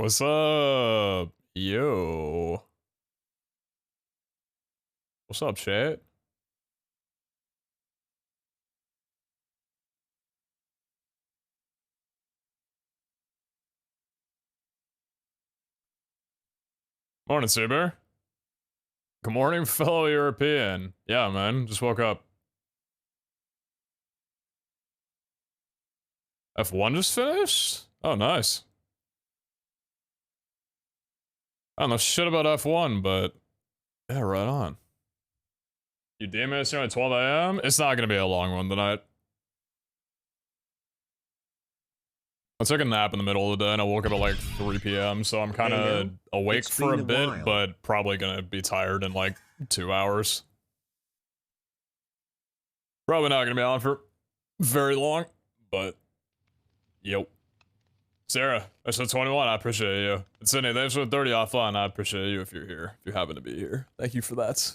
What's up? Yo. What's up, chat? Morning, Saber. Good morning, fellow European. Yeah, man. Just woke up. F1 just finished? Oh, nice. I don't know shit about F1, but yeah, right on. You DM us here at 12 a.m.? It's not gonna be a long one tonight. I took a nap in the middle of the day and I woke up at like 3 p.m. So I'm kind of awake for a bit, but probably gonna be tired in like 2 hours. Probably not gonna be on for very long, but yo. Sarah, episode 21, I appreciate you. And Sydney, episode 30 offline, I appreciate you if you're here, if you happen to be here. Thank you for that.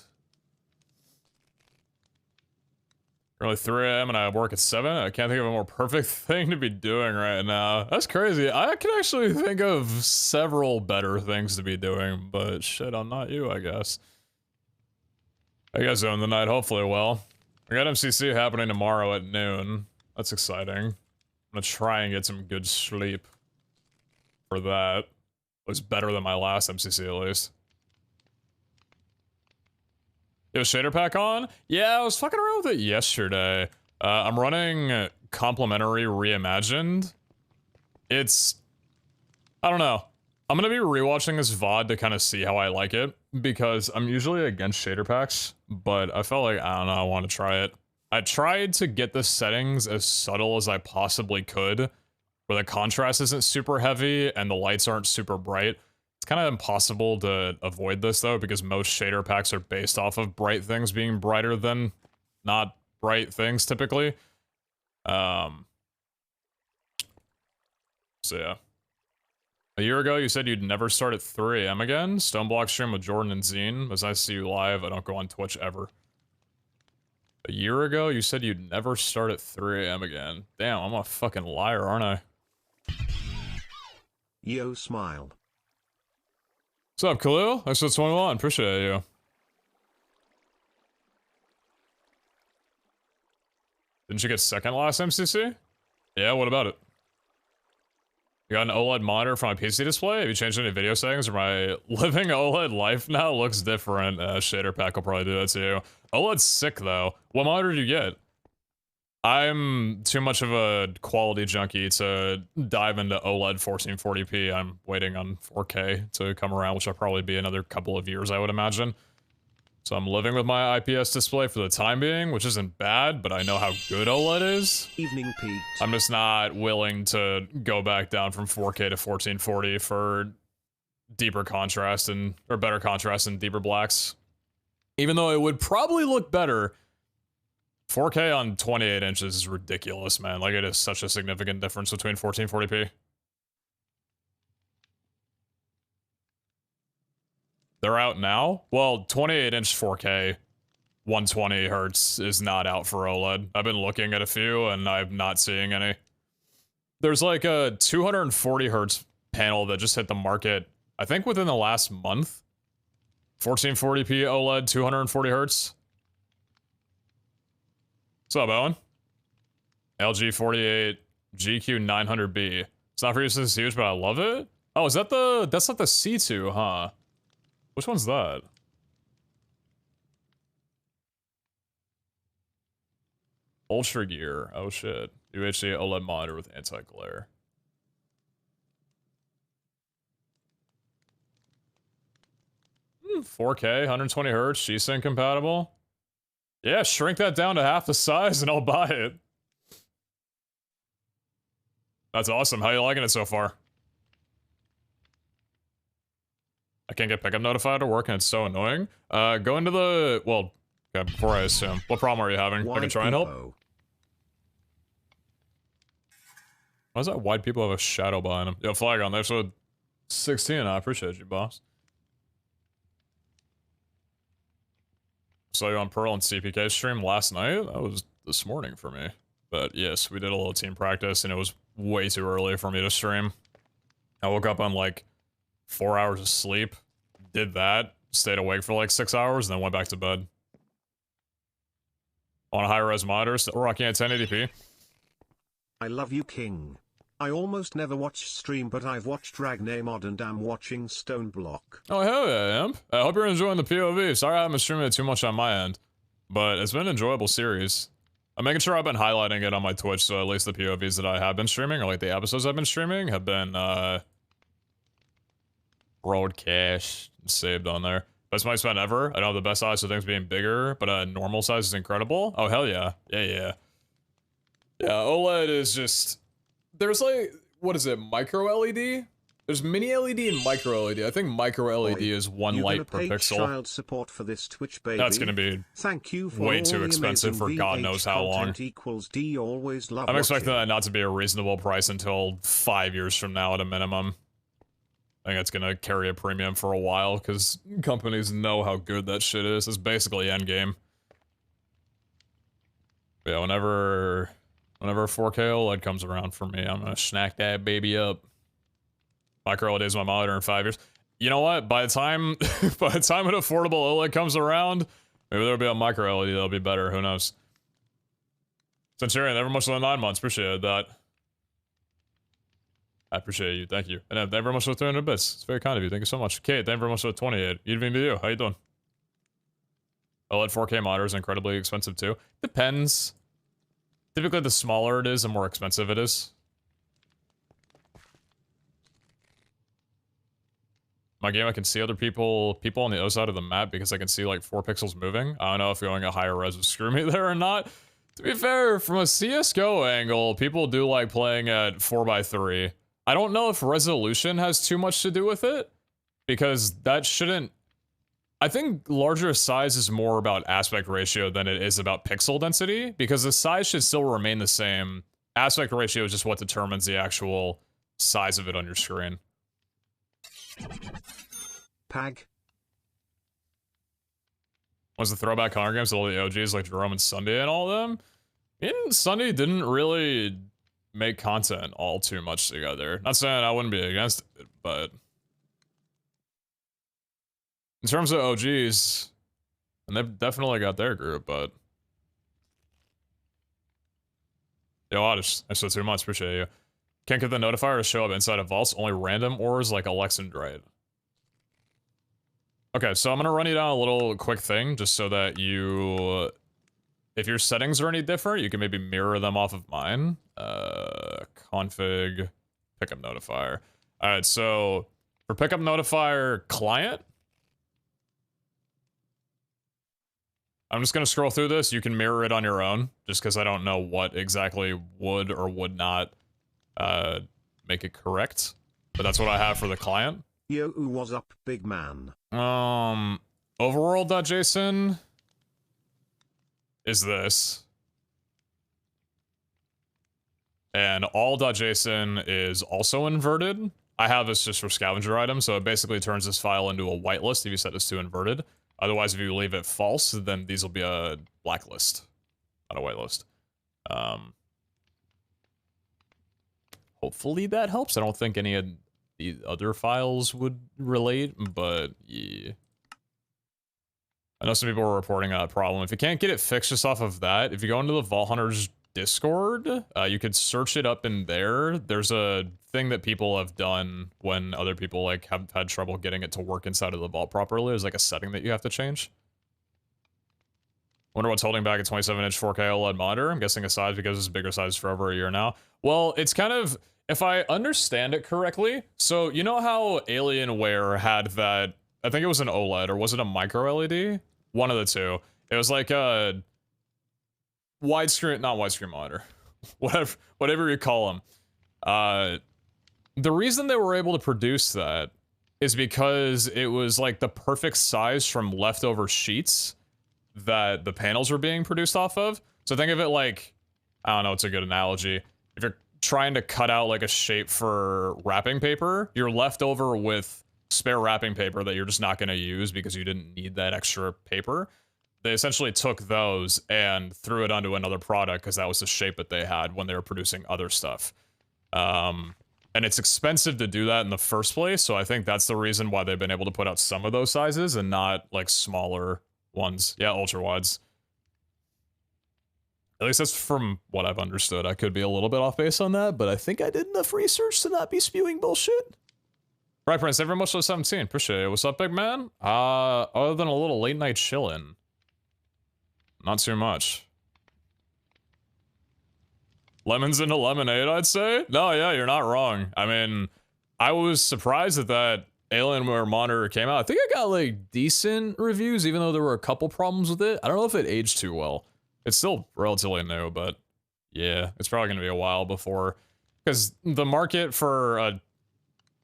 Early 3 a.m. and I work at 7. I can't think of a more perfect thing to be doing right now. That's crazy. I can actually think of several better things to be doing, but shit, I'm not you, I guess. I guess on the night, hopefully well. I got MCC happening tomorrow at noon. That's exciting. I'm gonna try and get some good sleep for that. It was better than my last MCC at least. You have shader pack on? Yeah, I was fucking around with it yesterday. I'm running Complementary Reimagined. It's... I don't know. I'm gonna be rewatching this VOD to kind of see how I like it, because I'm usually against shader packs, but I felt like, I don't know, I want to try it. I tried to get the settings as subtle as I possibly could, where the contrast isn't super heavy and the lights aren't super bright. It's kind of impossible to avoid this though, because most shader packs are based off of bright things being brighter than not bright things typically. So yeah. A year ago, you said you'd never start at 3 a.m. again. Stoneblock stream with Jordan and Zine. It was nice to see you live. I don't go on Twitch ever. A year ago, you said you'd never start at 3 a.m. again. Damn, I'm a fucking liar, aren't I? Yo, smile. What's up, Khalil? Episode 21. Appreciate you. Didn't you get second last MCC? Yeah, what about it? You got an OLED monitor for my PC display? Have you changed any video settings, or my living OLED life now looks different? Shader pack will probably do that too. OLED's sick though. What monitor do you get? I'm too much of a quality junkie to dive into OLED 1440p. I'm waiting on 4K to come around, which will probably be another couple of years, I would imagine. So I'm living with my IPS display for the time being, which isn't bad, but I know how good OLED is. Evening, Pete. I'm just not willing to go back down from 4K to 1440 for deeper contrast and, or better contrast and deeper blacks. Even though it would probably look better, 4K on 28 inches is ridiculous, man. Like, it is such a significant difference between 1440p. They're out now? Well, 28-inch 4K, 120 hertz is not out for OLED. I've been looking at a few, and I'm not seeing any. There's like a 240 hertz panel that just hit the market, I think within the last month. 1440p OLED, 240 hertz. What's up, Owen? LG 48 GQ 900B. It's not for you since it's huge, but I love it. Oh, is that the... That's not the C2, huh? Which one's that? Ultra Gear. Oh shit. UHD OLED monitor with anti-glare. Hmm, 4K, 120 hertz, G-Sync compatible. Yeah, shrink that down to half the size and I'll buy it. That's awesome. How you liking it so far? I can't get pickup notified or work and it's so annoying. Go into the... Well, okay, before I assume. What problem are you having? I can try and help. Why does that white people have a shadow behind them? Yo, flag on there, so 16, I appreciate you, boss. Saw you on Pearl and CPK stream last night? That was this morning for me. But yes, we did a little team practice and it was way too early for me to stream. I woke up on like 4 hours of sleep, did that, stayed awake for like 6 hours, and then went back to bed. On a high-res monitor, still rocking at 1080p. I love you, King. I almost never watch stream, but I've watched Ragnamod and am watching Stoneblock. Oh, hell yeah, Imp. I hope you're enjoying the POV. Sorry I haven't streamed it too much on my end, but it's been an enjoyable series. I'm making sure I've been highlighting it on my Twitch, so at least the POVs that I have been streaming, or like the episodes I've been streaming, have been, broadcast and saved on there. Best mic span ever. I don't have the best size, so things being bigger, but normal size is incredible. Oh, hell yeah. Yeah, OLED is just... There's like, what is it, micro LED? There's mini LED and micro LED. I think micro LED is one light per pixel. Child support for this Twitch, baby. That's gonna be Thank you for way too expensive for God knows how long. D always love I'm expecting that not to be a reasonable price until 5 years from now at a minimum. I think it's gonna carry a premium for a while because companies know how good that shit is. It's basically endgame. Yeah, whenever 4K OLED comes around for me, I'm gonna snack that baby up. Micro LED is my monitor in 5 years. You know what? By the time an affordable OLED comes around, maybe there'll be a micro LED that'll be better. Who knows? Centurion, never much than 9 months. Appreciate that. I appreciate you. Thank you. And thank you very much for the 300 bits. It's very kind of you. Thank you so much. Kate, thank you very much for the 28. Evening to you. How you doing? OLED 4K monitor is incredibly expensive too. Depends. Typically, the smaller it is, the more expensive it is. My game, I can see other people on the other side of the map because I can see like 4 pixels moving. I don't know if going a higher res would screw me there or not. To be fair, from a CSGO angle, people do like playing at 4x3. I don't know if resolution has too much to do with it, because that shouldn't... I think larger size is more about aspect ratio than it is about pixel density, because the size should still remain the same. Aspect ratio is just what determines the actual size of it on your screen. Pag. Was the throwback Hunger Games with all the OGs like Jerome and Sunday and all of them? Me and Sunday didn't really make content all too much together. Not saying I wouldn't be against it, but... In terms of OGs, and they've definitely got their group, but... Yo, Oddish, thanks for 2 months, appreciate you. Can't get the notifier to show up inside of vaults, only random ores like Alexandrite. Okay, so I'm gonna run you down a little quick thing, just so that you... If your settings are any different, you can maybe mirror them off of mine. Config, pickup notifier. Alright, so for pickup notifier client, I'm just gonna scroll through this. You can mirror it on your own, just because I don't know what exactly would or would not make it correct. But that's what I have for the client. Yo, what's up, big man? Overworld.json is this. And all.json is also inverted. I have this just for scavenger items, so it basically turns this file into a whitelist if you set this to inverted. Otherwise, if you leave it false, then these will be a blacklist, not a whitelist. Hopefully that helps. I don't think any of the other files would relate, but yeah. I know some people were reporting a problem. If you can't get it fixed just off of that, if you go into the Vault Hunters Discord, you could search it up in there. There's a thing that people have done when other people like have had trouble getting it to work inside of the vault properly. There's like a setting that you have to change. Wonder what's holding back a 27-inch 4K OLED monitor. I'm guessing a size because it's bigger size for over a year now. Well, it's kind of, if I understand it correctly, so you know how Alienware had that, I think it was an OLED, or was it a micro LED? One of the two. It was like a widescreen, not widescreen monitor, whatever you call them. The reason they were able to produce that is because it was like the perfect size from leftover sheets that the panels were being produced off of. So think of it like, I don't know, it's a good analogy. If you're trying to cut out like a shape for wrapping paper, you're left over with spare wrapping paper that you're just not going to use because you didn't need that extra paper. They essentially took those and threw it onto another product because that was the shape that they had when they were producing other stuff. And And it's expensive to do that in the first place, so I think that's the reason why they've been able to put out some of those sizes and not, like, smaller ones. Yeah, ultra-wides. At least that's from what I've understood. I could be a little bit off base on that, but I think I did enough research to not be spewing bullshit. Right, Prince, everyone much 17. Appreciate it. What's up, big man? Other than a little late night chillin'. Not too much. Lemons into lemonade, I'd say? No, yeah, you're not wrong. I mean, I was surprised that Alienware monitor came out. I think I got, like, decent reviews, even though there were a couple problems with it. I don't know if it aged too well. It's still relatively new, but yeah, it's probably going to be a while before... Because the market for a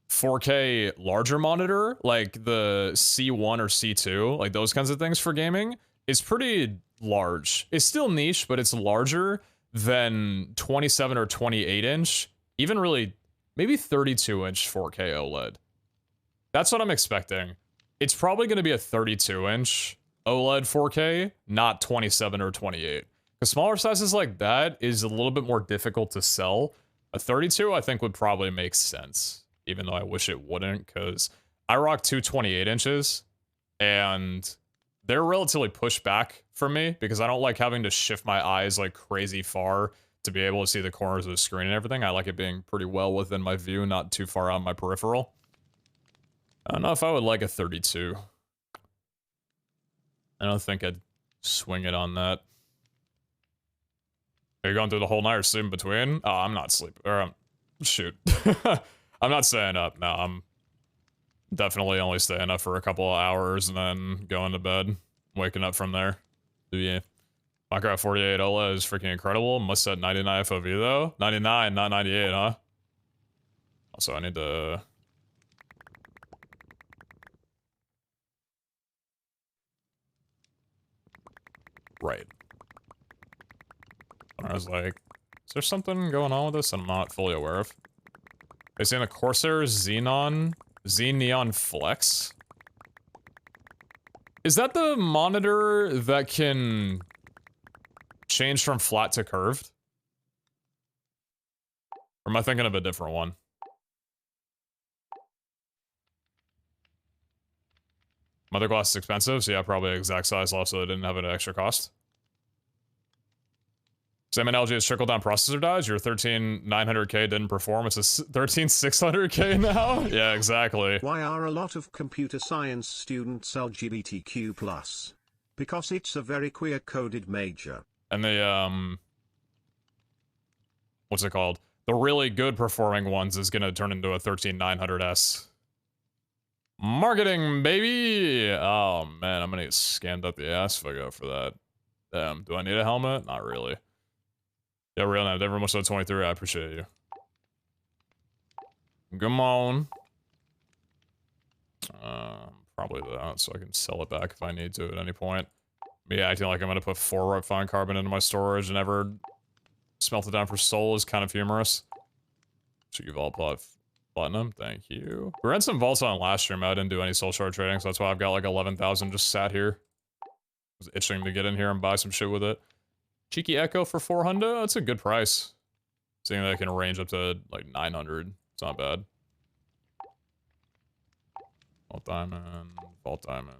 4K larger monitor, like the C1 or C2, like those kinds of things for gaming, is pretty large. It's still niche, but it's larger than 27 or 28 inch, even really maybe 32 inch 4K OLED. That's what I'm expecting. It's probably going to be a 32 inch OLED 4K, not 27 or 28. Because smaller sizes like that is a little bit more difficult to sell. A 32 I think would probably make sense, even though I wish it wouldn't, because I rock two 28 inches and they're relatively pushed back for me because I don't like having to shift my eyes like crazy far to be able to see the corners of the screen and everything. I like it being pretty well within my view, not too far out my peripheral. I don't know if I would like a 32. I don't think I'd swing it on that. Are you going through the whole night or sleeping between? Oh, I'm not sleeping. Or, shoot. I'm not staying up. No, I'm definitely only staying up for a couple of hours and then going to bed. Waking up from there. Yeah. Minecraft 48 OLED is freaking incredible. Must set 99 FOV though. 99, not 98, huh? Also, I need to... Right. I was like, is there something going on with this I'm not fully aware of? Are you saying the Corsair Xeneon Flex? Is that the monitor that can change from flat to curved? Or am I thinking of a different one? Mother glass is expensive, so yeah, probably exact size loss, so it didn't have an extra cost. Same analogy as trickle-down processor dies. Your 13900K didn't perform. It's a 13600K now? Yeah, exactly. Why are a lot of computer science students LGBTQ+? Because it's a very queer-coded major. And the, what's it called? The really good performing ones is gonna turn into a 13900S. Marketing, baby! Oh, man, I'm gonna get scammed up the ass if I go for that. Damn, do I need a helmet? Not really. Yeah, real name. Everyone must have 23. I appreciate you. Come on. Probably that, so I can sell it back if I need to at any point. Me acting like I'm gonna put 4 refined carbon into my storage and never smelt it down for soul is kind of humorous. Should give all platinum. Thank you. We ran some vaults on last stream. I didn't do any soul shard trading, so that's why I've got like 11,000 just sat here. I was itching to get in here and buy some shit with it. Cheeky Echo for 400? That's a good price. Seeing that I can range up to like 900. It's not bad. Vault diamond. Vault diamond.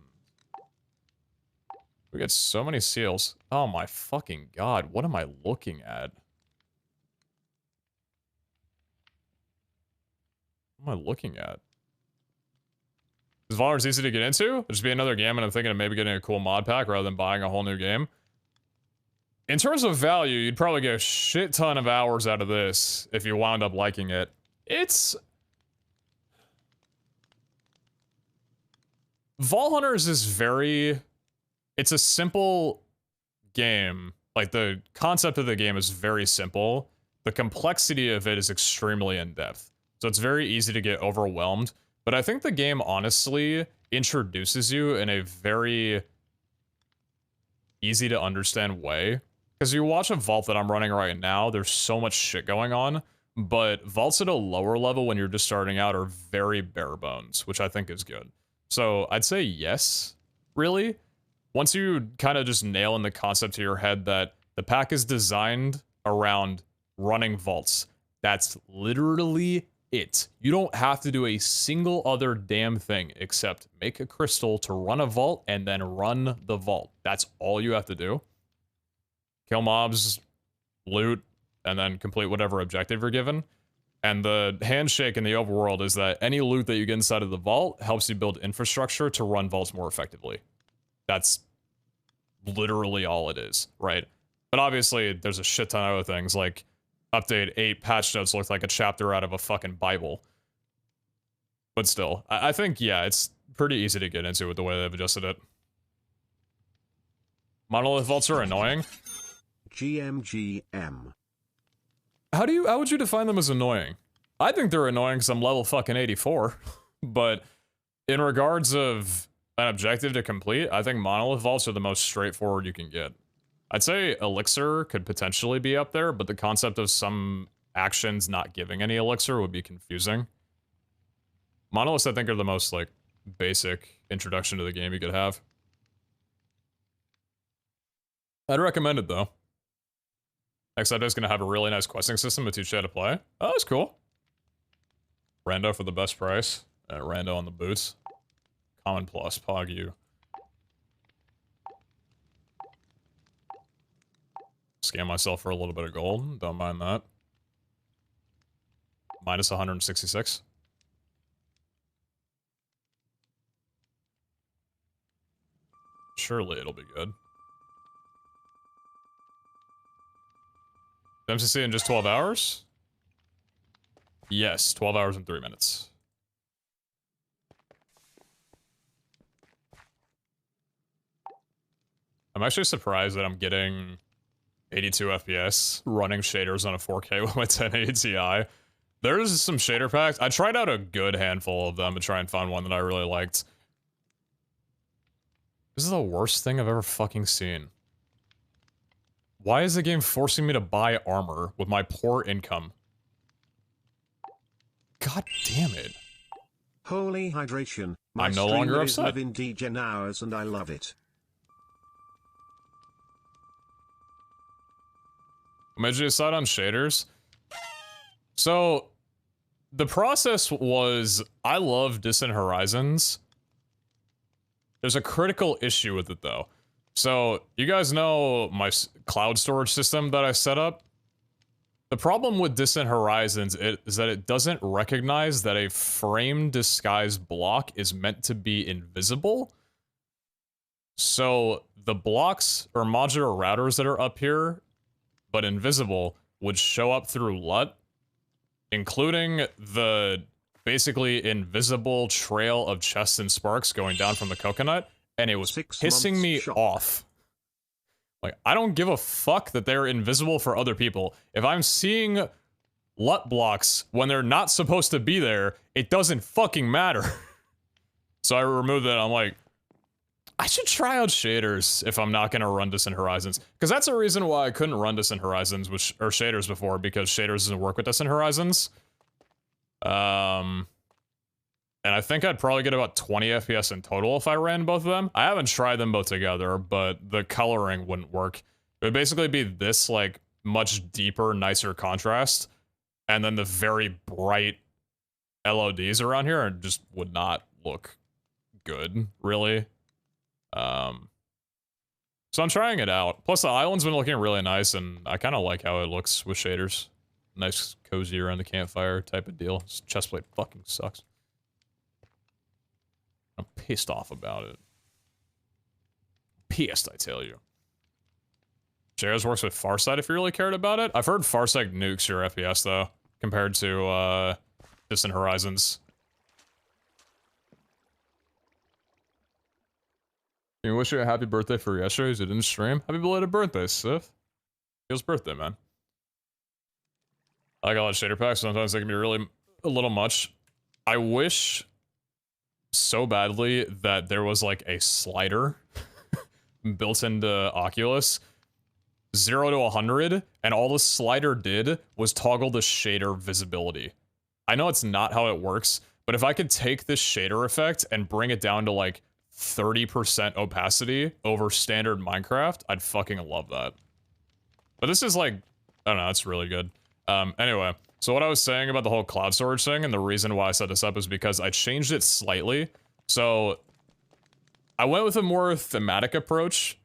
We get so many seals. Oh my fucking god. What am I looking at? What am I looking at? Is Valorant easy to get into? It'll just be another game and I'm thinking of maybe getting a cool mod pack rather than buying a whole new game. In terms of value, you'd probably get a shit ton of hours out of this if you wound up liking it. It's... Vault Hunters is very... It's a simple game. Like, the concept of the game is very simple. The complexity of it is extremely in-depth. So it's very easy to get overwhelmed. But I think the game, honestly, introduces you in a very easy to understand way. Because you watch a vault that I'm running right now, there's so much shit going on, but vaults at a lower level when you're just starting out are very bare bones, which I think is good. So I'd say yes, really. Once you kind of just nail in the concept to your head that the pack is designed around running vaults, that's literally it. You don't have to do a single other damn thing except make a crystal to run a vault and then run the vault. That's all you have to do. Kill mobs, loot, and then complete whatever objective you're given. And the handshake in the overworld is that any loot that you get inside of the vault helps you build infrastructure to run vaults more effectively. That's literally all it is, right? But obviously, there's a shit ton of other things, like Update 8 patch notes look like a chapter out of a fucking Bible. But still, I think, yeah, it's pretty easy to get into with the way they've adjusted it. Monolith vaults are annoying. GMGM. How would you define them as annoying? I think they're annoying because I'm level fucking 84. But in regards of an objective to complete, I think monolith vaults are the most straightforward you can get. I'd say elixir could potentially be up there, but the concept of some actions not giving any elixir would be confusing. Monoliths, I think, are the most, like, basic introduction to the game you could have. I'd recommend it, though. Next update is going to have a really nice questing system to teach you how to play. Oh, that's cool. Rando for the best price. Rando on the boots. Common plus, pog you. Scam myself for a little bit of gold. Don't mind that. Minus 166. Surely it'll be good. MCC in just 12 hours? Yes, 12 hours and 3 minutes. I'm actually surprised that I'm getting 82 FPS running shaders on a 4K with my 1080 Ti. There's some shader packs. I tried out a good handful of them to try and find one that I really liked. This is the worst thing I've ever fucking seen. Why is the game forcing me to buy armor with my poor income? God damn it. Holy hydration. My I'm no longer is upset. within degen hours and I love it. Did you decide on shaders? So, the process was, I love Distant Horizons. There's a critical issue with it, though. So, you guys know my cloud storage system that I set up? The problem with Distant Horizons is that it doesn't recognize that a frame disguise block is meant to be invisible. So, the blocks or modular routers that are up here, but invisible, would show up through LUT, including the basically invisible trail of chests and sparks going down from the coconut, and it was pissing me off. Like, I don't give a fuck that they're invisible for other people. If I'm seeing LUT blocks when they're not supposed to be there, it doesn't fucking matter. So I removed it. I'm like, I should try out shaders if I'm not gonna run Distant Horizons. Because that's a reason why I couldn't run Distant Horizons, or shaders before, because shaders doesn't work with Distant Horizons. And I think I'd probably get about 20 FPS in total if I ran both of them. I haven't tried them both together, but the coloring wouldn't work. It would basically be this, like, much deeper, nicer contrast, and then the very bright LODs around here just would not look good, really. So I'm trying it out. Plus, the island's been looking really nice, and I kind of like how it looks with shaders. Nice, cozy around the campfire type of deal. This chestplate fucking sucks. I'm pissed off about it. Pissed, I tell you. Shaders works with Farsight if you really cared about it. I've heard Farsight nukes your FPS, though, compared to, Distant Horizons. Can you wish you a happy birthday for yesterday as you didn't stream? Happy belated birthday, Sith. It was birthday, man. I like a lot of shader packs. Sometimes they can be really a little much. I wish so badly that there was like a slider built into Oculus. 0 to 100, and all the slider did was toggle the shader visibility. I know it's not how it works, but if I could take this shader effect and bring it down to like 30% opacity over standard Minecraft, I'd fucking love that. But this is like, I don't know, it's really good. Anyway, So what I was saying about the whole cloud storage thing, and the reason why I set this up is because I changed it slightly. So I went with a more thematic approach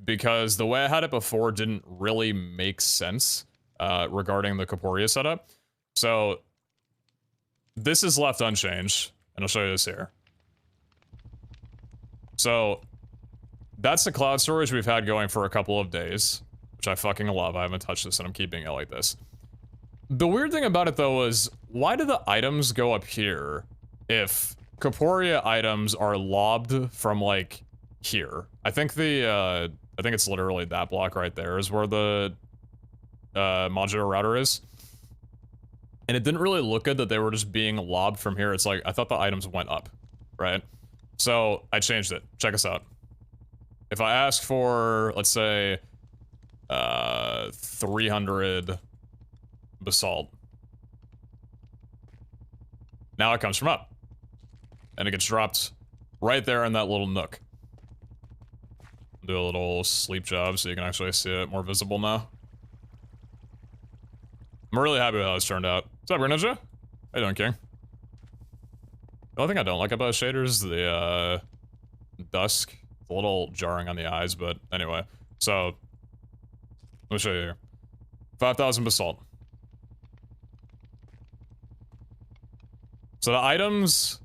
because the way I had it before didn't really make sense regarding the Corporea setup. So this is left unchanged, and I'll show you this here. So that's the cloud storage we've had going for a couple of days, which I fucking love. I haven't touched this and I'm keeping it like this. The weird thing about it though is, why do the items go up here if Corporea items are lobbed from like here? I think it's literally that block right there is where the modular router is. And it didn't really look good that they were just being lobbed from here. It's like, I thought the items went up, right? So I changed it. Check us out. If I ask for, let's say, 300 basalt. Now it comes from up. And it gets dropped right there in that little nook. Do a little sleep job so you can actually see it more visible now. I'm really happy with how it's turned out. What's up, Greninja? How you doing, King? The only thing I don't like about shaders is the dusk. It's a little jarring on the eyes, but anyway. So, let me show you here. 5,000 basalt. So the items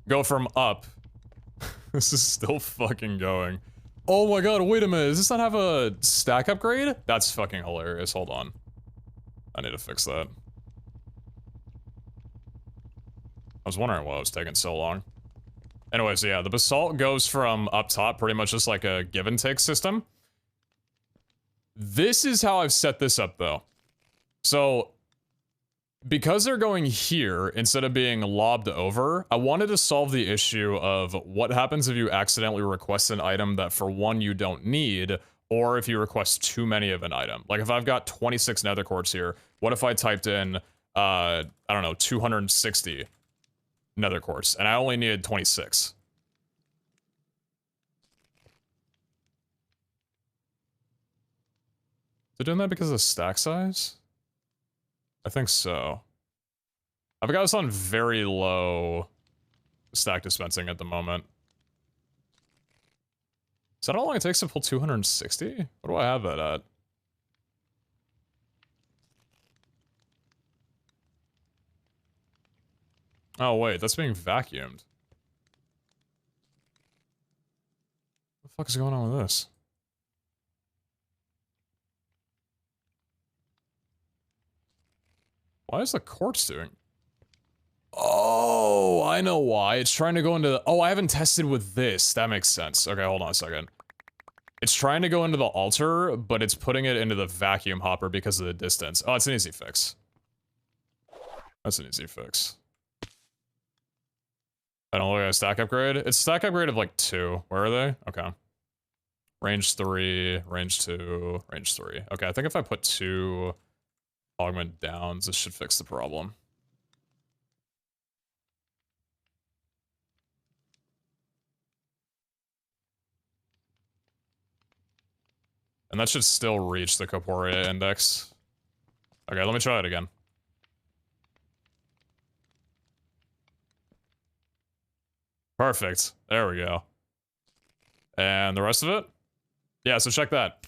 go from up. This is still fucking going. Oh my god, wait a minute. Does this not have a stack upgrade? That's fucking hilarious. Hold on. I need to fix that. I was wondering why it was taking so long. Anyways, yeah, the basalt goes from up top, pretty much just like a give and take system. This is how I've set this up, though. So, because they're going here instead of being lobbed over, I wanted to solve the issue of what happens if you accidentally request an item that, for one, you don't need, or if you request too many of an item. Like, if I've got 26 nether quartz here, what if I typed in, I don't know, 260 nether quartz, and I only needed 26? They're doing that because of stack size? I think so. I've got this on very low stack dispensing at the moment. Is that how long it takes to pull 260? What do I have that at? Oh wait, that's being vacuumed. What the fuck is going on with this? Why is the quartz doing? Oh, I know why. It's trying to go into the... Oh, I haven't tested with this. That makes sense. Okay, hold on a second. It's trying to go into the altar, but it's putting it into the vacuum hopper because of the distance. Oh, it's an easy fix. That's an easy fix. I don't look at a stack upgrade. It's stack upgrade of like 2. Where are they? Okay. Range 3, range 2, range 3. Okay, I think if I put 2 augment downs, this should fix the problem. And that should still reach the Corporea index. Okay, let me try it again. Perfect. There we go. And the rest of it? Yeah, so check that.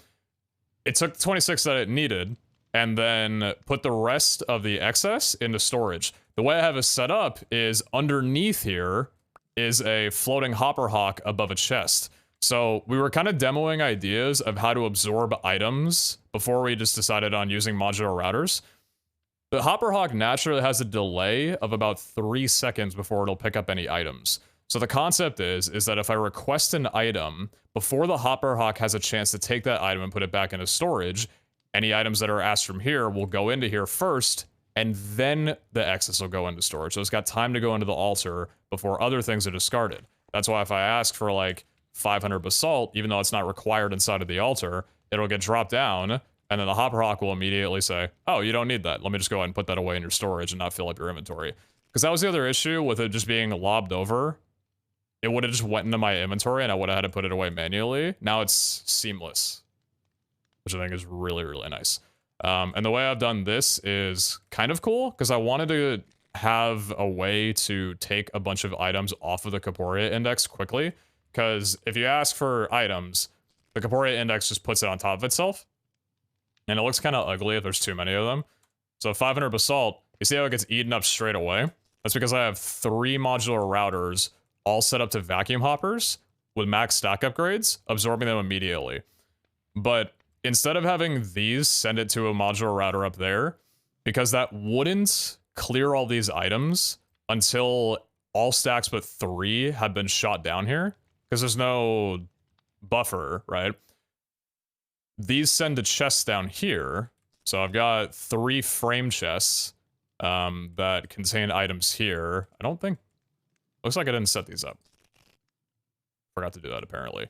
It took the 26 that it needed, and then put the rest of the excess into storage. The way I have it set up is underneath here is a floating hopper hawk above a chest. So we were kind of demoing ideas of how to absorb items before we just decided on using modular routers. The hopper hawk naturally has a delay of about 3 seconds before it'll pick up any items. So the concept is that if I request an item, before the hopper hawk has a chance to take that item and put it back into storage, any items that are asked from here will go into here first, and then the excess will go into storage. So it's got time to go into the altar before other things are discarded. That's why if I ask for like 500 basalt, even though it's not required inside of the altar, it'll get dropped down, and then the hopper hawk will immediately say, oh, you don't need that. Let me just go ahead and put that away in your storage and not fill up your inventory. Because that was the other issue with it just being lobbed over. It would have just went into my inventory and I would have had to put it away manually. Now it's seamless, which I think is really, really nice. And the way I've done this is kind of cool, because I wanted to have a way to take a bunch of items off of the Corporea index quickly, because if you ask for items, the Corporea index just puts it on top of itself, and it looks kind of ugly if there's too many of them. So 500 basalt, you see how it gets eaten up straight away? That's because I have 3 modular routers all set up to vacuum hoppers with max stack upgrades, absorbing them immediately. But instead of having these send it to a modular router up there, because that wouldn't clear all these items until all stacks but 3 have been shot down here, because there's no buffer, right? These send to chests down here. So I've got 3 frame chests that contain items here. I don't think... Looks like I didn't set these up. Forgot to do that, apparently.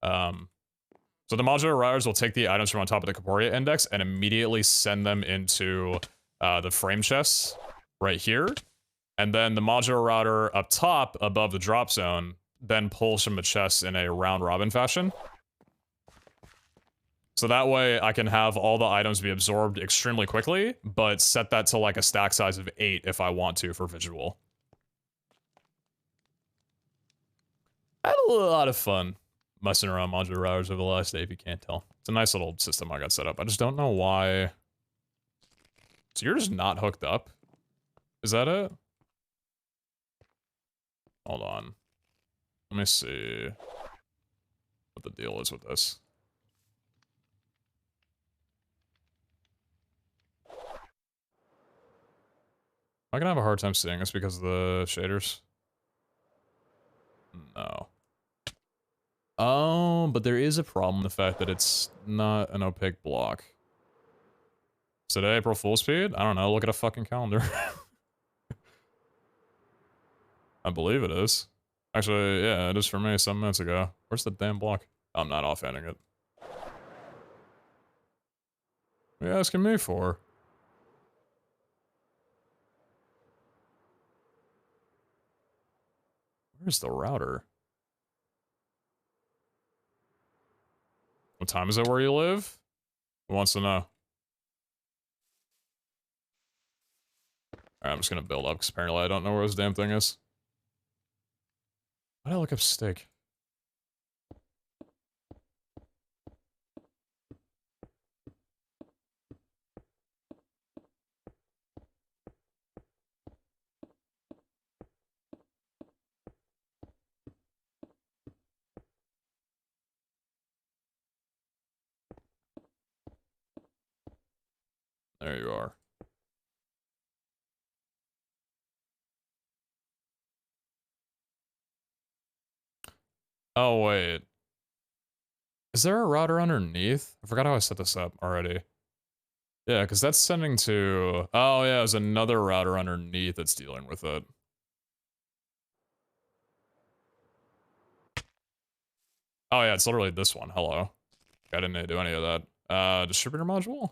So the modular routers will take the items from on top of the Corporea index and immediately send them into the frame chests right here. And then the modular router up top, above the drop zone, then pulls from the chests in a round-robin fashion. So that way I can have all the items be absorbed extremely quickly, but set that to like a stack size of 8 if I want to for visual. I had a lot of fun messing around modular routers over the last day, if you can't tell. It's a nice little system I got set up. I just don't know why. So you're just not hooked up? Is that it? Hold on. Let me see what the deal is with this. Am I gonna have a hard time seeing this because of the shaders? No. Oh, but there is a problem, the fact that it's not an opaque block. Is it April Fool's speed? I don't know, look at a fucking calendar. I believe it is. Actually, yeah, it is for me some minutes ago. Where's the damn block? I'm not offhanding it. What are you asking me for? Where's the router? What time is it where you live? Who wants to know? Alright, I'm just gonna build up, because apparently I don't know where this damn thing is. Why did I look up steak? There you are. Oh, wait. Is there a router underneath? I forgot how I set this up already. Yeah, because that's sending to... Oh, yeah, there's another router underneath that's dealing with it. Oh, yeah, it's literally this one. Hello. I didn't need to do any of that. Distributor module?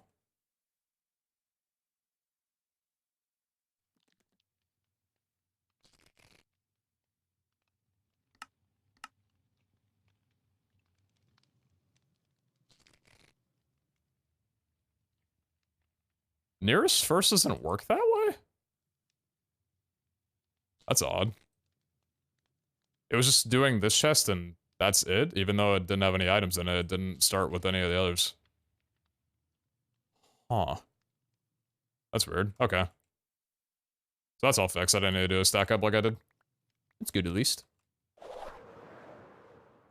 Nearest first doesn't work that way? That's odd. It was just doing this chest and that's it, even though it didn't have any items in it. It didn't start with any of the others. Huh. That's weird. Okay. So that's all fixed. I didn't need to do a stack up like I did. It's good at least. I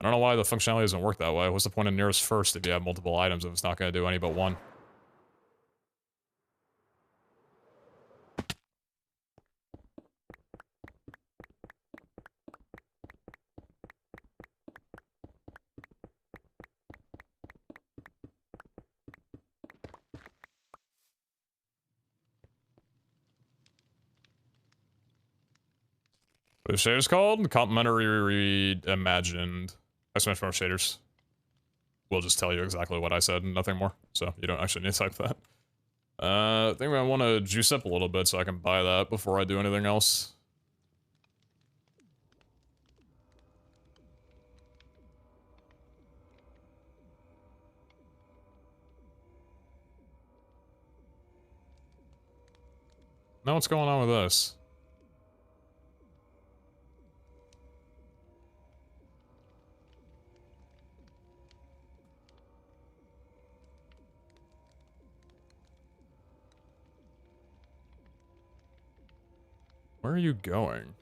don't know why the functionality doesn't work that way. What's the point of nearest first if you have multiple items if it's not going to do any but one? What the shaders called? Complementary reimagined. I smashed more shaders. We'll just tell you exactly what I said and nothing more. So you don't actually need to type that. I think I want to juice up a little bit so I can buy that before I do anything else. Now what's going on with this? Where are you going?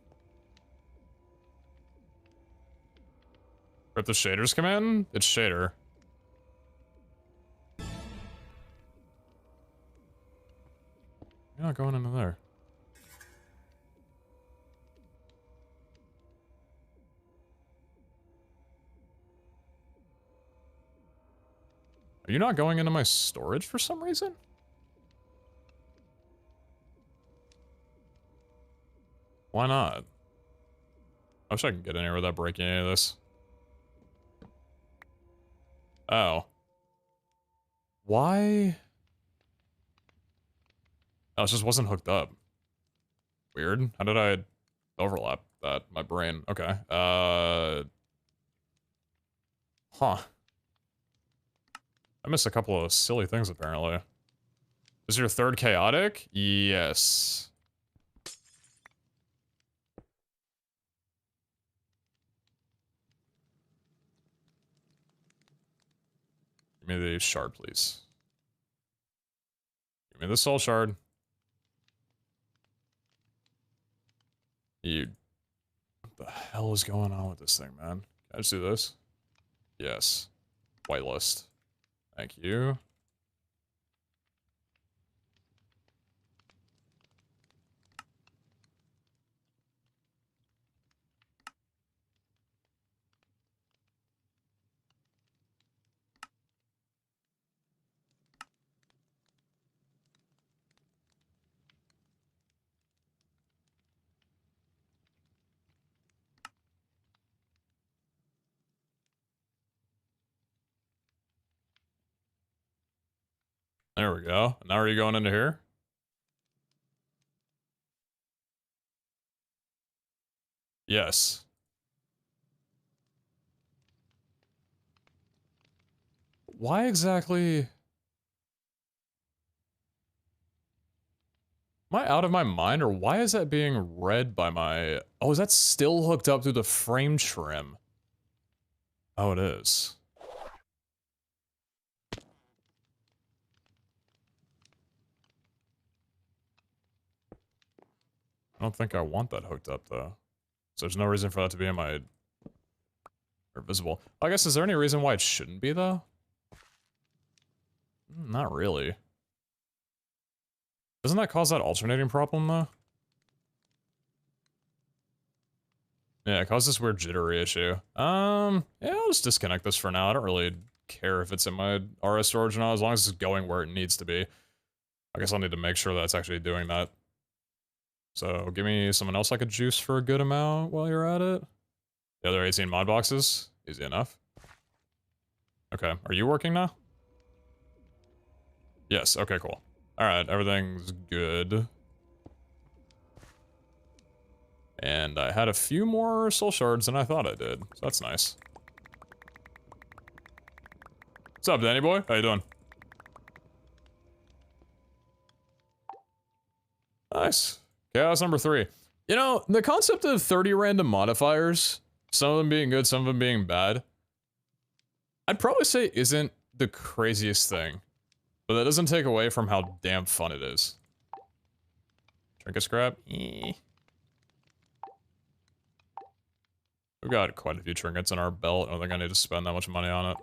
If the shaders come in, it's shader. You're not going into there. Are you not going into my storage for some reason? Why not? I wish I could get in here without breaking any of this. Oh. Why? Oh, it just wasn't hooked up. Weird. How did I overlap that? My brain. Okay. Huh. I missed a couple of silly things, apparently. Is your third chaotic? Yes. Give me the shard, please. Give me the soul shard. You... What the hell is going on with this thing, man? Can I just do this? Yes. Whitelist. Thank you. There we go. Now are you going into here? Yes. Why exactly... Am I out of my mind, or why is that being read by my... Oh, is that still hooked up through the frame trim? Oh, it is. I don't think I want that hooked up, though. So there's no reason for that to be in my... Or visible. I guess, is there any reason why it shouldn't be, though? Not really. Doesn't that cause that alternating problem, though? Yeah, it caused this weird jittery issue. Yeah, I'll just disconnect this for now. I don't really care if it's in my RS storage or not, as long as it's going where it needs to be. I guess I'll need to make sure that it's actually doing that. So, give me someone else I could juice for a good amount while you're at it. The other 18 mod boxes? Easy enough. Okay, are you working now? Yes, okay, cool. Alright, everything's good. And I had a few more soul shards than I thought I did, so that's nice. What's up, Danny boy? How you doing? Nice. Chaos number 3. You know, the concept of 30 random modifiers, some of them being good, some of them being bad, I'd probably say isn't the craziest thing. But that doesn't take away from how damn fun it is. Trinket scrap? Eh. We've got quite a few trinkets in our belt. I don't think I need to spend that much money on it.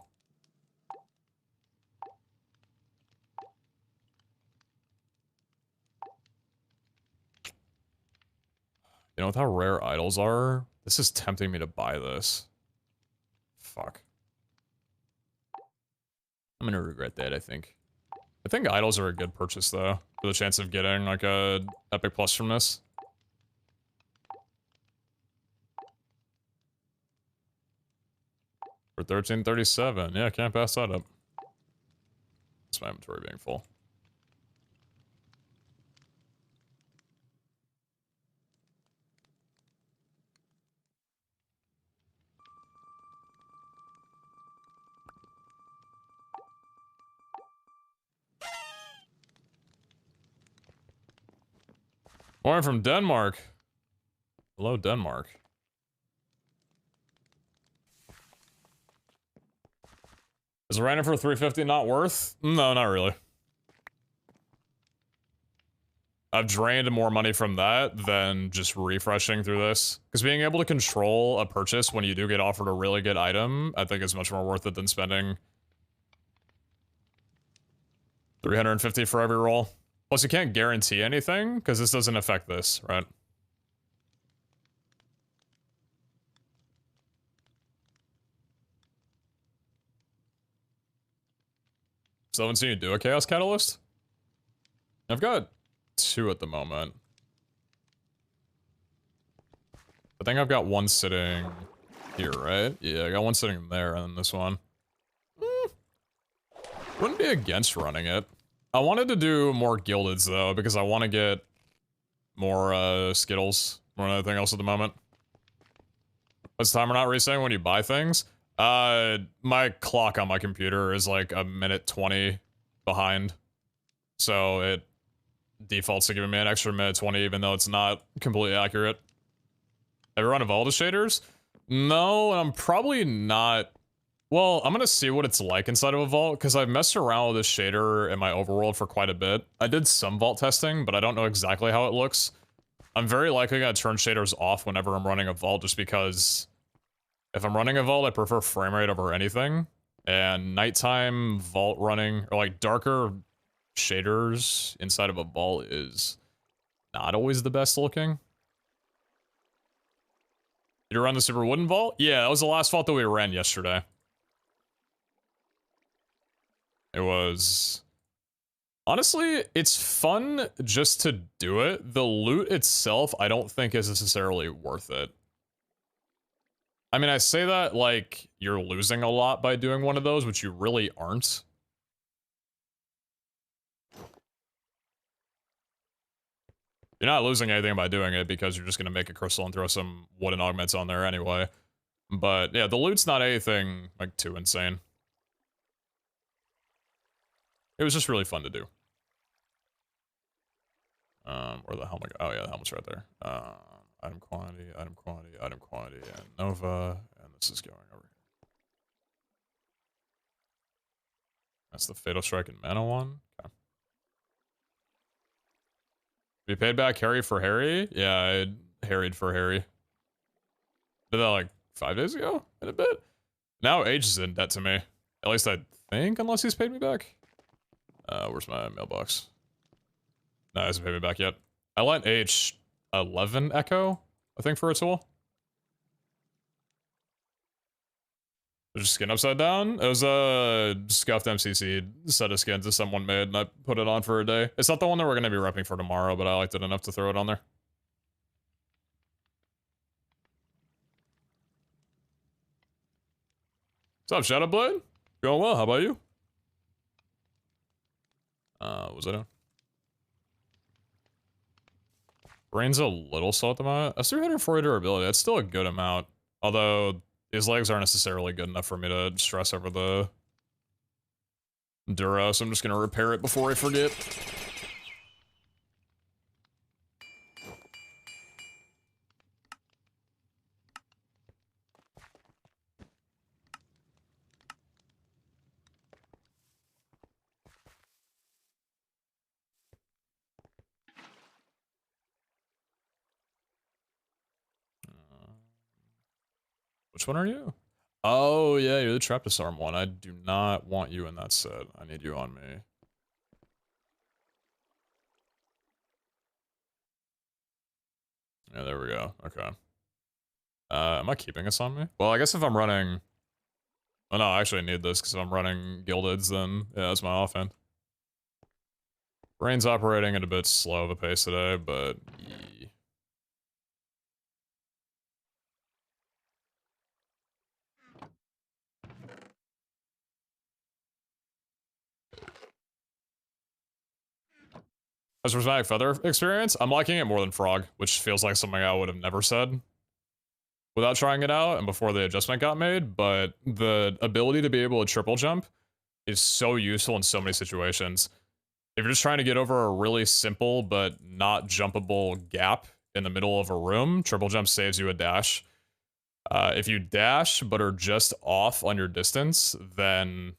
You know, with how rare idols are, this is tempting me to buy this. Fuck. I'm gonna regret that, I think. I think idols are a good purchase, though, for the chance of getting, like, a Epic Plus from this. For 1337. Yeah, can't pass that up. That's my inventory being full. Or from Denmark. Hello, Denmark. Is a random for 350 not worth? No, not really. I've drained more money from that than just refreshing through this. Because being able to control a purchase when you do get offered a really good item, I think is much more worth it than spending 350 for every roll. Plus, you can't guarantee anything, because this doesn't affect this, right? Still haven't seen you do a Chaos Catalyst? I've got 2 at the moment. I think I've got 1 sitting here, right? Yeah, I got 1 sitting there, and then this one. Wouldn't be against running it. I wanted to do more Gildeds, though, because I want to get more, Skittles more than anything else at the moment. This time we're not resetting when you buy things. My clock on my computer is like a minute 20 behind. So it defaults to giving me an extra minute 20 even though it's not completely accurate. Have you run Evolved shaders? No, and I'm probably not... Well, I'm gonna see what it's like inside of a vault, because I've messed around with this shader in my overworld for quite a bit. I did some vault testing, but I don't know exactly how it looks. I'm very likely gonna turn shaders off whenever I'm running a vault, just because... If I'm running a vault, I prefer frame rate over anything. And nighttime vault running, or like darker shaders inside of a vault is not always the best looking. Did you run the Super Wooden Vault? Yeah, that was the last vault that we ran yesterday. It was... Honestly, it's fun just to do it. The loot itself, I don't think is necessarily worth it. I mean, I say that like you're losing a lot by doing one of those, which you really aren't. You're not losing anything by doing it because you're just going to make a crystal and throw some wooden augments on there anyway. But yeah, the loot's not anything like too insane. It was just really fun to do. Where the helmet? Oh yeah, the helmet's right there. Item quantity, item quantity, item quantity, and Nova, and this is going over here. That's the Fatal Strike and Mana one. Okay. We paid back Harry for Harry? Yeah, I harried for Harry. Did that like 5 days ago? In a bit? Now H is in debt to me. At least I think, unless he's paid me back. Where's my mailbox? No, he hasn't paid me back yet. I lent H 11 Echo, I think, for a tool. There's just skin upside down. It was a scuffed MCC set of skins that someone made, and I put it on for a day. It's not the one that we're going to be repping for tomorrow, but I liked it enough to throw it on there. What's up, Shadowblade? Going well, how about you? What was I doing? Brain's a little slow at the moment. That's 340 durability. That's still a good amount. Although, his legs aren't necessarily good enough for me to stress over the Duro, so I'm just gonna repair it before I forget. Which one are you? Oh, yeah, you're the Trap Disarm one. I do not want you in that set. I need you on me. Yeah, there we go. Okay. Am I keeping this on me? Well, I guess if I'm running... Oh, no, I actually need this, because if I'm running Gildeds, then, yeah, that's my offhand. Brain's operating at a bit slow of a pace today, but... Yeah. As for Prismatic Feather experience, I'm liking it more than Frog, which feels like something I would have never said without trying it out and before the adjustment got made, but the ability to be able to triple jump is so useful in so many situations. If you're just trying to get over a really simple but not jumpable gap in the middle of a room, triple jump saves you a dash. If you dash but are just off on your distance, then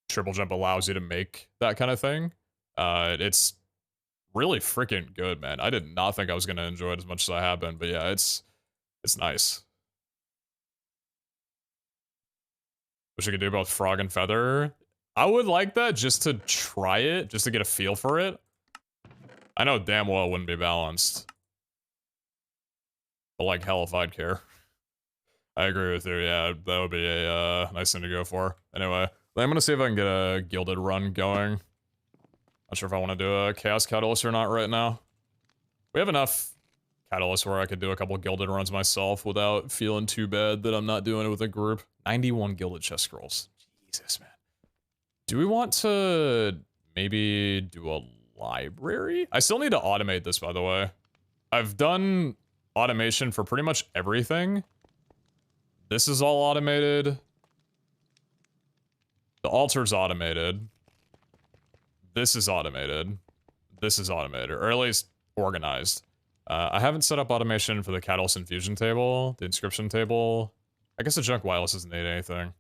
triple jump allows you to make that kind of thing. It's really freaking good, man. I did not think I was gonna enjoy it as much as I have been, but yeah, it's nice. Wish I could do both frog and feather. I would like that just to try it, just to get a feel for it. I know damn well it wouldn't be balanced. But like hell if I'd care. I agree with you, yeah, that would be a nice thing to go for. Anyway, I'm gonna see if I can get a gilded run going. Not sure if I want to do a chaos catalyst or not right now. We have enough catalysts where I could do a couple gilded runs myself without feeling too bad that I'm not doing it with a group. 91 gilded chest scrolls. Jesus, man. Do we want to maybe do a library? I still need to automate this, by the way. I've done automation for pretty much everything. This is all automated. The altar's automated. This is automated. This is automated, or at least organized. I haven't set up automation for the catalyst infusion table, the inscription table. I guess the junk wireless doesn't need anything.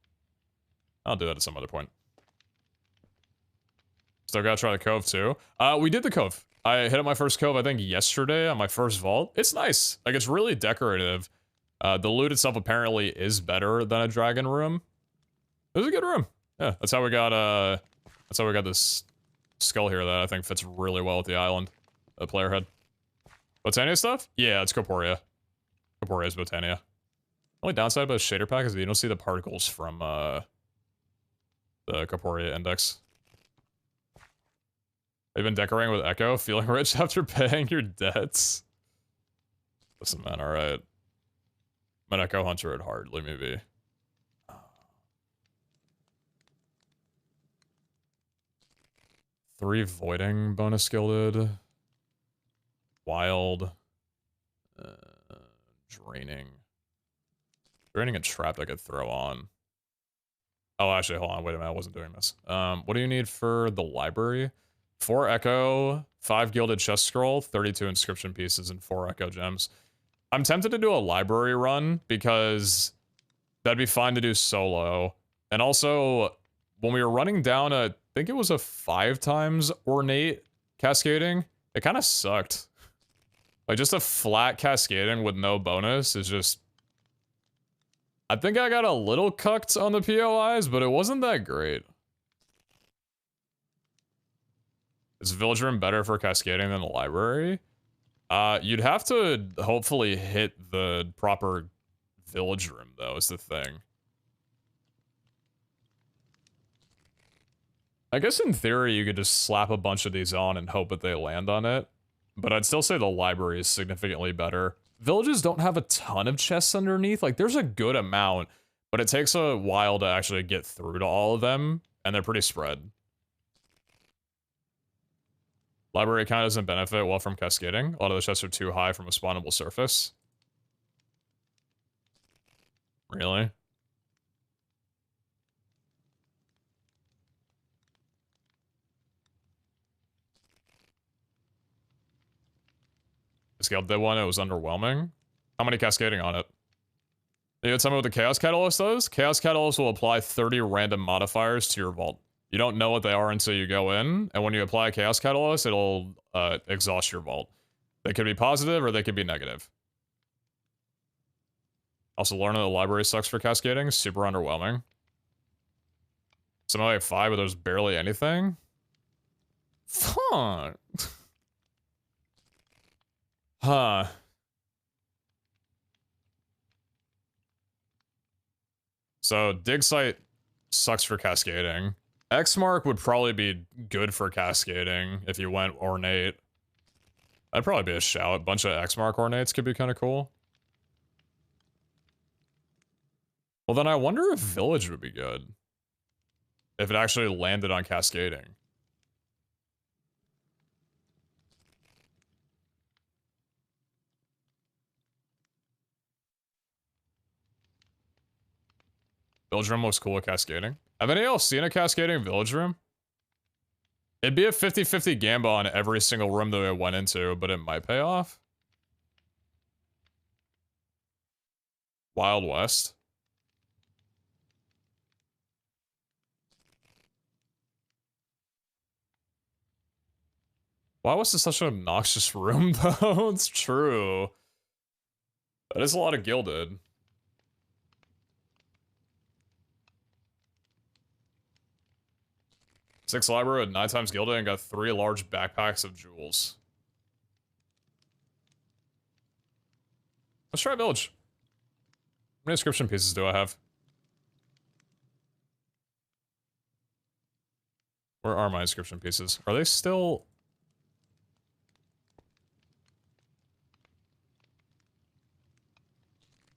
I'll do that at some other point. Still gotta try the cove too. We did the cove. I hit up my first cove, I think, yesterday on my first vault. It's nice. Like, it's really decorative. The loot itself apparently is better than a dragon room. It was a good room. Yeah, that's how we got this skull here that I think fits really well with the island. The player head. Botania stuff? Yeah, it's Corporea. Corporea is Botania. Only downside about shader pack is that you don't see the particles from the Corporea index. Have you been decorating with Echo? Feeling rich after paying your debts? Listen, man, alright. I'm an Echo Hunter at heart, leave me be. Three Voiding bonus gilded. Wild. Draining. Draining a trap I could throw on. Oh, actually, hold on, wait a minute, I wasn't doing this. What do you need for the library? 4 Echo, 5 Gilded Chest Scroll, 32 Inscription Pieces, and 4 Echo Gems. I'm tempted to do a library run, because that'd be fine to do solo. And also, when we were running down I think it was a 5 times ornate cascading, it kind of sucked. Like, just a flat cascading with no bonus is just... I think I got a little cucked on the POIs, but it wasn't that great. Is Village Room better for cascading than the library? You'd have to hopefully hit the proper Village Room, though, is the thing. I guess in theory you could just slap a bunch of these on and hope that they land on it. But I'd still say the library is significantly better. Villages don't have a ton of chests underneath. Like, there's a good amount, but it takes a while to actually get through to all of them, and they're pretty spread. Library kind of doesn't benefit well from cascading. A lot of the chests are too high from a spawnable surface. Really? I scaled that one, it was underwhelming. How many cascading on it? You know, tell me what the Chaos Catalyst does? Chaos Catalyst will apply 30 random modifiers to your vault. You don't know what they are until you go in, and when you apply a Chaos Catalyst, it'll exhaust your vault. They could be positive or they could be negative. Also, learning the library sucks for cascading, super underwhelming. Some like 5, but there's barely anything? Fuck. Huh. So, dig site sucks for cascading. X-Mark would probably be good for cascading if you went ornate. That'd probably be a shout. A bunch of X-Mark ornates could be kind of cool. Well, then I wonder if Village would be good. If it actually landed on cascading. Village Room looks cool at cascading. Have any of y'all seen a cascading Village Room? It'd be a 50-50 gamble on every single room that I went into, but it might pay off. Wild West. Why was this such an obnoxious room, though? It's true. That is a lot of gilded. Six library with 9 times gilded and got 3 large backpacks of jewels. Let's try village. How many inscription pieces do I have? Where are my inscription pieces? Are they still...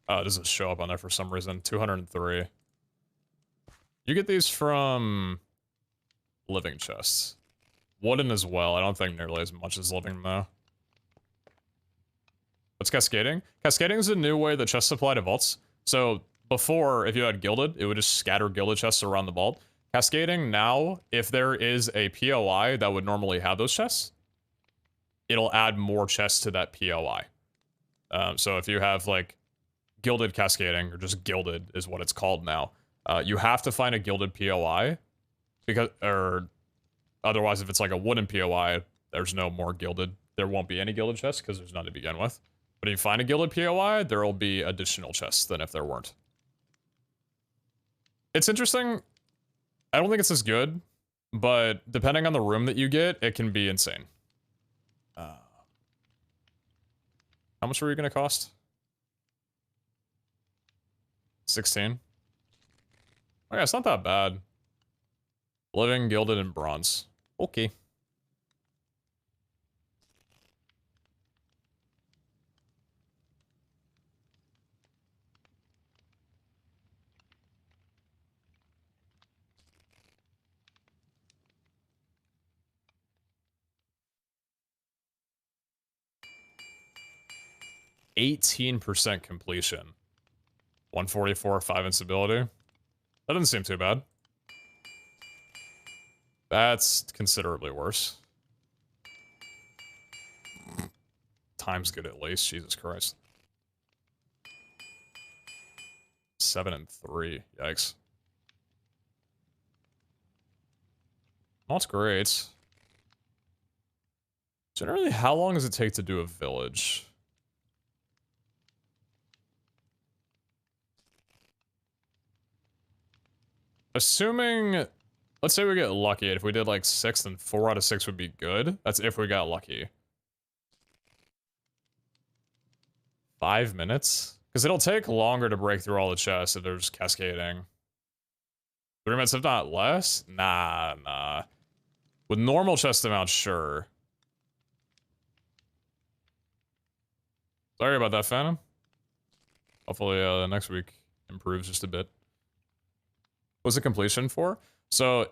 Oh, it doesn't show up on there for some reason. 203. You get these from... living chests. Wooden as well. I don't think nearly as much as living, though. What's cascading? Cascading is a new way that chests apply to vaults. So, before, if you had gilded, it would just scatter gilded chests around the vault. Cascading now, if there is a POI that would normally have those chests, it'll add more chests to that POI. So if you have, like, gilded cascading, or just gilded is what it's called now, you have to find a gilded POI, because, or otherwise if it's like a wooden POI, there's no more gilded. There won't be any gilded chests, because there's none to begin with. But if you find a gilded POI, there will be additional chests than if there weren't. It's interesting. I don't think it's as good, but depending on the room that you get, it can be insane. How much were you going to cost? 16? Okay, it's not that bad. Living, gilded, and bronze. Okay. %, completion. 144, 5 instability. That doesn't seem too bad. That's considerably worse. Time's good at least, Jesus Christ. 7 and 3, yikes. Not great. Generally, how long does it take to do a village? Assuming, let's say we get lucky. If we did like 6, then 4 out of 6 would be good. That's if we got lucky. 5 minutes? Because it'll take longer to break through all the chests if there's cascading. 3 minutes, if not less? Nah. With normal chest amount, sure. Sorry about that, Phantom. Hopefully next week improves just a bit. What's the completion for? So,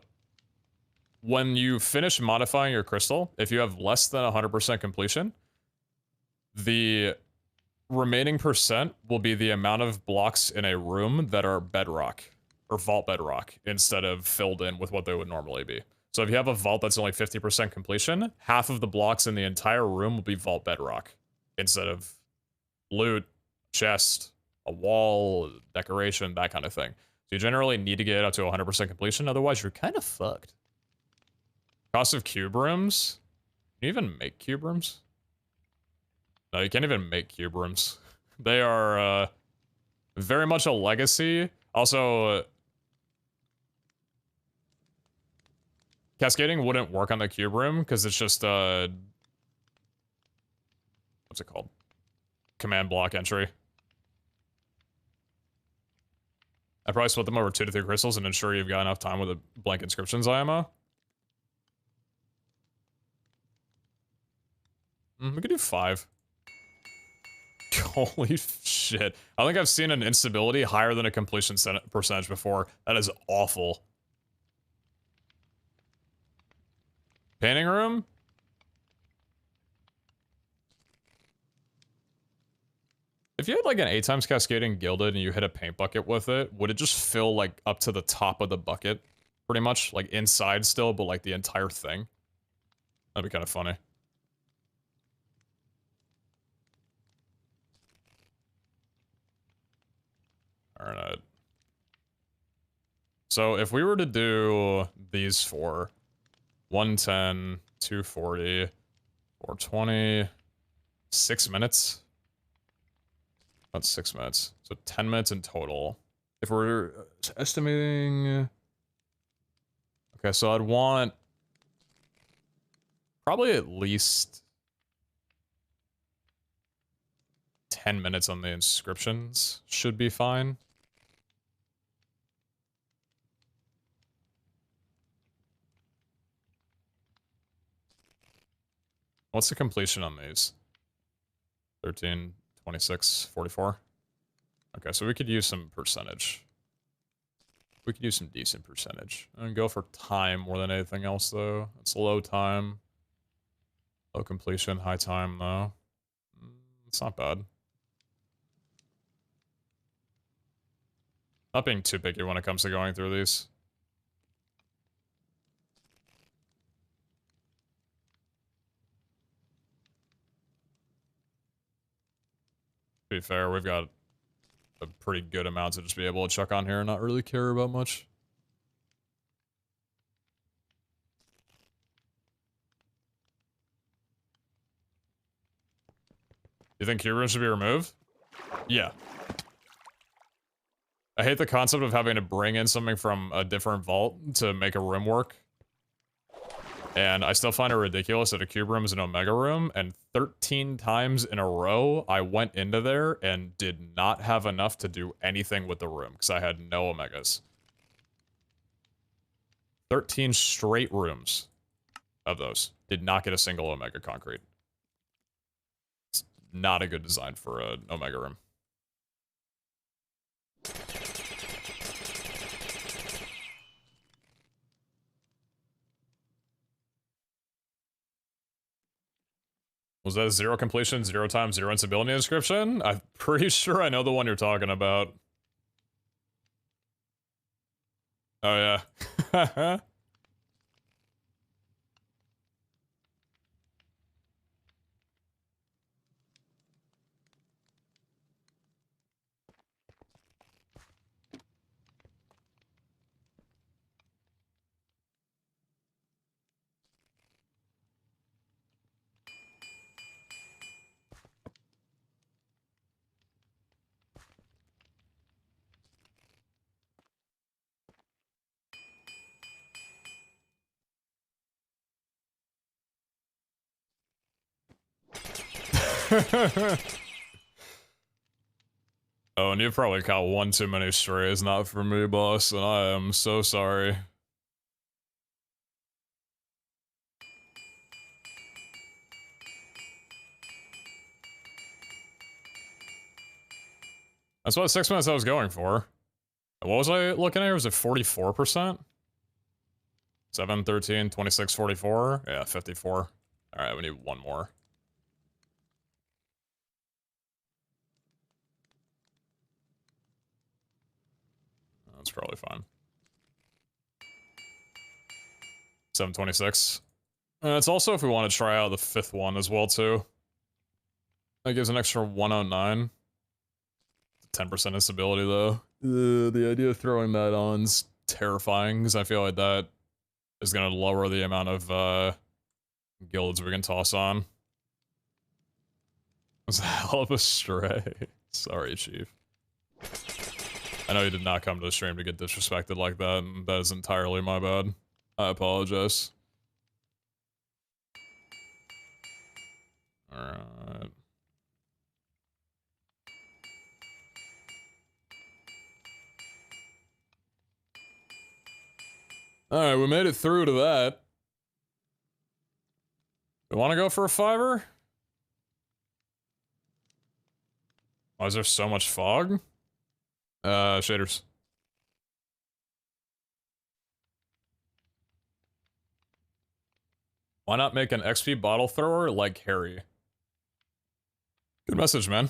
when you finish modifying your crystal, if you have less than 100% completion, the remaining percent will be the amount of blocks in a room that are bedrock, or vault bedrock, instead of filled in with what they would normally be. So if you have a vault that's only 50% completion, half of the blocks in the entire room will be vault bedrock, instead of loot, chest, a wall, decoration, that kind of thing. So you generally need to get up to 100% completion, otherwise you're kind of fucked. Cost of cube rooms? Can you even make cube rooms? No, you can't even make cube rooms. They are very much a legacy. Also, cascading wouldn't work on the cube room because it's just what's it called? Command block entry. I'd probably split them over 2 to 3 crystals and ensure you've got enough time with a blank inscriptions IMO. We could do 5. Holy shit. I think I've seen an instability higher than a completion percentage before. That is awful. Painting room? If you had like an 8 times cascading gilded and you hit a paint bucket with it, would it just fill like up to the top of the bucket? Pretty much, like inside still, but like the entire thing? That'd be kind of funny. Alright. So if we were to do these four, 110, 240, 420, 6 minutes. About 6 minutes. So 10 minutes in total. If we're estimating... Okay, so I'd want... probably at least 10 minutes on the inscriptions should be fine. What's the completion on these? 13, 26, 44? Okay, so we could use some percentage. We could use some decent percentage. And go for time more than anything else, though. It's low time. Low completion, high time, though. It's not bad. Not being too picky when it comes to going through these. To be fair, we've got a pretty good amount to just be able to chuck on here and not really care about much. You think cube rooms should be removed? Yeah. I hate the concept of having to bring in something from a different vault to make a room work. And I still find it ridiculous that a cube room is an omega room, and 13 times in a row, I went into there and did not have enough to do anything with the room, because I had no omegas. 13 straight rooms of those. Did not get a single omega concrete. It's not a good design for an omega room. Was that a 0 completion, 0 time, 0 instability inscription? I'm pretty sure I know the one you're talking about. Oh, yeah. Oh, and you've probably caught one too many strays, not for me, boss, and I am so sorry. That's what 6 minutes I was going for. What was I looking at? Was it 44%? 7, 13, 26, 44? Yeah, 54. Alright, we need one more. That's probably fine. 726. It's also if we want to try out the 5th one as well, too. That gives an extra 109. 10% instability, though. The idea of throwing that on's terrifying, because I feel like that is going to lower the amount of guilds we can toss on. That's a hell of a stray. Sorry, Chief. I know you did not come to the stream to get disrespected like that, and that is entirely my bad. I apologize. Alright. Alright, we made it through to that. We want to go for a 5-er? Why is there so much fog? Shaders. Why not make an XP bottle thrower like Harry? Good message, man.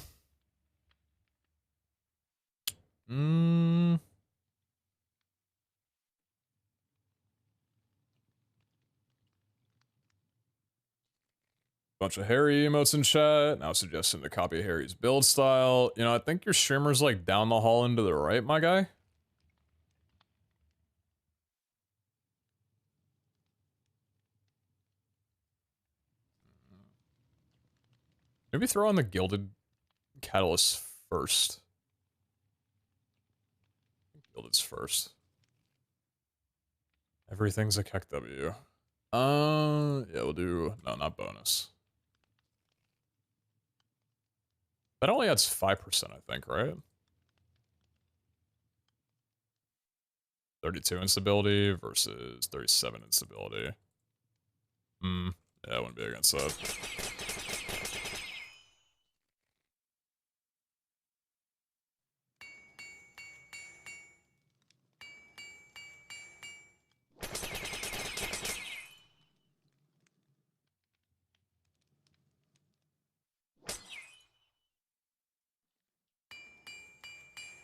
Bunch of Harry emotes in chat. Now suggesting to copy Harry's build style. You know, I think your streamer's like down the hall and to the right, my guy. Maybe throw on the Gilded Catalyst first. Gilded's first. Everything's a Keck W. Yeah, we'll do... No, not bonus. That only adds 5%, I think, right? 32 instability versus 37 instability. Yeah, I wouldn't be against that.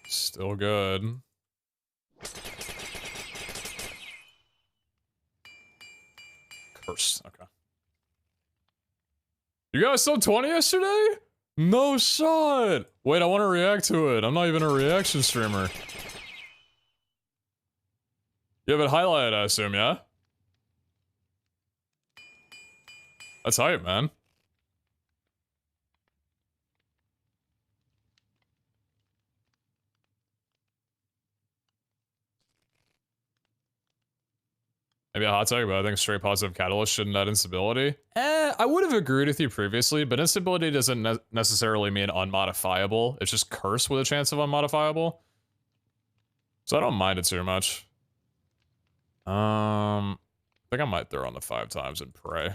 Still good. Curse. Okay. You guys saw 20 yesterday? No shot. Wait, I want to react to it. I'm not even a reaction streamer. You have it highlighted, I assume, yeah? That's hype, man. Maybe a hot take, but I think straight positive catalyst shouldn't add instability. I would have agreed with you previously, but instability doesn't necessarily mean unmodifiable. It's just curse with a chance of unmodifiable. So I don't mind it too much. I think I might throw on the 5 times and pray.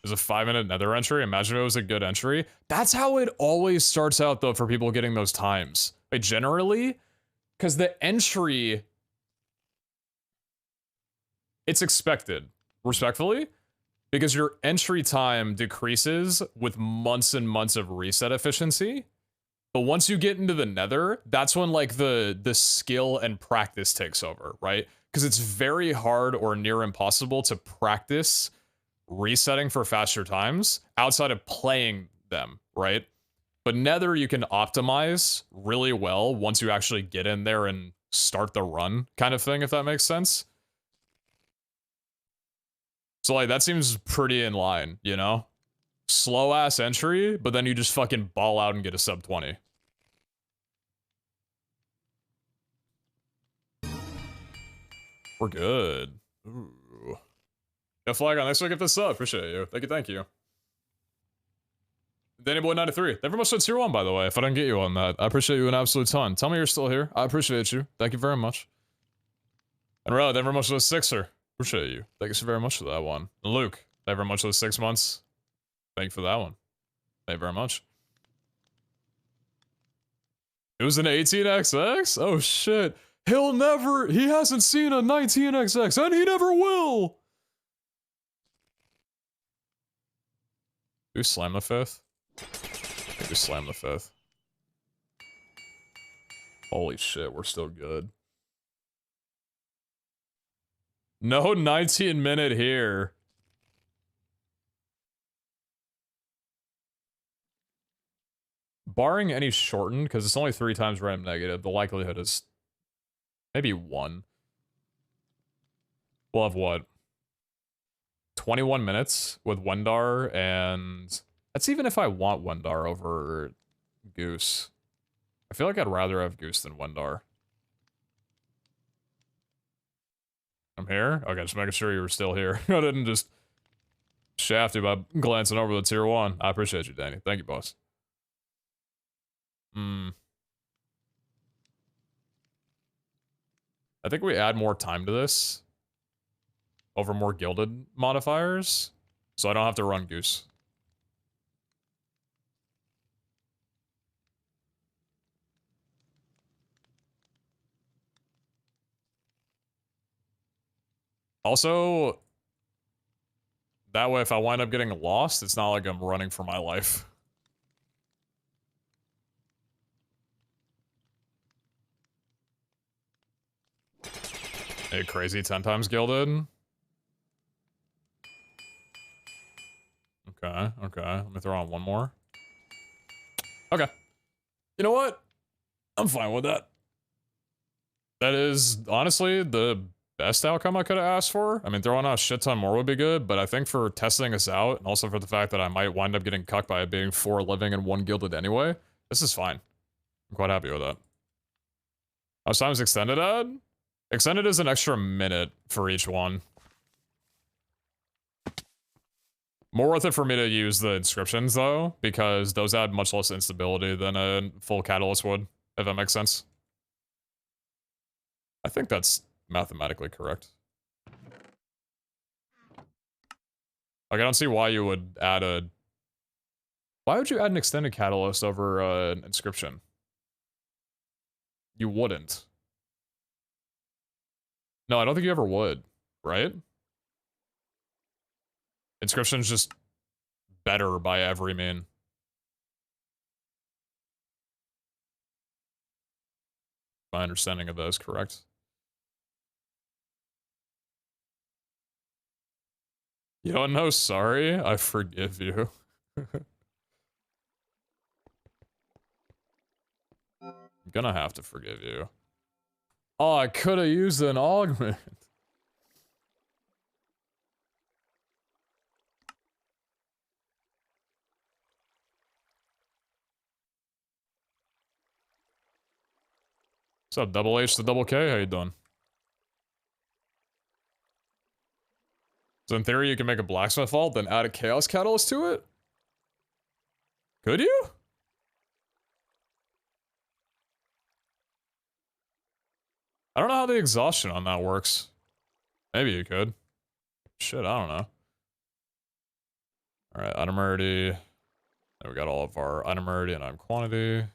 There's a 5-minute nether entry. Imagine if it was a good entry. That's how it always starts out, though, for people getting those times. Like, generally, because the entry... It's expected, respectfully, because your entry time decreases with months and months of reset efficiency. But once you get into the nether, that's when like the skill and practice takes over, right? Because it's very hard or near impossible to practice resetting for faster times outside of playing them, right? But nether you can optimize really well once you actually get in there and start the run kind of thing, if that makes sense. So, like, that seems pretty in line, you know? Slow-ass entry, but then you just fucking ball out and get a sub 20. We're good. Ooh. Yeah, flag on. Thanks for getting this up. Appreciate you. Thank you. DannyBoy93. Thank you very much for tier 1, by the way, if I didn't get you on that. I appreciate you an absolute ton. Tell me you're still here. I appreciate you. Thank you very much. And Ro, thank you very much for the 6er. Appreciate you. Thank you so very much for that one. And Luke, thank you very much for the 6 months. Thank you for that one. Thank you very much. It was an 18XX? Oh shit. He hasn't seen a 19XX, and he never will! Do we slam the 5th? I think we slam the 5th. Holy shit, we're still good. No 19-minute here. Barring any shortened, because it's only 3 times random negative, the likelihood is maybe 1. We'll have what? 21 minutes with Wendar, and that's even if I want Wendar over Goose. I feel like I'd rather have Goose than Wendar. I'm here? Okay, just making sure you were still here. I didn't just shaft you by glancing over the tier 1. I appreciate you, Danny. Thank you, boss. I think we add more time to this over more gilded modifiers, so I don't have to run Goose. Also, that way if I wind up getting lost, it's not like I'm running for my life. Hey, crazy 10 times gilded. Okay, okay. Let me throw on one more. Okay. You know what? I'm fine with that. That is, honestly, the best outcome I could have asked for. I mean, throwing out a shit ton more would be good, but I think for testing us out, and also for the fact that I might wind up getting cucked by it being 4 living and 1 gilded anyway, this is fine. I'm quite happy with that. How much time is extended at? Extended is an extra minute for each one. More worth it for me to use the inscriptions, though, because those add much less instability than a full catalyst would, if that makes sense. I think that's mathematically correct. Like, I don't see why you would add a... Why would you add an extended catalyst over an inscription? You wouldn't. No, I don't think you ever would, right? Inscription's just better by every mean. My understanding of that is correct. You don't know, sorry. I forgive you. I'm gonna have to forgive you. Oh, I could have used an augment. What's up, double H to double K? How you doing? So in theory, you can make a blacksmith vault, then add a chaos catalyst to it? Could you? I don't know how the exhaustion on that works. Maybe you could. Shit, I don't know. Alright, item rarity. Then we got all of our item rarity and item quantity.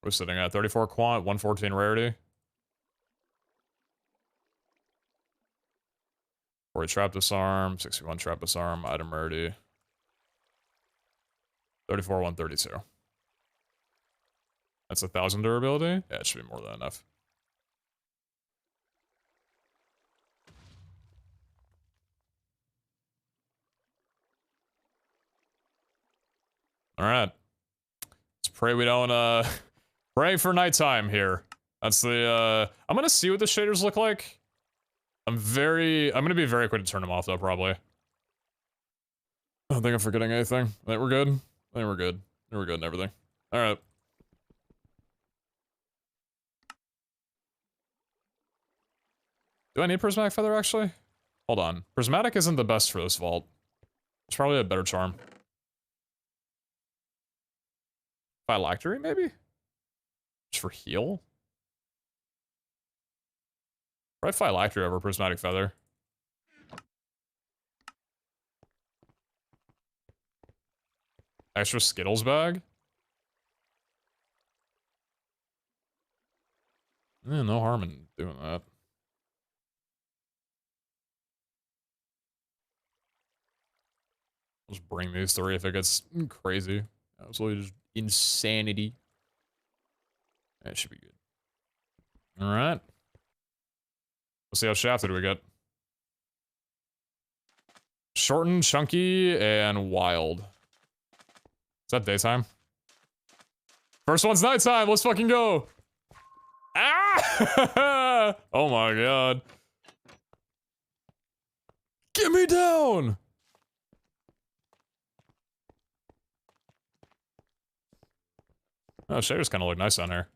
We're sitting at 34 quant, 114 rarity. 40 trap disarm, 61 trap disarm, item rarity. 34, 132. That's 1,000 durability? Yeah, it should be more than enough. Alright. Let's pray we don't, pray for nighttime here. That's the, I'm gonna see what the shaders look like. I'm gonna be very quick to turn them off, though, probably. I don't think I'm forgetting anything. I think we're good. I think we're good. I think we're good and everything. Alright. Do I need Prismatic Feather, actually? Hold on. Prismatic isn't the best for this vault. It's probably a better charm. Phylactery, maybe? Just for heal? Probably Phylactery over Prismatic Feather. Extra Skittles bag? No harm in doing that. I'll just bring these 3 if it gets crazy. Absolutely just insanity. That should be good. Alright. Let's see how shafted we get. Shortened, chunky, and wild. Is that daytime? First one's nighttime, let's fucking go! Ah! Oh my god. Get me down! Oh, shaders kind of look nice on her.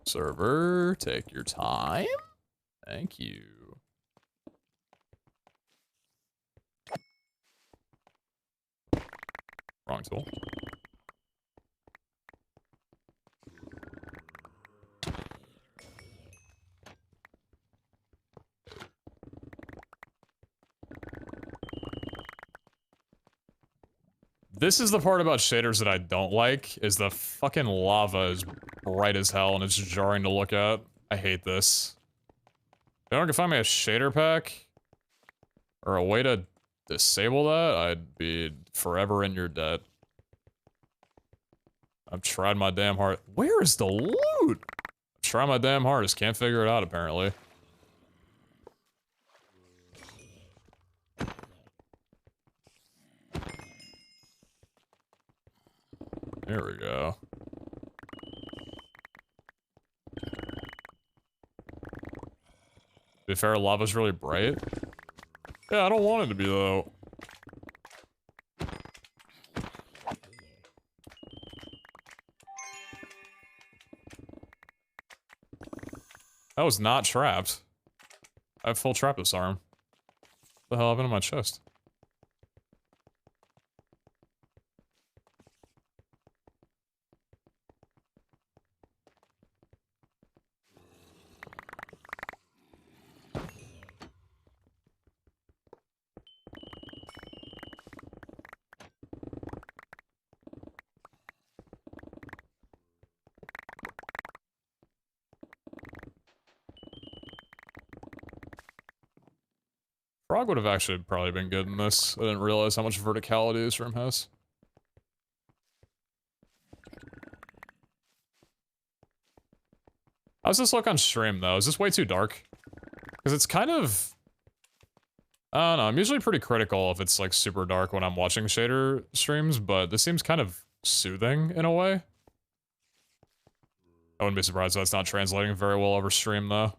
Server, take your time. Thank you. Wrong tool. This is the part about shaders that I don't like, is the fucking lava is bright as hell and it's jarring to look at. I hate this. If anyone can find me a shader pack, or a way to disable that, I'd be forever in your debt. I've tried my damn hard. Where is the loot? I've tried my damn hardest, can't figure it out apparently. There we go. To be fair, lava's really bright. Yeah, I don't want it to be, though. That was not trapped. I have full trap disarm. What the hell happened to my chest? Frog would have actually probably been good in this. I didn't realize how much verticality this room has. How's this look on stream, though? Is this way too dark? Because it's kind of... I don't know, I'm usually pretty critical if it's, like, super dark when I'm watching shader streams, but this seems kind of soothing in a way. I wouldn't be surprised if that's not translating very well over stream, though.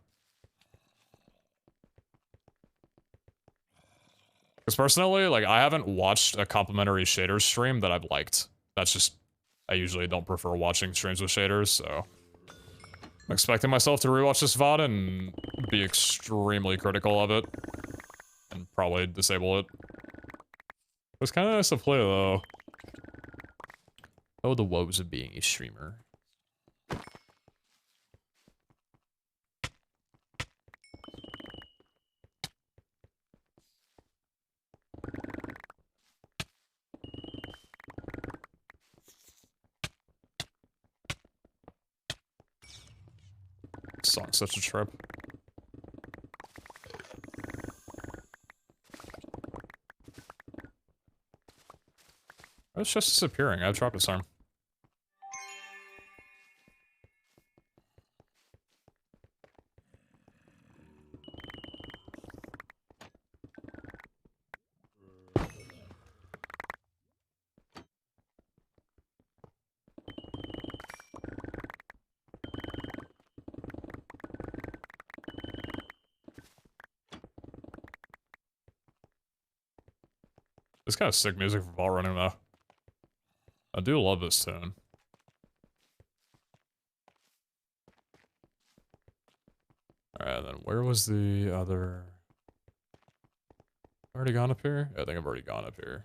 Because personally, like, I haven't watched a complimentary shaders stream that I've liked. That's just... I usually don't prefer watching streams with shaders, so... I'm expecting myself to rewatch this VOD and be extremely critical of it. And probably disable it. It was kind of nice to play, though. Oh, the woes of being a streamer. Song's such a trip. It's just disappearing. I've dropped his arm. It's kind of sick music for ball running, though. I do love this tune. Alright, then where was the other... Already gone up here? Yeah, I think I've already gone up here.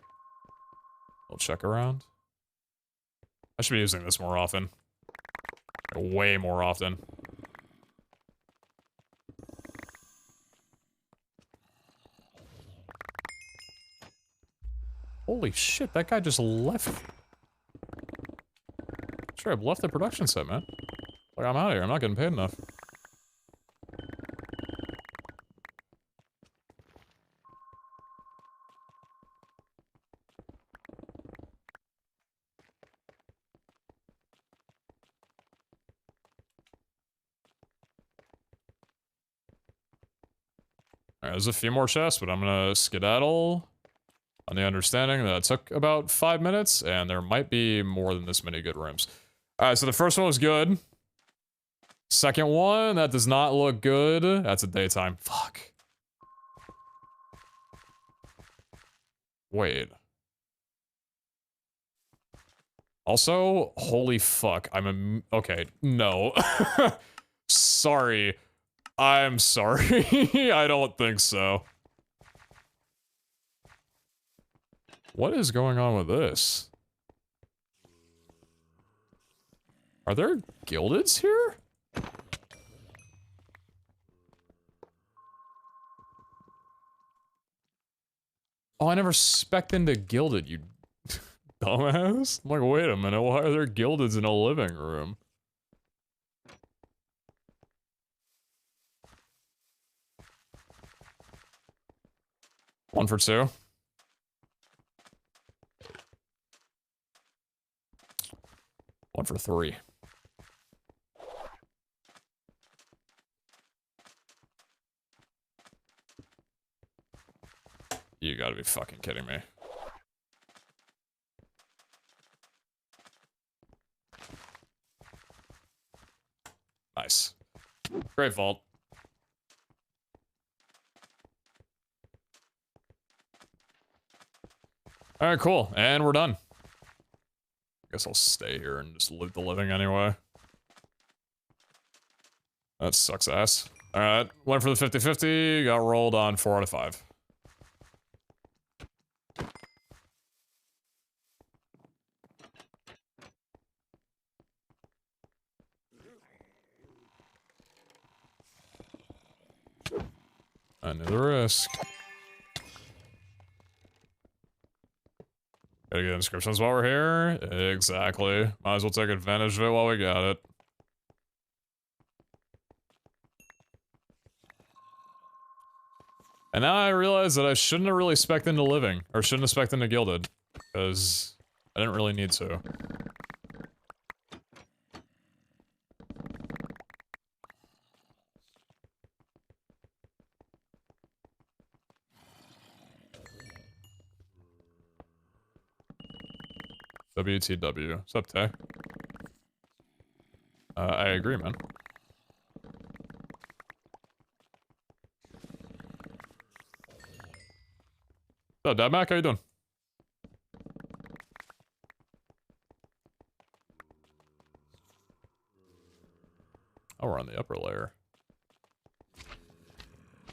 We'll check around. I should be using this more often. Way more often. Holy shit, that guy just left. Sure, I've left the production set, man. Like, I'm out of here. I'm not getting paid enough. Alright, there's a few more chests, but I'm gonna skedaddle on the understanding that it took about 5 minutes, and there might be more than this many good rooms. Alright, so the first one was good. Second one, that does not look good. That's a daytime. Fuck. Wait. Also, holy fuck, okay, no. Sorry. I'm sorry. I don't think so. What is going on with this? Are there gildeds here? Oh, I never spec'd into gilded, you dumbass. I'm like, wait a minute, why are there gildeds in a living room? One for two. One for three. You gotta be fucking kidding me. Nice. Great vault. Alright, cool. And we're done. Guess I'll stay here and just loot the living anyway. That sucks ass. Alright, went for the 50-50, got rolled on 4 out of 5. I knew the risk. Gotta get inscriptions while we're here. Exactly. Might as well take advantage of it while we got it. And now I realize that I shouldn't have really spec'd into living, or shouldn't have spec'd into gilded, because I didn't really need to. WTW. What's up, Tay? I agree, man. What's up, Dad Mac? How you doing? Oh, we're on the upper layer.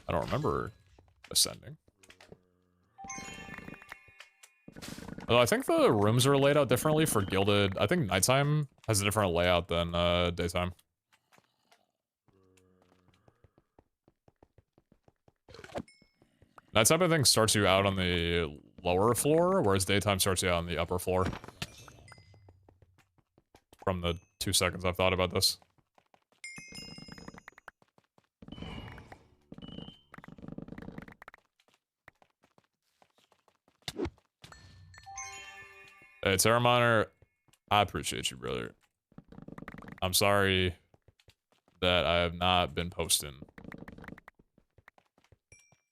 I don't remember ascending. Although I think the rooms are laid out differently for gilded. I think nighttime has a different layout than daytime. Nighttime, I think, starts you out on the lower floor, whereas daytime starts you out on the upper floor. From the 2 seconds I've thought about this. Hey, Terraminer, I appreciate you, brother. I'm sorry that I have not been posting.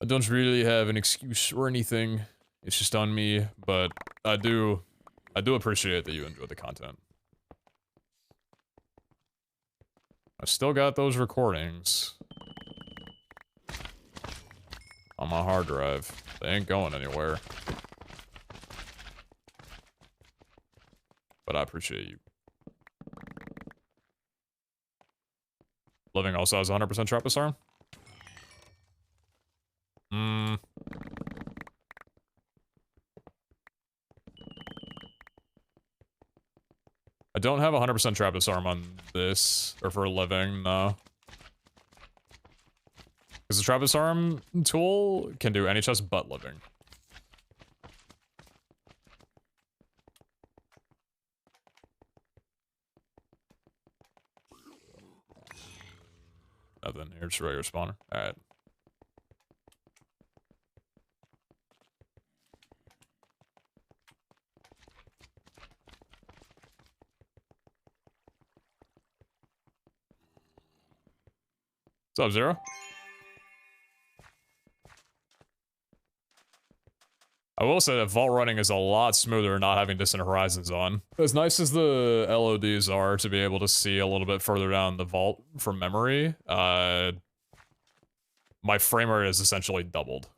I don't really have an excuse or anything. It's just on me, but I do appreciate that you enjoy the content. I still got those recordings on my hard drive. They ain't going anywhere. But I appreciate you. Living also has 100% Trappist arm. I don't have 100% Trappist arm on this, or for living, no. Because the Trappist arm tool can do any chest but living. Nothing here, just a regular spawner. Alright. What's up, Zero? I will say that vault running is a lot smoother not having distant horizons on. As nice as the LODs are to be able to see a little bit further down the vault from memory, my frame rate is essentially doubled.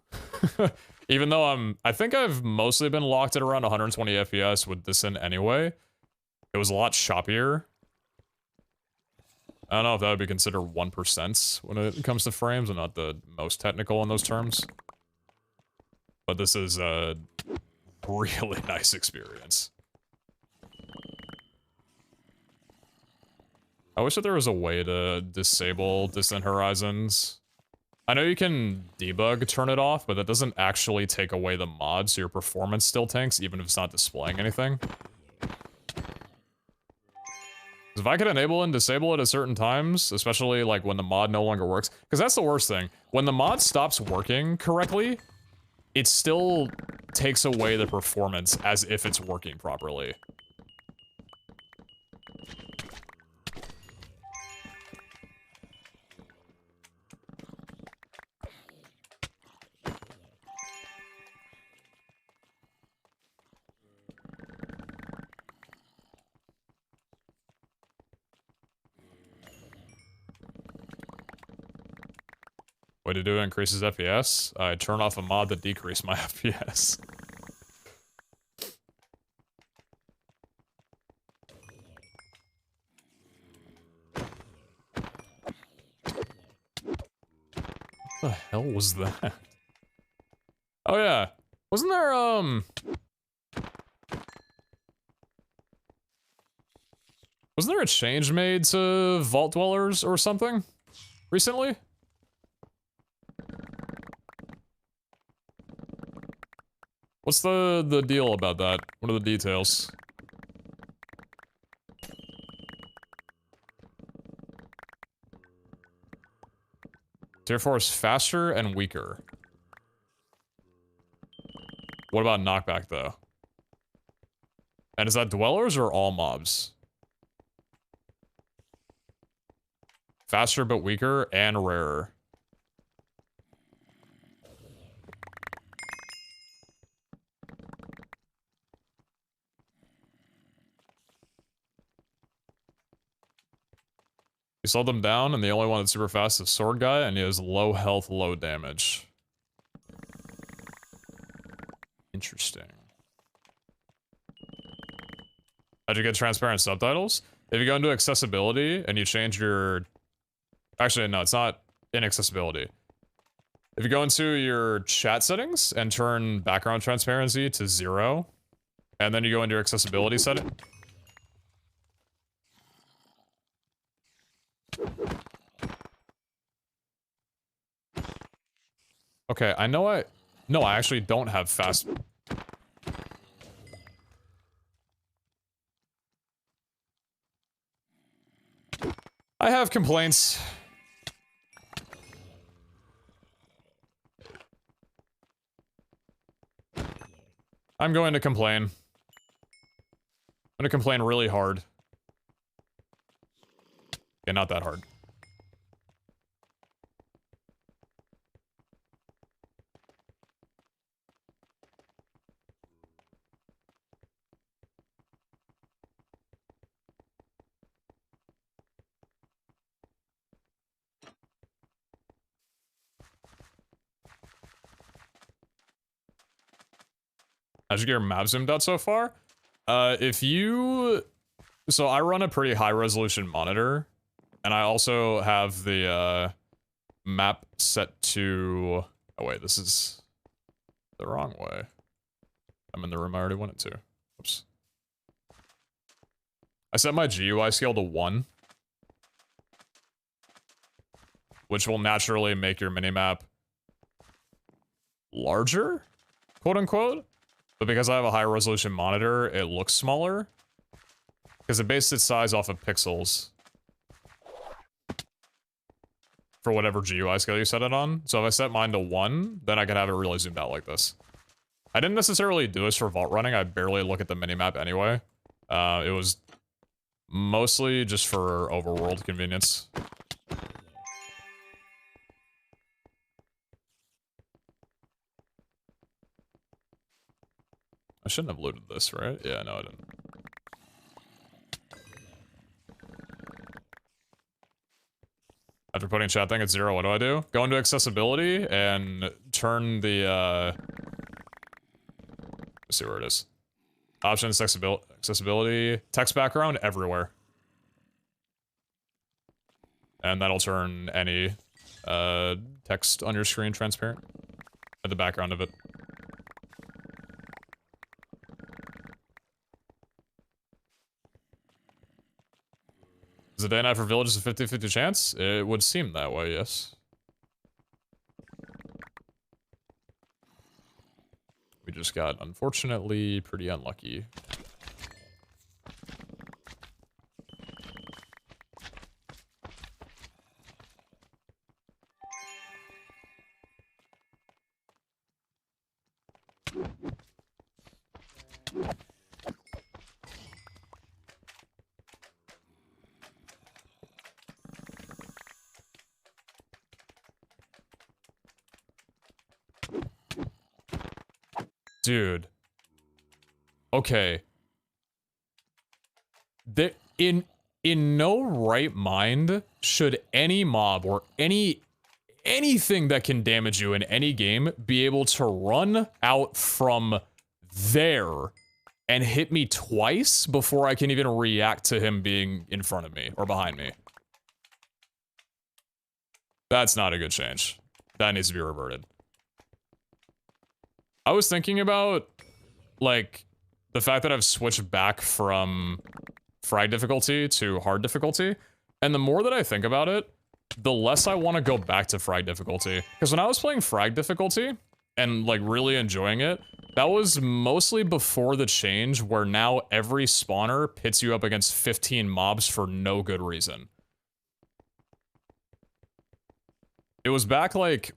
Even though I think I've mostly been locked at around 120 FPS with distant anyway. It was a lot choppier. I don't know if that would be considered 1% when it comes to frames. I'm not the most technical in those terms. But this is a really nice experience. I wish that there was a way to disable distant horizons. I know you can debug turn it off, but that doesn't actually take away the mod, so your performance still tanks, even if it's not displaying anything. If I could enable and disable it at certain times, especially like when the mod no longer works, because that's the worst thing. When the mod stops working correctly, it still takes away the performance as if it's working properly. Way to do it increases FPS. I turn off a mod that decrease my FPS. What the hell was that? Oh yeah. Wasn't there, wasn't there a change made to Vault Dwellers or something recently? What's the deal about that? What are the details? Tier 4 is faster and weaker. What about knockback, though? And is that dwellers or all mobs? Faster but weaker and rarer. You slowed them down, and the only one that's super fast is Sword Guy, and he has low health, low damage. Interesting. How'd you get transparent subtitles? If you go into accessibility and you change your... Actually, no, it's not in accessibility. If you go into your chat settings and turn background transparency to 0, and then you go into your accessibility setting... Okay, I know I... No, I actually don't have fast... I have complaints. I'm going to complain. I'm going to complain really hard. Yeah, not that hard. How'd you get your map zoomed out so far? If you... So I run a pretty high resolution monitor, and I also have the map set to... Oh wait, this is the wrong way. I'm in the room I already went into. Oops. I set my GUI scale to 1, which will naturally make your minimap larger, quote unquote. But because I have a high resolution monitor, it looks smaller. Because it based its size off of pixels. For whatever GUI scale you set it on. So if I set mine to 1, then I can have it really zoomed out like this. I didn't necessarily do this for vault running, I barely look at the minimap anyway. It was mostly just for overworld convenience. I shouldn't have looted this, right? Yeah, no, I didn't. After putting chat thing at 0, what do? Go into accessibility and turn the, let's see where it is. Options, accessibility, text background everywhere. And that'll turn any, text on your screen transparent. At the background of it. Is the day night for villages a 50-50 chance? It would seem that way, yes. We just got, unfortunately, pretty unlucky. Dude. Okay. In no right mind should any mob or any anything that can damage you in any game be able to run out from there and hit me twice before I can even react to him being in front of me or behind me. That's not a good change. That needs to be reverted. I was thinking about, like, the fact that I've switched back from frag difficulty to hard difficulty, and the more that I think about it, the less I want to go back to frag difficulty. Because when I was playing frag difficulty, and, like, really enjoying it, that was mostly before the change where now every spawner pits you up against 15 mobs for no good reason. It was back, like,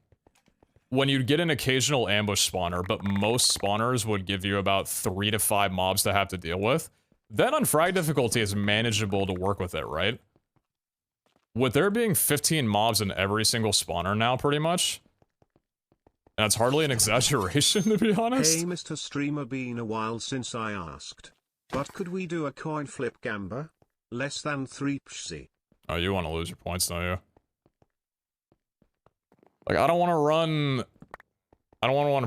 when you'd get an occasional ambush spawner, but most spawners would give you about 3 to 5 mobs to have to deal with. Then on frag difficulty, it's manageable to work with it, right? With there being 15 mobs in every single spawner now, pretty much, and that's hardly an exaggeration, to be honest. Hey Mr. Streamer, been a while since I asked. But could we do a coin flip gamba? Less than 3 psi. Oh, you want to lose your points, don't you? Like, I don't want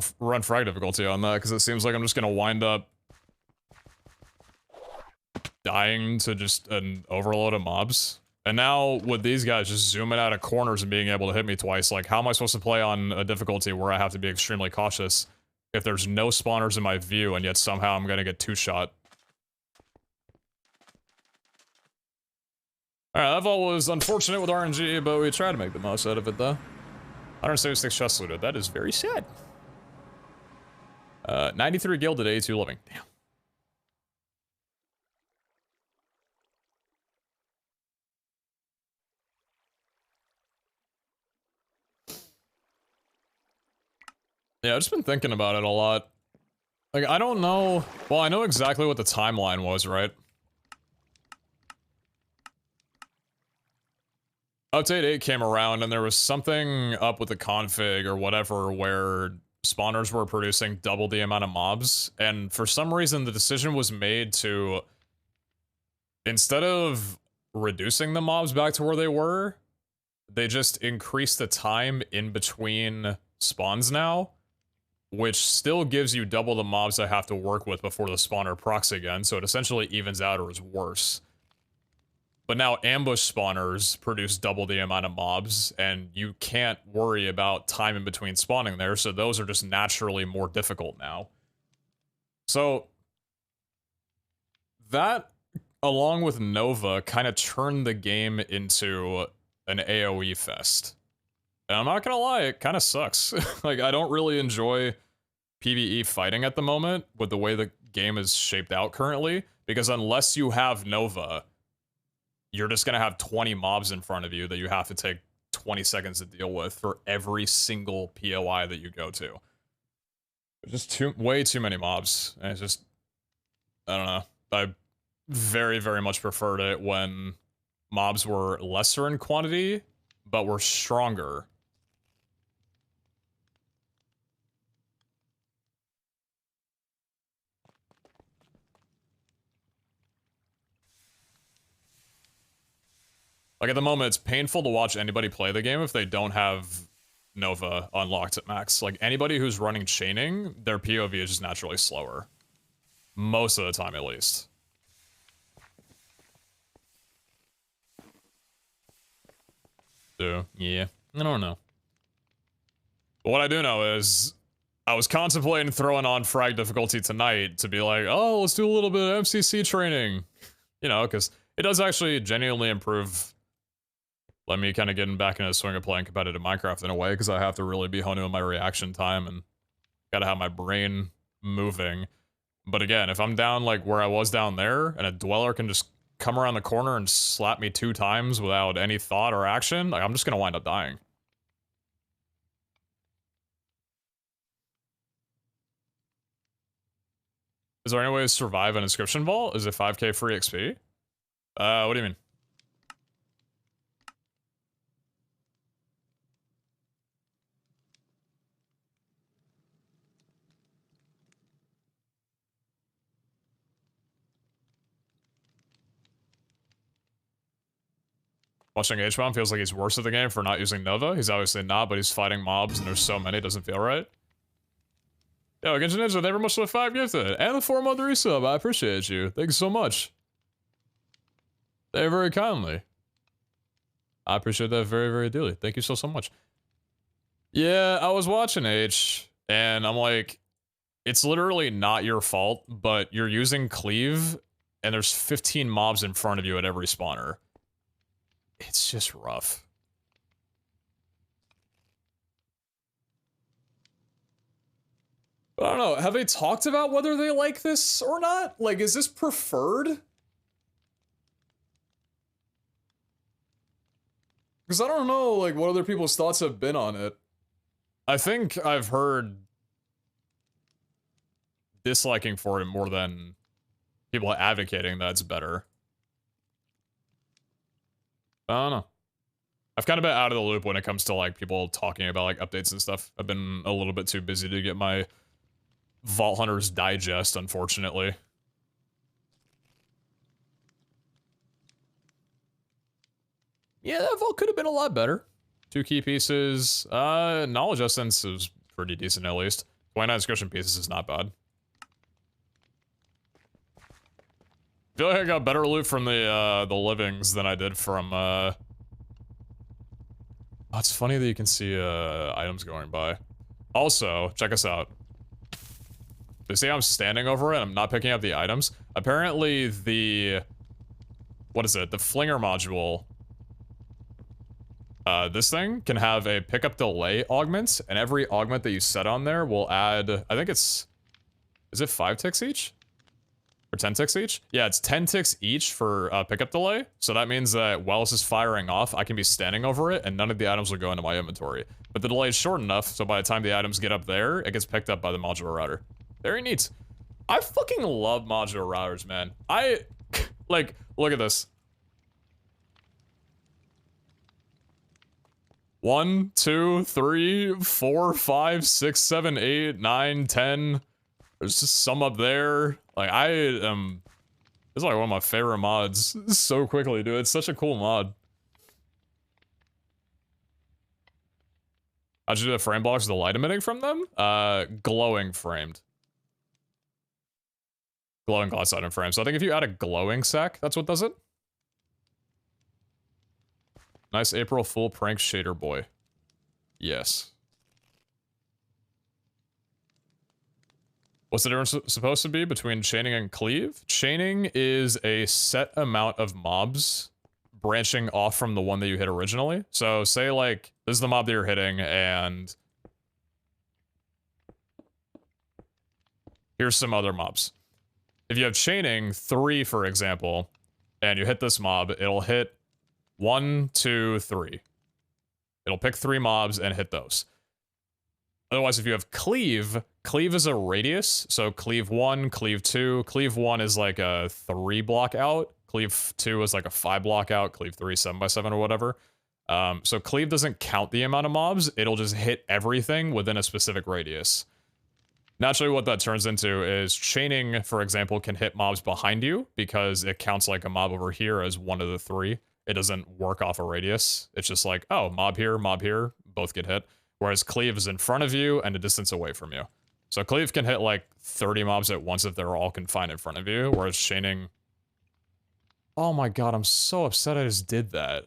to run frag difficulty on that, because it seems like I'm just gonna wind up dying to just an overload of mobs. And now, with these guys just zooming out of corners and being able to hit me twice, like, how am I supposed to play on a difficulty where I have to be extremely cautious if there's no spawners in my view, and yet somehow I'm gonna get 2-shot? Alright, that vault was unfortunate with RNG, but we tried to make the most out of it, though. 176 chests looted. That is very sad. 93 gilded, 82 living. Damn. Yeah, I've just been thinking about it a lot. Like, I don't know... Well, I know exactly what the timeline was, right? Update 8 came around, and there was something up with the config or whatever where spawners were producing double the amount of mobs, and for some reason the decision was made to... Instead of reducing the mobs back to where they were, they just increased the time in between spawns now, which still gives you double the mobs I have to work with before the spawner procs again, so it essentially evens out or is worse. But now ambush spawners produce double the amount of mobs, and you can't worry about time in between spawning there, so those are just naturally more difficult now. So, that, along with Nova, kind of turned the game into an AoE fest. And I'm not gonna lie, it kind of sucks. Like, I don't really enjoy PvE fighting at the moment with the way the game is shaped out currently, because unless you have Nova, you're just gonna have 20 mobs in front of you that you have to take 20 seconds to deal with for every single POI that you go to. Just way too many mobs, and it's just, I don't know. I very, very much preferred it when mobs were lesser in quantity, but were stronger. Like, at the moment, it's painful to watch anybody play the game if they don't have Nova unlocked at max. Like, anybody who's running chaining, their POV is just naturally slower. Most of the time, at least. So, yeah. I don't know. But what I do know is, I was contemplating throwing on frag difficulty tonight to be like, oh, let's do a little bit of MCC training. You know, because it does actually genuinely improve... Let me kind of get back into the swing of playing competitive Minecraft in a way, because I have to really be honing on my reaction time and gotta have my brain moving. But again, if I'm down like where I was down there, and a dweller can just come around the corner and slap me 2 times without any thought or action, like, I'm just gonna wind up dying. Is there any way to survive an inscription vault? Is it 5k free XP? What do you mean? Watching H-Bomb feels like he's worse at the game for not using Nova. He's obviously not, but he's fighting mobs and there's so many, it doesn't feel right. Yo, Genshin Ninja, thank you very much for the 5 gifted. And the 4-month resub, I appreciate you. Thank you so much. Thank you very kindly. I appreciate that very, very dearly. Thank you so, so much. Yeah, I was watching H, and I'm like, it's literally not your fault, but you're using Cleave, and there's 15 mobs in front of you at every spawner. It's just rough. I don't know, have they talked about whether they like this or not? Like, is this preferred? Because I don't know, like, what other people's thoughts have been on it. I think I've heard disliking for it more than people advocating that it's better. I don't know. I've kind of been out of the loop when it comes to, like, people talking about, like, updates and stuff. I've been a little bit too busy to get my Vault Hunter's Digest, unfortunately. Yeah, that vault could have been a lot better. 2 key pieces. Knowledge Essence is pretty decent at least. 29 description pieces is not bad. I feel like I got better loot from the livings than I did from, Oh, it's funny that you can see, items going by. Also, check us out. You see I'm standing over it, I'm not picking up the items. Apparently the... What is it? The Flinger module... this thing can have a pickup delay augment, and every augment that you set on there will add, I think it's, is it 5 ticks each? Or 10 ticks each? Yeah, it's 10 ticks each for pickup delay, so that means that while this is firing off, I can be standing over it, and none of the items will go into my inventory. But the delay is short enough, so by the time the items get up there, it gets picked up by the modular router. Very neat. I fucking love modular routers, man. Like, look at this. 1, 2, 3, 4, 5, 6, 7, 8, 9, 10. There's just some up there. Like, this is like one of my favorite mods. So quickly, dude. It's such a cool mod. How'd you do the frame blocks with the light emitting from them? Glowing framed. Glowing glass item frame. So I think if you add a glowing sec, that's what does it. Nice April Fool prank shader boy. Yes. What's the difference supposed to be between chaining and cleave? Chaining is a set amount of mobs branching off from the one that you hit originally. So say like, this is the mob that you're hitting and here's some other mobs. If you have chaining 3, for example, and you hit this mob, it'll hit 1, 2, 3. It'll pick 3 mobs and hit those. Otherwise, if you have cleave, cleave is a radius. So cleave 1, cleave 2. Cleave 1 is like a 3 block out. Cleave 2 is like a 5 block out. Cleave 3, 7 by 7 or whatever. So cleave doesn't count the amount of mobs. It'll just hit everything within a specific radius. Naturally, what that turns into is chaining, for example, can hit mobs behind you because it counts like a mob over here as one of the 3. It doesn't work off a radius. It's just like, oh, mob here, both get hit. Whereas cleave is in front of you and a distance away from you. So cleave can hit like 30 mobs at once if they're all confined in front of you, whereas chaining... Oh my god, I'm so upset I just did that.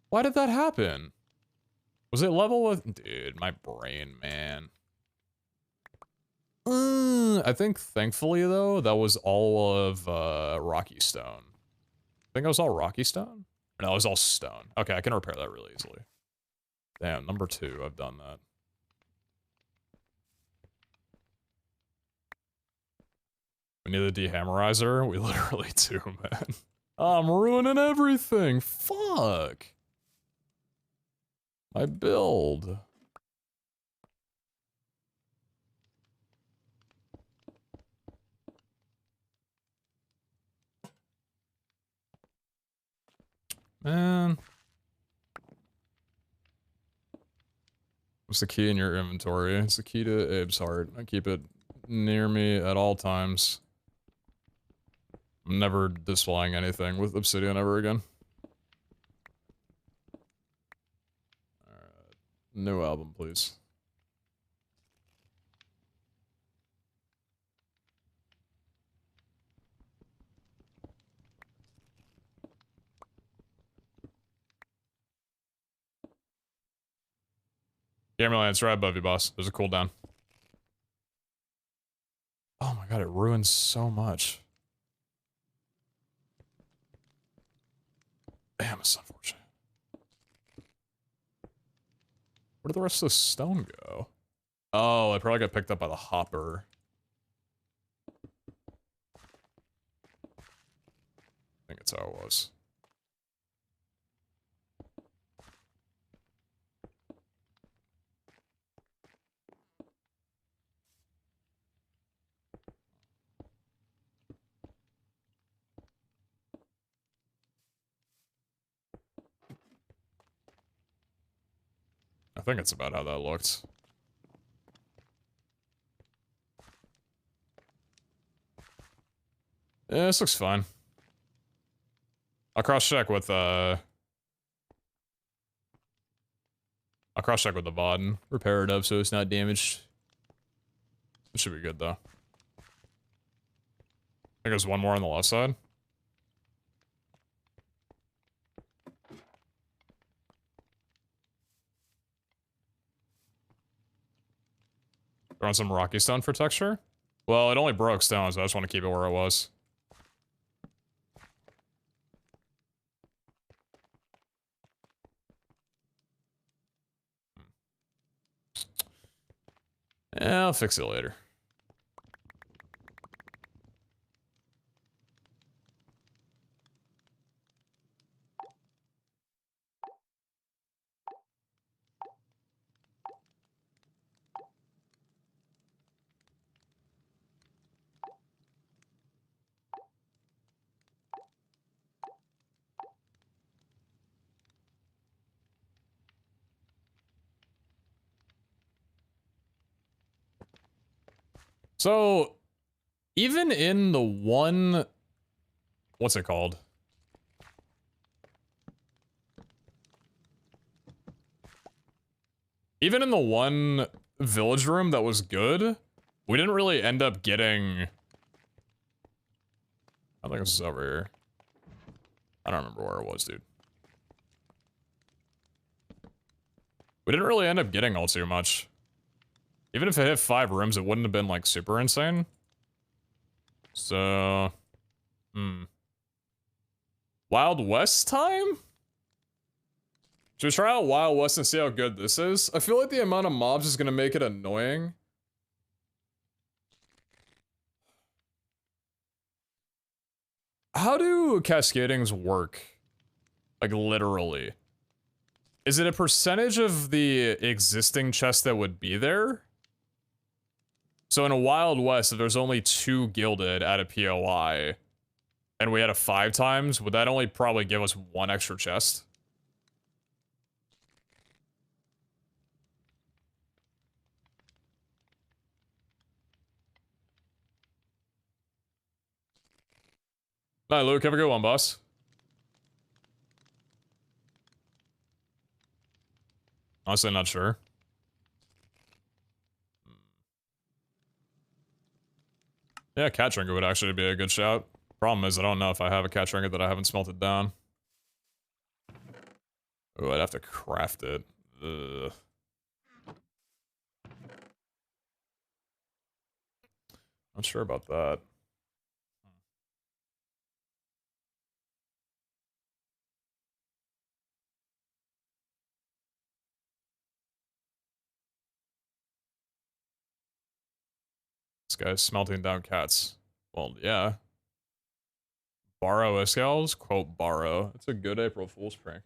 Why did that happen? Was it level with... Dude, my brain, man. I think, thankfully, though, that was all of Rocky Stone. I think it was all Rocky Stone? No, it was all stone. Okay, I can repair that really easily. Damn, number 2, I've done that. We need a dehammerizer? We literally do, man. I'm ruining everything! Fuck! My build. Man. What's the key in your inventory? It's the key to Abe's heart. I keep it near me at all times. I'm never displaying anything with obsidian ever again. Alright. New album, please. Gamerland, it's right above you, boss. There's a cooldown. Oh my god, it ruins so much. Damn, it's unfortunate. Where did the rest of the stone go? Oh, it probably got picked up by the hopper. I think that's how it was. I think it's about how that looked. Yeah, this looks fine. I'll cross-check with, I'll cross-check with the VOD and repair it up so it's not damaged. It should be good, though. I think there's one more on the left side. Throwing some rocky stone for texture? Well, it only broke stone, so I just want to keep it where it was. Yeah, I'll fix it later. So, even in the one... What's it called? Even in the one village room that was good, we didn't really end up getting... I think this is over here. I don't remember where it was, dude. We didn't really end up getting all too much. Even if it hit 5 rooms, it wouldn't have been, like, super insane. So... Wild West time? Should we try out Wild West and see how good this is? I feel like the amount of mobs is gonna make it annoying. How do cascadings work? Like, literally. Is it a percentage of the existing chests that would be there? So in a Wild West, if there's only 2 gilded at a POI, and we had a 5 times, would that only probably give us 1 extra chest? Alright, Luke, have a good one, boss. Honestly, not sure. Yeah, cat trinket would actually be a good shout. Problem is, I don't know if I have a cat trinket that I haven't smelted down. Oh, I'd have to craft it. Ugh. Not sure about that. This guy's smelting down cats. Well, yeah. Borrow Escals? Quote, borrow. It's a good April Fool's prank.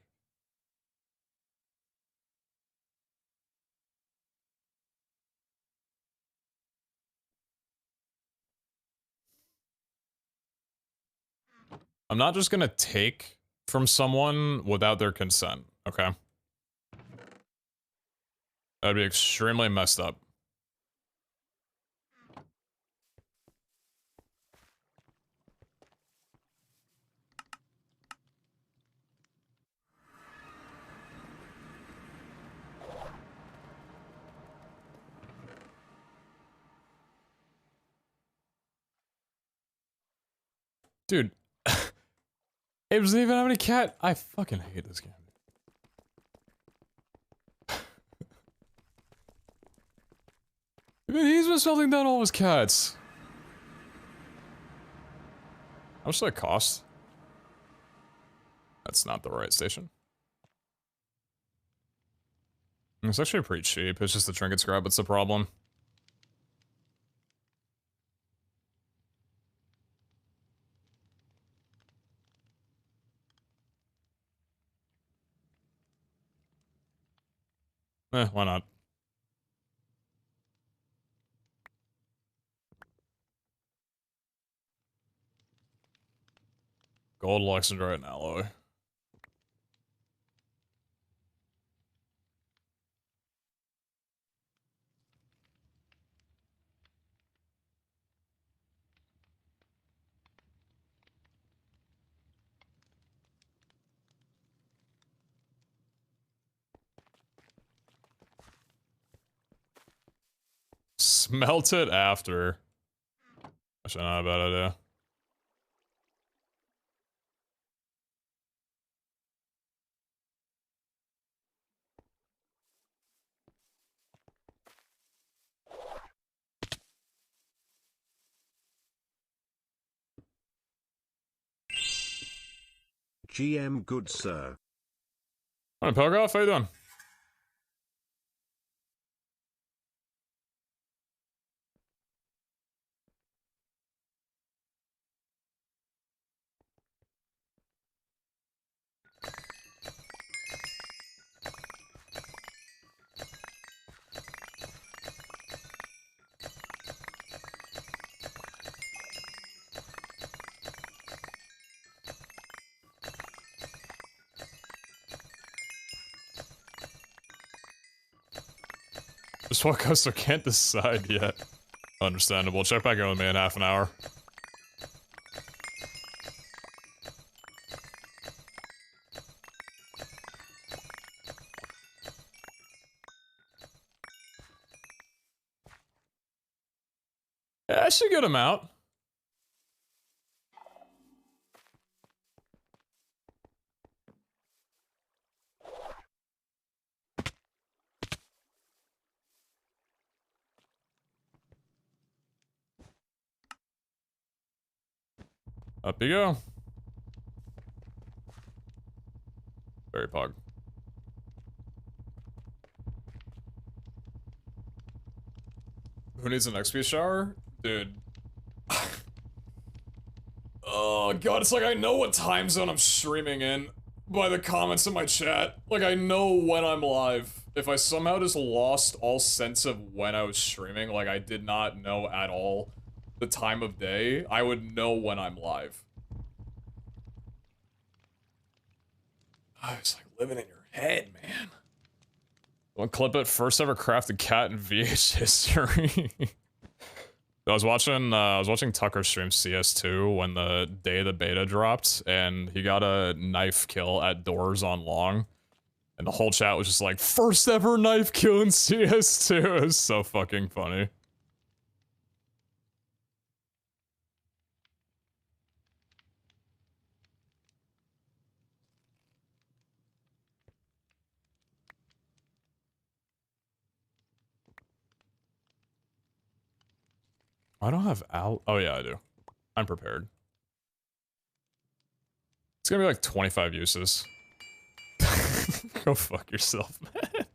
I'm not just gonna take from someone without their consent, okay? That'd be extremely messed up. Dude. It doesn't even have any cat. I fucking hate this game. I mean, he's been smelting down all his cats. How much does that cost? That's not the right station. It's actually pretty cheap. It's just the trinket scrap that's the problem. Why not? Gold, Luxandrite, and alloy. Smelt it after. Actually, not a bad idea. GM good sir. Morning, Pelgoff. How you doing? Just what coaster can't decide yet. Understandable. Check back in with me in half an hour. Yeah, I should get him out. Up you go. Very pog. Who needs an XP shower? Dude. Oh god, it's like I know what time zone I'm streaming in by the comments in my chat. Like I know when I'm live. If I somehow just lost all sense of when I was streaming, like I did not know at all the time of day, I would know when I'm live. It's like living in your head, man. One clip it, first ever crafted cat in VH history. I was watching Tucker stream CS2 when the day the beta dropped, and he got a knife kill at doors on long, and the whole chat was just like, first ever knife kill in CS2. It was so fucking funny. I don't have oh yeah, I do. I'm prepared. It's gonna be like 25 uses. Go fuck yourself, man.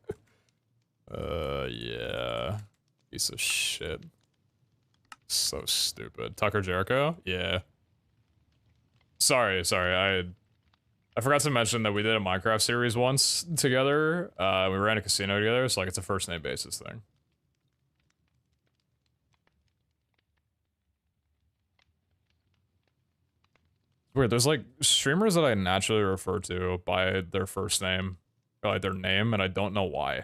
Yeah. Piece of shit. So stupid. Tucker Jericho? Yeah. Sorry, I forgot to mention that we did a Minecraft series once together. We ran a casino together, so like it's a first name basis thing. Weird, there's like streamers that I naturally refer to by their first name, or like their name, and I don't know why.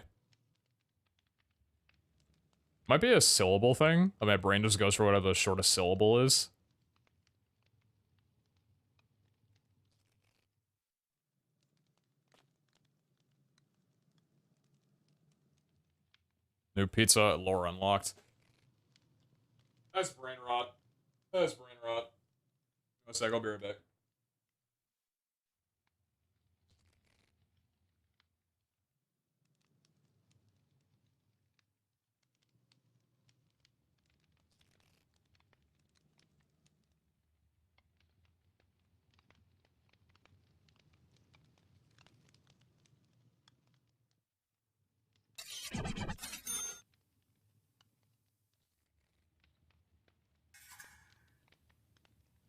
Might be a syllable thing. Like my brain just goes for whatever the shortest syllable is. New pizza, lore unlocked. That's brain rot. That's brain rot. One sec, I'll be right back.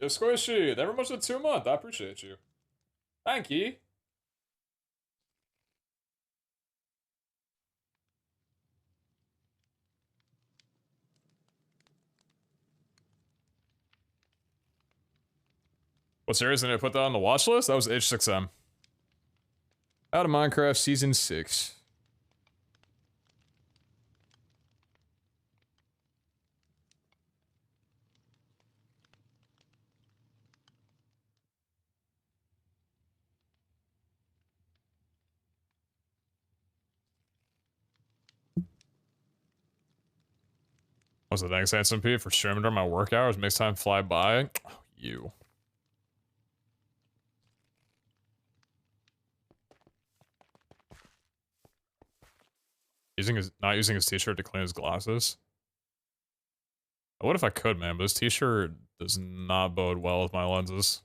Yo, Squishy, never much than 2 months. I appreciate you. Thank you. What series did I put that on the watch list? That was H6M. Out of Minecraft Season 6. What's the thanks, Handsome Pete, for streaming during my work hours? Makes time fly by. Oh, you. Not using his t-shirt to clean his glasses. What if I could, man? But his t-shirt does not bode well with my lenses.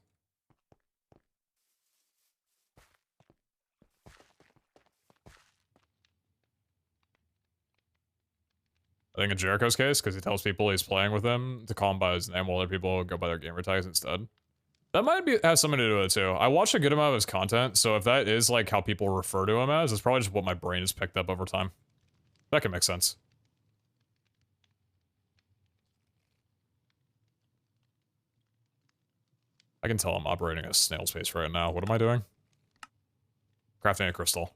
I think in Jericho's case, because he tells people he's playing with them to call him by his name while other people go by their gamer tags instead. That might have something to do with it too. I watch a good amount of his content, so if that is like how people refer to him as, it's probably just what my brain has picked up over time. That can make sense. I can tell I'm operating at snail's pace right now. What am I doing? Crafting a crystal.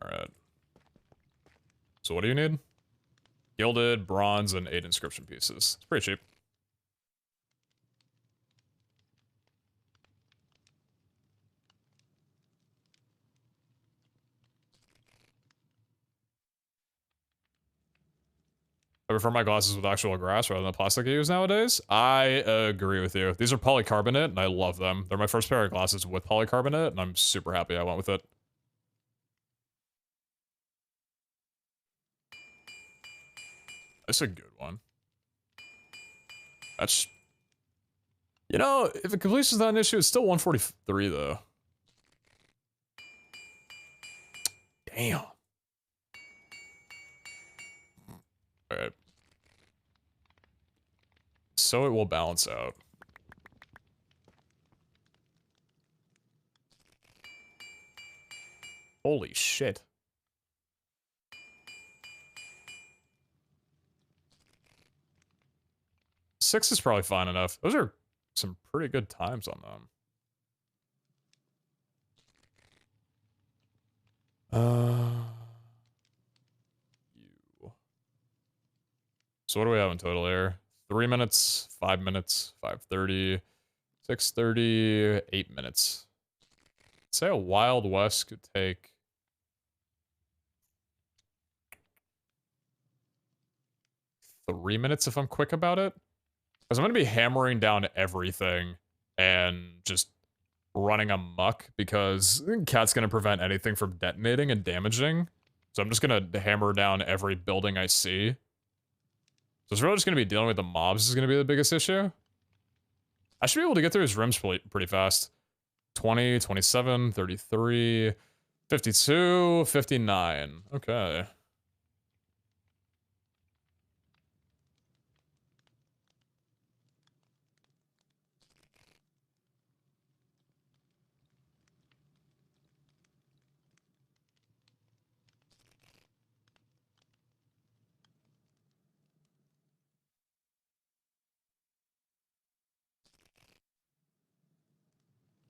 Alright. So what do you need? Gilded, bronze, and 8 inscription pieces. It's pretty cheap. I prefer my glasses with actual grass rather than the plastic I use nowadays. I agree with you. These are polycarbonate, and I love them. They're my first pair of glasses with polycarbonate, and I'm super happy I went with it. That's a good one. That's... You know, if it completion is not an issue, it's still 143, though. Damn. Alright. So it will balance out. Holy shit. Six is probably fine enough. Those are some pretty good times on them. You. So what do we have in total here? 3 minutes, 5 minutes, 5:30, 6:30, 8 minutes. I'd say a Wild West could take 3 minutes if I'm quick about it. Because I'm going to be hammering down everything and just running amok because Cat's going to prevent anything from detonating and damaging. So I'm just going to hammer down every building I see. So it's really just going to be dealing with the mobs is going to be the biggest issue. I should be able to get through his rims pretty fast. 20, 27, 33, 52, 59. Okay.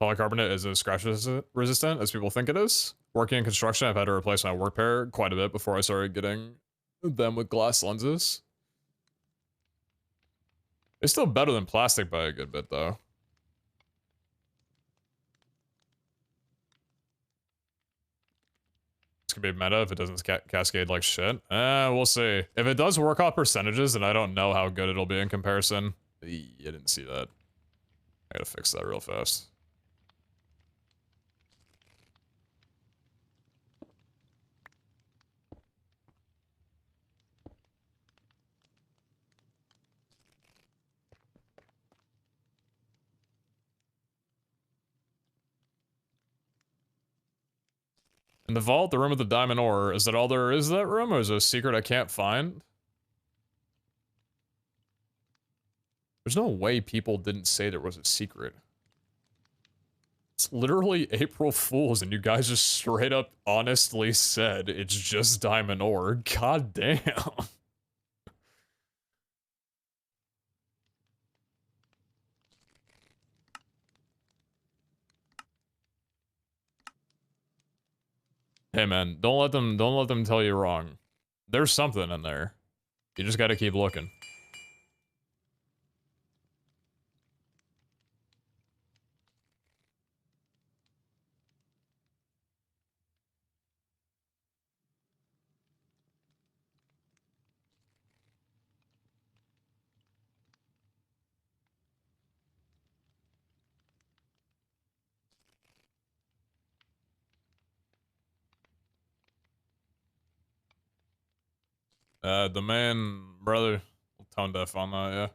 Polycarbonate isn't as scratch resistant as people think it is. Working in construction, I've had to replace my work pair quite a bit before I started getting them with glass lenses. It's still better than plastic by a good bit, though. This could be meta if it doesn't cascade like shit. We'll see. If it does work off percentages, then I don't know how good it'll be in comparison. I didn't see that. I gotta fix that real fast. In the vault, the room with the diamond ore, is that all there is that room, or is there a secret I can't find? There's no way people didn't say there was a secret. It's literally April Fool's, and you guys just straight up honestly said it's just diamond ore. God damn. Hey man, don't let them tell you wrong. There's something in there. You just gotta keep looking. The man, brother, tone deaf on that, yeah.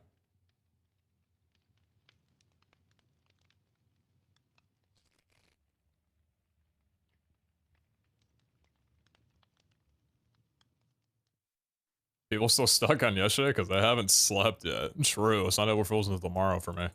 People still stuck on yesterday because I haven't slept yet. True, it's not April Fool's until tomorrow for me.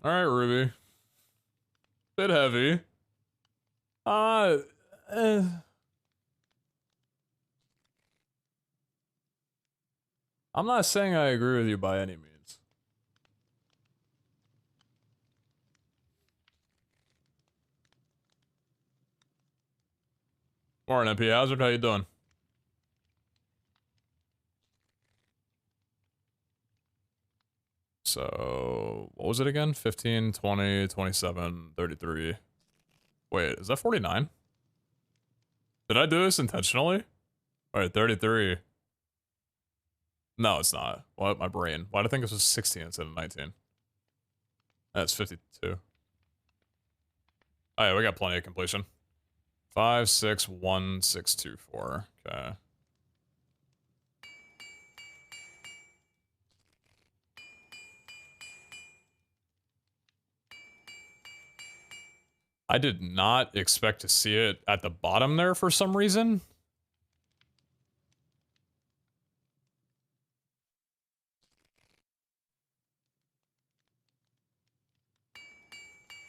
Alright, Ruby. Bit heavy. Eh. I'm not saying I agree with you by any means. Morning, MP Hazard, how you doing? So, what was it again? 15, 20, 27, 33. Wait, is that 49? Did I do this intentionally? Wait, 33. No, it's not. What? My brain. Why did I think this was 16 instead of 19? That's 52. Oh yeah, we got plenty of completion. 5, 6, 1, 6, 2, 4. Okay. I did not expect to see it at the bottom there for some reason.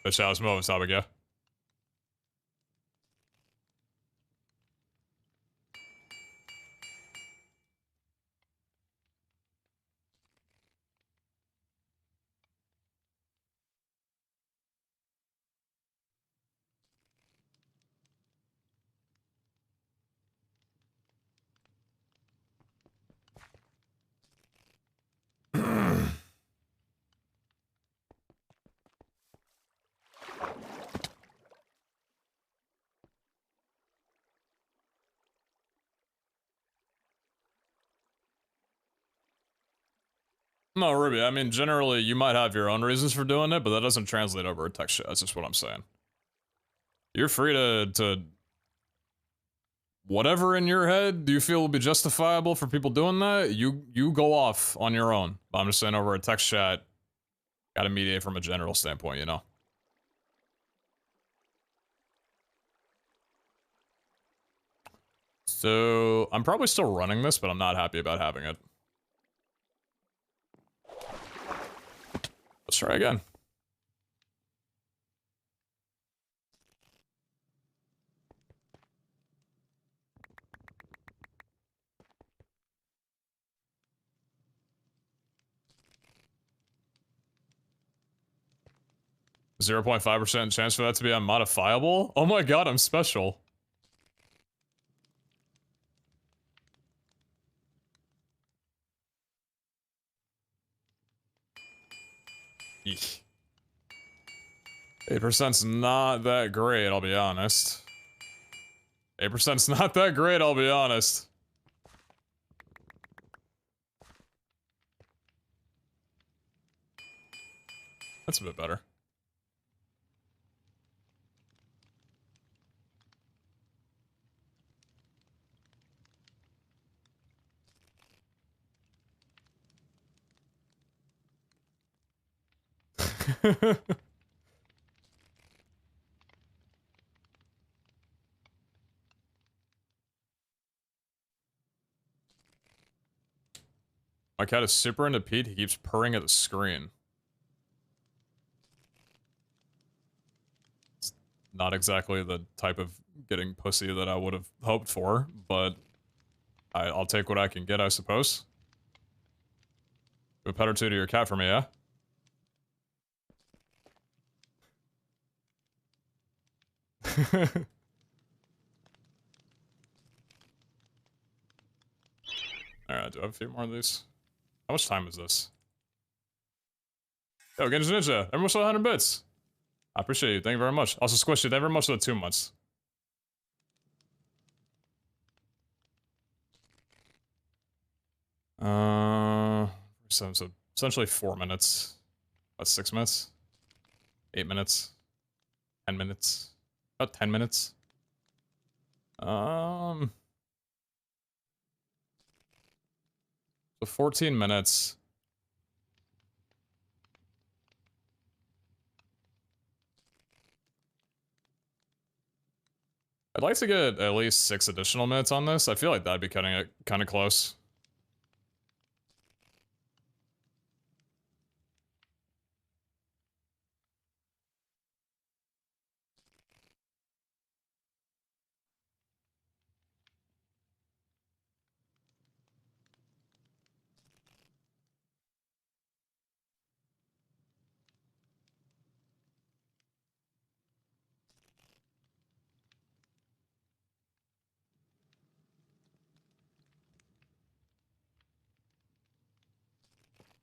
But shall I move, Sabaga? No, Ruby, I mean, generally, you might have your own reasons for doing it, but that doesn't translate over a text chat. That's just what I'm saying. You're free to whatever in your head you feel will be justifiable for people doing that, you go off on your own. But I'm just saying over a text chat, gotta mediate from a general standpoint, you know? So, I'm probably still running this, but I'm not happy about having it. Let's try again. 0.5% chance for that to be unmodifiable? Oh my god, I'm special. Eek. 8%'s not that great, I'll be honest. 8%'s not that great, I'll be honest. That's a bit better. My cat is super into Pete, he keeps purring at the screen. It's not exactly the type of getting pussy that I would have hoped for, but I'll take what I can get, I suppose. Do a pet or two to your cat for me, yeah? Alright, do I have a few more of these? How much time is this? Yo, Genji Ninja, everyone saw 100 bits. I appreciate you, thank you very much. Also, Squishy, thank you very much for the 2 months. So essentially 4 minutes. About 6 minutes? 8 minutes? 10 minutes? About 10 minutes? So 14 minutes. I'd like to get at least 6 additional minutes on this. I feel like that'd be cutting it kind of close.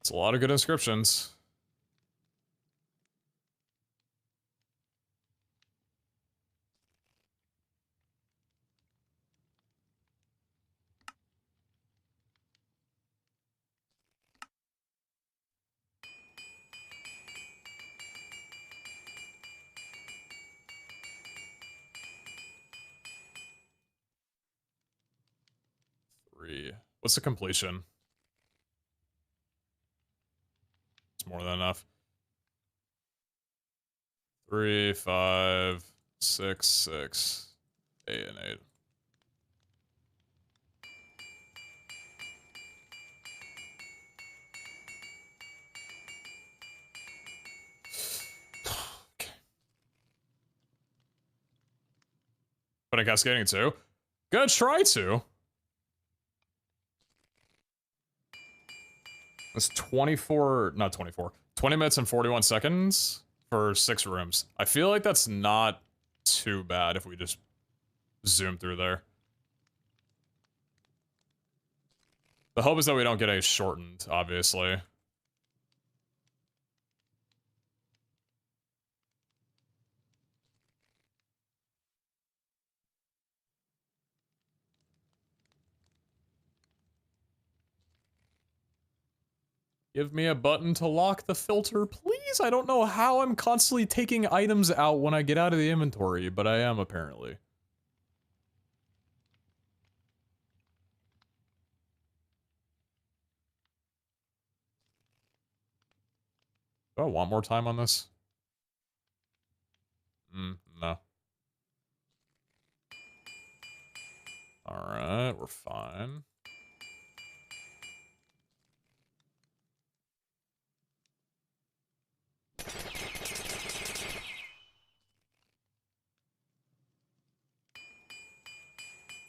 It's a lot of good inscriptions. What's the completion? It's more than enough. 3, 5, 6, 6, 8, and 8. Okay. But I cascading too? Gonna try to. That's 24, not 24, 20 minutes and 41 seconds for 6 rooms. I feel like that's not too bad if we just zoom through there. The hope is that we don't get a shortened, obviously. Give me a button to lock the filter, please? I don't know how I'm constantly taking items out when I get out of the inventory, but I am apparently. Do I want more time on this? No. Alright, we're fine.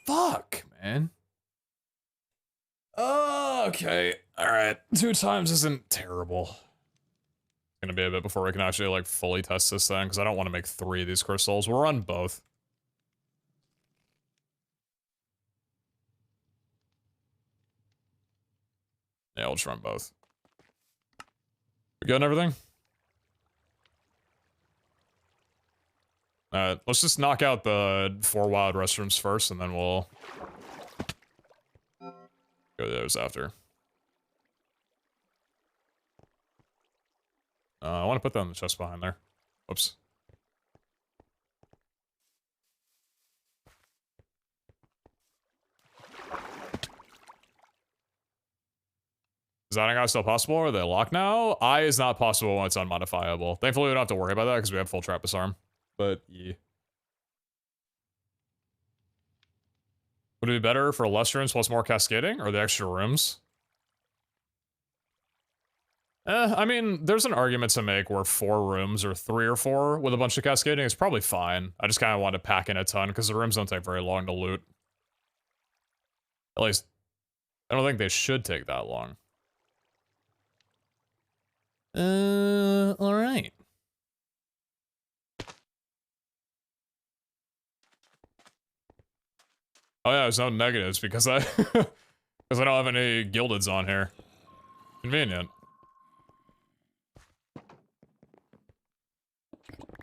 Fuck, man. Okay, alright. 2 times isn't terrible. gonna be a bit before we can actually, like, fully test this thing, because I don't want to make 3 of these crystals. We'll run both. Yeah, we'll just run both. We good and everything? Alright, let's just knock out the 4 wild restrooms first, and then we'll go to those after. I want to put that in the chest behind there. Whoops. Is that guy still possible? Are they locked now? I is not possible when it's unmodifiable. Thankfully, we don't have to worry about that because we have full trap disarm. But yeah. Would it be better for less rooms plus more cascading, or the extra rooms? I mean, there's an argument to make where 4 rooms or 3 or 4 with a bunch of cascading is probably fine. I just kind of want to pack in a ton because the rooms don't take very long to loot. At least, I don't think they should take that long. Alright. Oh yeah, there's no negatives because I because I don't have any gildeds on here. Convenient.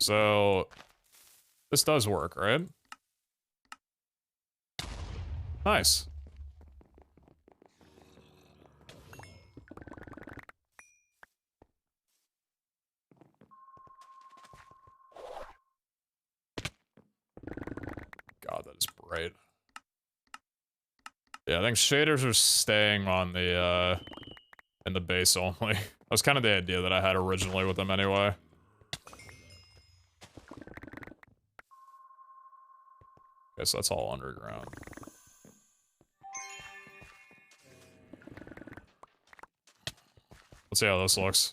So this does work, right? Nice. God, that is bright. Yeah, I think shaders are staying on the, in the base only. That was kind of the idea that I had originally with them anyway. Okay, so that's all underground. Let's see how this looks.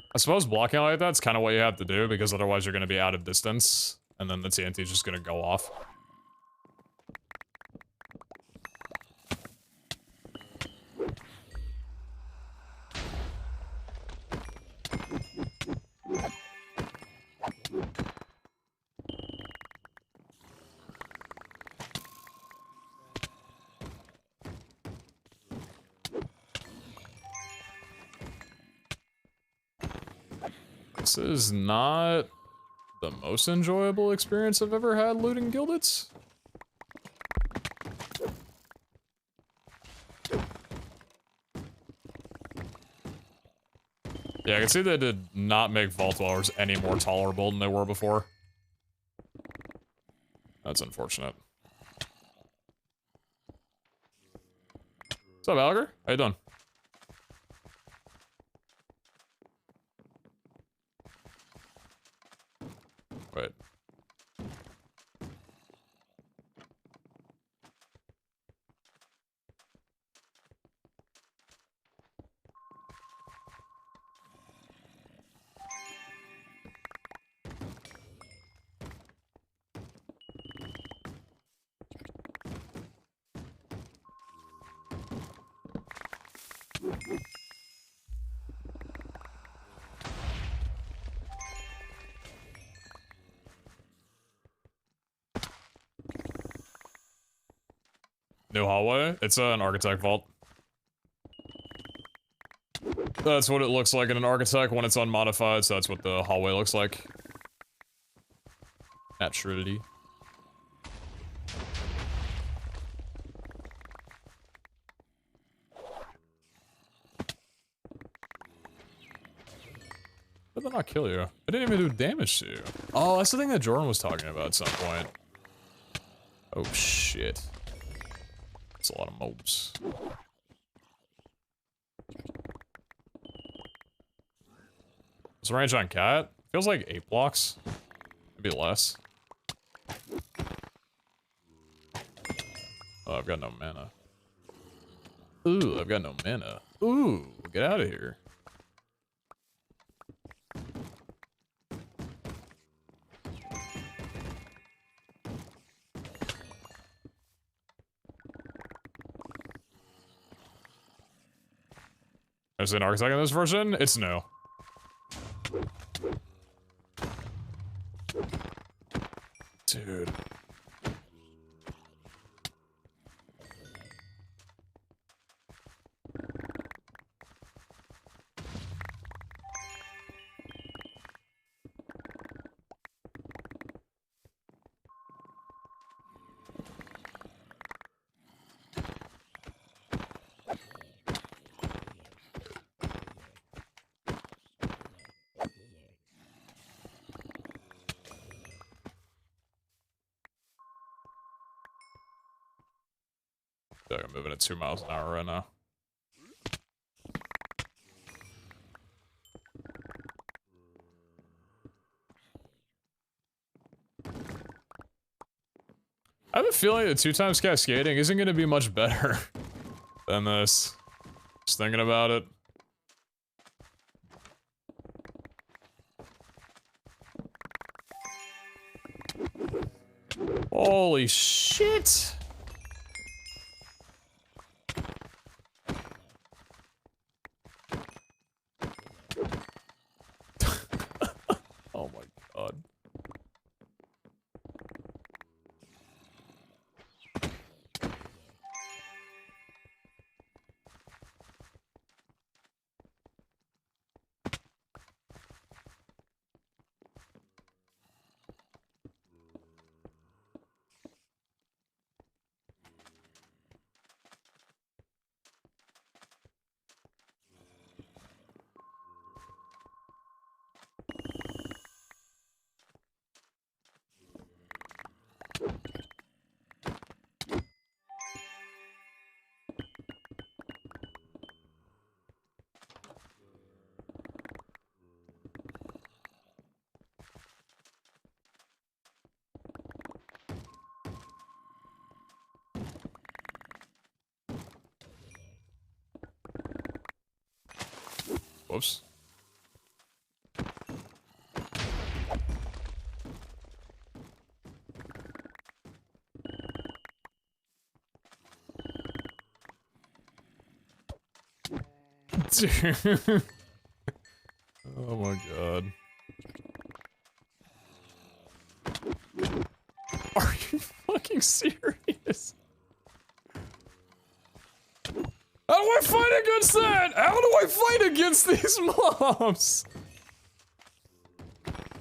I suppose blocking like that's kind of what you have to do, because otherwise you're going to be out of distance, and then the TNT is just going to go off. This is not the most enjoyable experience I've ever had looting gildeds. Yeah, I can see they did not make vault dwellers any more tolerable than they were before. That's unfortunate. What's up, Alger? How you doing? Wait. New hallway? It's an architect vault. That's what it looks like in an architect when it's unmodified, so that's what the hallway looks like. Naturally. How did that not kill you? It didn't even do damage to you. Oh, that's the thing that Jordan was talking about at some point. Oh shit. That's a lot of mobs. What's the range on cat? Feels like 8 blocks. Maybe less. Oh, I've got no mana. Ooh, I've got no mana. Ooh, get out of here. Is it an architect in this version? It's no. Dude. I feel like I'm moving at 2 miles an hour right now. I have a feeling that 2 times cascading isn't going to be much better than this. Just thinking about it. Holy shit! Oh my god. Whoops. Dude. Oh my god. Are you fucking serious? How do I fight against that? How do I fight against these mobs?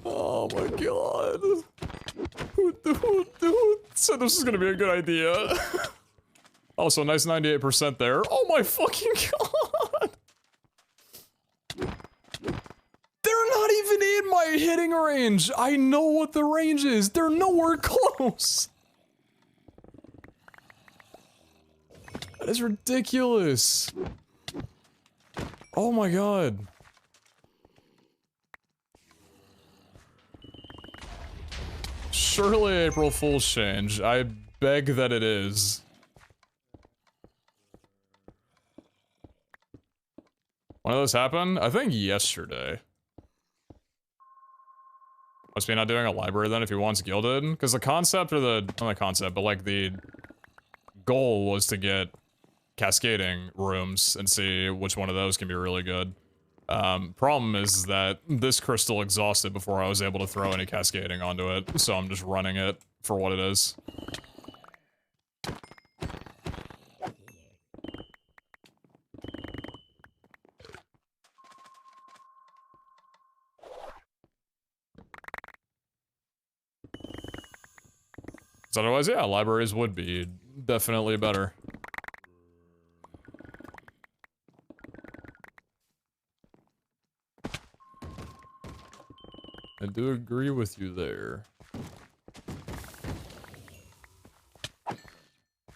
Oh my god. Who said this is gonna be a good idea? Also, nice 98% there. Oh my fucking god! They're not even in my hitting range! I know what the range is! They're nowhere close! That is ridiculous! Oh my god. Surely April Fool's change. I beg that it is. When did this happen? I think yesterday. Must be not doing a library then if he wants gilded? Because the concept, or not the concept, but like the goal was to get cascading rooms and see which one of those can be really good. Problem is that this crystal exhausted before I was able to throw any cascading onto it, so I'm just running it for what it is. So otherwise, yeah, libraries would be definitely better. I do agree with you there.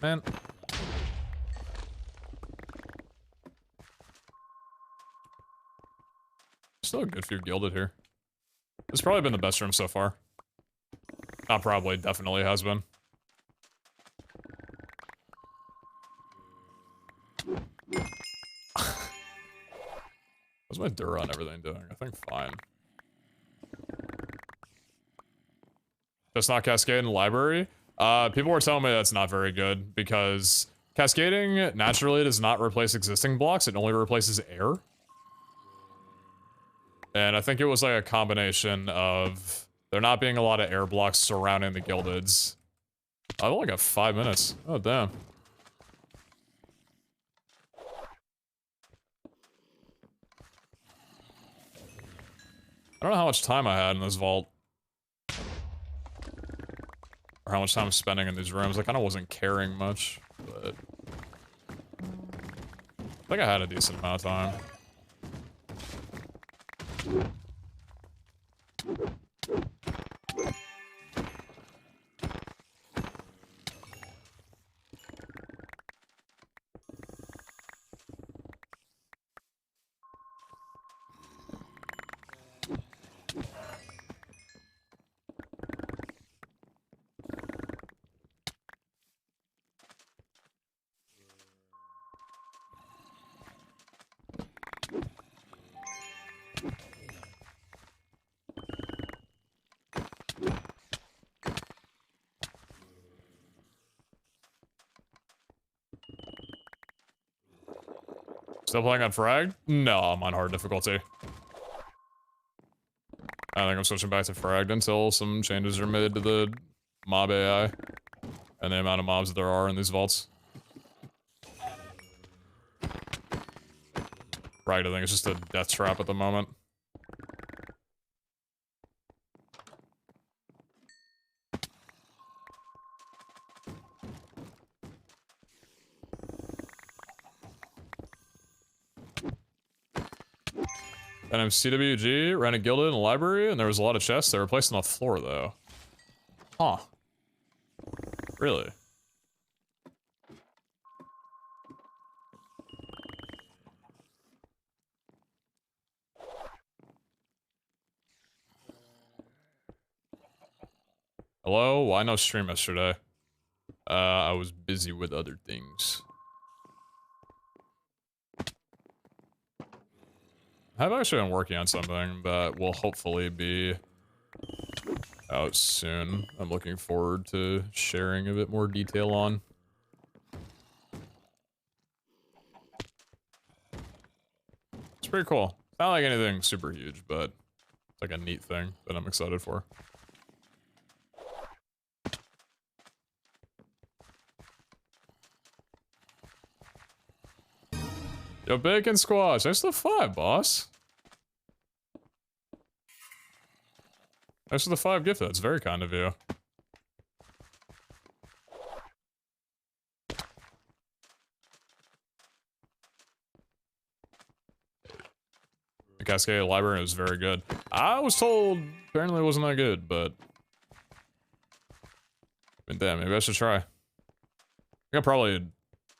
Man. Still a good few gilded here. This has probably been the best room so far. Not probably, definitely has been. How's my Dura and everything doing? I think fine. Just not cascade in the library? People were telling me that's not very good because cascading naturally does not replace existing blocks, it only replaces air. And I think it was like a combination of there not being a lot of air blocks surrounding the gildeds. I've only got 5 minutes. Oh, damn. I don't know how much time I had in this vault. Or how much time I'm spending in these rooms. I kind of wasn't caring much, but... I think I had a decent amount of time. Still playing on frag? No, I'm on hard difficulty. I think I'm switching back to fragged until some changes are made to the mob AI and the amount of mobs there are in these vaults. Right, I think it's just a death trap at the moment. And I'm CWG, ran a gilded in the library, and there was a lot of chests. They were placed on the floor, though. Huh. Really? Hello? Why no stream yesterday? I was busy with other things. I've actually been working on something that will hopefully be out soon. I'm looking forward to sharing a bit more detail on. It's pretty cool. It's not like anything super huge, but it's like a neat thing that I'm excited for. Yo, Bacon Squash, thanks for the 5, boss. Thanks for the 5 gift, that's very kind of you. The Cascade Library was very good. I was told apparently it wasn't that good, but... I mean, damn, maybe I should try. I think I'm probably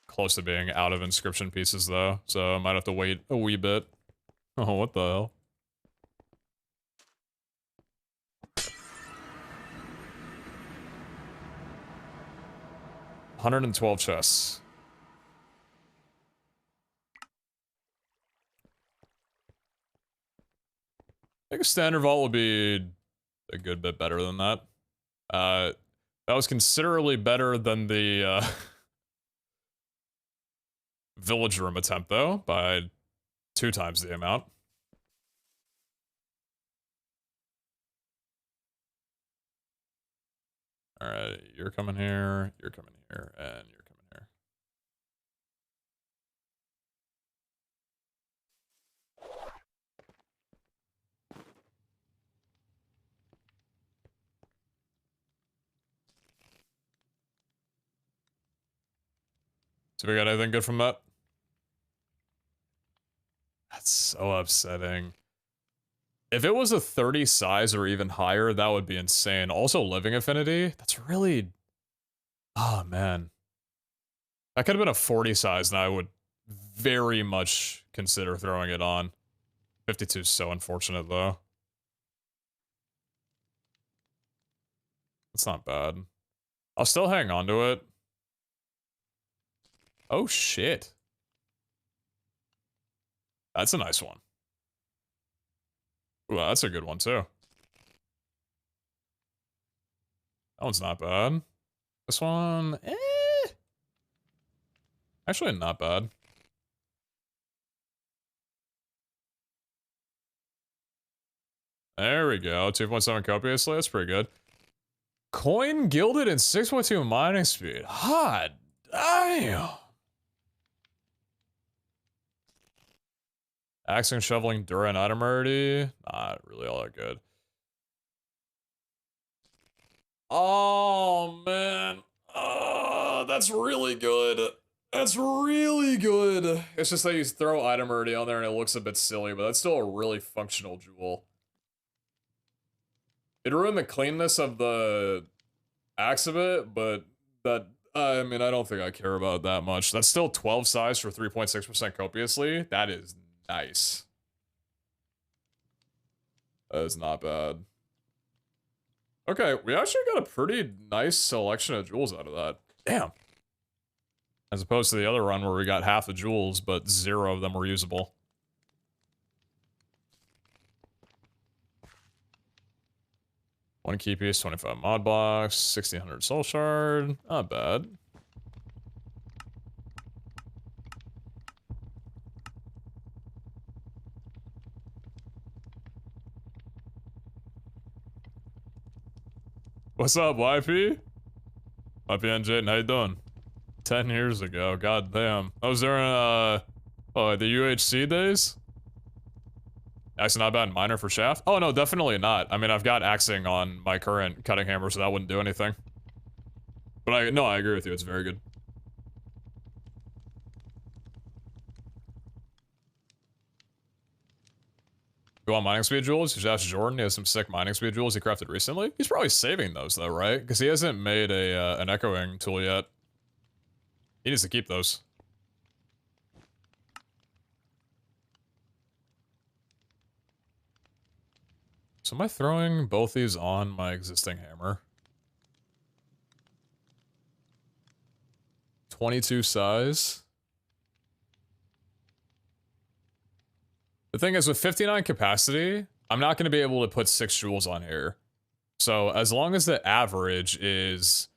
close to being out of inscription pieces, though, so I might have to wait a wee bit. Oh, what the hell? $112 chests. I think a standard vault would be a good bit better than that. That was considerably better than the, village room attempt, though, by 2 times the amount. Alright, you're coming here, and you're coming here. So we got anything good from that? That's so upsetting. If it was a 30 size or even higher, that would be insane. Also, living affinity, that's really... Oh, man. That could have been a 40 size, and I would very much consider throwing it on. 52 is so unfortunate, though. It's not bad. I'll still hang on to it. Oh, shit. That's a nice one. Ooh, that's a good one, too. That one's not bad. This one, actually not bad. There we go. 2.7 copiously. That's pretty good. Coin gilded and 6.2 mining speed. Hot damn. Axing, shoveling, Dura, and Adamerity. Not really all that good. Oh, man. Oh, that's really good. That's really good. It's just that you throw Adamerity on there and it looks a bit silly, but that's still a really functional jewel. It ruined the cleanness of the axe a bit, but that, I mean, I don't think I care about that much. That's still 12 size for 3.6% copiously. That is nice. That is not bad. Okay, we actually got a pretty nice selection of jewels out of that. Damn. As opposed to the other run where we got half the jewels, but 0 of them were usable. One key piece, 25 mod blocks, 1600 soul shard. Not bad. What's up, YP? YP and Jayden, how you doing? 10 years ago, god damn. I was during, the UHC days? Axing not bad miner for shaft? Oh no, definitely not. I mean, I've got axing on my current cutting hammer, so that wouldn't do anything. But I agree with you, it's very good. You want mining speed jewels? You should ask Jordan, he has some sick mining speed jewels he crafted recently. He's probably saving those though, right? Because he hasn't made an echoing tool yet. He needs to keep those. So am I throwing both these on my existing hammer? 22 size. The thing is, with 59 capacity, I'm not going to be able to put 6 jewels on here. So as long as the average is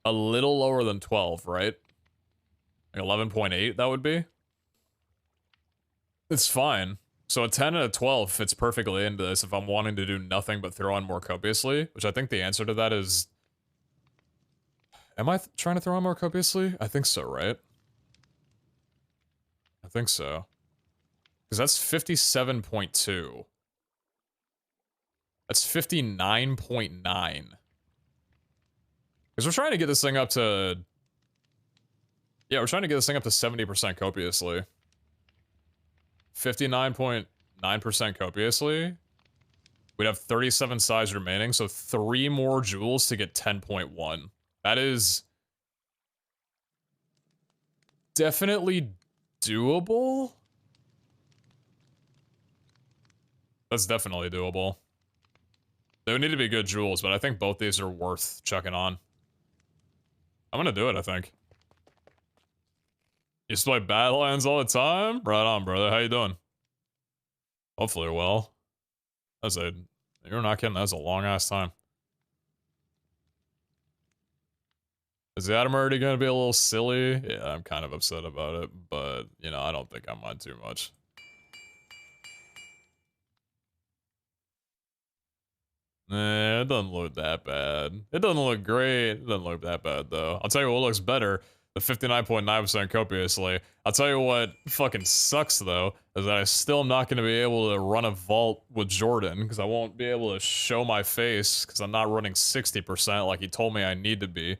a little lower than 12, right? Like 11.8, that would be. It's fine. So a 10 and a 12 fits perfectly into this if I'm wanting to do nothing but throw on more copiously, which I think the answer to that is... Am I trying to throw on more copiously? I think so, right? I think so. Because that's 57.2. That's 59.9. Because we're trying to get this thing up to... Yeah, we're trying to get this thing up to 70% copiously. 59.9% copiously. We'd have 37 size remaining, so 3 more jewels to get 10.1. That is... definitely doable? That's definitely doable. They would need to be good jewels, but I think both these are worth checking on. I'm gonna do it, I think. You used to play Badlands all the time? Right on, brother. How you doing? Hopefully well. You're not kidding, that's a long-ass time. Is the Adam already gonna be a little silly? Yeah, I'm kind of upset about it, but, you know, I don't think I mind too much. Nah, it doesn't look that bad. It doesn't look great. It doesn't look that bad, though. I'll tell you what looks better. The 59.9% copiously. I'll tell you what fucking sucks, though, is that I still am not going to be able to run a vault with Jordan, because I won't be able to show my face, because I'm not running 60% like he told me I need to be.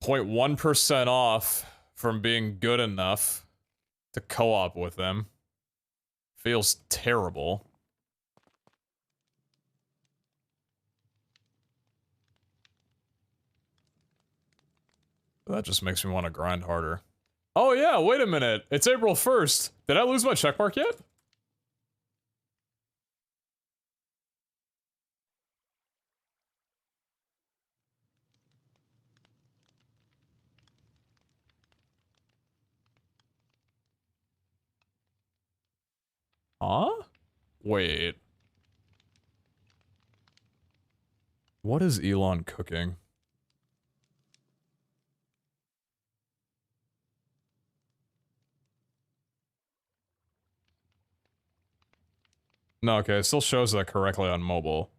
0.1% off from being good enough to co-op with them. Feels terrible. That just makes me want to grind harder. Oh yeah, wait a minute. It's April 1st. Did I lose my checkmark yet? Huh? Wait. What is Elon cooking? No, okay, it still shows that correctly on mobile.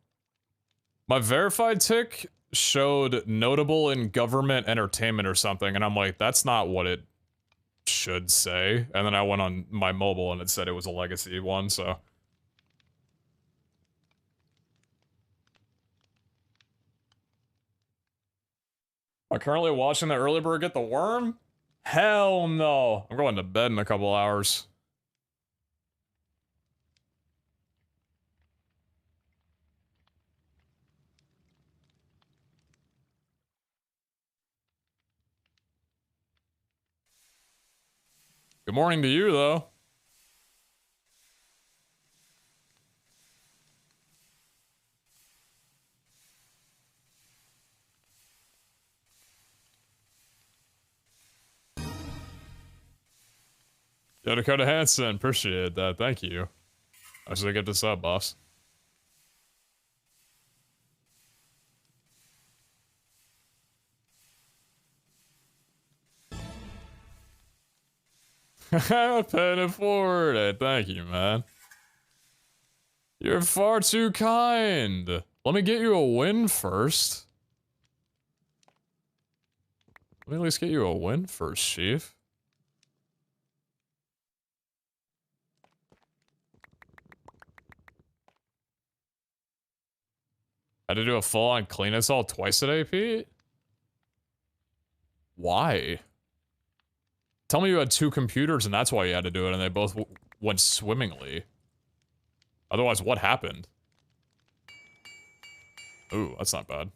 My verified tick showed notable in government entertainment or something, and I'm like, that's not what it should say. And then I went on my mobile and it said it was a legacy one, so. Am I currently watching the early bird get the worm? Hell no. I'm going to bed in a couple hours. Good morning to you, though. Yo, Dakota Hansen, appreciate that. Thank you. I should get this up, boss. I'm paying it forward. Hey, thank you, man. You're far too kind. Let me get you a win first. Let me at least get you a win first, Chief. I had to do a full-on clean install twice today, Pete? Why? Tell me you had two computers and that's why you had to do it and they both went swimmingly. Otherwise, what happened? Ooh, that's not bad.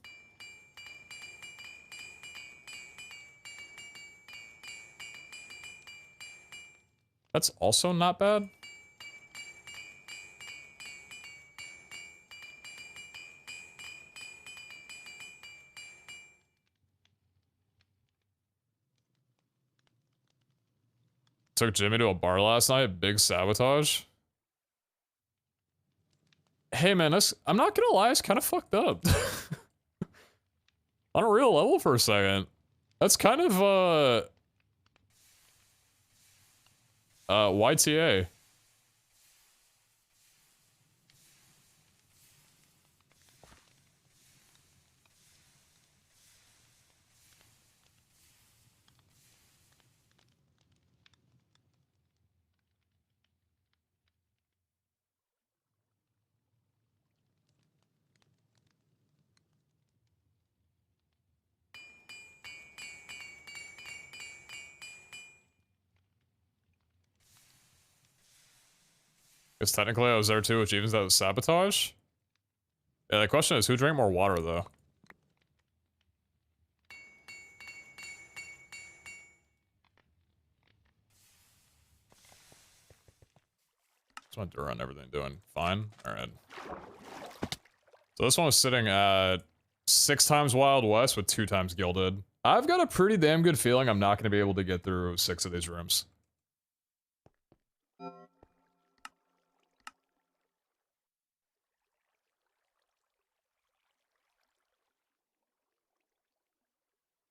That's also not bad. Took Jimmy to a bar last night, big sabotage. Hey man, I'm not gonna lie, it's kind of fucked up. On a real level for a second. That's kind of, YTA. Because technically I was there too, which evens that was sabotage. Yeah, the question is, who drank more water, though? Just went to run everything doing fine. Alright. So this one was sitting at 6 times Wild West with 2 times Gilded. I've got a pretty damn good feeling I'm not going to be able to get through 6 of these rooms.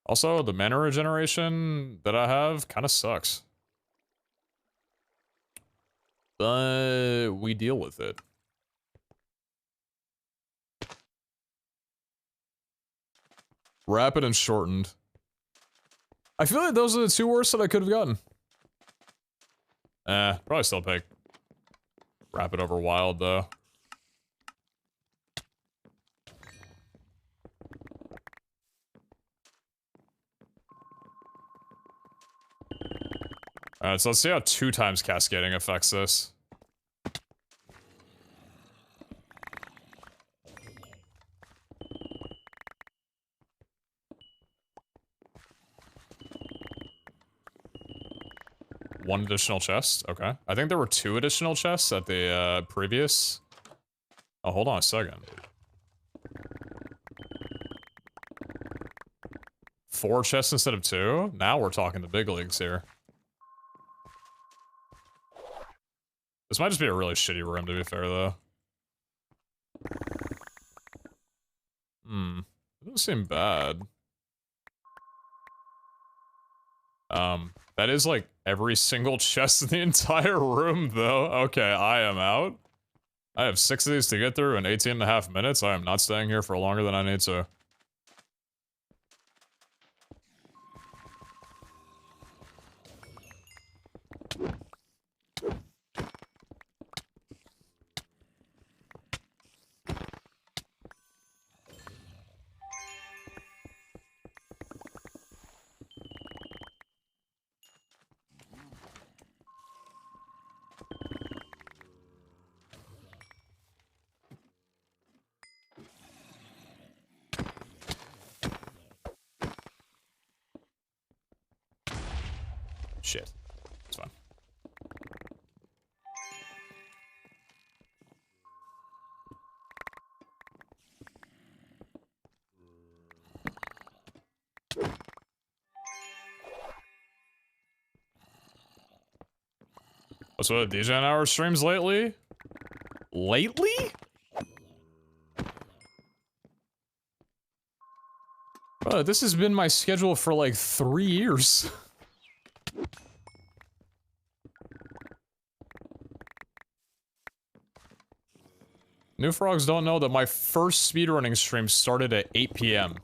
Also, the mana regeneration that I have kind of sucks. But we deal with it. Rapid and shortened. I feel like those are the 2 worst that I could have gotten. Probably still pick Rapid over Wild, though. Alright, so let's see how 2 times cascading affects this. one additional chest? Okay. I think there were 2 additional chests at the previous... Oh, hold on a second. 4 chests instead of 2? Now we're talking the big leagues here. This might just be a really shitty room, to be fair, though. It doesn't seem bad. That is like every single chest in the entire room, though. Okay, I am out. I have 6 of these to get through in 18.5 minutes. I am not staying here for longer than I need to. Shit. It's fine. What's with DJ on our streams lately? Lately? This has been my schedule for like 3 years. New frogs don't know that my first speedrunning stream started at 8 PM.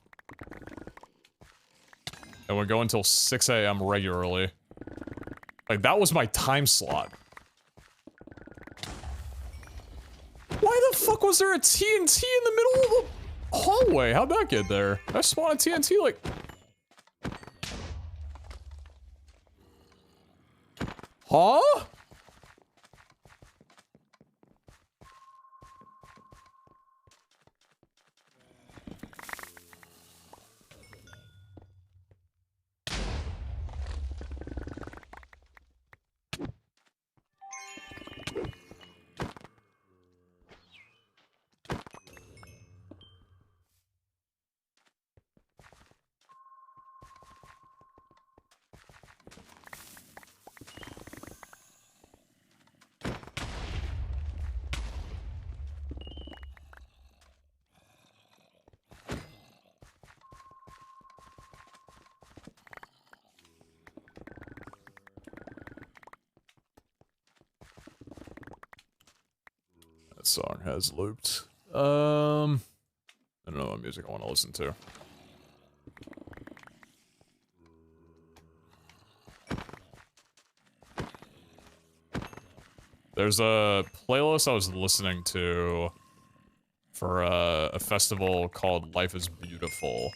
And would go until 6 AM regularly. Like, that was my time slot. Why the fuck was there a TNT in the middle of the hallway? How'd that get there? I spawned a TNT, like... Huh? Song has looped. I don't know what music I want to listen to. There's a playlist I was listening to for a festival called Life is Beautiful.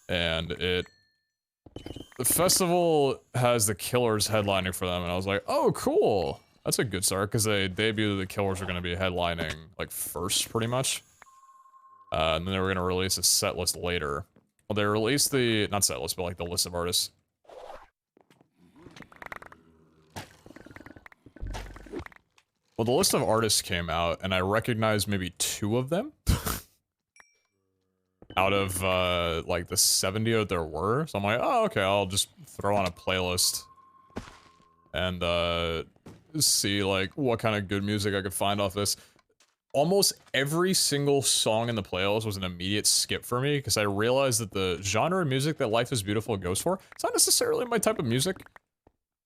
And the festival has the Killers headlining for them, and I was like, oh, cool. That's a good start, because they debuted the Killers are going to be headlining, like, first, pretty much. And then they were going to release a set list later. Well, they released the, not set list, but, like, the list of artists. Well, the list of artists came out, and I recognized maybe 2 of them. Out of, like, the 70 that there were. So I'm like, oh, okay, I'll just throw on a playlist. And, see, like, what kind of good music I could find off this. Almost every single song in the playlist was an immediate skip for me, because I realized that the genre of music that Life is Beautiful goes for, it's not necessarily my type of music.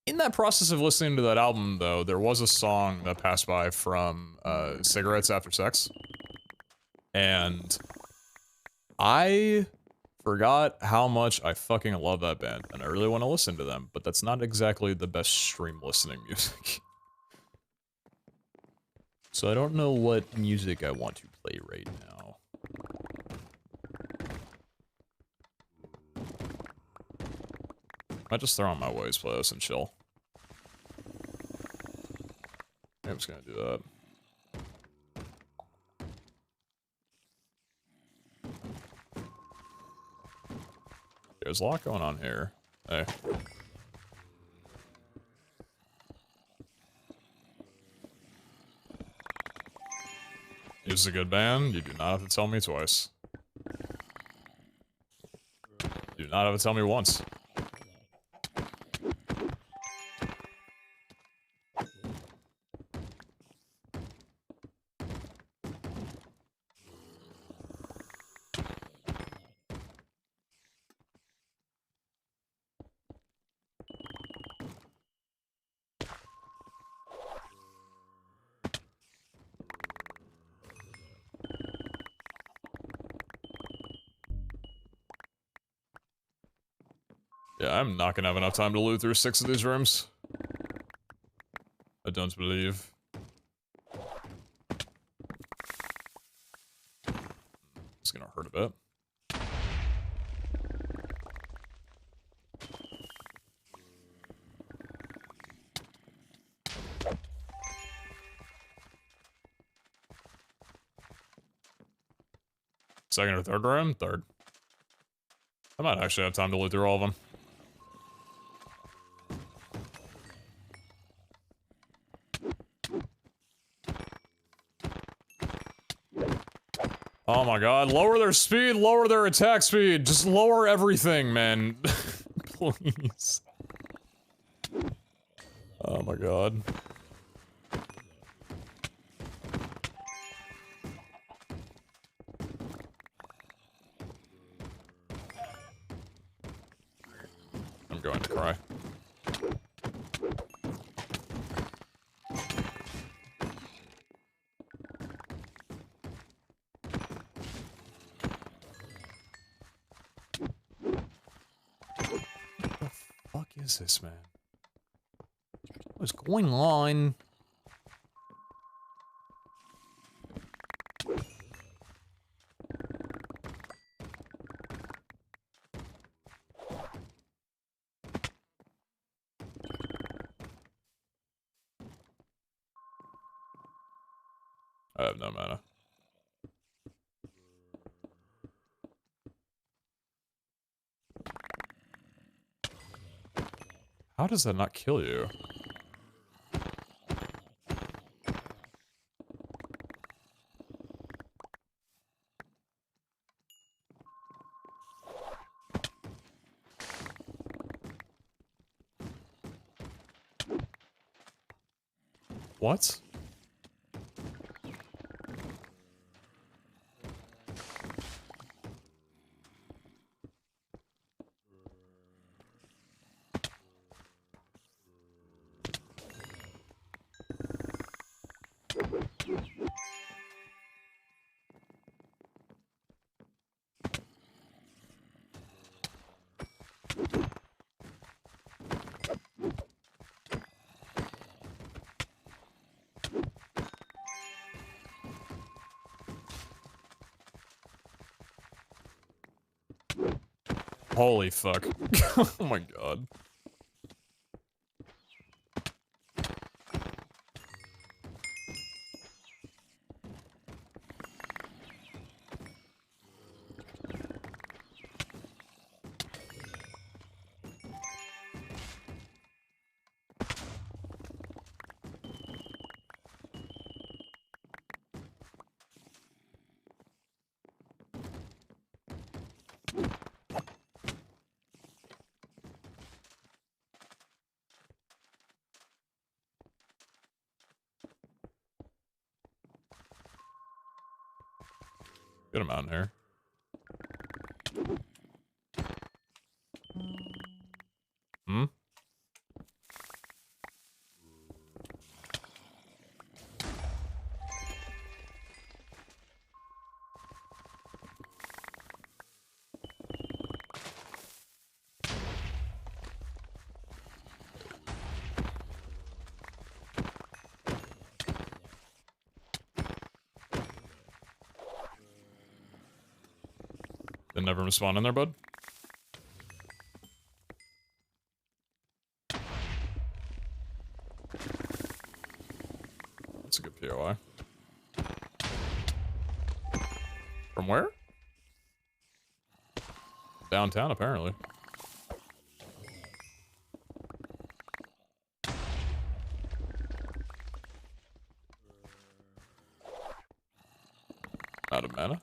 In that process of listening to that album, though, there was a song that passed by from, Cigarettes After Sex. And I forgot how much I fucking love that band, and I really want to listen to them, but that's not exactly the best stream listening music. So I don't know what music I want to play right now. Might just throw on my Waves playlist and chill. I'm just gonna do that. There's a lot going on here. Hey. Use a good band. You do not have to tell me twice. You do not have to tell me once. Yeah, I'm not gonna have enough time to loot through 6 of these rooms. I don't believe. It's gonna hurt a bit. Second or third room? Third. I might actually have time to loot through all of them. Oh my god, lower their speed, lower their attack speed, just lower everything, man. Please. Oh my god. I'm going to cry. What the fuck is this, man? What's going on? I have no mana. How does that not kill you? What? Holy fuck. Oh my god. Get him out in here. Hmm? They never respawn in there, bud? That's a good POI. From where? Downtown, apparently. Out of mana.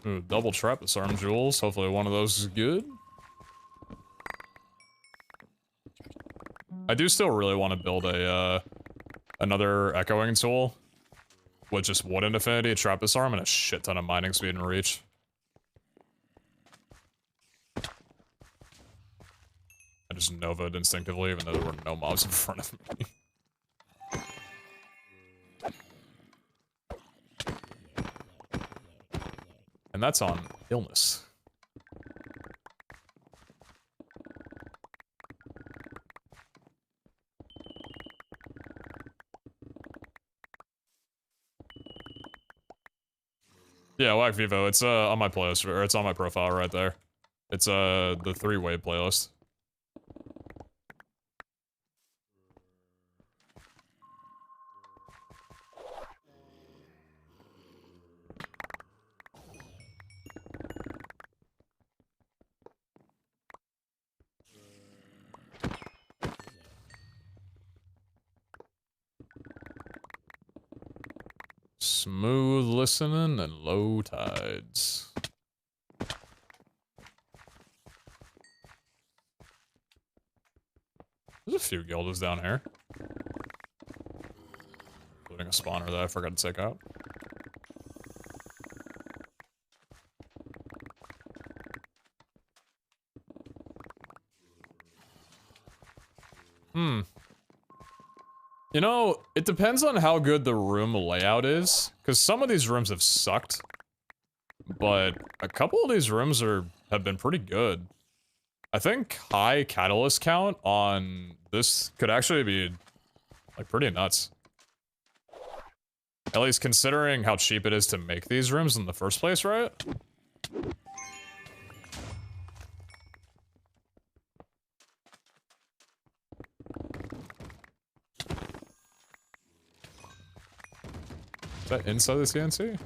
Ooh, double trap disarm jewels. Hopefully one of those is good. I do still really want to build a, another echoing tool with just wooden affinity, trap disarm, and a shit ton of mining speed and reach. I just Nova'd instinctively, even though there were no mobs in front of me. And that's on illness. Yeah, Whack Vivo, it's on my playlist, or it's on my profile right there. It's the 3-way playlist. Smooth listening and low tides. There's a few guildas down here. Including a spawner that I forgot to take out. You know, it depends on how good the room layout is, because some of these rooms have sucked, but a couple of these rooms have been pretty good. I think high catalyst count on this could actually be, like, pretty nuts. At least considering how cheap it is to make these rooms in the first place, right? Is that inside the CNC?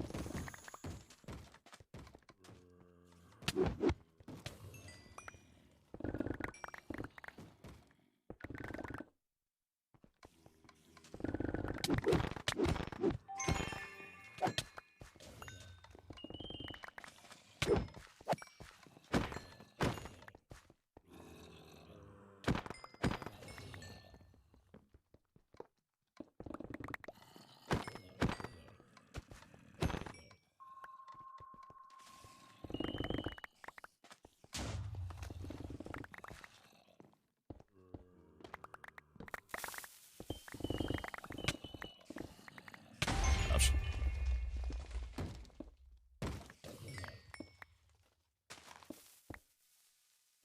Gosh.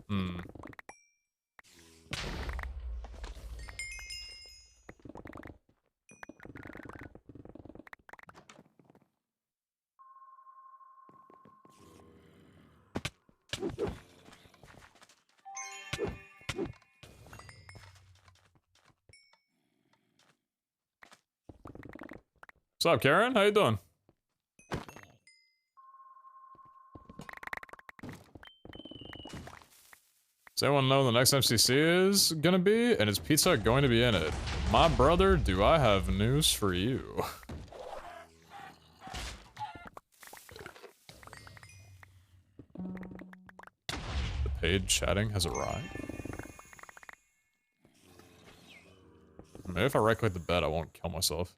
Hmm. What's up, Karen? How you doing? Does anyone know when the next MCC is gonna be? And is Pizza going to be in it? My brother, do I have news for you? The paid chatting has arrived. Maybe if I right-click the bed, I won't kill myself.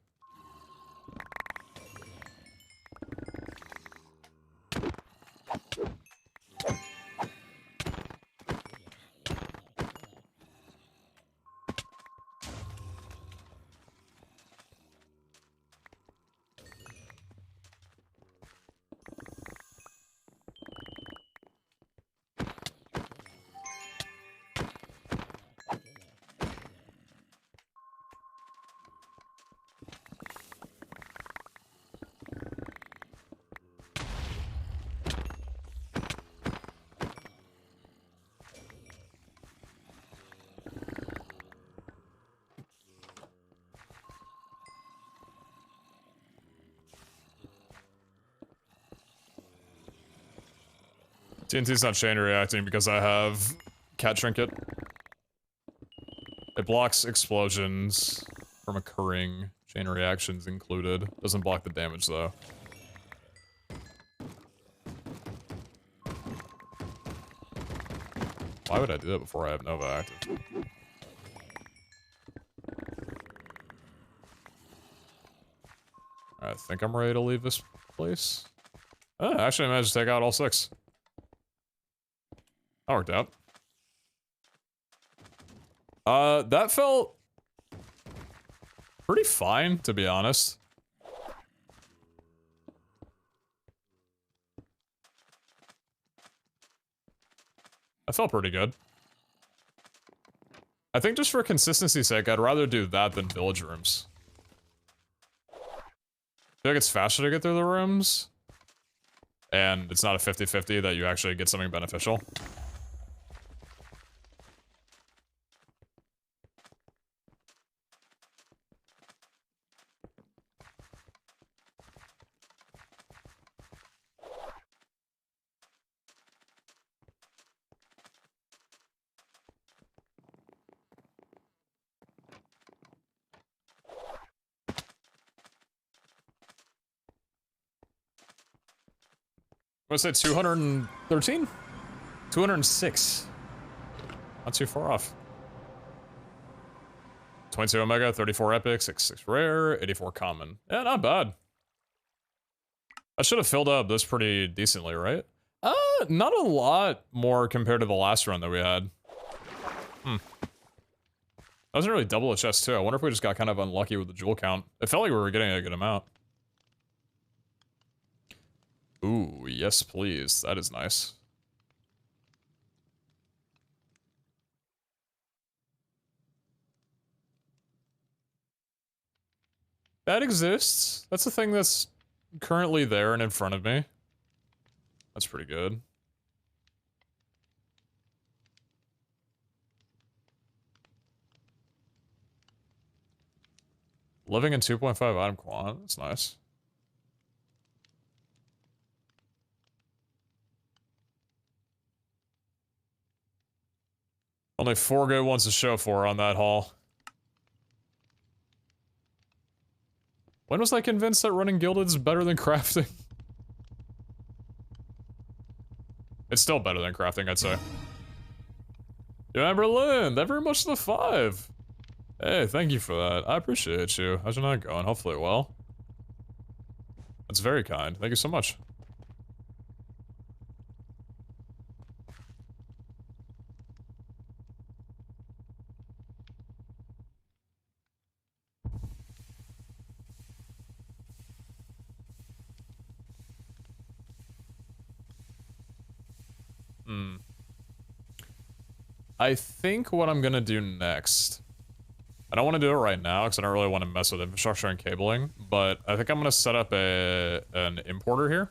TNT's not chain reacting because I have cat trinket. It blocks explosions from occurring, chain reactions included. Doesn't block the damage though. Why would I do that before I have Nova active? I think I'm ready to leave this place. Oh, actually, I managed to take out all 6. That worked out. That felt pretty fine, to be honest. I felt pretty good. I think just for consistency's sake, I'd rather do that than village rooms. I feel like it's faster to get through the rooms, and it's not a 50-50 that you actually get something beneficial. I'm gonna say 213? 206. Not too far off. 22 Omega, 34 Epic, 66 Rare, 84 Common. Yeah, not bad. I should have filled up this pretty decently, right? Not a lot more compared to the last run that we had. That wasn't really double a chest too. I wonder if we just got kind of unlucky with the jewel count. It felt like we were getting a good amount. Ooh, yes please. That is nice. That exists. That's a thing that's currently there and in front of me. That's pretty good. Living in 2.5 item quant. That's nice. Only 4 good ones to show for on that haul. When was I convinced that running Gilded's better than crafting? It's still better than crafting, I'd say. Yeah, Berlin, that very much the 5. Hey, thank you for that. I appreciate you. How's your night going? Hopefully well. That's very kind. Thank you so much. I think what I'm gonna do next... I don't want to do it right now, because I don't really want to mess with infrastructure and cabling, but I think I'm gonna set up an importer here.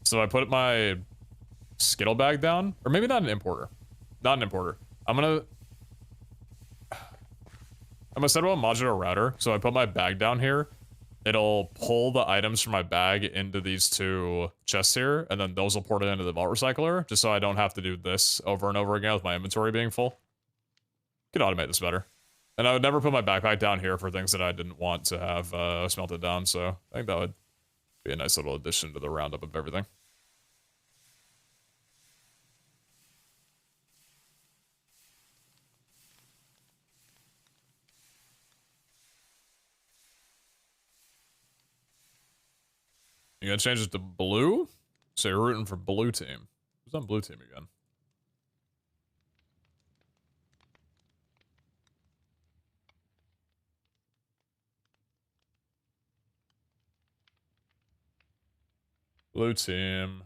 So I put my Skittle bag down, or maybe not an importer. Not an importer. I'm gonna set up a modular router, so I put my bag down here. It'll pull the items from my bag into these 2 chests here, and then those will port it into the vault recycler, just so I don't have to do this over and over again with my inventory being full. Could automate this better. And I would never put my backpack down here for things that I didn't want to have smelted down, so I think that would be a nice little addition to the roundup of everything. You gonna change it to blue? So you're rooting for blue team. Who's on blue team again? Blue team.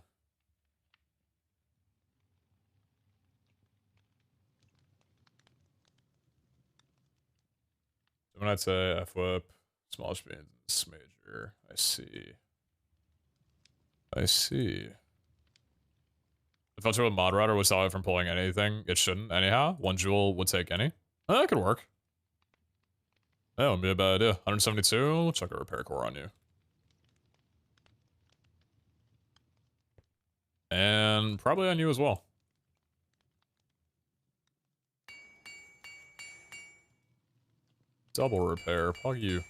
When I say F-whip, small beans, major. I see. I see. The filter with mod router would stop it from pulling anything. It shouldn't, anyhow. 1 jewel would take any. That could work. That wouldn't be a bad idea. 172, we'll chuck a repair core on you. And probably on you as well. Double repair. Plug you.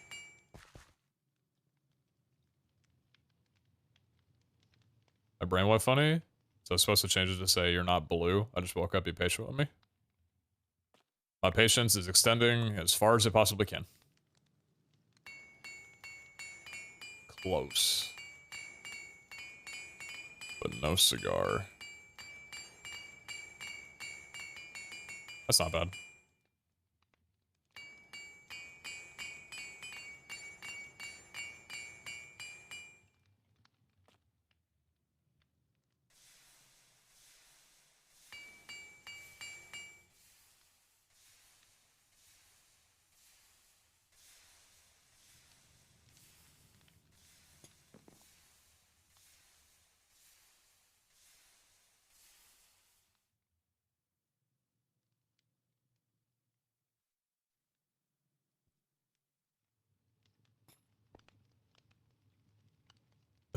My brain went funny. So I was supposed to change it to say you're not blue. I just woke up. Be patient with me. My patience is extending as far as it possibly can. Close. But no cigar. That's not bad.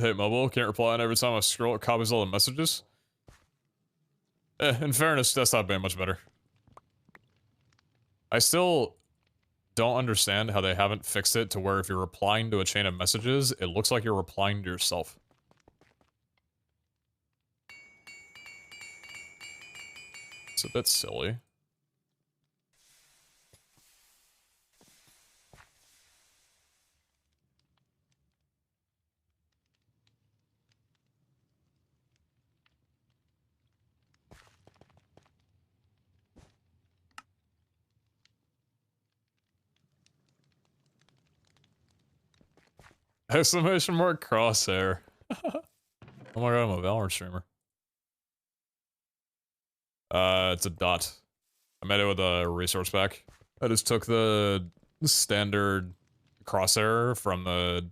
Hey, mobile, can't reply on every time I scroll, it copies all the messages. In fairness, desktop being much better. I still don't understand how they haven't fixed it to where if you're replying to a chain of messages, it looks like you're replying to yourself. It's a bit silly. Exclamation mark crosshair. Oh my god, I'm a Valorant streamer. It's a dot. I made it with a resource pack. I just took the standard crosshair from the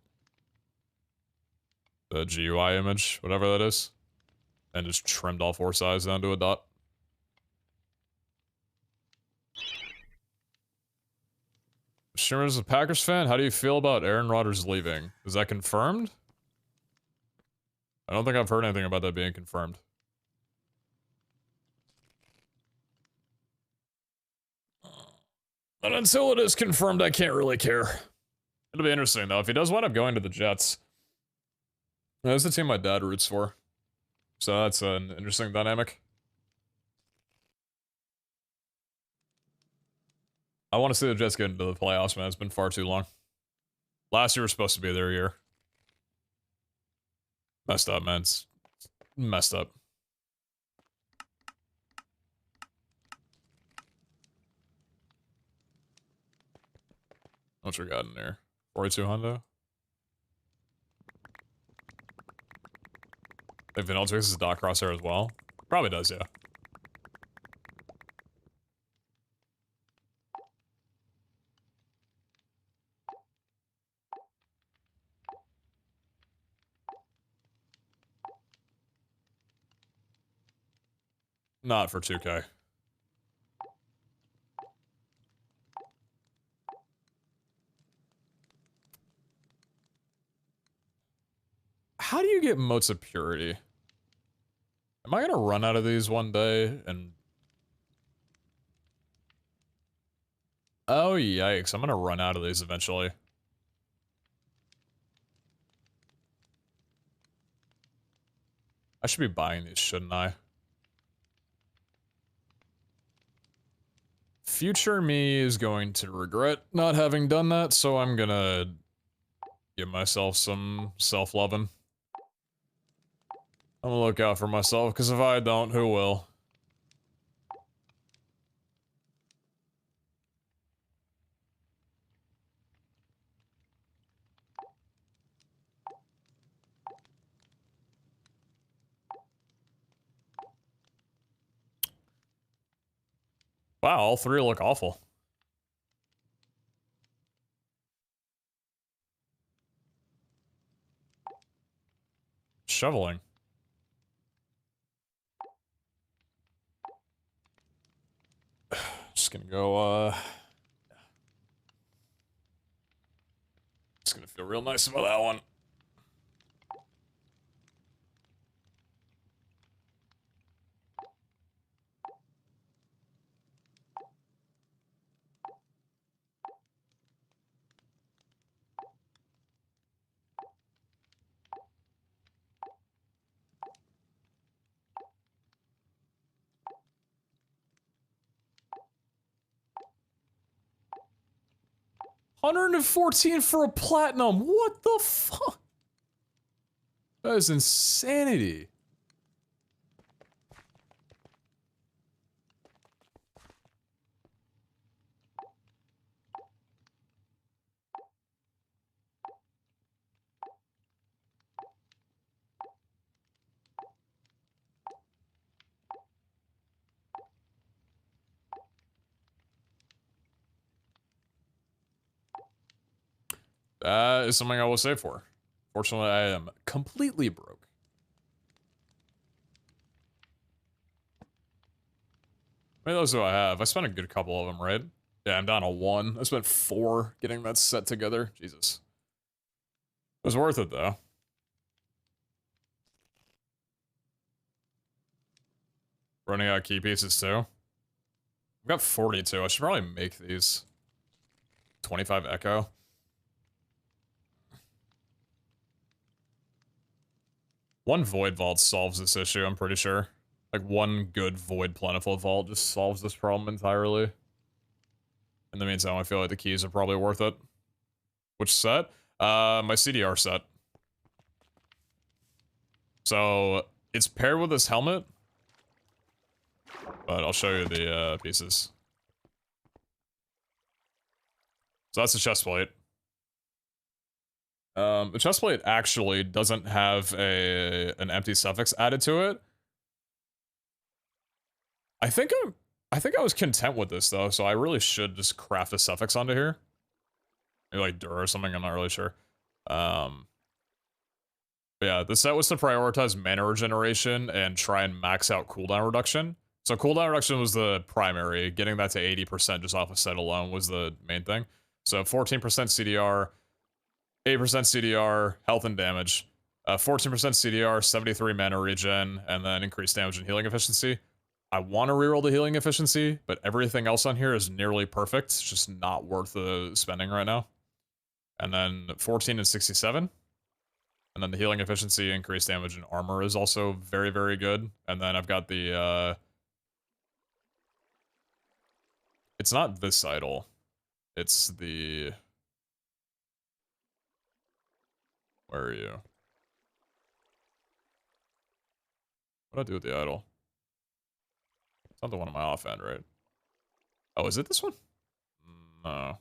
GUI image, whatever that is, and just trimmed all four sides down to a dot. Streamer's a Packers fan. How do you feel about Aaron Rodgers leaving? Is that confirmed? I don't think I've heard anything about that being confirmed. But until it is confirmed, I can't really care. It'll be interesting, though. If he does wind up going to the Jets, that's the team my dad roots for. So that's an interesting dynamic. I want to see the Jets get into the playoffs, man. It's been far too long. Last year was supposed to be their year. Messed up, man. It's messed up. What's we got in there? 42 Hundo? If Vanilla takes his dot crosshair as well? Probably does, yeah. Not for 2K. How do you get motes of purity? Am I gonna run out of these one day and... Oh, yikes. I'm gonna run out of these eventually. I should be buying these, shouldn't I? Future me is going to regret not having done that, so I'm gonna give myself some self-loving. I'm gonna look out for myself, because if I don't, who will? Wow, all three look awful. Shoveling. Just gonna go, Just gonna feel real nice about that one. 114 for a platinum. What the fuck? That is insanity. That is something I will save for. Fortunately, I am completely broke. How many of those do I have? I spent a good couple of them, right? Yeah, I'm down to 1. I spent 4 getting that set together. Jesus. It was worth it, though. Running out of key pieces, too. I've got 42. I should probably make these. 25 Echo. One Void Vault solves this issue, I'm pretty sure. Like, one good Void Plentiful Vault just solves this problem entirely. In the meantime, I feel like the keys are probably worth it. Which set? My CDR set. So, it's paired with this helmet. But I'll show you the pieces. So that's the chest plate. The chest plate actually doesn't have an empty suffix added to it. I think I was content with this though, so I really should just craft a suffix onto here. Maybe like Dur or something, I'm not really sure. But yeah, the set was to prioritize mana regeneration and try and max out cooldown reduction. So cooldown reduction was the primary. Getting that to 80% just off a set alone was the main thing. So 14% CDR, 8% CDR, health and damage, 14% CDR, 73 mana regen, and then increased damage and healing efficiency. I want to reroll the healing efficiency, but everything else on here is nearly perfect. It's just not worth the spending right now. And then 14 and 67. And then the healing efficiency, increased damage, and armor is also very, very good. And then I've got the, it's not this idol. It's the... Where are you? What do I do with the idol? It's not the one on my offhand, right? Oh, is it this one? No.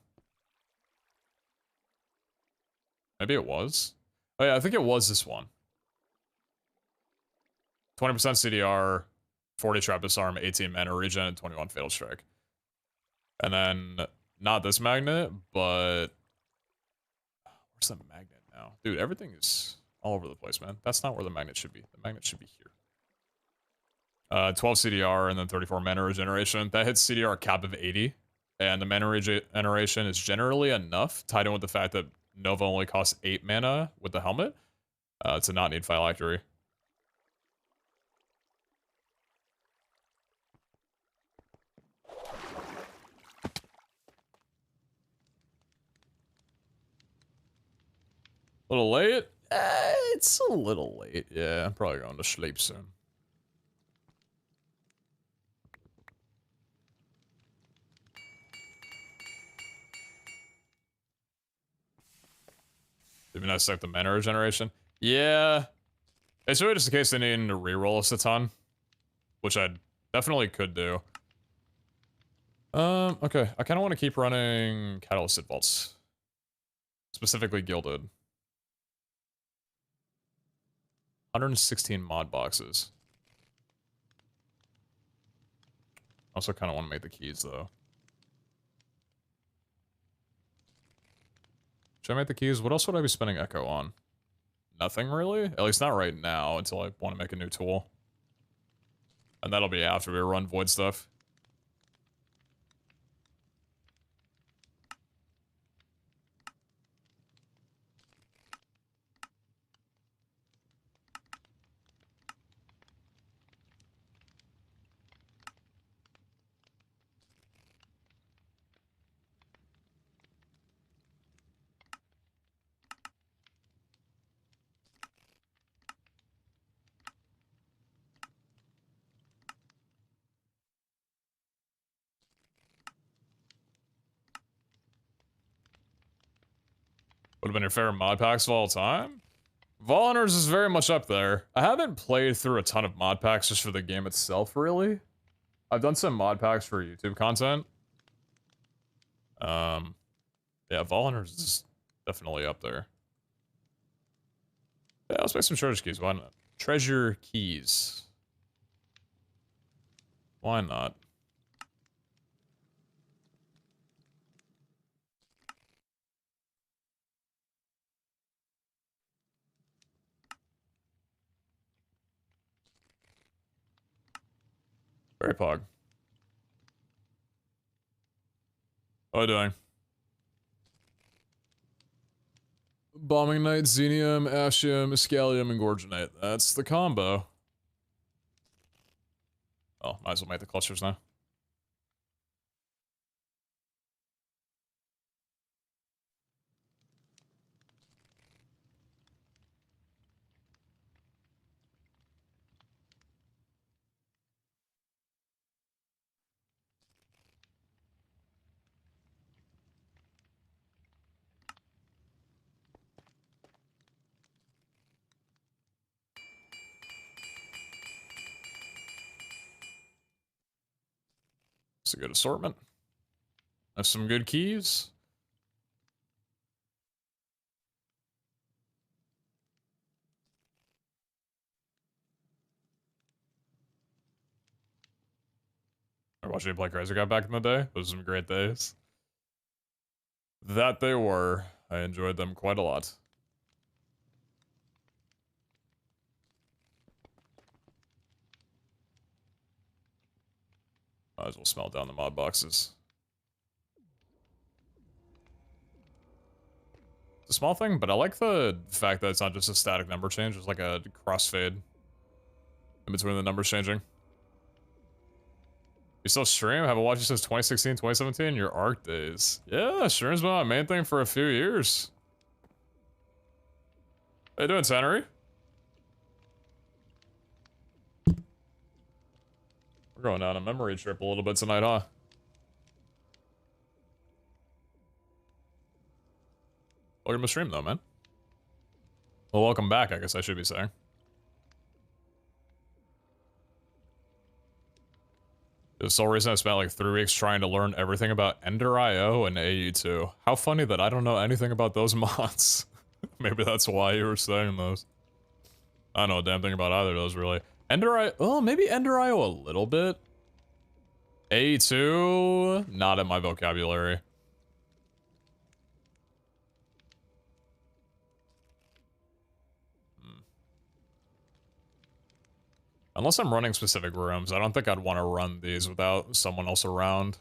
Maybe it was? Oh yeah, I think it was this one. 20% CDR, 40 trap disarm, 18 mana regen, and 21 fatal strike. And then, not this magnet, but... Where's the magnet now? Dude, everything is all over the place, man. That's not where the magnet should be. The magnet should be here. 12 CDR and then 34 mana regeneration. That hits CDR cap of 80. And the mana regeneration is generally enough, tied in with the fact that Nova only costs 8 mana with the helmet, to not need phylactery. A little late? It's a little late. Yeah, I'm probably going to sleep soon. It'd be nice to like the mana regeneration. Yeah. It's really just a case of needing to reroll a Satan, which I definitely could do. Okay. I kind of want to keep running Catalyst Vaults. Specifically Gilded. 116 mod boxes. Also kind of want to make the keys, though. Should I make the keys? What else would I be spending Echo on? Nothing, really? At least not right now, until I want to make a new tool. And that'll be after we run Void stuff. Would have been your favorite mod packs of all time? Vol Hunters is very much up there. I haven't played through a ton of mod packs just for the game itself, really. I've done some mod packs for YouTube content. Yeah, Vol Hunters is definitely up there. Yeah, let's make some treasure keys. Why not? Treasure keys. Why not? Very pog. What are you doing? Bombing Knight, Xenium, Ashium, Iscalium, and Gorgonite. That's the combo. Oh, might as well make the clusters now. It's a good assortment. That's some good keys. I watched you play Crazy Guy back in the day. Those were some great days. That they were. I enjoyed them quite a lot. Might as well smelt down the mod boxes. It's a small thing, but I like the fact that it's not just a static number change. It's like a crossfade in between the numbers changing. You still stream? Haven't watched you since 2016, 2017? Your ARC days. Yeah, stream's been my main thing for a few years. How you doing, Tannery? We're going down a memory trip a little bit tonight, huh? Welcome to the stream, though, man. Well, welcome back, I guess I should be saying. The sole reason I spent like 3 weeks trying to learn everything about Ender IO and AE2. How funny that I don't know anything about those mods. Maybe that's why you were saying those. I don't know a damn thing about either of those, really. Ender IO, oh, maybe Ender IO a little bit. AE2, not in my vocabulary. Unless I'm running specific rooms, I don't think I'd want to run these without someone else around.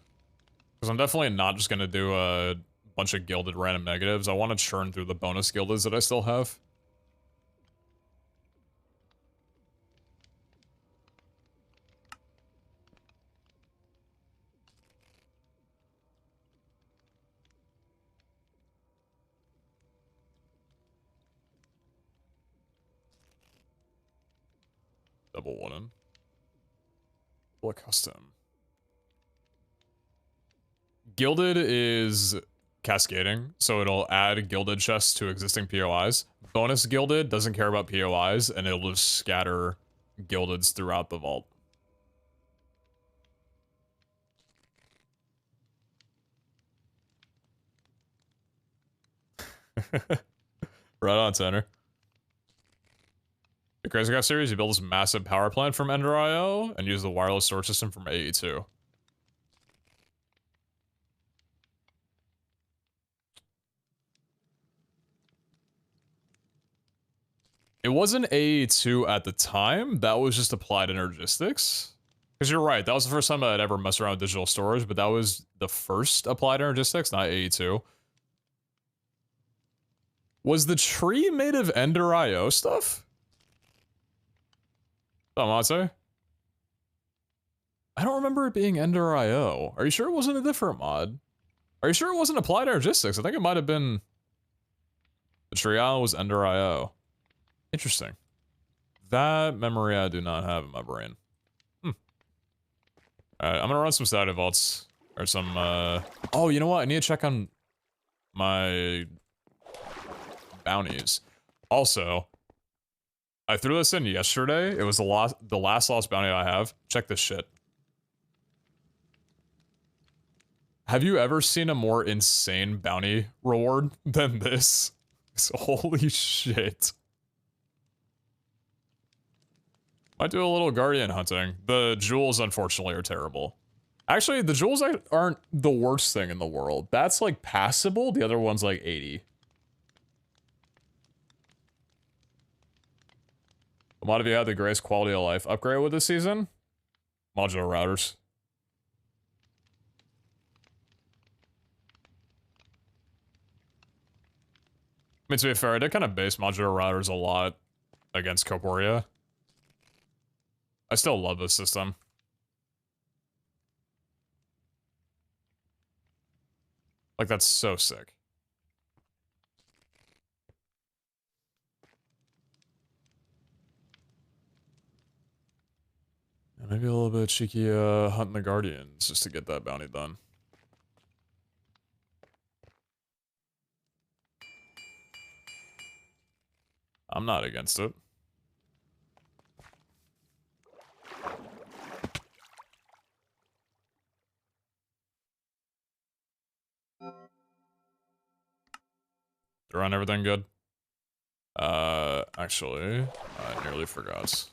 Because I'm definitely not just going to do a bunch of gilded random negatives. I want to churn through the bonus gildeds that I still have. Double one in. Full custom. Gilded is cascading, so it'll add gilded chests to existing POIs. Bonus gilded doesn't care about POIs, and it'll just scatter gildeds throughout the vault. Right on, Tanner. The Crazy Guy series, you build this massive power plant from Ender IO and use the wireless storage system from AE2. It wasn't AE2 at the time, that was just applied energistics. Because you're right, that was the first time I'd ever messed around with digital storage, but that was the first applied energistics, not AE2. Was the tree made of Ender IO stuff? Say? I don't remember it being Ender IO. Are you sure it wasn't a different mod? Are you sure it wasn't applied energistics? I think it might have been... The tree island was Ender IO. Interesting. That memory I do not have in my brain. Alright, I'm gonna run some static vaults. Or some, Oh, you know what? I need to check on my bounties. Also, I threw this in yesterday. It was the last lost bounty I have. Check this shit. Have you ever seen a more insane bounty reward than this? Holy shit. Might do a little guardian hunting. The jewels, unfortunately, are terrible. Actually, the jewels aren't the worst thing in the world. That's, like, passable. The other one's, like, 80. A lot of you had the greatest quality of life upgrade with this season. Modular routers. I mean, to be fair, I did kind of base modular routers a lot against Corporea. I still love this system. Like, that's so sick. And maybe a little bit cheeky hunting the Guardians just to get that bounty done. I'm not against it. They're on everything good? Actually, I nearly forgot.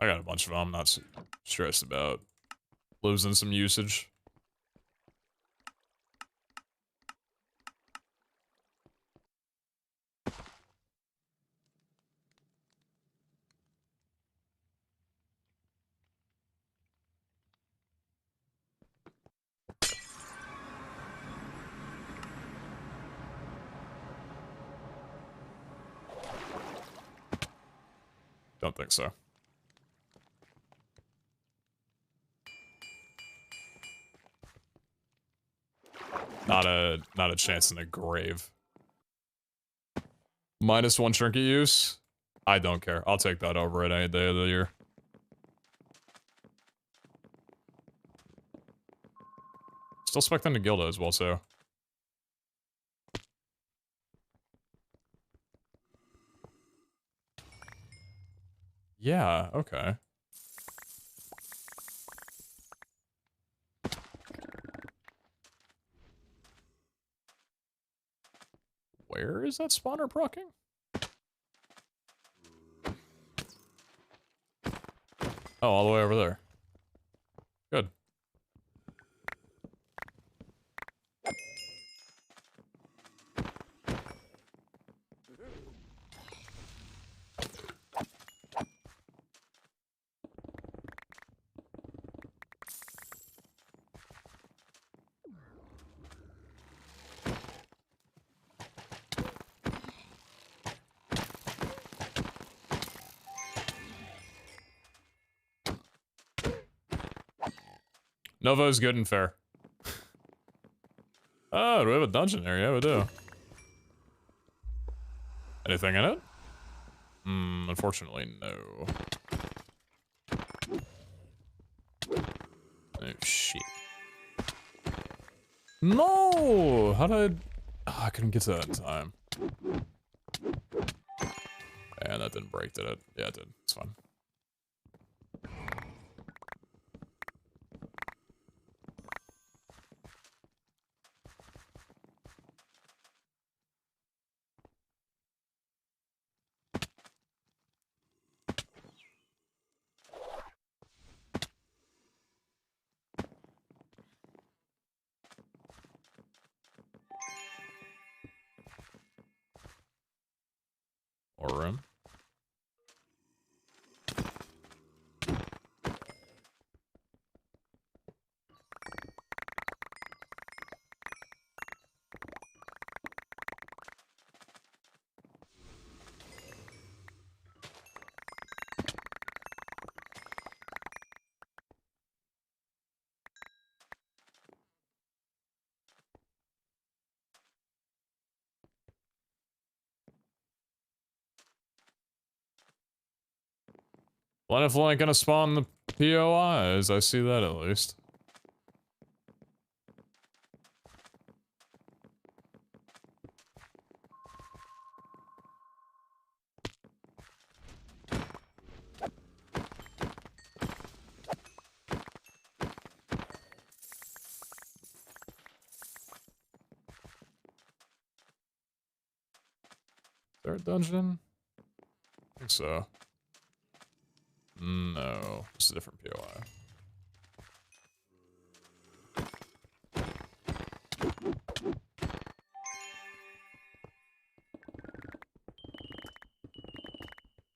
I got a bunch of them. I'm not stressed about losing some usage. Don't think so. Not a chance in the grave. -1 trinket use? I don't care. I'll take that over it any day of the year. Still expecting to Gilda as well, so. Yeah, okay. Where is that spawner proccing? Oh, all the way over there. Good. Nova is good and fair. Oh, do we have a dungeon there? Yeah, we do. Anything in it? Unfortunately, no. Oh, shit. No! How did I... Oh, I couldn't get to that in time. And that didn't break, did it? Yeah, it did. It's fine. Or room. Plentiful ain't gonna spawn the POIs, I see that at least. Is there a dungeon? I think so. No, it's a different POI.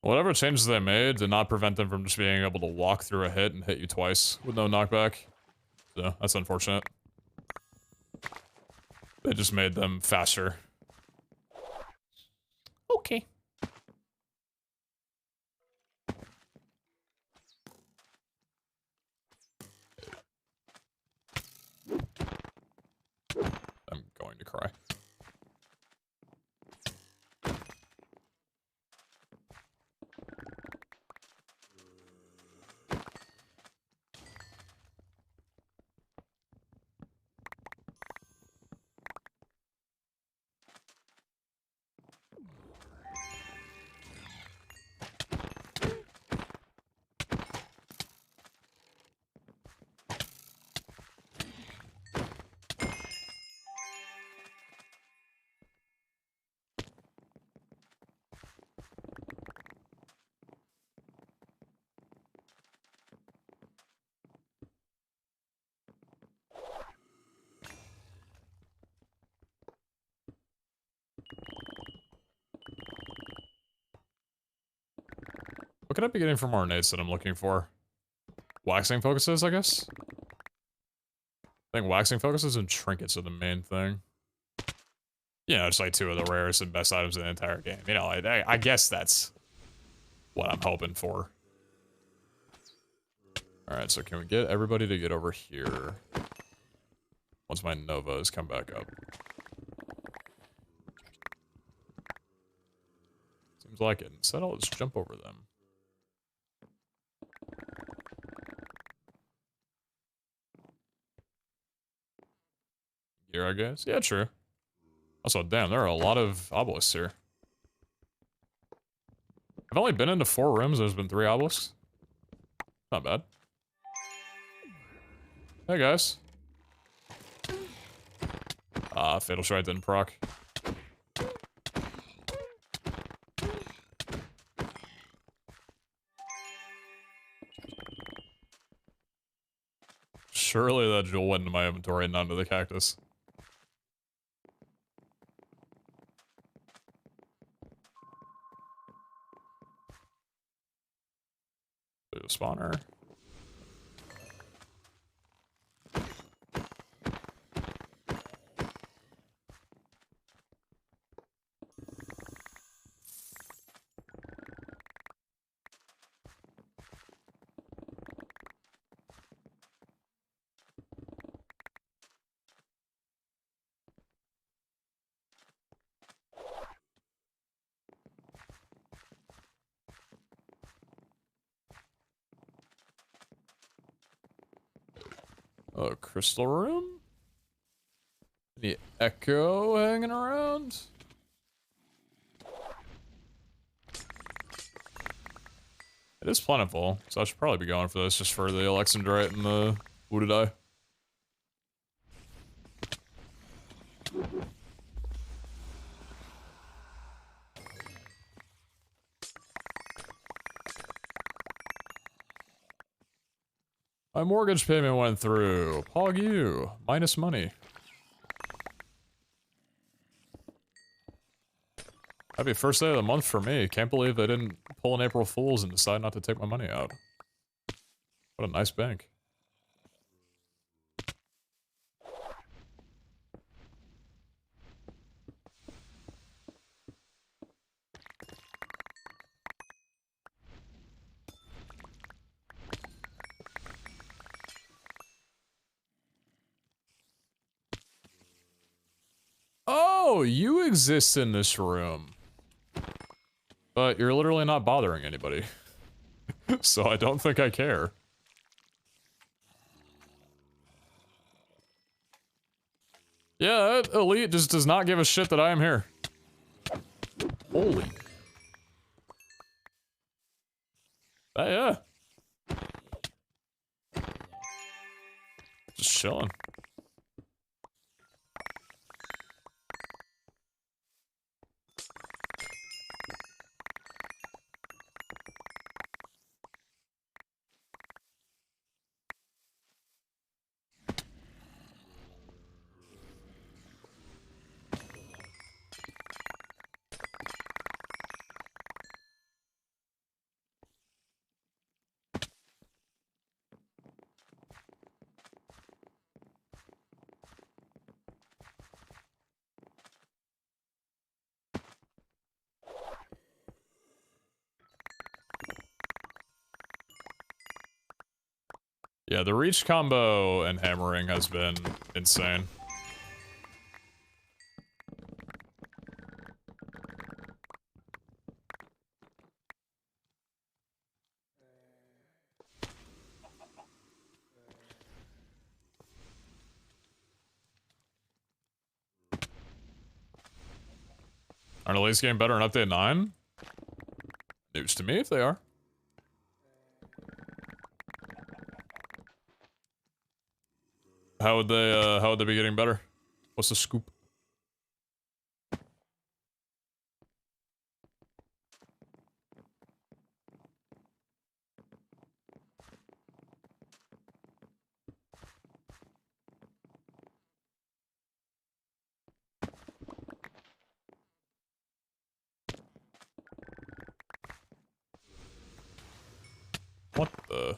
Whatever changes they made did not prevent them from just being able to walk through a hit and hit you twice with no knockback. So, that's unfortunate. They just made them faster. Okay. I'm going to cry. What could I be getting from our nades that I'm looking for? Waxing focuses, I guess? I think waxing focuses and trinkets are the main thing. You know, it's like two of the rarest and best items in the entire game. You know, I guess that's what I'm hoping for. Alright, so can we get everybody to get over here? Once my Novas come back up. Seems like it. Instead, I'll just jump over them. Here, I guess? Yeah, true. Also, damn, there are a lot of obelisks here. I've only been into 4 rooms, there's been 3 obelisks. Not bad. Hey, guys. Ah, Fatal Strike didn't proc. Surely that jewel went into my inventory and not into the cactus. There's a spawner. Oh, crystal room? Any echo hanging around? It is plentiful, so I should probably be going for this just for the Alexandrite and the Wounded Eye. My mortgage payment went through. Pog you. Minus money. Happy first day of the month for me. Can't believe they didn't pull an April Fool's and decide not to take my money out. What a nice bank. Oh, you exist in this room. But you're literally not bothering anybody. So I don't think I care. Yeah, Elite just does not give a shit that I am here. Holy. Yeah. Just chilling. Yeah, the reach combo and hammering has been insane. Aren't Elites getting better in Update 9? News to me if they are. How would they be getting better? What's the scoop? What the?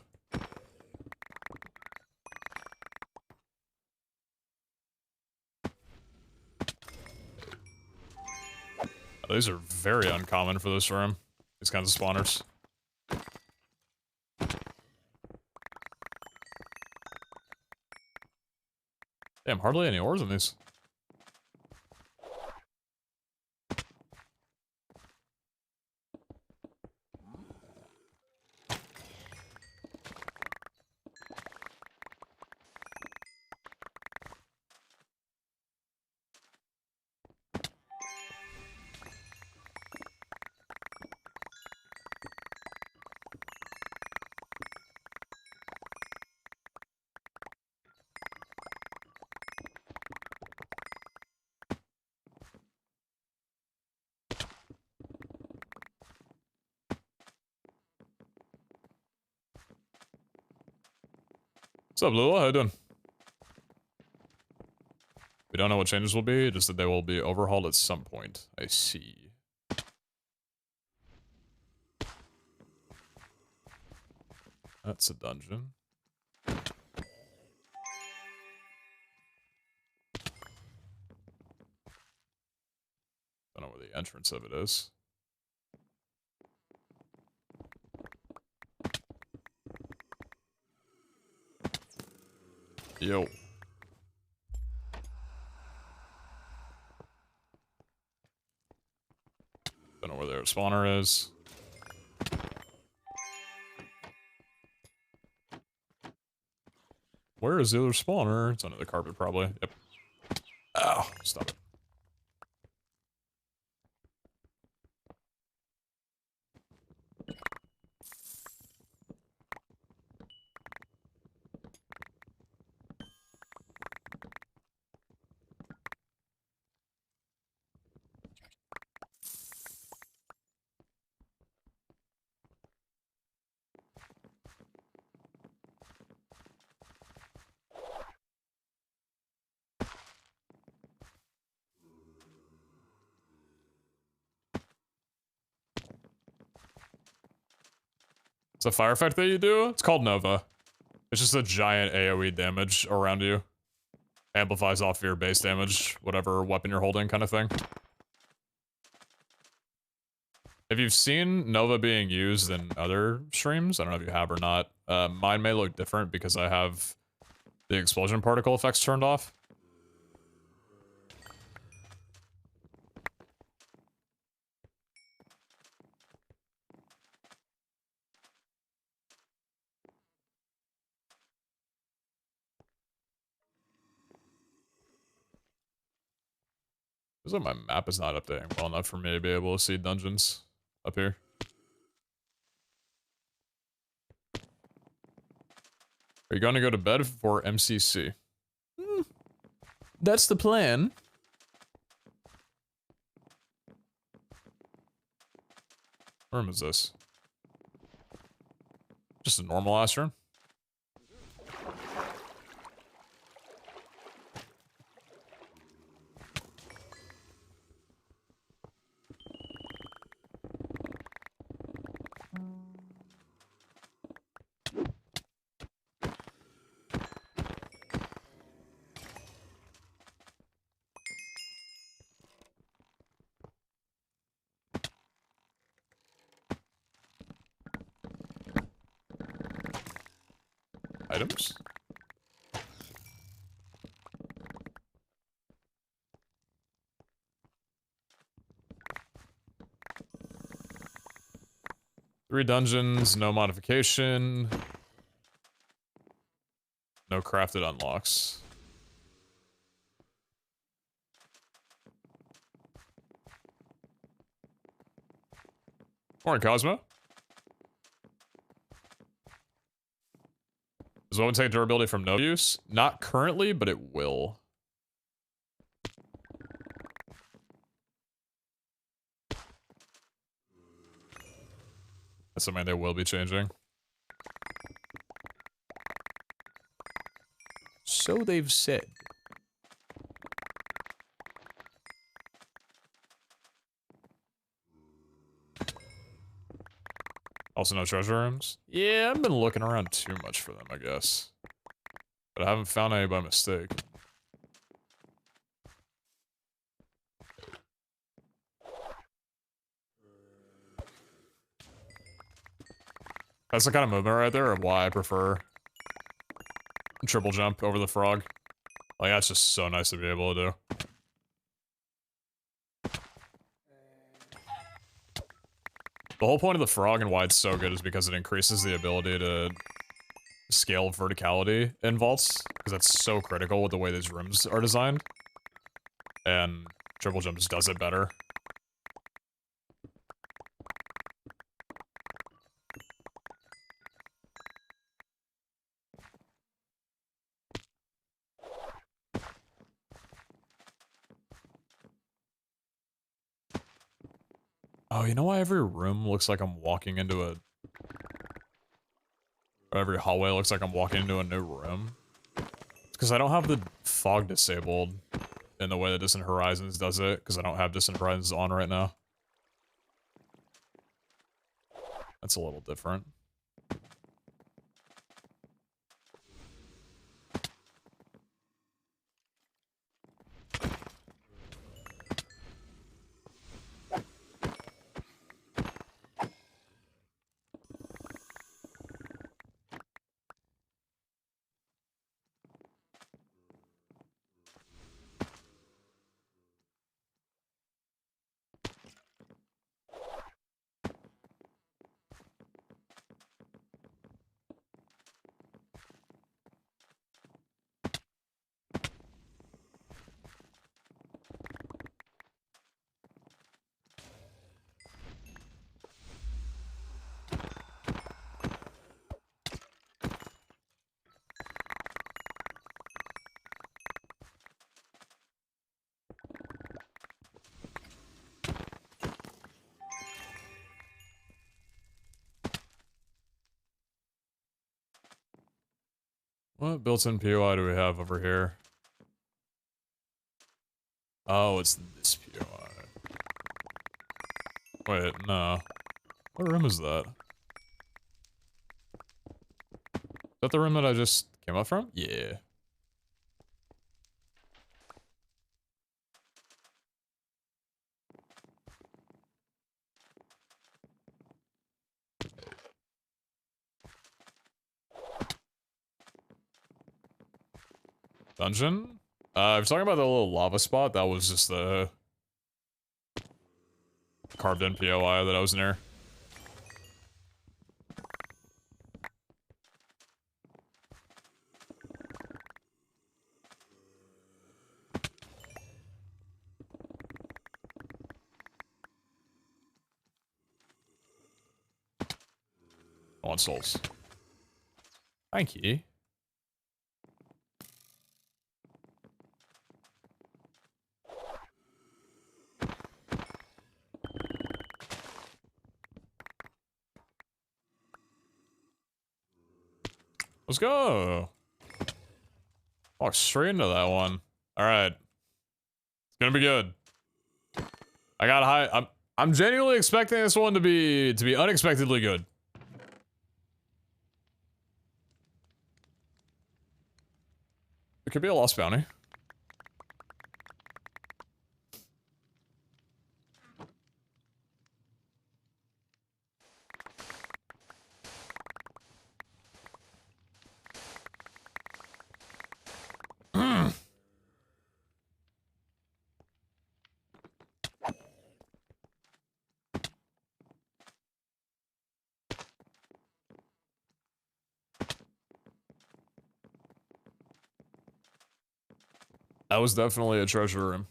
These are very uncommon for this room. These kinds of spawners. Damn, hardly any ores in these. What's up, Lula? How you doing? We don't know what changes will be, just that they will be overhauled at some point. I see. That's a dungeon. Don't know where the entrance of it is. Yo. Don't know where their spawner is. Where is the other spawner? It's under the carpet, probably. Yep. Ow, stop it. It's a fire effect that you do? It's called Nova. It's just a giant AoE damage around you. Amplifies off your base damage, whatever weapon you're holding kind of thing. If you've seen Nova being used in other streams, I don't know if you have or not, mine may look different because I have the explosion particle effects turned off. Feels like my map is not updating well enough for me to be able to see dungeons up here. Are you going to go to bed for MCC? That's the plan. What room is this? Just a normal ass room? Items? Three dungeons, no modification. No crafted unlocks. Morning, Cosmo. Does one take durability from no use? Not currently, but it will. That's something they will be changing. So they've said. Also no treasure rooms? Yeah, I've been looking around too much for them, I guess. But I haven't found any by mistake. That's the kind of movement right there of why I prefer triple jump over the frog. Like, that's just so nice to be able to do. The whole point of the frog and why it's so good is because it increases the ability to scale verticality in vaults, because that's so critical with the way these rooms are designed. And triple jump just does it better. Oh, you know why every room looks like I'm walking into a... Or every hallway looks like I'm walking into a new room? It's because I don't have the fog disabled in the way that Distant Horizons does it, because I don't have Distant Horizons on right now. That's a little different. What built-in POI do we have over here? Oh, it's this POI. Wait, no. What room is that? Is that the room that I just came up from? Yeah. Dungeon? I was talking about the little lava spot. That was just the carved in POI that I was near. souls. Thank you. Let's go. Walk straight into that one. All right. It's gonna be good. I got high. I'm genuinely expecting this one to be unexpectedly good. It could be a lost bounty. That was definitely a treasure room.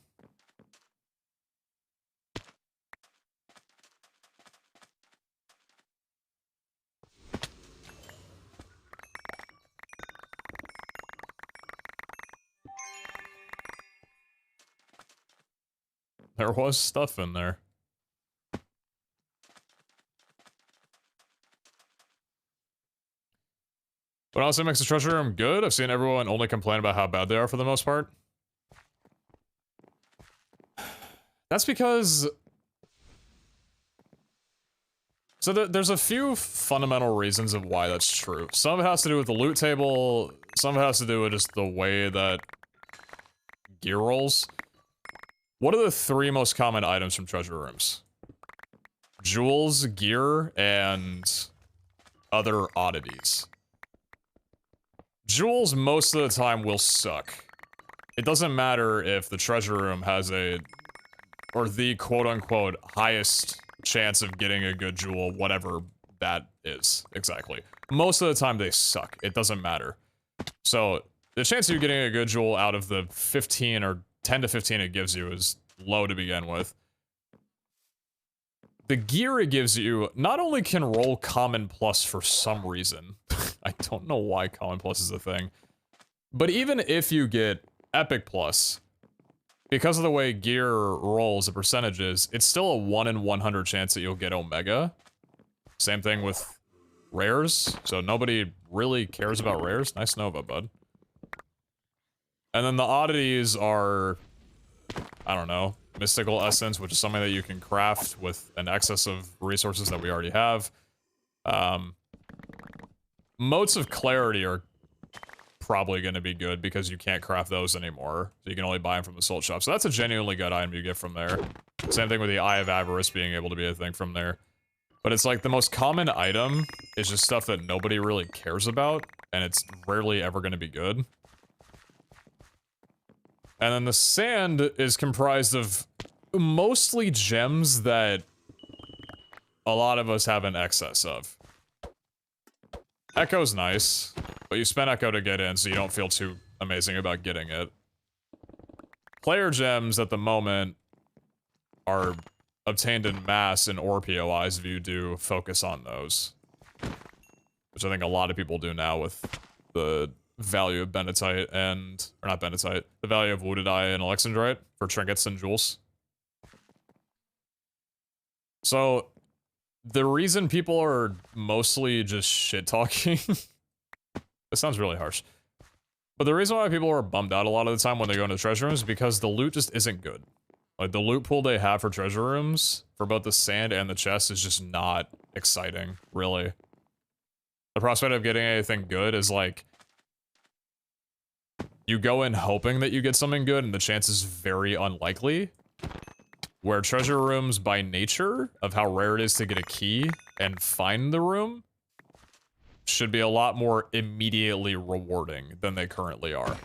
There was stuff in there. What else makes a treasure room good? I've seen everyone only complain about how bad they are for the most part. That's because... So there's a few fundamental reasons of why that's true. Some of it has to do with the loot table, some of it has to do with just the way that gear rolls. What are the 3 most common items from treasure rooms? Jewels, gear, and other oddities. Jewels most of the time will suck. It doesn't matter if the treasure room has or the quote-unquote highest chance of getting a good jewel, whatever that is, exactly. Most of the time they suck. It doesn't matter. So, the chance of you getting a good jewel out of the 15 or 10 to 15 it gives you is low to begin with. The gear it gives you not only can roll common plus for some reason, I don't know why common plus is a thing, but even if you get epic plus, because of the way gear rolls the percentages, it's still a 1 in 100 chance that you'll get Omega. Same thing with rares, so nobody really cares about rares. Nice Nova, bud. And then the oddities are, I don't know, Mystical Essence, which is something that you can craft with an excess of resources that we already have. Motes of Clarity are probably going to be good because you can't craft those anymore. So you can only buy them from the Soul Shop. So that's a genuinely good item you get from there. Same thing with the Eye of Avarice being able to be a thing from there. But it's like the most common item is just stuff that nobody really cares about, and it's rarely ever going to be good. And then the sand is comprised of mostly gems that a lot of us have an excess of. Echo's nice, but you spend Echo to get in, so you don't feel too amazing about getting it. Player gems at the moment are obtained in mass in ore POIs if you do focus on those. Which I think a lot of people do now with the value of Benetite and... or not Benetite, the value of Wounded Eye and Alexandrite for trinkets and jewels. So, the reason people are mostly just shit-talking... This sounds really harsh. But the reason why people are bummed out a lot of the time when they go into treasure rooms is because the loot just isn't good. Like, the loot pool they have for treasure rooms, for both the sand and the chest, is just not exciting, really. The prospect of getting anything good is like... you go in hoping that you get something good, and the chance is very unlikely. Where treasure rooms, by nature, of how rare it is to get a key and find the room, should be a lot more immediately rewarding than they currently are.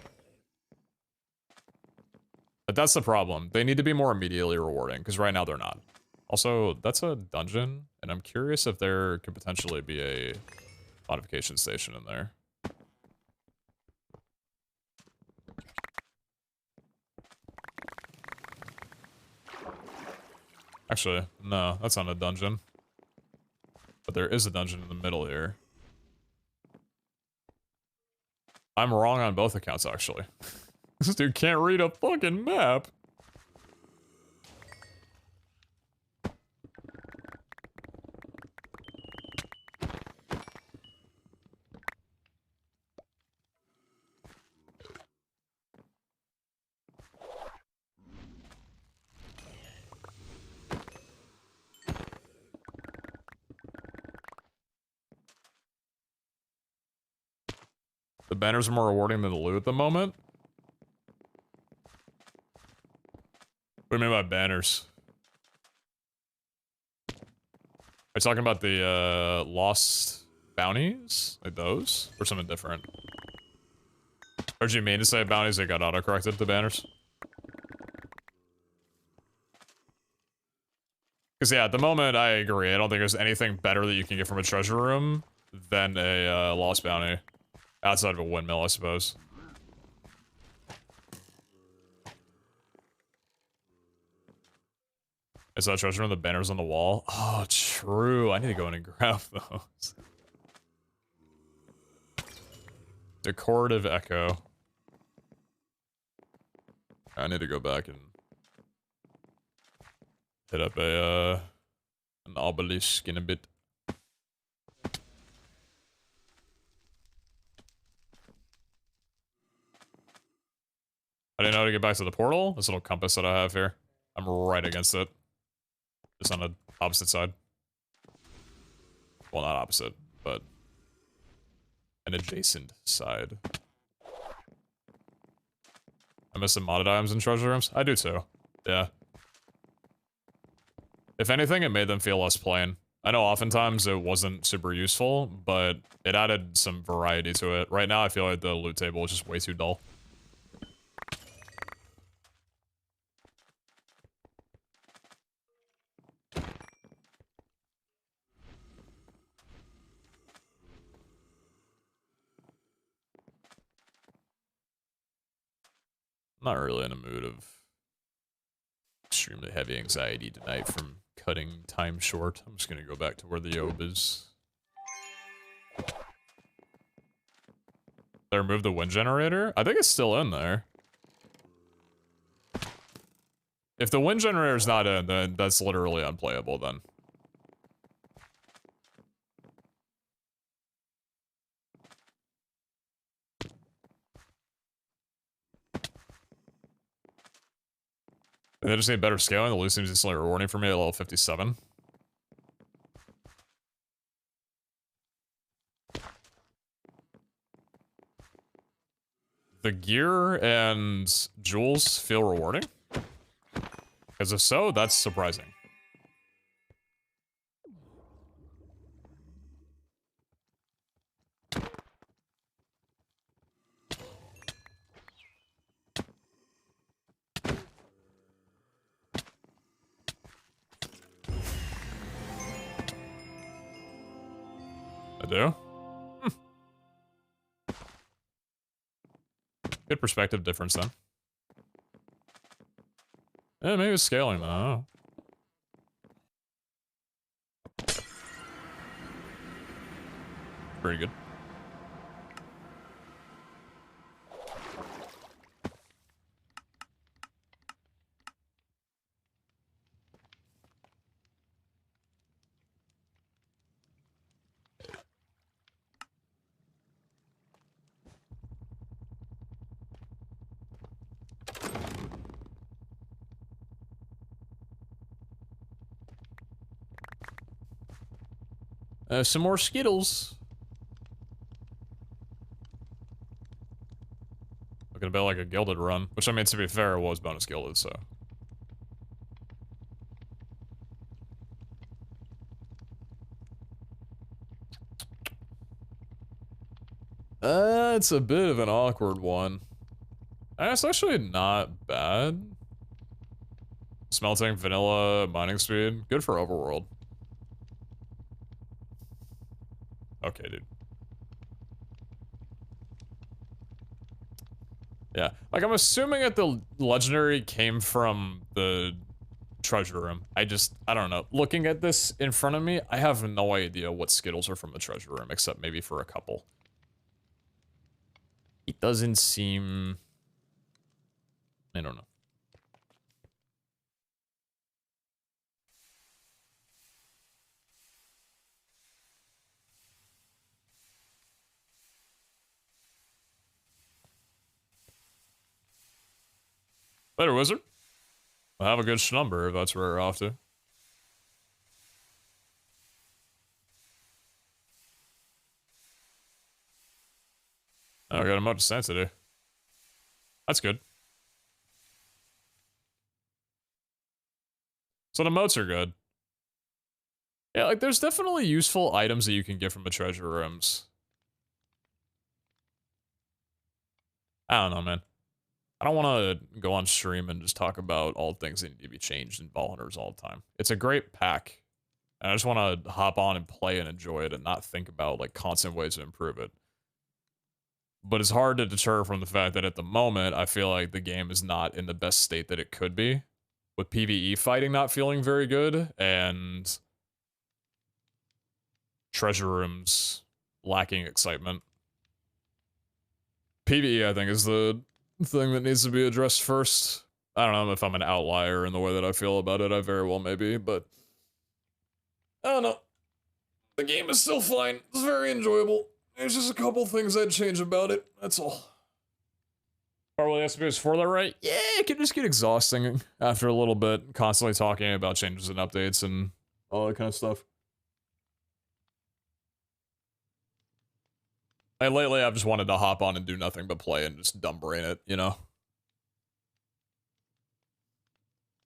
But that's the problem. They need to be more immediately rewarding, because right now they're not. Also, that's a dungeon, and I'm curious if there could potentially be a modification station in there. Actually, no, that's not a dungeon. But there is a dungeon in the middle here. I'm wrong on both accounts, actually. This dude can't read a fucking map. The banners are more rewarding than the loot at the moment. What do you mean by banners? Are you talking about the lost bounties? Like those? Or something different? Or do you mean to say bounties that got autocorrected to banners? Because yeah, at the moment, I agree. I don't think there's anything better that you can get from a treasure room than a lost bounty. Outside of a windmill, I suppose. Is that treasure room? The banners on the wall? Oh, true. I need to go in and grab those. Decorative echo. I need to go back and hit up a an obelisk in a bit. I didn't know how to get back to the portal. This little compass that I have here. I'm right against it. Just on the opposite side. Well, not opposite, but an adjacent side. I miss some modded items in treasure rooms. I do too. Yeah. If anything, it made them feel less plain. I know oftentimes it wasn't super useful, but it added some variety to it. Right now, I feel like the loot table is just way too dull. I'm not really in a mood of extremely heavy anxiety tonight from cutting time short. I'm just gonna go back to where the Yob is. They removed the wind generator? I think it's still in there. If the wind generator's not in, then that's literally unplayable then. They just need better scaling. The loot seems instantly rewarding for me at level 57. The gear and jewels feel rewarding? Because if so, that's surprising. I do? Good perspective difference then. Yeah, maybe it's scaling though. I don't know. Pretty good. Some more Skittles. Looking a bit like a gilded run, which I mean, to be fair, it was bonus gilded, so. It's a bit of an awkward one. It's actually not bad. Smelting, vanilla, mining speed. Good for overworld. Okay, dude. Yeah, like I'm assuming that the legendary came from the treasure room. I don't know. Looking at this in front of me, I have no idea what Skittles are from the treasure room, except maybe for a couple. It doesn't seem... I don't know. Better wizard. We'll have a good number if that's where we're off to. Oh, I got a much sense today. That's good. So the moats are good. Yeah, like there's definitely useful items that you can get from the treasure rooms. I don't know, man. I don't want to go on stream and just talk about all things that need to be changed in Ball Hunters all the time. It's a great pack. And I just want to hop on and play and enjoy it and not think about like constant ways to improve it. But it's hard to deter from the fact that at the moment, I feel like the game is not in the best state that it could be. With PvE fighting not feeling very good and treasure rooms lacking excitement. PvE, I think, is the thing that needs to be addressed first. I don't know if I'm an outlier in the way that I feel about it. I very well may be, but I don't know. The game is still fine. It's very enjoyable. There's just a couple things I'd change about it. That's all. Probably has to be for that, right? Yeah, it can just get exhausting after a little bit, constantly talking about changes and updates and all that kind of stuff. And lately, I've just wanted to hop on and do nothing but play and just dumb brain it, you know?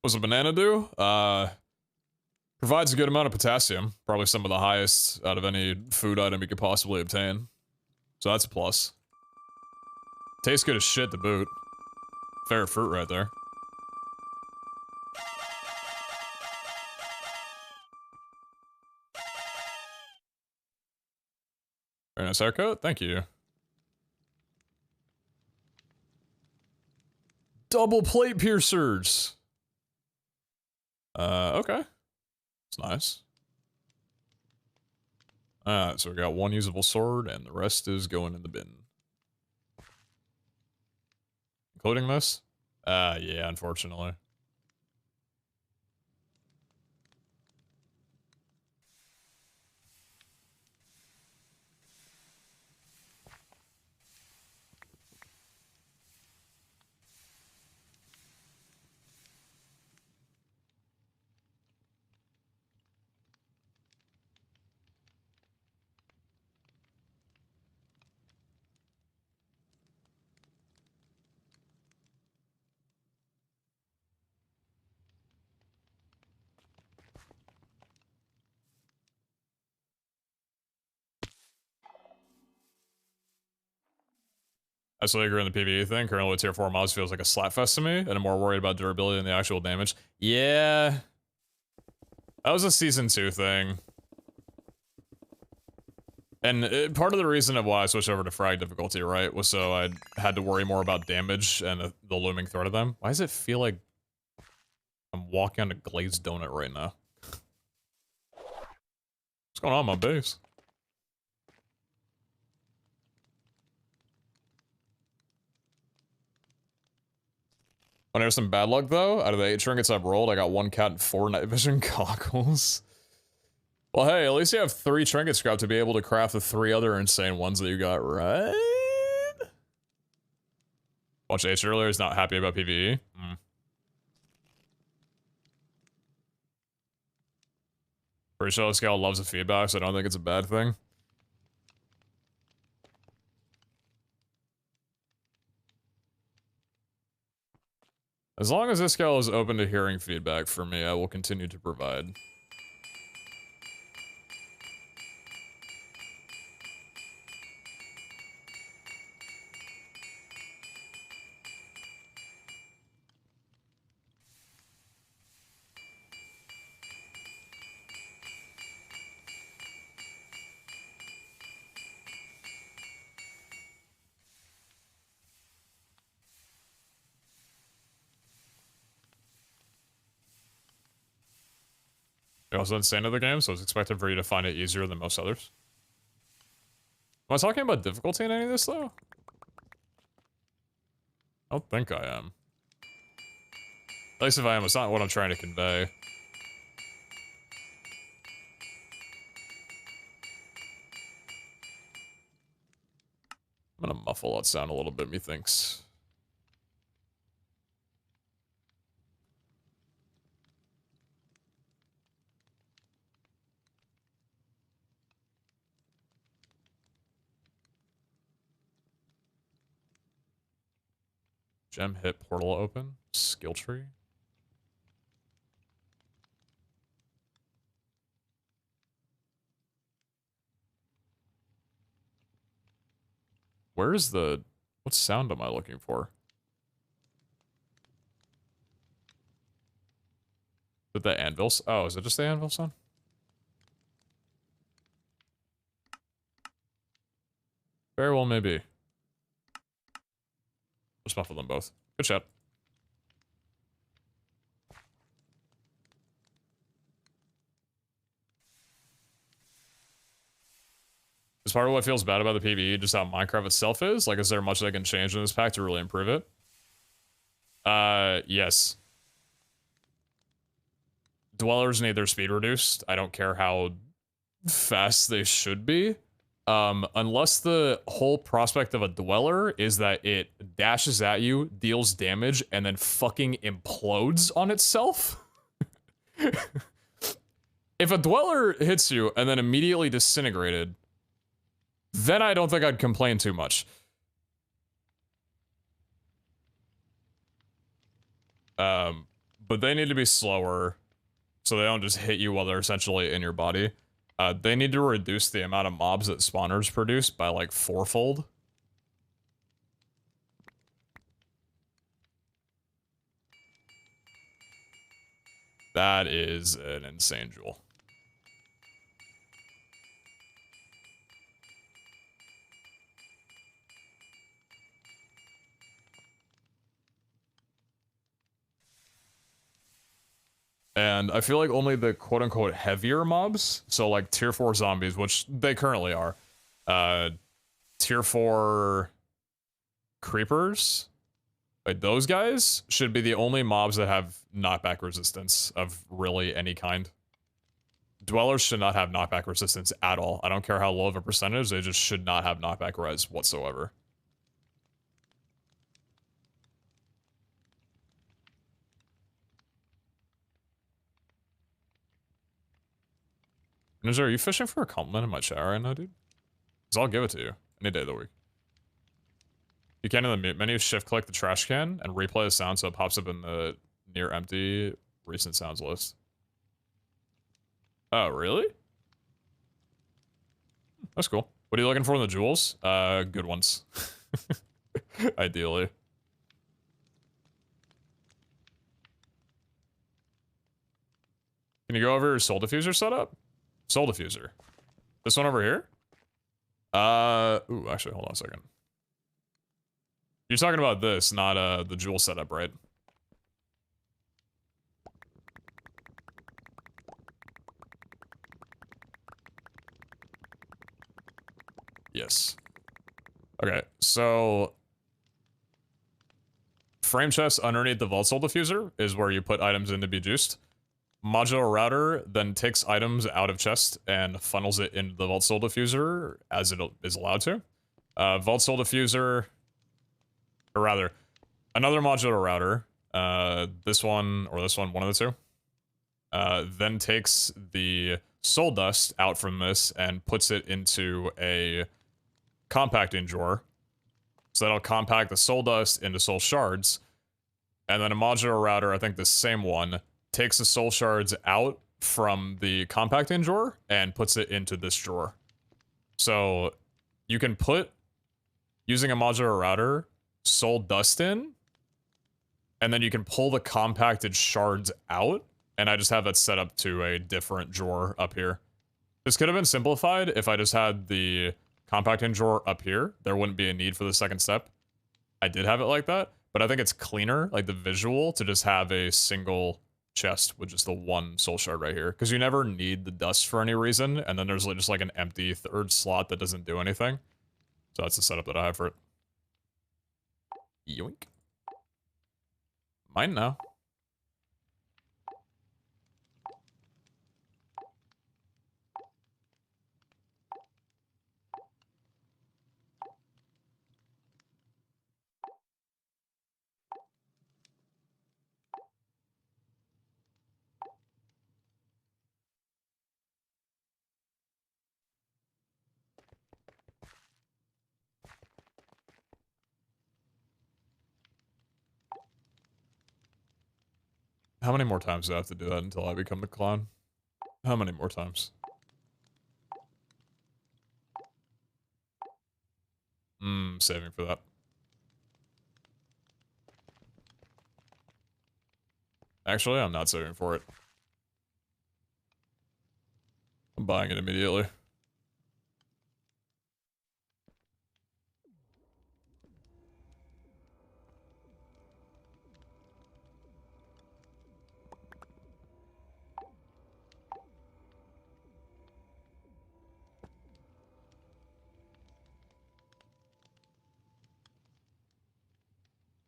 What's a banana do? Provides a good amount of potassium. Probably some of the highest out of any food item you could possibly obtain. So that's a plus. Tastes good as shit to boot. Fair fruit right there. Very nice haircut, thank you. Double plate piercers. Okay. It's nice. Alright, so we got one usable sword, and the rest is going in the bin. Including this? Yeah, unfortunately. I still agree on the PvE thing. Currently with tier 4 mods feels like a slapfest to me, and I'm more worried about durability than the actual damage. Yeah. That was a season 2 thing. And part of the reason of why I switched over to frag difficulty, right, was so I had to worry more about damage and the looming threat of them. Why does it feel like I'm walking on a glazed donut right now? What's going on my base? When there's some bad luck, though, out of the 8 trinkets I've rolled, I got 1 cat and 4 night vision goggles. Well, hey, at least you have 3 trinket scrap to be able to craft the 3 other insane ones that you got, right? Watched H earlier, he's not happy about PvE. Pretty sure this guy loves the feedback, so I don't think it's a bad thing. As long as this guy is open to hearing feedback from me, I will continue to provide. You're also insane of the game, so it's expected for you to find it easier than most others. Am I talking about difficulty in any of this, though? I don't think I am. At least if I am, it's not what I'm trying to convey. I'm gonna muffle that sound a little bit, methinks. Gem hit portal open. Skill tree. Where's the... What sound am I looking for? Is it the anvil? Oh, is it just the anvil sound? Very well, maybe. Just muffle them both. Good shot. Is part of what feels bad about the PvE just how Minecraft itself is? Like, is there much they can change in this pack to really improve it? Yes. Dwellers need their speed reduced. I don't care how fast they should be. Unless the whole prospect of a dweller is that it dashes at you, deals damage, and then fucking implodes on itself. If a dweller hits you and then immediately disintegrated, then I don't think I'd complain too much. But they need to be slower, so they don't just hit you while they're essentially in your body. They need to reduce the amount of mobs that spawners produce by like 4-fold. That is an insane jewel. And I feel like only the quote-unquote heavier mobs, so like tier 4 zombies, which they currently are, tier 4 creepers, like those guys should be the only mobs that have knockback resistance of really any kind. Dwellers should not have knockback resistance at all. I don't care how low of a percentage, they just should not have knockback res whatsoever. Ninja, are you fishing for a compliment in my chat right now, dude? Because I'll give it to you any day of the week. You can in the mute menu shift-click the trash can and replay the sound so it pops up in the near empty recent sounds list. Oh, really? That's cool. What are you looking for in the jewels? Good ones. Ideally. Can you go over your soul diffuser setup? Soul diffuser. This one over here? Ooh, actually, hold on a second. You're talking about this, not, the jewel setup, right? Yes. Okay, so... Frame chest underneath the vault soul diffuser is where you put items in to be juiced. Modular router then takes items out of chest and funnels it into the vault soul diffuser as it is allowed to. Vault soul diffuser, or rather, another modular router, this one or this one, one of the two, then takes the soul dust out from this and puts it into a compacting drawer. So that'll compact the soul dust into soul shards. And then a modular router, I think the same one, takes the soul shards out from the compacting drawer and puts it into this drawer. So you can put, using a modular router, soul dust in, and then you can pull the compacted shards out, and I just have that set up to a different drawer up here. This could have been simplified if I just had the compacting drawer up here. There wouldn't be a need for the second step. I did have it like that, but I think it's cleaner, like the visual, to just have a single chest with just the one soul shard right here, because you never need the dust for any reason, and then there's just like an empty third slot that doesn't do anything. So that's the setup that I have for it. Yoink. Might now. How many more times do I have to do that until I become the clown? How many more times? Saving for that. Actually, I'm not saving for it. I'm buying it immediately.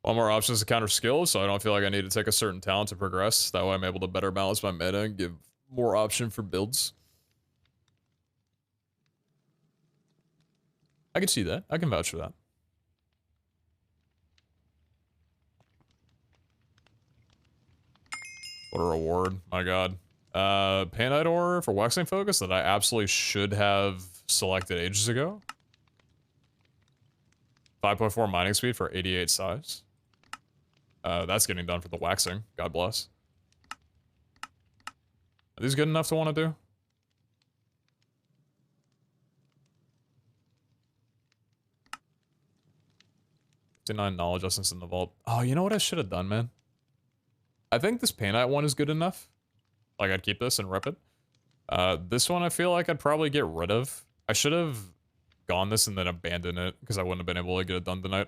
Want more options to counter skills, so I don't feel like I need to take a certain talent to progress. That way I'm able to better balance my meta and give more option for builds. I can see that. I can vouch for that. What a reward. My god. Panite ore for waxing focus that I absolutely should have selected ages ago. 5.4 mining speed for 88 size. That's getting done for the waxing. God bless. Are these good enough to want to do? 59 knowledge essence in the vault. Oh, you know what I should have done, man? I think this painite one is good enough. Like, I'd keep this and rep it. This one I feel like I'd probably get rid of. I should have gone this and then abandoned it, because I wouldn't have been able to get it done tonight.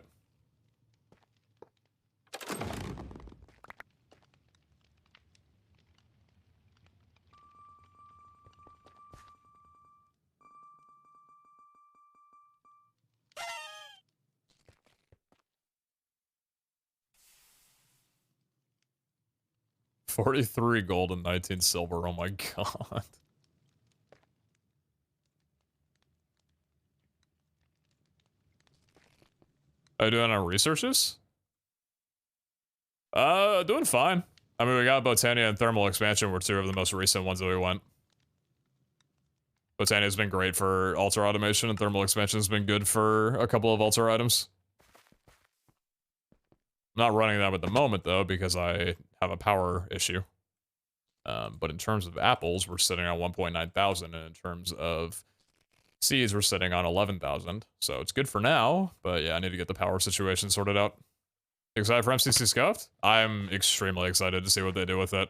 $43 gold and 19 silver. Oh my god. Are you doing our researches? Doing fine. I mean, we got Botania and Thermal Expansion were two of the most recent ones that we went. Botania's been great for altar automation, and Thermal Expansion's been good for a couple of altar items. I'm not running them at the moment, though, because I have a power issue. But in terms of apples, we're sitting on 1.9 thousand, and in terms of seeds, we're sitting on 11,000. So it's good for now, but yeah, I need to get the power situation sorted out. Excited for MCC Scuffed? I'm extremely excited to see what they do with it.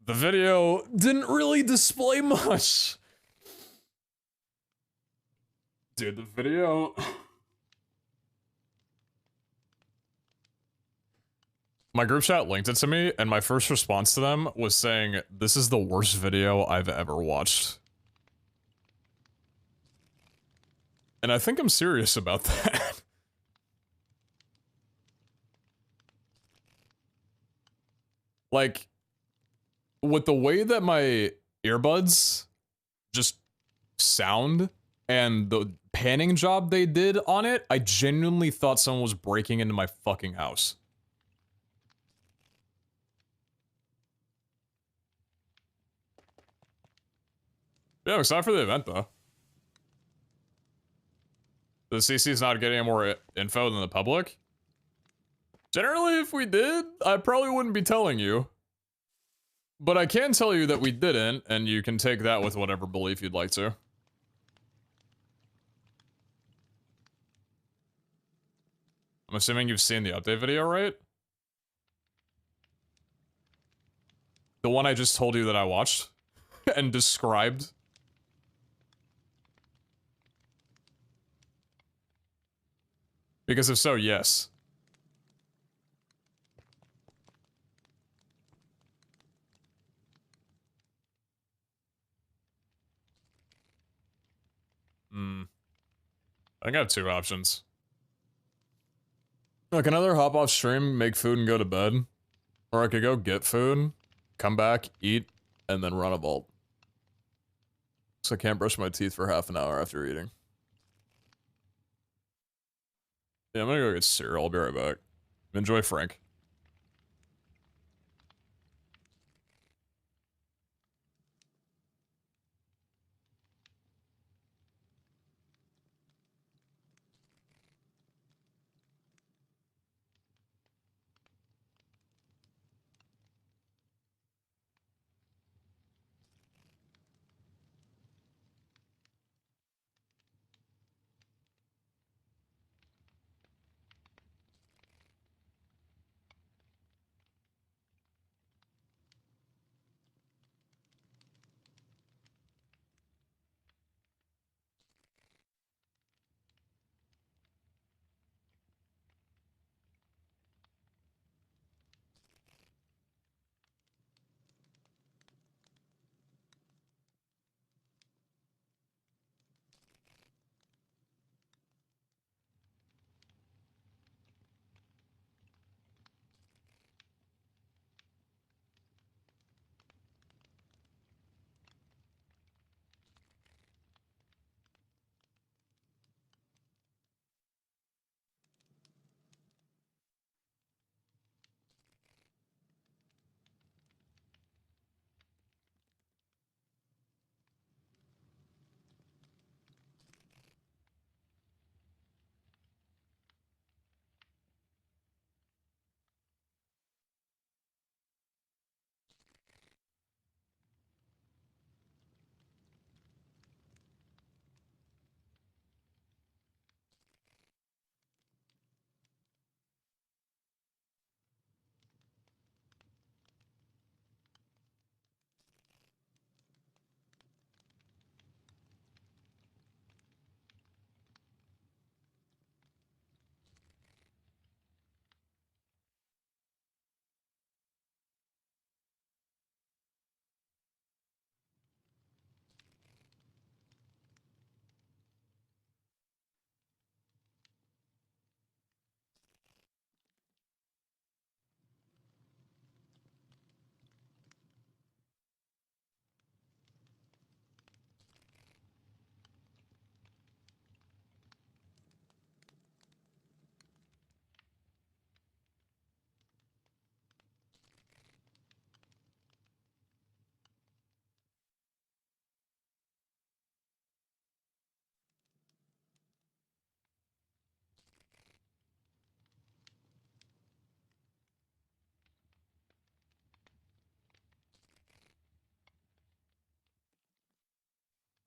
The video didn't really display much. Dude, the video... My group chat linked it to me, and my first response to them was saying, "This is the worst video I've ever watched." And I think I'm serious about that. Like, with the way that my earbuds just sound and the panning job they did on it, I genuinely thought someone was breaking into my fucking house. Yeah, I'm excited for the event, though. The CC's not getting any more info than the public. Generally, if we did, I probably wouldn't be telling you. But I can tell you that we didn't, and you can take that with whatever belief you'd like to. I'm assuming you've seen the update video, right? The one I just told you that I watched and described. Because if so, yes. I think I have two options. I can either hop off stream, make food, and go to bed, or I could go get food, come back, eat, and then run a vault. So I can't brush my teeth for half an hour after eating. Yeah, I'm gonna go get cereal. I'll be right back. Enjoy Frank.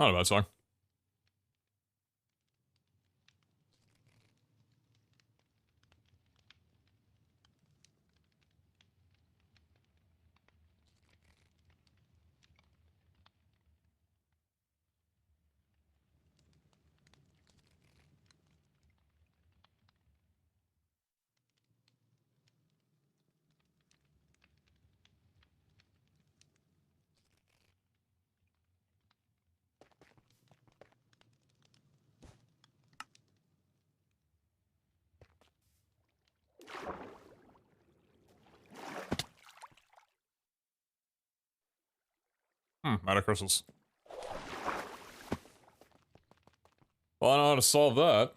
Not a bad song. Matter crystals. Well, I know how to solve that.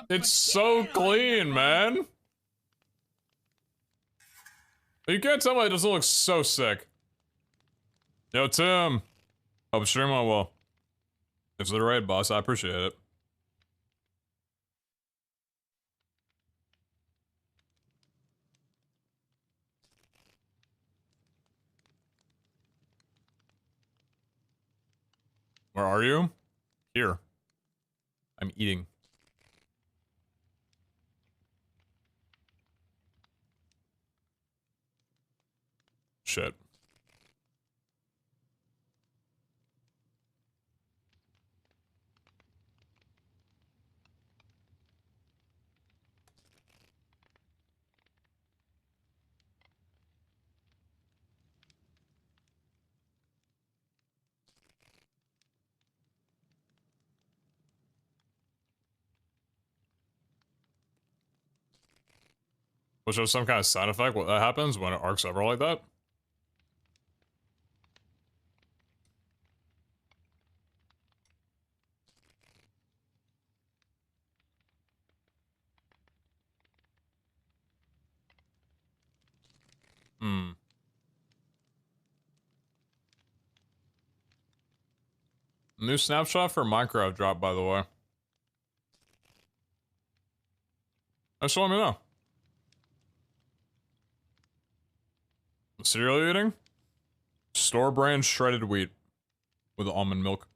It's so clean, man. You can't tell me it doesn't look so sick. Yo, Tim. Hope stream went well. It's the raid, boss. I appreciate it. Where are you? Here. I'm eating. Shit. Was there some kind of side effect what that happens when it arcs over like that? Hmm. New snapshot for Minecraft dropped, by the way. Just let me know. Cereal eating? Store brand shredded wheat with almond milk.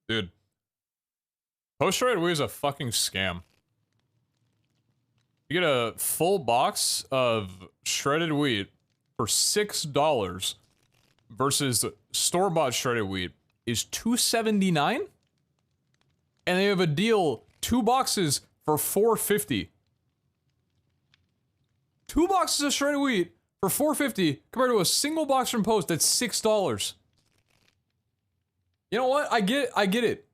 Dude. Post shredded wheat is a fucking scam. You get a full box of shredded wheat for $6 versus store-bought shredded wheat is $2.79, and they have a deal 2 boxes for $4.50. 2 boxes of shredded wheat for $4.50 compared to a single box from Post that's $6. You know what? I get it.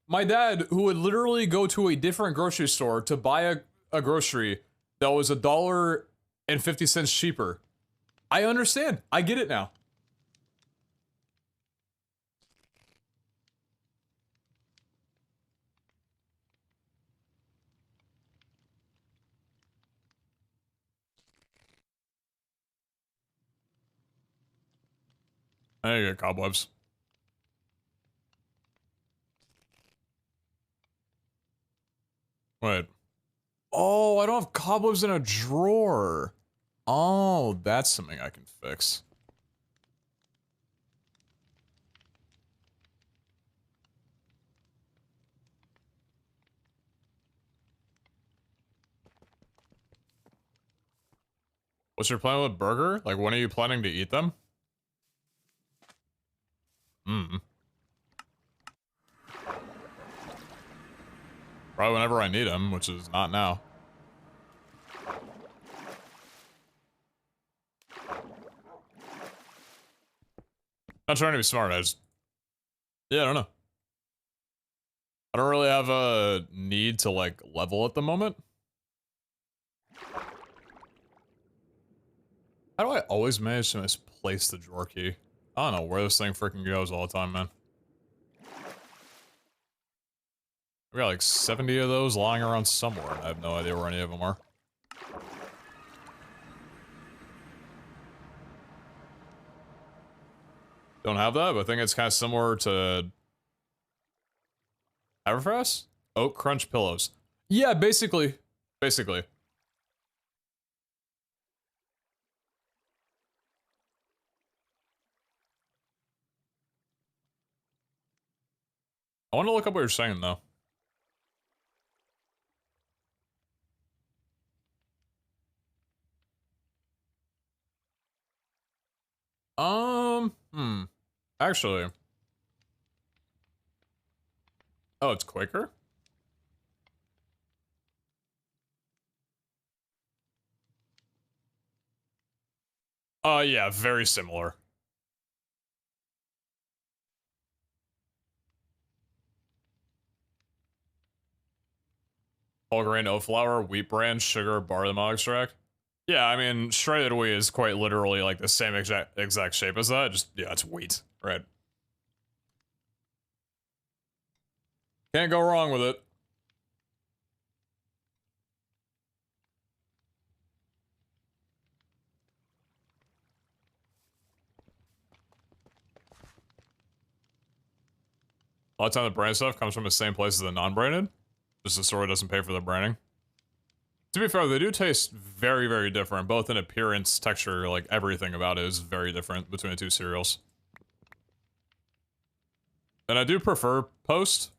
My dad, who would literally go to a different grocery store to buy a grocery that was $1.50 cheaper. I understand. I get it now. I need to get cobwebs. Wait. Oh, I don't have cobwebs in a drawer. Oh, that's something I can fix. What's your plan with burger? Like, when are you planning to eat them? Hmm. Probably whenever I need them, which is not now. Not trying to be smart, yeah, I don't know. I don't really have a need to, like, level at the moment. How do I always manage to misplace the drawer key? I don't know where this thing freaking goes all the time, man. We got like 70 of those lying around somewhere, and I have no idea where any of them are. Don't have that, but I think it's kind of similar to Everfast? Oat Crunch pillows. Yeah, basically. Basically. I want to look up what you're saying, though. Actually. Oh, it's Quaker? Yeah, very similar. Whole grain oat flour, wheat bran, sugar, barley malt extract. Yeah, I mean, shredded wheat is quite literally like the same exact shape as that. Just, yeah, it's wheat, right? Can't go wrong with it. A lot of time the branded stuff comes from the same place as the non-branded. Just the store doesn't pay for the branding. To be fair, they do taste very, very different, both in appearance, texture, like everything about it is very different between the two cereals. And I do prefer Post,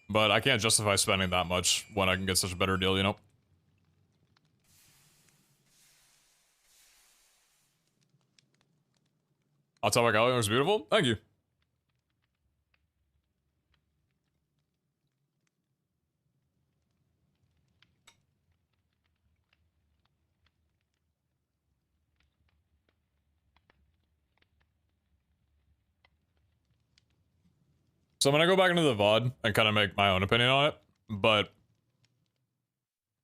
but I can't justify spending that much when I can get such a better deal, you know? I'll tell my guy it was beautiful. Thank you. So I'm gonna go back into the VOD and kind of make my own opinion on it, but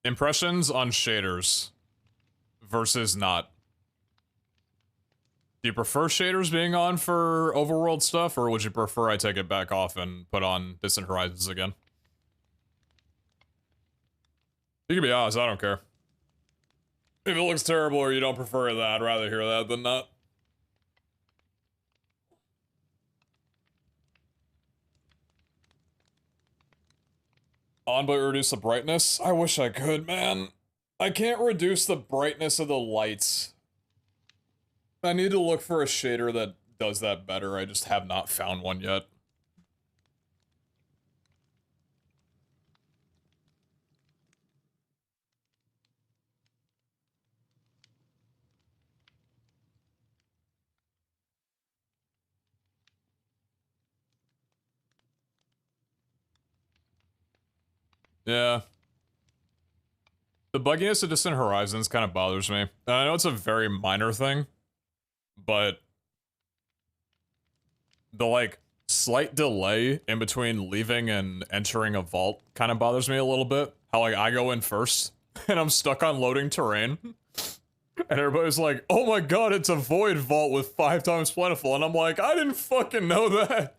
impressions on shaders versus not. Do you prefer shaders being on for overworld stuff, or would you prefer I take it back off and put on Distant Horizons again? You can be honest, I don't care. If it looks terrible or you don't prefer that, I'd rather hear that than not. On but reduce the brightness? I wish I could, man. I can't reduce the brightness of the lights. I need to look for a shader that does that better. I just have not found one yet. Yeah. The bugginess of Distant Horizons kind of bothers me. And I know it's a very minor thing, but the, like, slight delay in between leaving and entering a vault kind of bothers me a little bit. How, like, I go in first, and I'm stuck on loading terrain, and everybody's like, oh my god, it's a void vault with 5 times plentiful, and I'm like, I didn't fucking know that.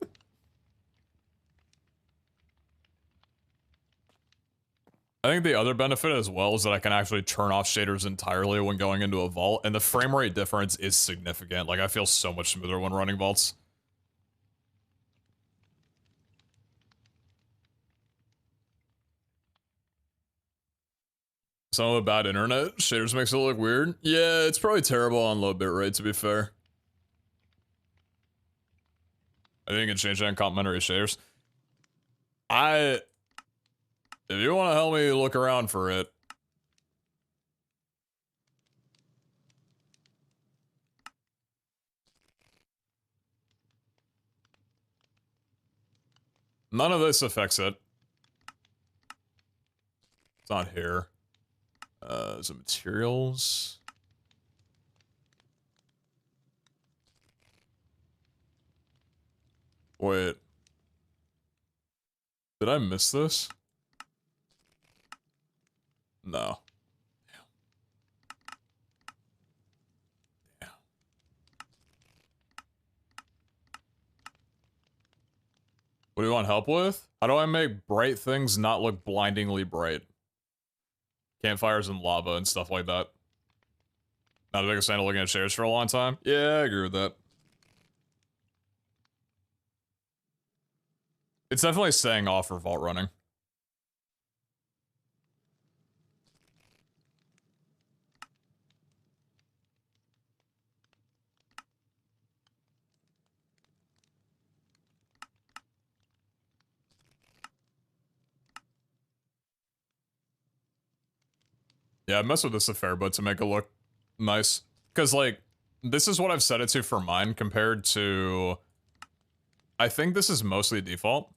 I think the other benefit as well is that I can actually turn off shaders entirely when going into a vault, and the frame rate difference is significant. Like, I feel so much smoother when running vaults. Some of the bad internet, shaders makes it look weird. Yeah, it's probably terrible on low bitrate, to be fair. I think you can change that in complimentary shaders. If you want to help me look around for it. None of this affects it. It's not here. Is it materials? Wait. Did I miss this? No. Damn. What do you want help with? How do I make bright things not look blindingly bright? Campfires and lava and stuff like that. Not a big fan of looking at shaders for a long time. Yeah, I agree with that. It's definitely staying off for vault running. Yeah, I mess with this a fair bit to make it look nice. Because, like, this is what I've set it to for mine compared to... I think this is mostly default.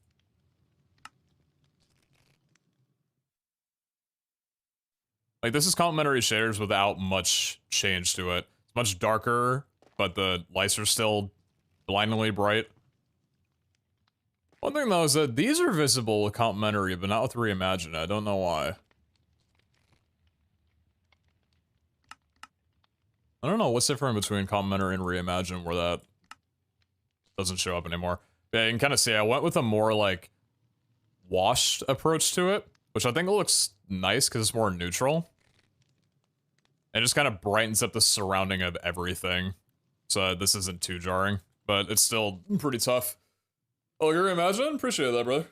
Like, this is complementary shaders without much change to it. It's much darker, but the lights are still blindingly bright. One thing, though, is that these are visible with complementary, but not with Reimagine. I don't know why. I don't know what's different between complementary and Reimagine where that doesn't show up anymore. Yeah, you can kind of see I went with a more, like, washed approach to it, which I think looks nice because it's more neutral. It just kind of brightens up the surrounding of everything. So this isn't too jarring, but it's still pretty tough. Oh, you're Imagine? Appreciate that, brother.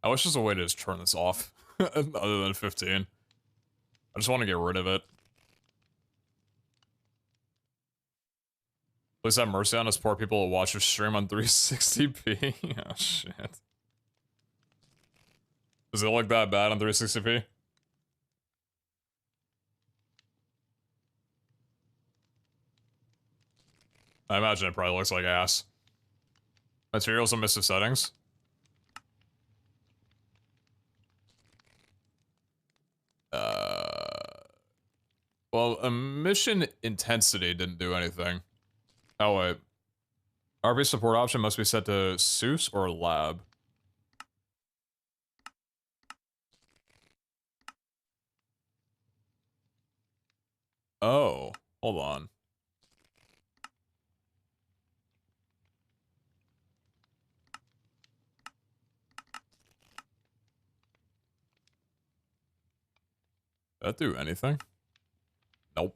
I wish there's a way to just turn this off, other than 15. I just want to get rid of it. Please have mercy on us poor people who watch your stream on 360p. Oh, shit. Does it look that bad on 360p? I imagine it probably looks like ass. Materials and emissive settings. Well, emission intensity didn't do anything. Oh, wait. RP support option must be set to SUS or lab. Oh, hold on. Did that do anything? Nope.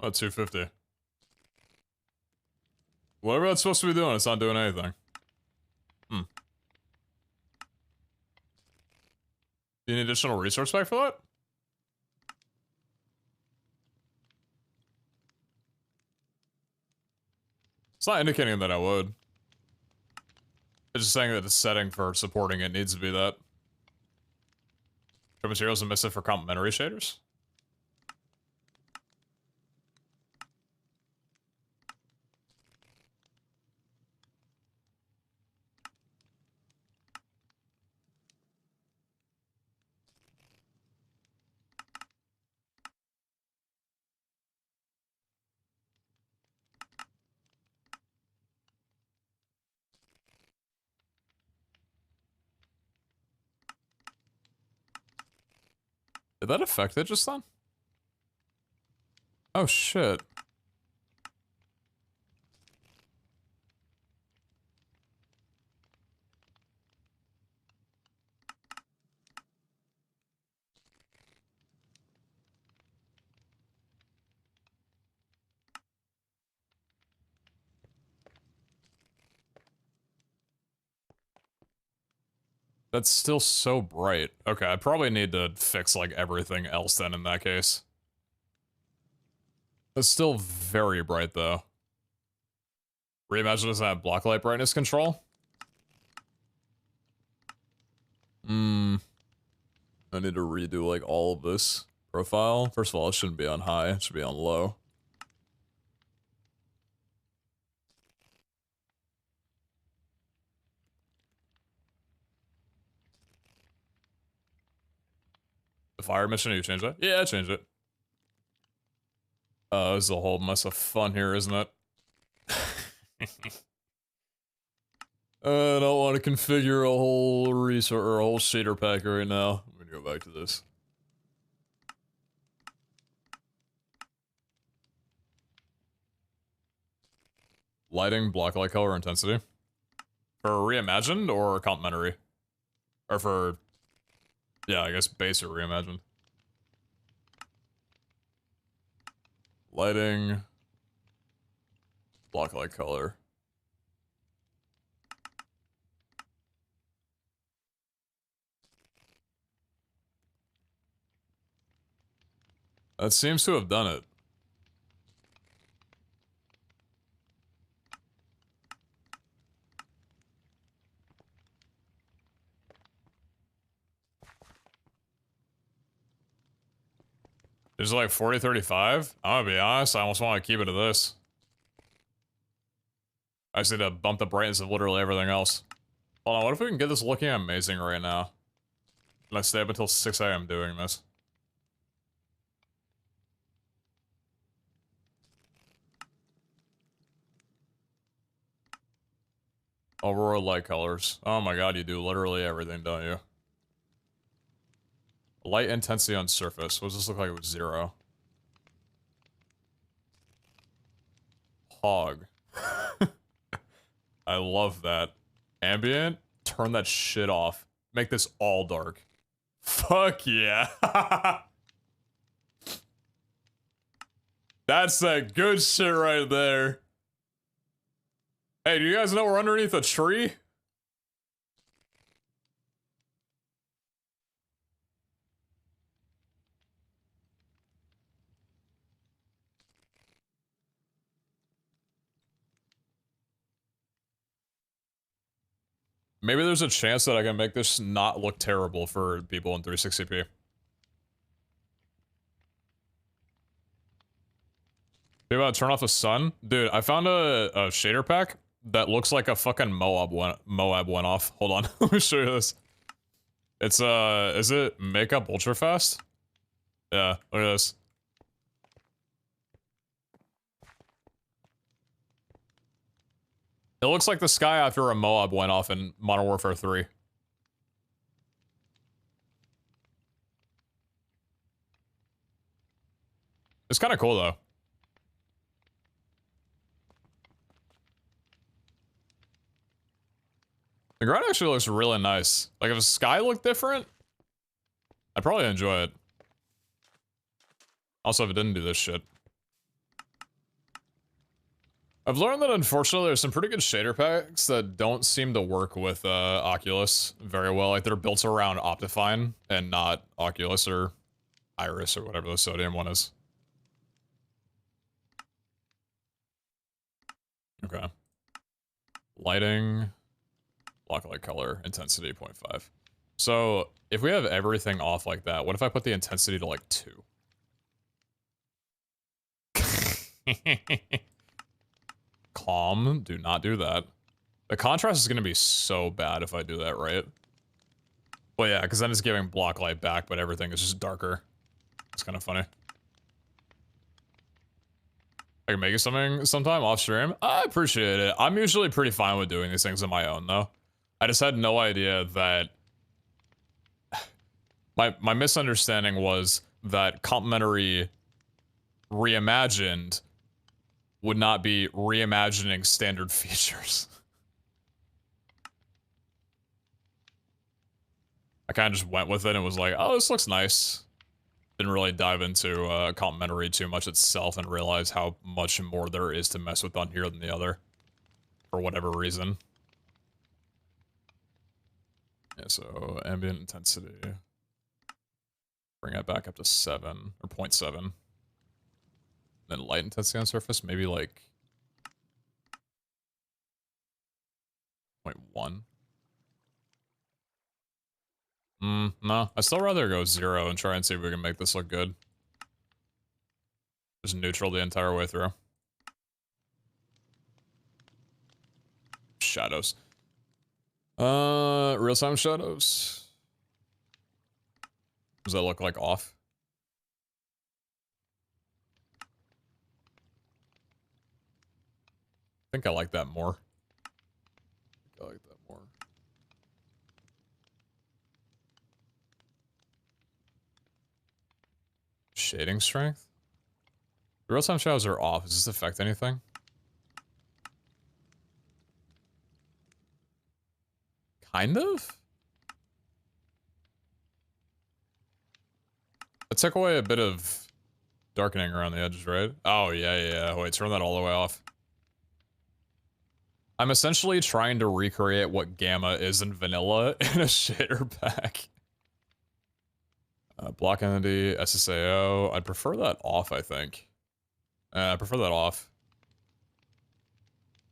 Oh, 250. Whatever that's supposed to be doing, it's not doing anything. Hmm. Do you need additional resource pack for that? It's not indicating that I would. It's just saying that the setting for supporting it needs to be that. For materials emissive for complementary shaders? Did that affect it just then? Oh shit. That's still so bright. Okay, I probably need to fix like everything else then in that case. It's still very bright though. Reimagine doesn't have blacklight brightness control? I need to redo like all of this profile. First of all, it shouldn't be on high, it should be on low. The fire mission, you changed that? Yeah, I changed it. This is a whole mess of fun here, isn't it? I don't want to configure a whole resource or a whole shader pack right now. I'm gonna go back to this. Lighting, block light color, intensity. For reimagined or complementary? Or for, yeah, I guess base or reimagined. Lighting, block light color. That seems to have done it. Is it like 40, 35? I'm gonna be honest, I almost want to keep it to this. I just need to bump the brightness of literally everything else. Hold on, what if we can get this looking amazing right now? And I stay up until 6 AM doing this. Aurora light colors. Oh my god, you do literally everything, don't you? Light intensity on surface. What does this look like? It was 0. Hog. I love that. Ambient, turn that shit off. Make this all dark. Fuck yeah. That's that good shit right there. Hey, do you guys know we're underneath a tree? Maybe there's a chance that I can make this not look terrible for people in 360p. You about to turn off the sun? Dude, I found a shader pack that looks like a fucking Moab went off. Hold on, let me show you this. It's, is it Makeup Ultra Fast? Yeah, look at this. It looks like the sky after a Moab went off in Modern Warfare 3. It's kind of cool, though. The ground actually looks really nice. Like, if the sky looked different, I'd probably enjoy it. Also, if it didn't do this shit. I've learned that, unfortunately, there's some pretty good shader packs that don't seem to work with Oculus very well. Like, they're built around Optifine and not Oculus or Iris or whatever the sodium one is. Okay. Lighting. Block light color. Intensity 0.5. So, if we have everything off like that, what if I put the intensity to, like, 2? Calm. Do not do that. The contrast is going to be so bad if I do that, right? Well, yeah, because then it's giving block light back, but everything is just darker. It's kind of funny. I can make you something sometime off stream. I appreciate it. I'm usually pretty fine with doing these things on my own, though. I just had no idea that... My misunderstanding was that complementary reimagined would not be reimagining standard features. I kind of just went with it and was like, oh, this looks nice. Didn't really dive into complementary too much itself and realize how much more there is to mess with on here than the other. For whatever reason. Yeah, so ambient intensity. Bring that back up to 7, or 0.7. Then light intensity on surface, maybe like 0.1. No. I'd still rather go 0 and try and see if we can make this look good. Just neutral the entire way through. Shadows. Real-time shadows. Does that look like off? I think I like that more. I like that more. Shading strength? The real-time shadows are off. Does this affect anything? Kind of? It took away a bit of darkening around the edges, right? Oh, yeah. Wait, turn that all the way off. I'm essentially trying to recreate what gamma is in vanilla in a shader pack. Block entity, SSAO. I'd prefer that off, I think. I prefer that off.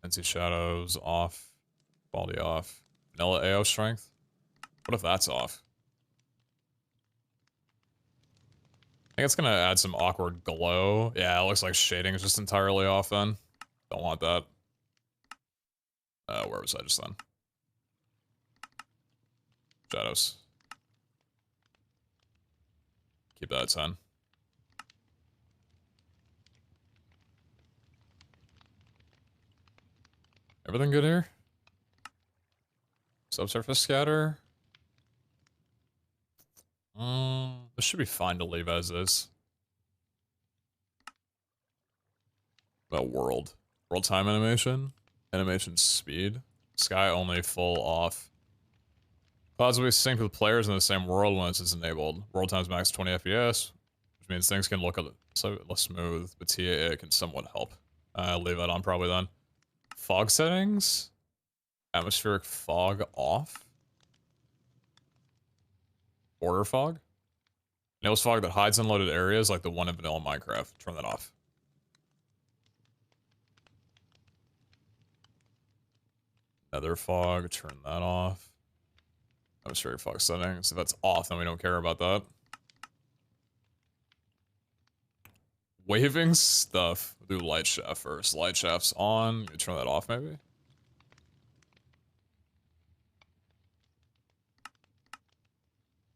NC shadows off. Quality off. Vanilla AO strength. What if that's off? think it's gonna add some awkward glow. Yeah, it looks like shading is just entirely off then. Don't want that. Where was I just then? Shadows. Keep that at 10. Everything good here? Subsurface scatter? This should be fine to leave as is. About world. World time animation. Animation speed. Sky only full off. Clouds will be synced with players in the same world once it's enabled. World times max 20 FPS, which means things can look a little less smooth, but TAA can somewhat help. I'll leave that on probably then. Fog settings? Atmospheric fog off? Border fog? Nose fog that hides unloaded areas like the one in vanilla Minecraft. Turn that off. Nether fog, turn that off. Atmospheric fog settings. If that's off, then we don't care about that. Waving stuff. We'll do light shaft first. Light shaft's on. You turn that off, maybe?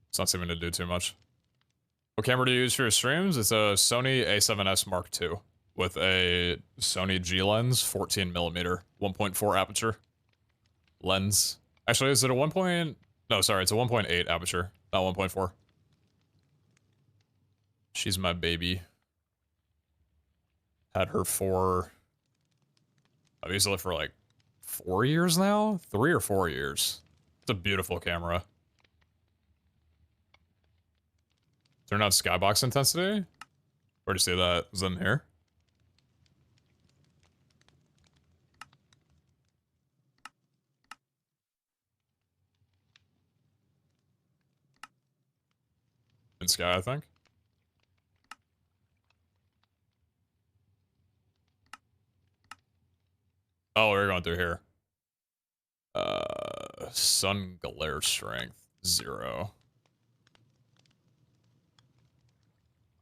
It's not seeming to do too much. What camera do you use for your streams? It's a Sony A7S Mark II with a Sony G lens, 14mm, 1.4 aperture lens. Actually, is it a 1. No, sorry, it's a 1.8 aperture, not 1.4. She's my baby. Had her for, I've used it for like 4 years now? 3 or 4 years. It's a beautiful camera. Turn on skybox intensity? Where'd you see that? Is that in here? In sky, I think. Oh, we're going through here. Sun glare strength, 0.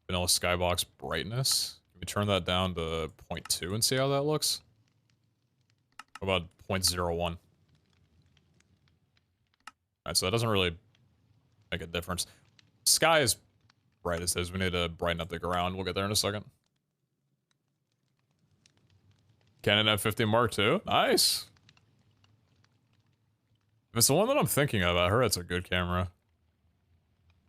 Vanilla skybox brightness. Can we turn that down to 0.2 and see how that looks? How about 0.01? Alright, so that doesn't really make a difference. Sky is bright as is. We need to brighten up the ground. We'll get there in a second. Canon F50 Mark II. Nice. If it's the one that I'm thinking of, I heard it's a good camera.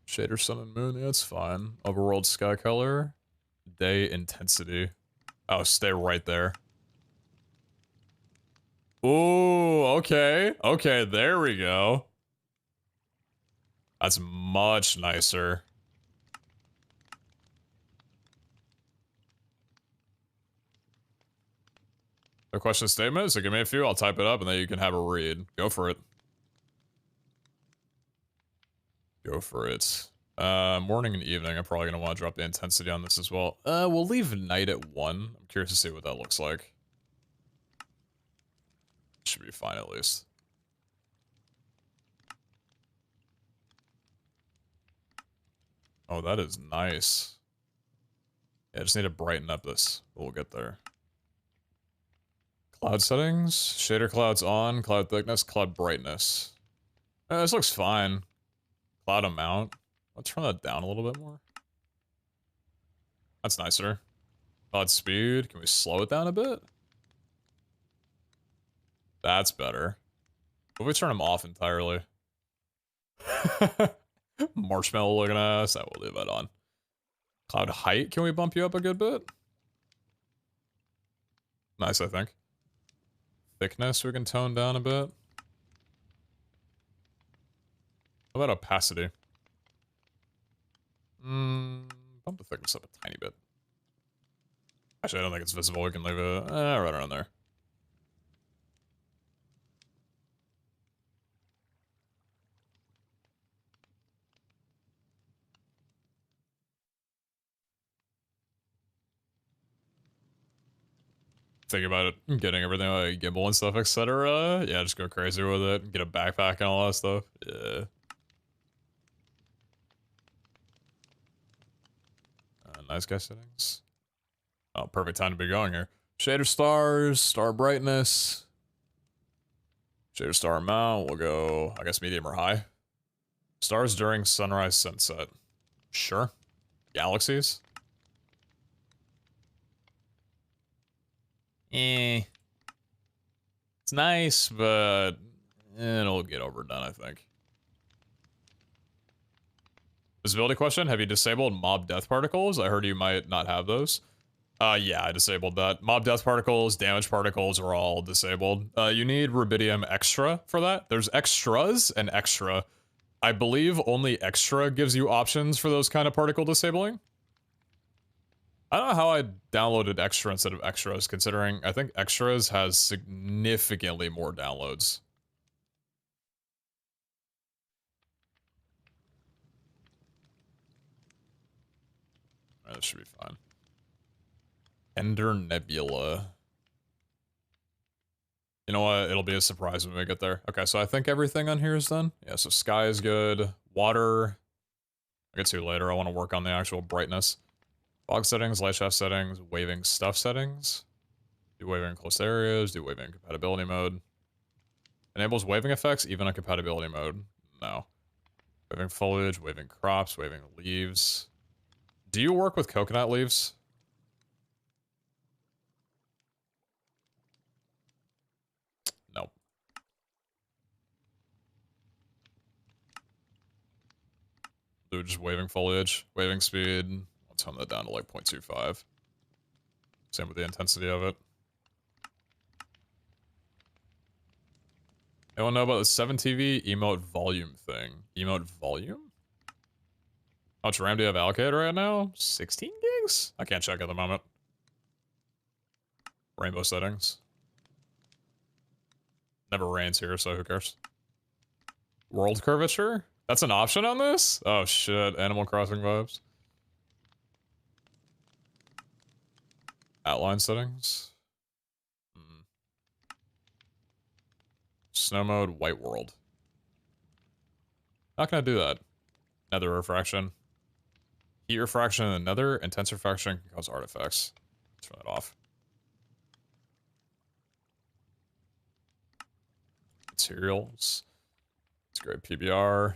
Shader, sun, and moon. Yeah, it's fine. Overworld sky color. Day intensity. Oh, stay right there. Ooh, okay. Okay, there we go. That's much nicer. A question statement? So give me a few, I'll type it up, and then you can have a read. Go for it. Go for it. Morning and evening, I'm probably going to want to drop the intensity on this as well. We'll leave night at 1. I'm curious to see what that looks like. Should be fine, at least. Oh, that is nice. Yeah, I just need to brighten up this. We'll get there. Cloud settings. Shader clouds on. Cloud thickness. Cloud brightness. This looks fine. Cloud amount. Let's turn that down a little bit more. That's nicer. Cloud speed. Can we slow it down a bit? That's better. What if we turn them off entirely? Marshmallow looking ass. I will leave that on. Cloud height. Can we bump you up a good bit? Nice, I think. Thickness we can tone down a bit. How about opacity? Bump the thickness up a tiny bit. Actually, I don't think it's visible. We can leave it right around there. Think about it, getting everything like gimbal and stuff, etc. Yeah, just go crazy with it. Get a backpack and all that stuff. Yeah. Nice guy settings. Oh, perfect time to be going here. Shader stars, star brightness. Shader star amount, we'll go, I guess, medium or high. Stars during sunrise, sunset. Sure. Galaxies. It's nice, but it'll get overdone, I think. Visibility question, have you disabled mob death particles? I heard you might not have those. Yeah, I disabled that. Mob death particles, damage particles are all disabled. You need rubidium extra for that. There's extras and extra. I believe only extra gives you options for those kind of particle disabling. I don't know how I downloaded extra instead of extras, considering I think extras has significantly more downloads. That should be fine. Ender Nebula. You know what? It'll be a surprise when we get there. Okay, so I think everything on here is done. Yeah, so sky is good. Water. I'll get to later. I want to work on the actual brightness. Fog settings, light shaft settings, waving stuff settings. Do waving in close areas, do waving in compatibility mode. Enables waving effects, even in compatibility mode. No. Waving foliage, waving crops, waving leaves. Do you work with coconut leaves? Nope. Do just waving foliage, waving speed. Let's hone that down to like 0.25. Same with the intensity of it. Anyone know about the 7TV emote volume thing? Emote volume? How much RAM do you have allocated right now? 16 gigs? I can't check at the moment. Rainbow settings. Never rains here, so who cares? World curvature? That's an option on this? Oh shit, Animal Crossing vibes. Outline settings. Snow mode, white world. Not gonna do that. Nether refraction. Heat refraction in the nether, intense refraction can cause artifacts. Turn that off. Materials. It's great PBR.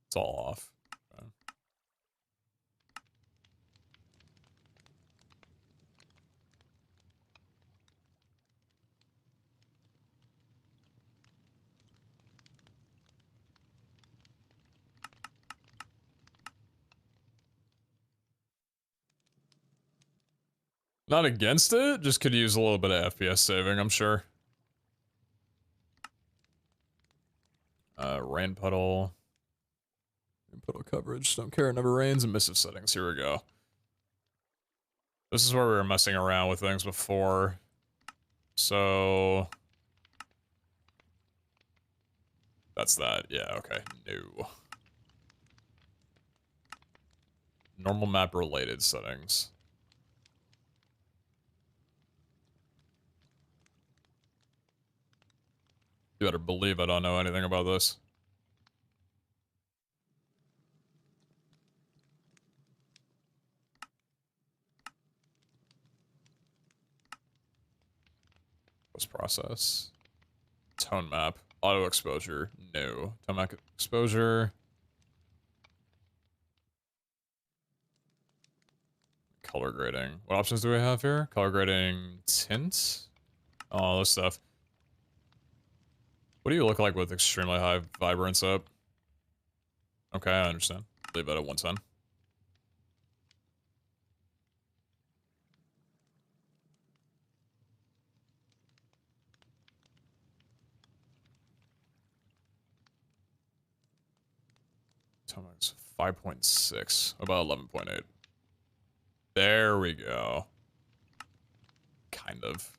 It's all off. Okay. Not against it, just could use a little bit of FPS saving, I'm sure. Rain puddle. Rain puddle coverage, don't care, it never rains, and emissive settings, here we go. This is where we were messing around with things before. So... that's that, yeah, okay, no. Normal map related settings. You better believe I don't know anything about this. Post process. Tone map. Auto exposure. No. Tone map exposure. Color grading. What options do we have here? Color grading tint. All this stuff. What do you look like with extremely high vibrance up? Okay, I understand. Leave that at 110. Tomax 5.6. About 11.8. There we go. Kind of.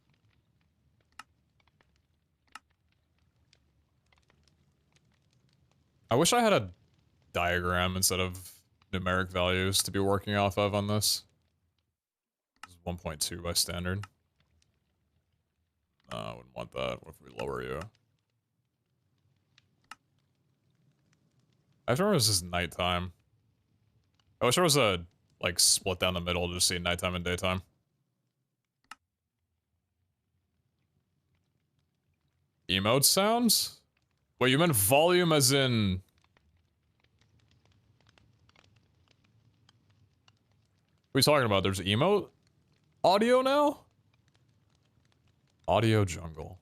I wish I had a diagram instead of numeric values to be working off of on this. This is 1.2 by standard. I wouldn't want that. What if we lower you? I remember this is nighttime. I wish there was a, like, split down the middle to just see nighttime and daytime. Emote sounds? Wait, you meant volume as in... What are you talking about? There's emote audio now? Audio jungle.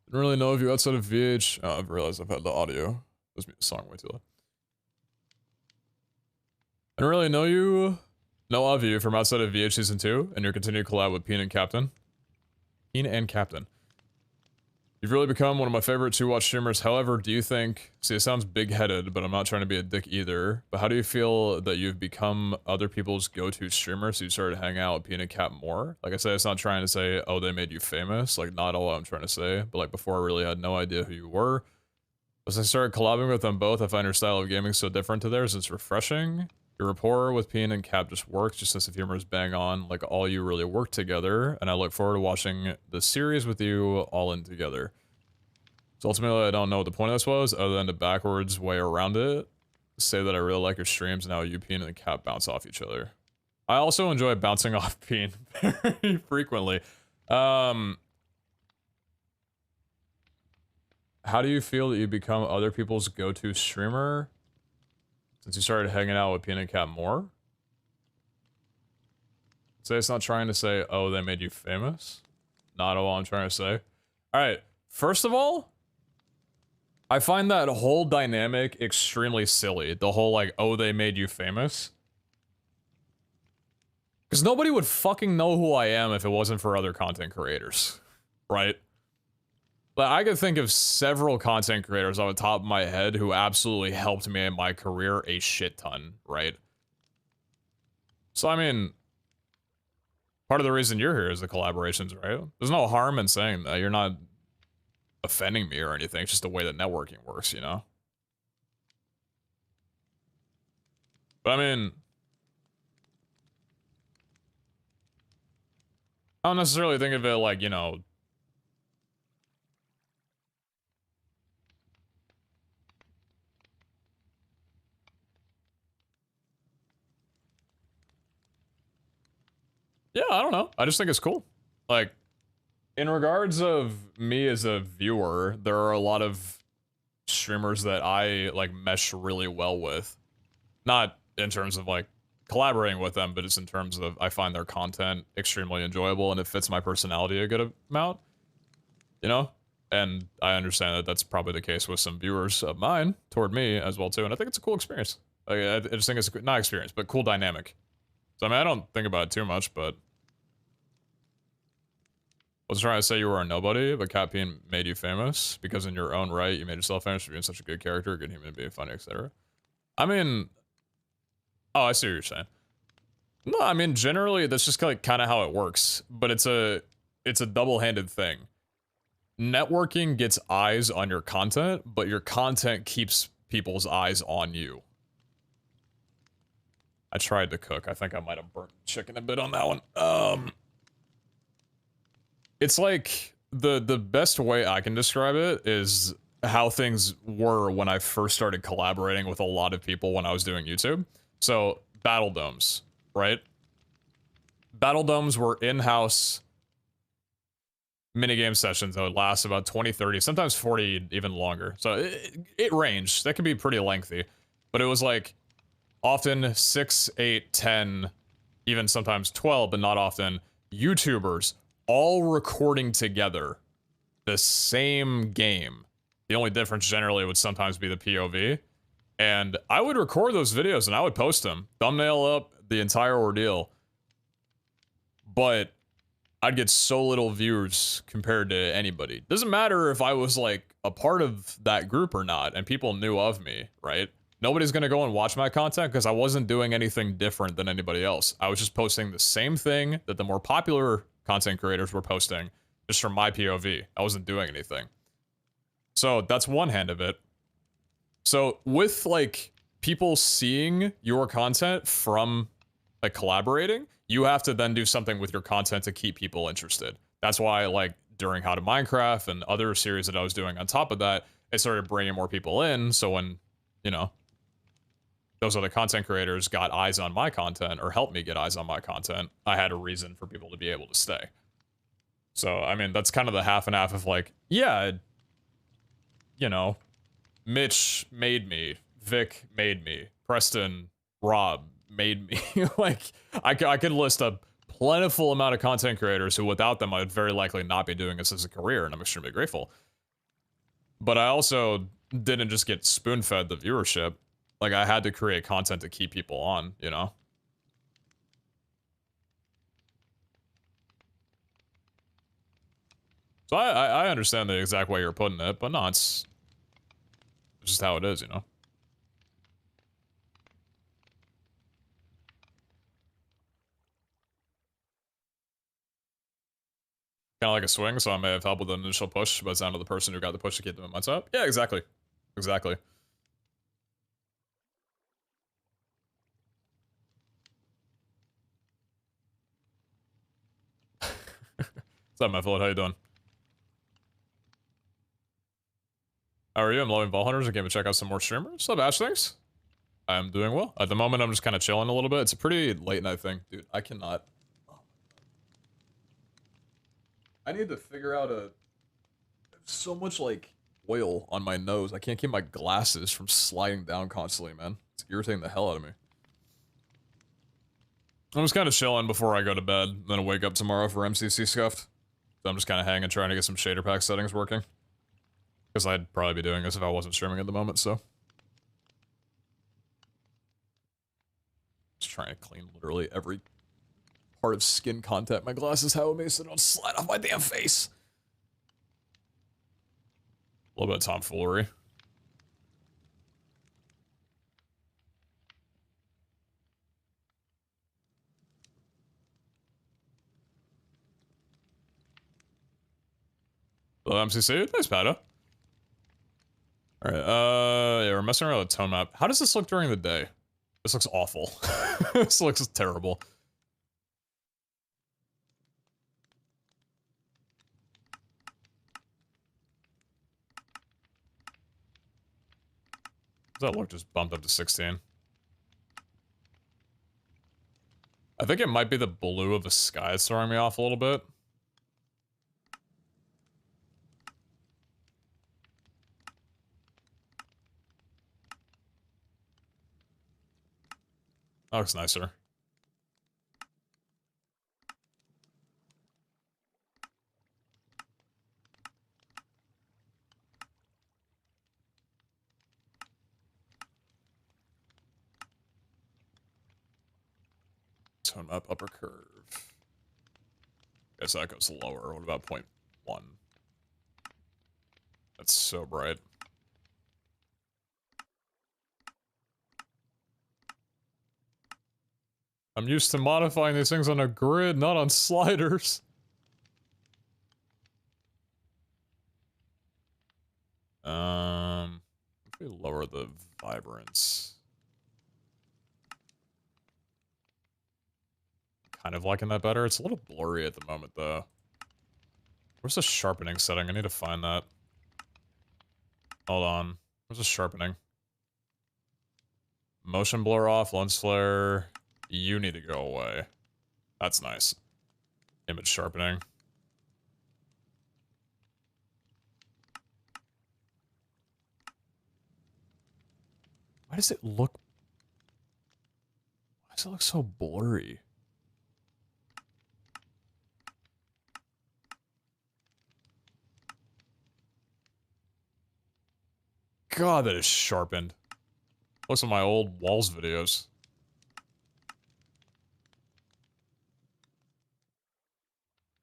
Didn't really know of you outside of VH. Oh, I've realized I've had the audio. This song way too loud. I didn't really know of you from outside of VH Season 2 and your continued collab with Peen and Captain. Peen and Captain. You've really become one of my favorite to-watch streamers. However, do you think... See, it sounds big-headed, but I'm not trying to be a dick either. But how do you feel that you've become other people's go-to streamers so you started hanging out with Peen and Cap more? Like I said, it's not trying to say, oh, they made you famous. Like, not all I'm trying to say. But like, before I really had no idea who you were. As I started collabing with them both, I find your style of gaming so different to theirs. It's refreshing. Your rapport with Peen and Cap just works. Your sense of humor is bang on. Like, all you really work together. And I look forward to watching the series with you all in together. So ultimately, I don't know what the point of this was, other than the backwards way around it. Say that I really like your streams, and how you, Peen, and the Cap bounce off each other. I also enjoy bouncing off Peen very frequently. How do you feel that you become other people's go-to streamer since you started hanging out with Peen and Cap more? Say it's not trying to say, oh, they made you famous. Not all I'm trying to say. Alright, first of all, I find that whole dynamic extremely silly. The whole, like, oh, they made you famous. Because nobody would fucking know who I am if it wasn't for other content creators. Right? But I could think of several content creators off the top of my head who absolutely helped me in my career a shit ton, right? So, I mean, part of the reason you're here is the collaborations, right? There's no harm in saying that. You're not offending me or anything. It's just the way that networking works, you know? But I mean, I don't necessarily think of it like, you know, yeah, I don't know. I just think it's cool. Like, in regards of me as a viewer, there are a lot of streamers that I, like, mesh really well with. Not in terms of, like, collaborating with them, but it's in terms of I find their content extremely enjoyable and it fits my personality a good amount. You know? And I understand that that's probably the case with some viewers of mine toward me as well, too. And I think it's a cool experience. Like, I just think it's a, not experience, but cool dynamic. So, I mean, I don't think about it too much, but I was trying to say you were a nobody, but Cat Peen made you famous because in your own right, you made yourself famous for being such a good character, a good human being, funny, etc. I mean, oh, I see what you're saying. No, I mean, generally, that's just like kind of how it works, but it's a double-handed thing. Networking gets eyes on your content, but your content keeps people's eyes on you. I tried to cook. I think I might have burnt chicken a bit on that one. It's like, the best way I can describe it is how things were when I first started collaborating with a lot of people when I was doing YouTube. So, Battle Domes, right? Battle Domes were in-house minigame sessions that would last about 20, 30, sometimes 40, even longer. So, it ranged. That could be pretty lengthy. But it was like, often 6, 8, 10, even sometimes 12, but not often, YouTubers all recording together the same game. The only difference generally would sometimes be the POV. And I would record those videos and I would post them. Thumbnail up, the entire ordeal. But I'd get so little views compared to anybody. Doesn't matter if I was like a part of that group or not and people knew of me, right? Nobody's gonna go and watch my content because I wasn't doing anything different than anybody else. I was just posting the same thing that the more popular content creators were posting, just from my POV. I wasn't doing anything. So that's one hand of it. So with like people seeing your content from like collaborating, you have to then do something with your content to keep people interested. That's why like during How to Minecraft and other series that I was doing on top of that, it started bringing more people in. So when, you know, those other content creators got eyes on my content or helped me get eyes on my content, I had a reason for people to be able to stay. So, I mean, that's kind of the half and half of like, yeah, you know, Mitch made me, Vic made me, Preston, Rob made me. Like, I could list a plentiful amount of content creators who without them I'd very likely not be doing this as a career, and I'm extremely grateful. But I also didn't just get spoon-fed the viewership. Like, I had to create content to keep people on, you know? So I understand the exact way you're putting it, but no, it's just how it is, you know? Kind of like a swing, so I may have helped with the initial push, but it's down to the person who got the push to keep them in mindset. Yeah, exactly. Exactly. What's up, my fellow? How you doing? How are you? I'm loving Ball Hunters. I came to check out some more streamers. What's up, Ash? Thanks. I'm doing well. At the moment, I'm just kind of chilling a little bit. It's a pretty late night thing. Dude, I cannot. I need to figure out a... so much, like, oil on my nose. I can't keep my glasses from sliding down constantly, man. It's irritating the hell out of me. I'm just kind of chilling before I go to bed, then I'll wake up tomorrow for MCC scuffed. So I'm just kind of hanging, trying to get some shader pack settings working. Because I'd probably be doing this if I wasn't streaming at the moment, so. Just trying to clean literally every part of skin contact my glasses have with me so they don't slide off my damn face. A little bit of tomfoolery. Hello, MCC. Nice, Pata. Alright, yeah, we're messing around with the tone map. How does this look during the day? This looks awful. This looks terrible. Does that look just bumped up to 16? I think it might be the blue of the sky that's throwing me off a little bit. That looks nicer. Tone map upper curve. Guess that goes lower. What about 0.1? That's so bright. I'm used to modifying these things on a grid, not on sliders. If we lower the vibrance. Kind of liking that better. It's a little blurry at the moment, though. Where's the sharpening setting? I need to find that. Hold on. Where's the sharpening? Motion blur off, lens flare. You need to go away. That's nice. Image sharpening. Why does it look... Why does it look so blurry? God, that is sharpened. Looks like my old walls videos.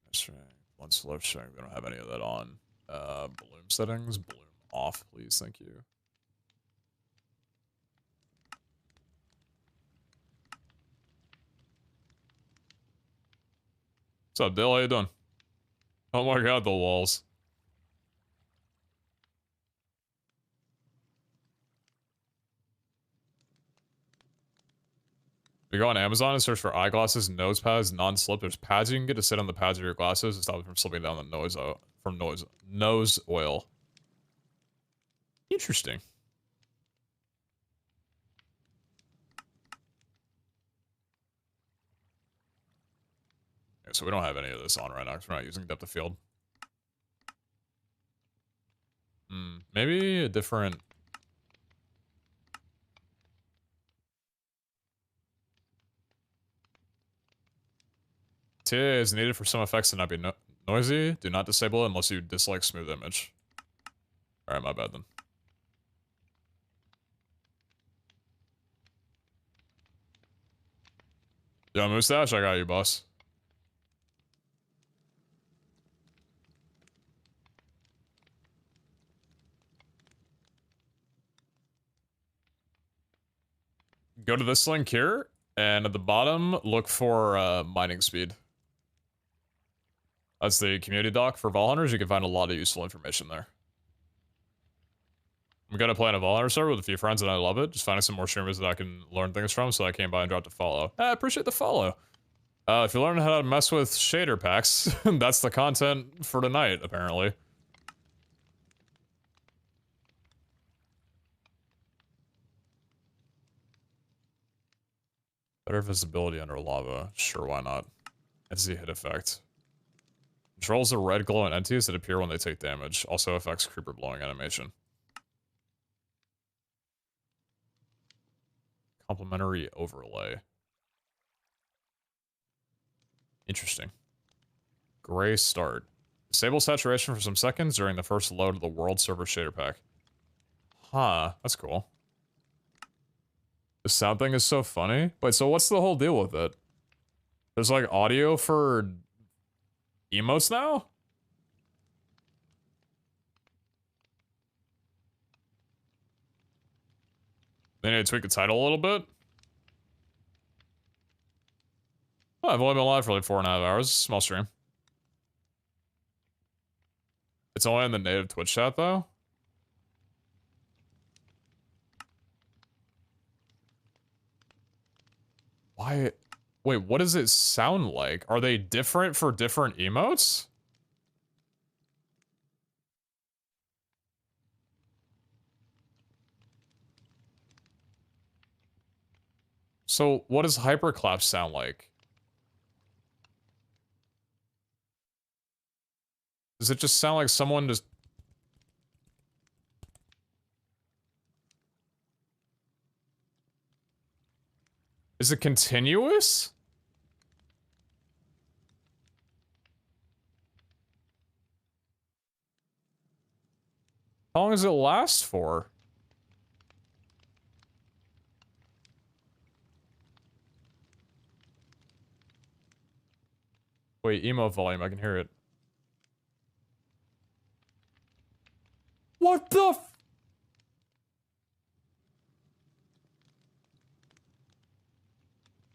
That's right. Lens flare showing. We don't have any of that on. Bloom settings. Bloom off, please. Thank you. What's up, Dill? How you doing? Oh my god, the walls. You go on Amazon and search for eyeglasses, nose pads, non-slip. There's pads you can get to sit on the pads of your glasses to stop it from slipping down the nose oil. Interesting. Okay, so we don't have any of this on right now because we're not using depth of field. Maybe a different... TA is needed for some effects to not be noisy. Do not disable it unless you dislike smooth image. Alright, my bad then. Yo, Mustache, I got you, boss. Go to this link here, and at the bottom, look for mining speed. That's the community doc for Valhunters. You can find a lot of useful information there. I'm gonna play on a Valhunter server with a few friends and I love it. Just finding some more streamers that I can learn things from, so I came by and dropped a follow. I appreciate the follow. If you learn how to mess with shader packs, that's the content for tonight, apparently. Better visibility under lava. Sure, why not? It's the hit effect. Controls the red glowing entities that appear when they take damage. Also affects creeper blowing animation. Complementary overlay. Interesting. Gray start. Disable saturation for some seconds during the first load of the world server shader pack. Huh, that's cool. The sound thing is so funny. Wait, so what's the whole deal with it? There's like audio for emotes now? They need to tweak the title a little bit? Oh, I've only been live for like 4.5 hours. Small stream. It's only in the native Twitch chat though? Why? Wait, what does it sound like? Are they different for different emotes? So, what does hyperclap sound like? Does it just sound like someone just... Is it continuous? How long does it last for? Wait, emote volume, I can hear it. What the f-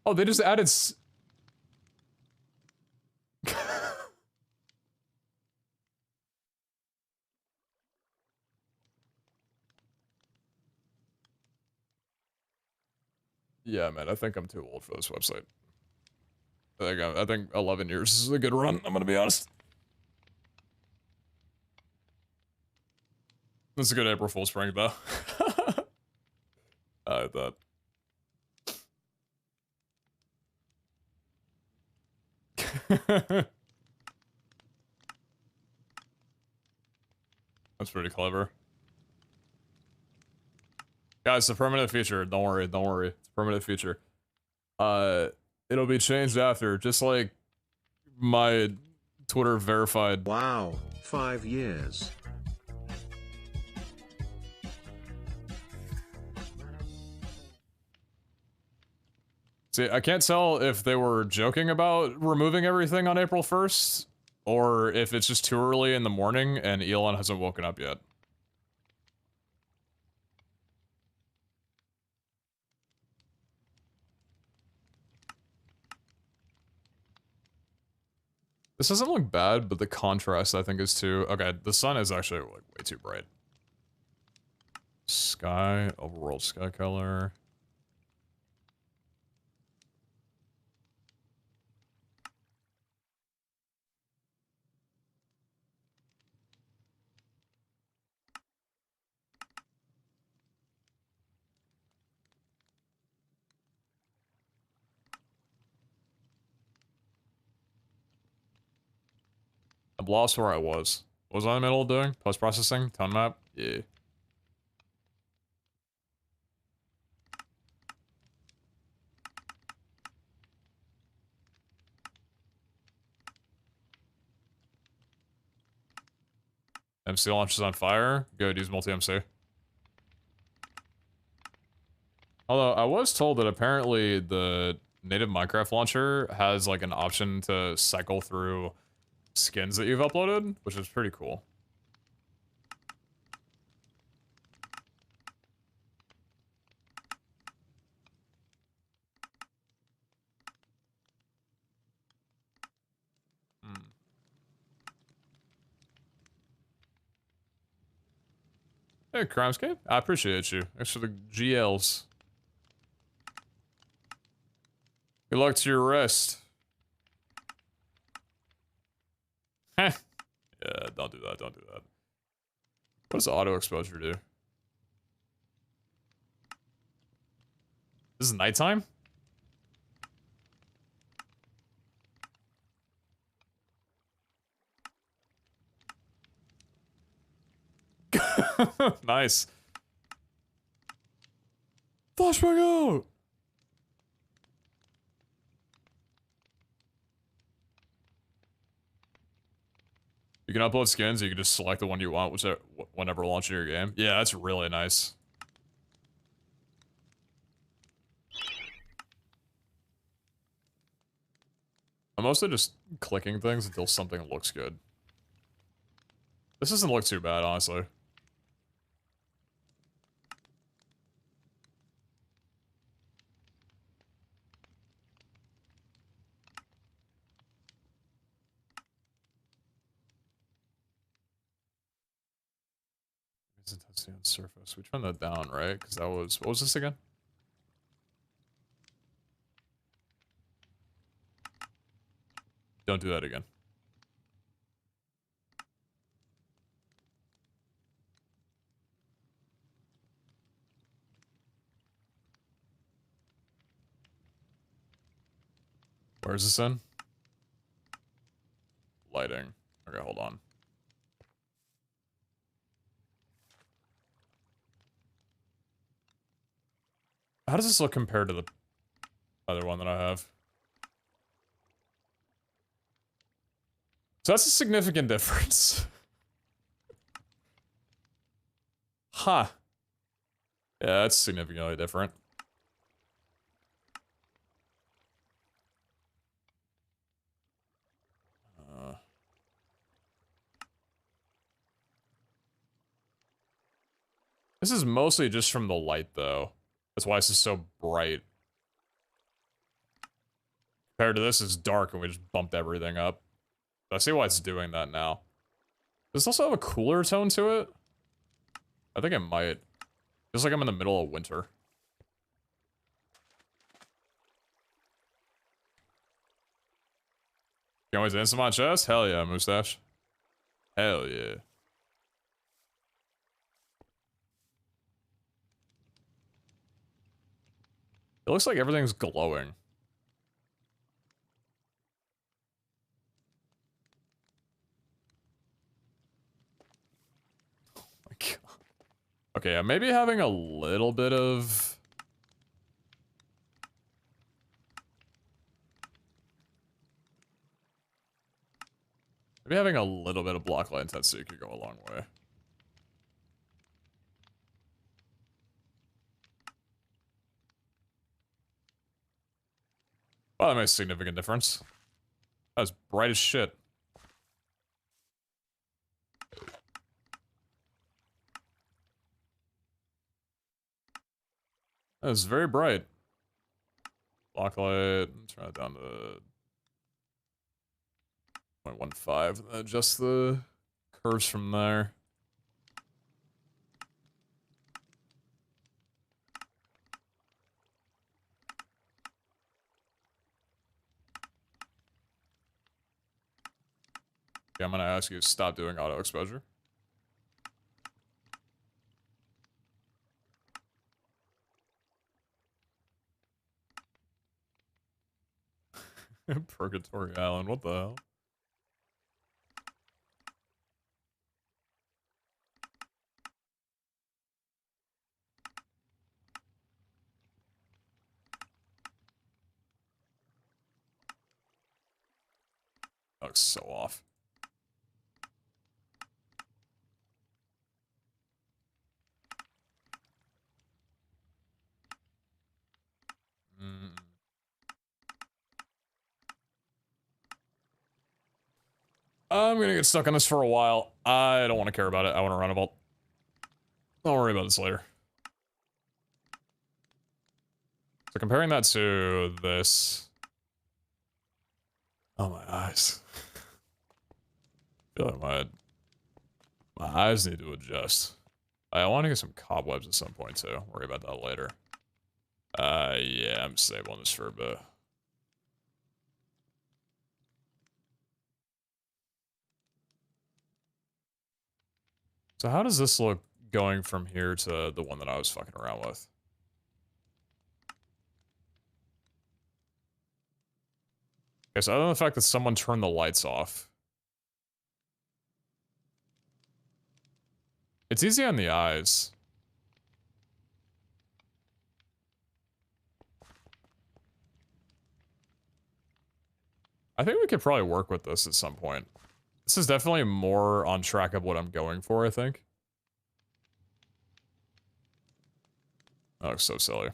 Oh, they just added Yeah, man, I think I'm too old for this website. I think 11 years is a good run, I'm gonna be honest. That's a good April Fool's prank, though. I thought. That's pretty clever. Guys, it's a permanent feature. Don't worry, don't worry. It's a permanent feature. It'll be changed after, just like my Twitter verified. Wow, 5 years. See, I can't tell if they were joking about removing everything on April 1st, or if it's just too early in the morning and Elon hasn't woken up yet. This doesn't look bad, but the contrast I think is too... Okay, the sun is actually like way too bright. Sky, overworld sky color. I've lost where I was. What was I in the middle of doing? Post-processing? Tone map? Yeah. MC launches on fire. Good, use multi-MC. Although, I was told that apparently the native Minecraft launcher has like an option to cycle through skins that you've uploaded, which is pretty cool. Hey, Crimescape. I appreciate you. Thanks for the GLs. Good luck to your rest. Heh. Yeah, don't do that, don't do that. What does auto exposure do? This is nighttime? Nice. Flashback out! You can upload skins, you can just select the one you want whenever launching your game. Yeah, that's really nice. I'm mostly just clicking things until something looks good. This doesn't look too bad, honestly. Intensity on surface. We turned that down, right? Because that was... What was this again? Don't do that again. Where is this in? Lighting. Okay, hold on. How does this look compared to the other one that I have? So that's a significant difference. Huh. Yeah, that's significantly different. This is mostly just from the light, though. That's why this is so bright. Compared to this, it's dark and we just bumped everything up. I see why it's doing that now. Does this also have a cooler tone to it? I think it might. Just like I'm in the middle of winter. You always answer my chest? Hell yeah, mustache. Hell yeah. It looks like everything's glowing. Oh my god. Okay, yeah, maybe having a little bit of... Maybe having a little bit of block light intensity could go a long way. Wow, that makes a significant difference. That was bright as shit. That was very bright. Block light, turn it down to 0.15, and then adjust the curves from there. Okay, I'm gonna ask you to stop doing auto exposure. Purgatory Island, what the hell? That looks so off. I'm gonna get stuck on this for a while. I don't want to care about it. I want to run a vault. Don't worry about this later. So comparing that to this. Oh, my eyes. I feel like my eyes need to adjust. I want to get some cobwebs at some point too. Worry about that later. Yeah, I'm disabling this for a bit. So how does this look going from here to the one that I was fucking around with? Okay, so other than the fact that someone turned the lights off. It's easy on the eyes. I think we could probably work with this at some point. This is definitely more on track of what I'm going for, I think. That looks so silly.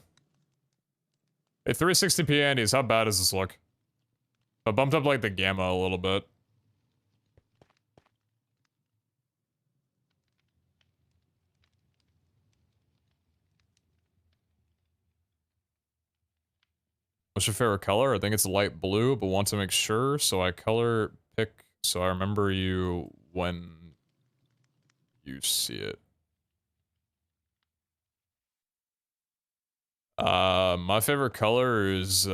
Hey, 360p Andes, how bad does this look? I bumped up, like, the gamma a little bit. What's your favorite color? I think it's light blue, but want to make sure, so I color pick so I remember you when you see it. My favorite color is,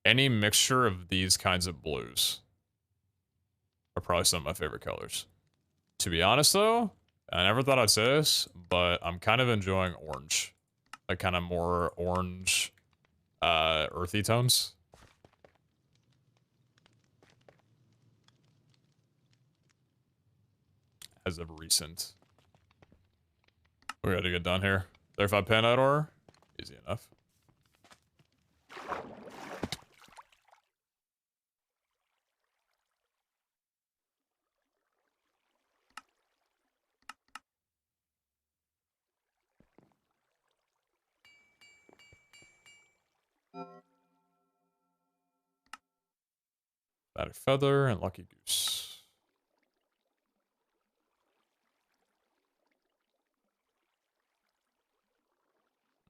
any mixture of these kinds of blues are probably some of my favorite colors. To be honest, though, I never thought I'd say this, but I'm kind of enjoying orange. Like, kind of more orange, earthy tones. As of recent. We gotta get done here. 35 pen out order? Easy enough. Static Feather and Lucky Goose.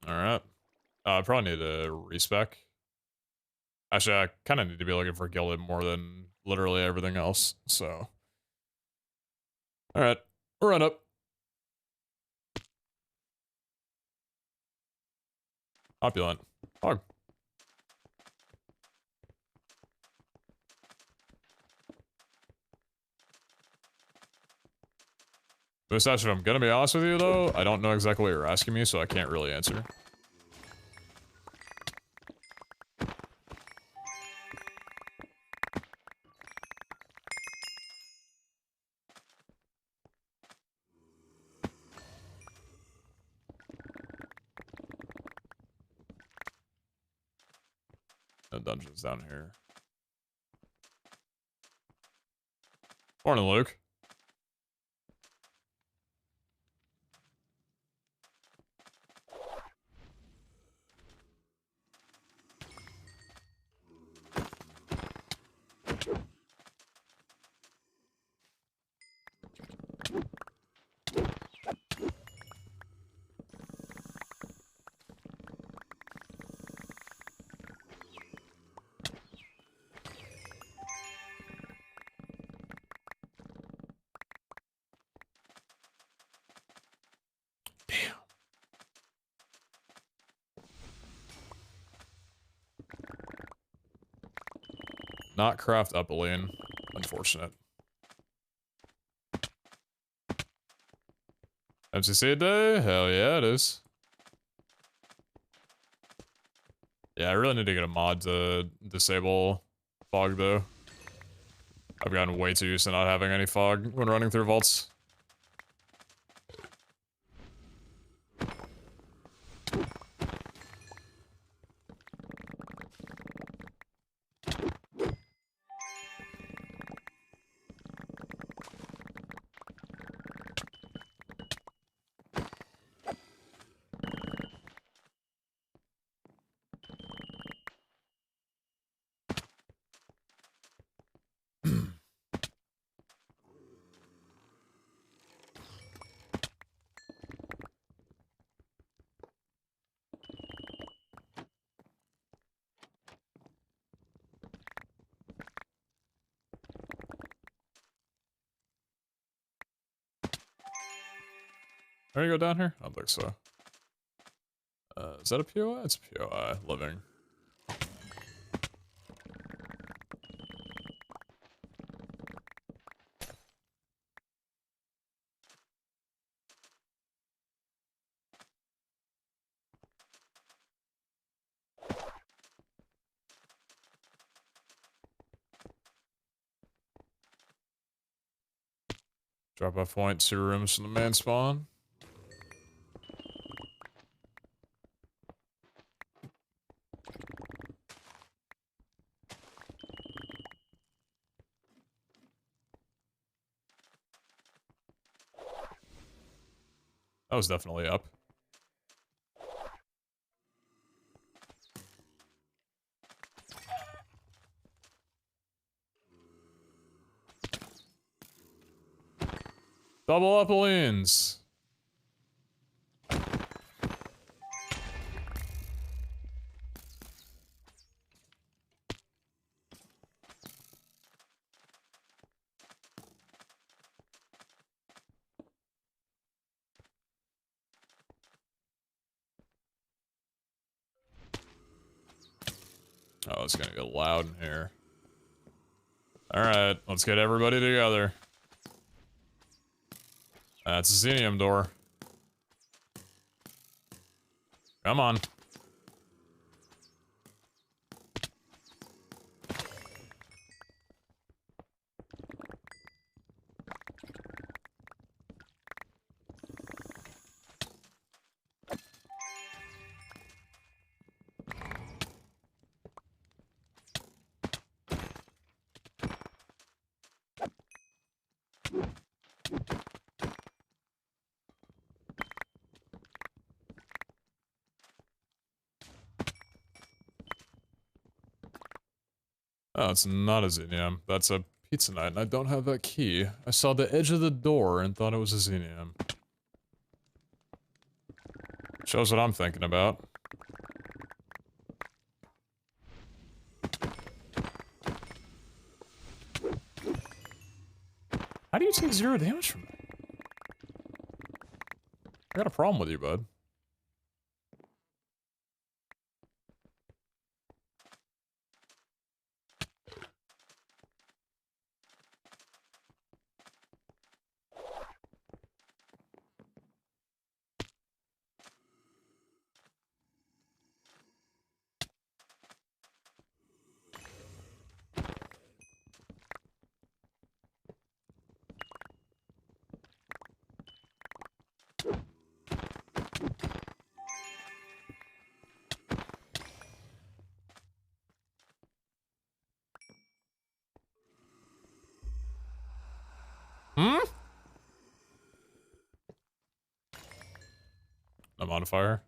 Alright. I probably need a respec. Actually, I kind of need to be looking for Gilded more than literally everything else, so. Alright. Run up. Opulent. Hog. Mustache, if I'm gonna be honest with you, though, I don't know exactly what you're asking me, so I can't really answer. No dungeons down here. Morning, Luke. not craft up a lane. Unfortunate. MCC day? Hell yeah, it is. Yeah, I really need to get a mod to disable fog, though. I've gotten way too used to not having any fog when running through vaults. Are you go down here? I don't think so. Is that a POI? It's a POI. Living. Drop off point, 2 rooms from the main spawn. That was definitely up. Double up lanes. Oh, it's gonna get loud in here. Alright, let's get everybody together. That's a Xenium door. Come on. Oh, it's not a Xenium. That's a Pizza Night, and I don't have that key. I saw the edge of the door and thought it was a Xenium. Shows what I'm thinking about. How do you take 0 damage from that? I got a problem with you, bud. Hmm? No modifier.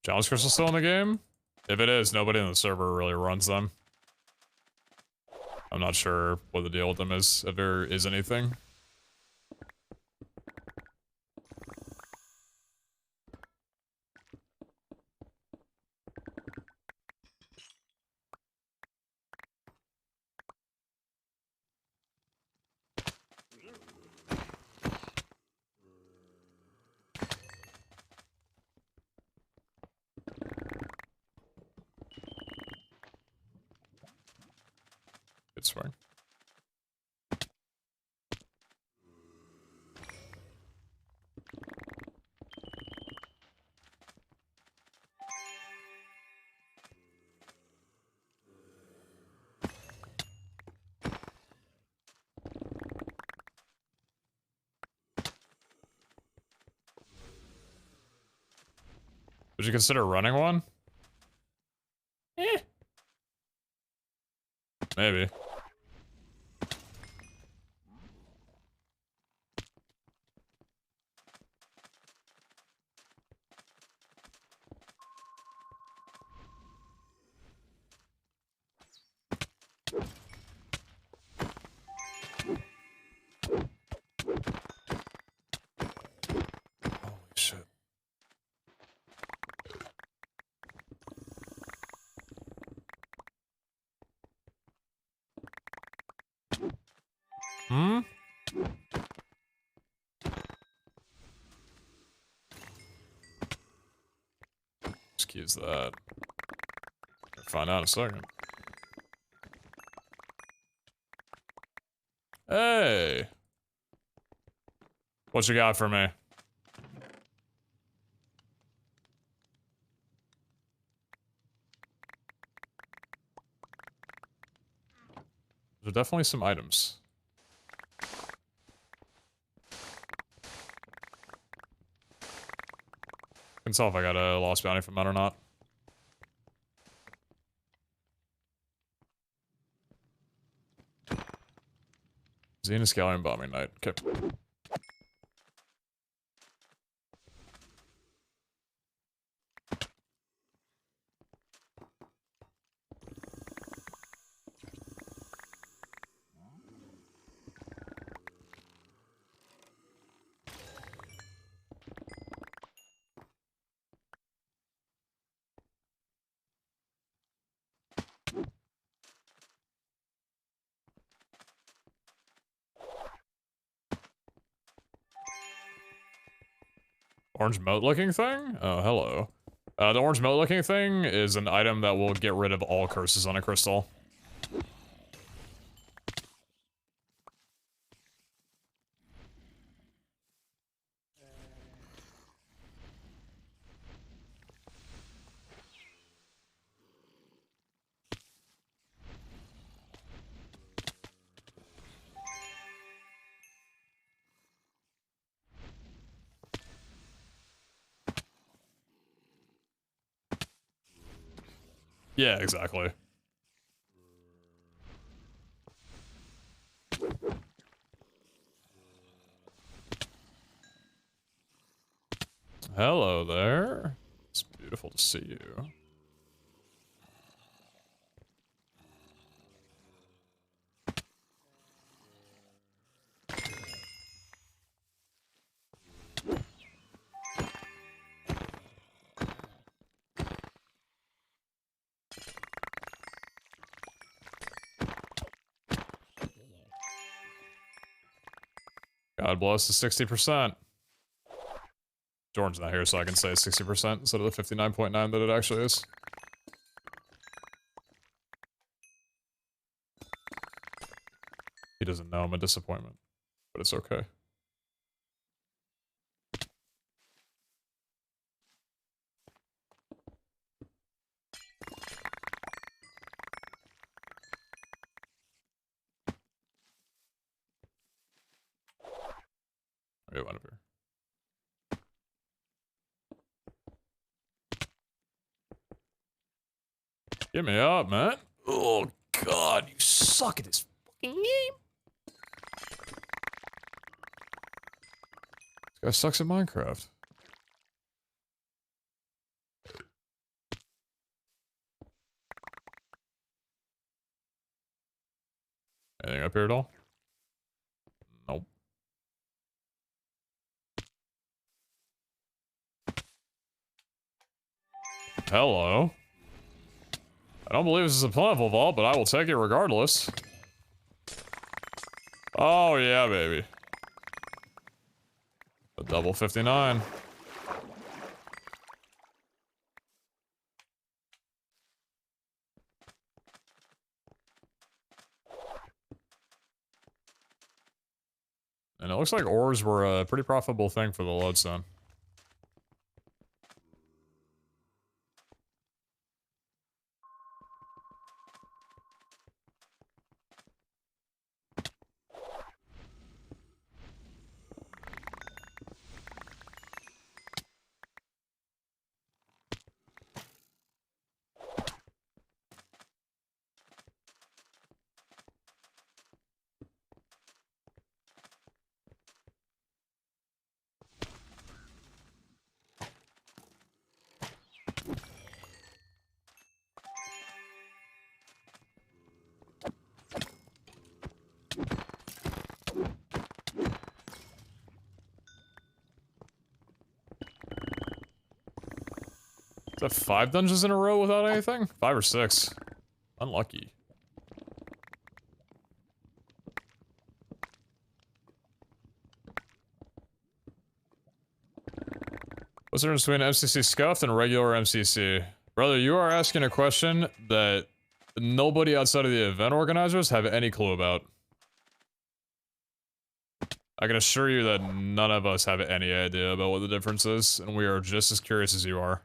Challenge Crystal still in the game? If it is, nobody in the server really runs them. I'm not sure what the deal with them is, if there is anything. Good swing. Would you consider running one? Eh. Maybe. Holy shit. Hmm? Excuse that. Find out in a second. Hey! What you got for me? There are definitely some items. Can tell if I got a lost bounty from that or not. Xena Scallion Bombing Knight. Okay. Orange moat looking thing? Oh, hello. The orange moat looking thing is an item that will get rid of all curses on a crystal. Yeah, exactly. Hello there. It's beautiful to see you. God bless the 60%. Jordan's not here, so I can say 60% instead of the 59.9 that it actually is. He doesn't know I'm a disappointment, but it's okay. Okay, one up here. Get me up, man. Oh, God, you suck at this fucking game. This guy sucks at Minecraft. Anything up here at all? Nope. Hello. I don't believe this is a plentiful vault, but I will take it regardless. Oh, yeah, baby. A double 59. it looks like ores were a pretty profitable thing for the lodestone. Is that 5 dungeons in a row without anything? 5 or 6. Unlucky. What's the difference between MCC Scuffed and regular MCC? Brother, you are asking a question that nobody outside of the event organizers have any clue about. I can assure you that none of us have any idea about what the difference is, and we are just as curious as you are.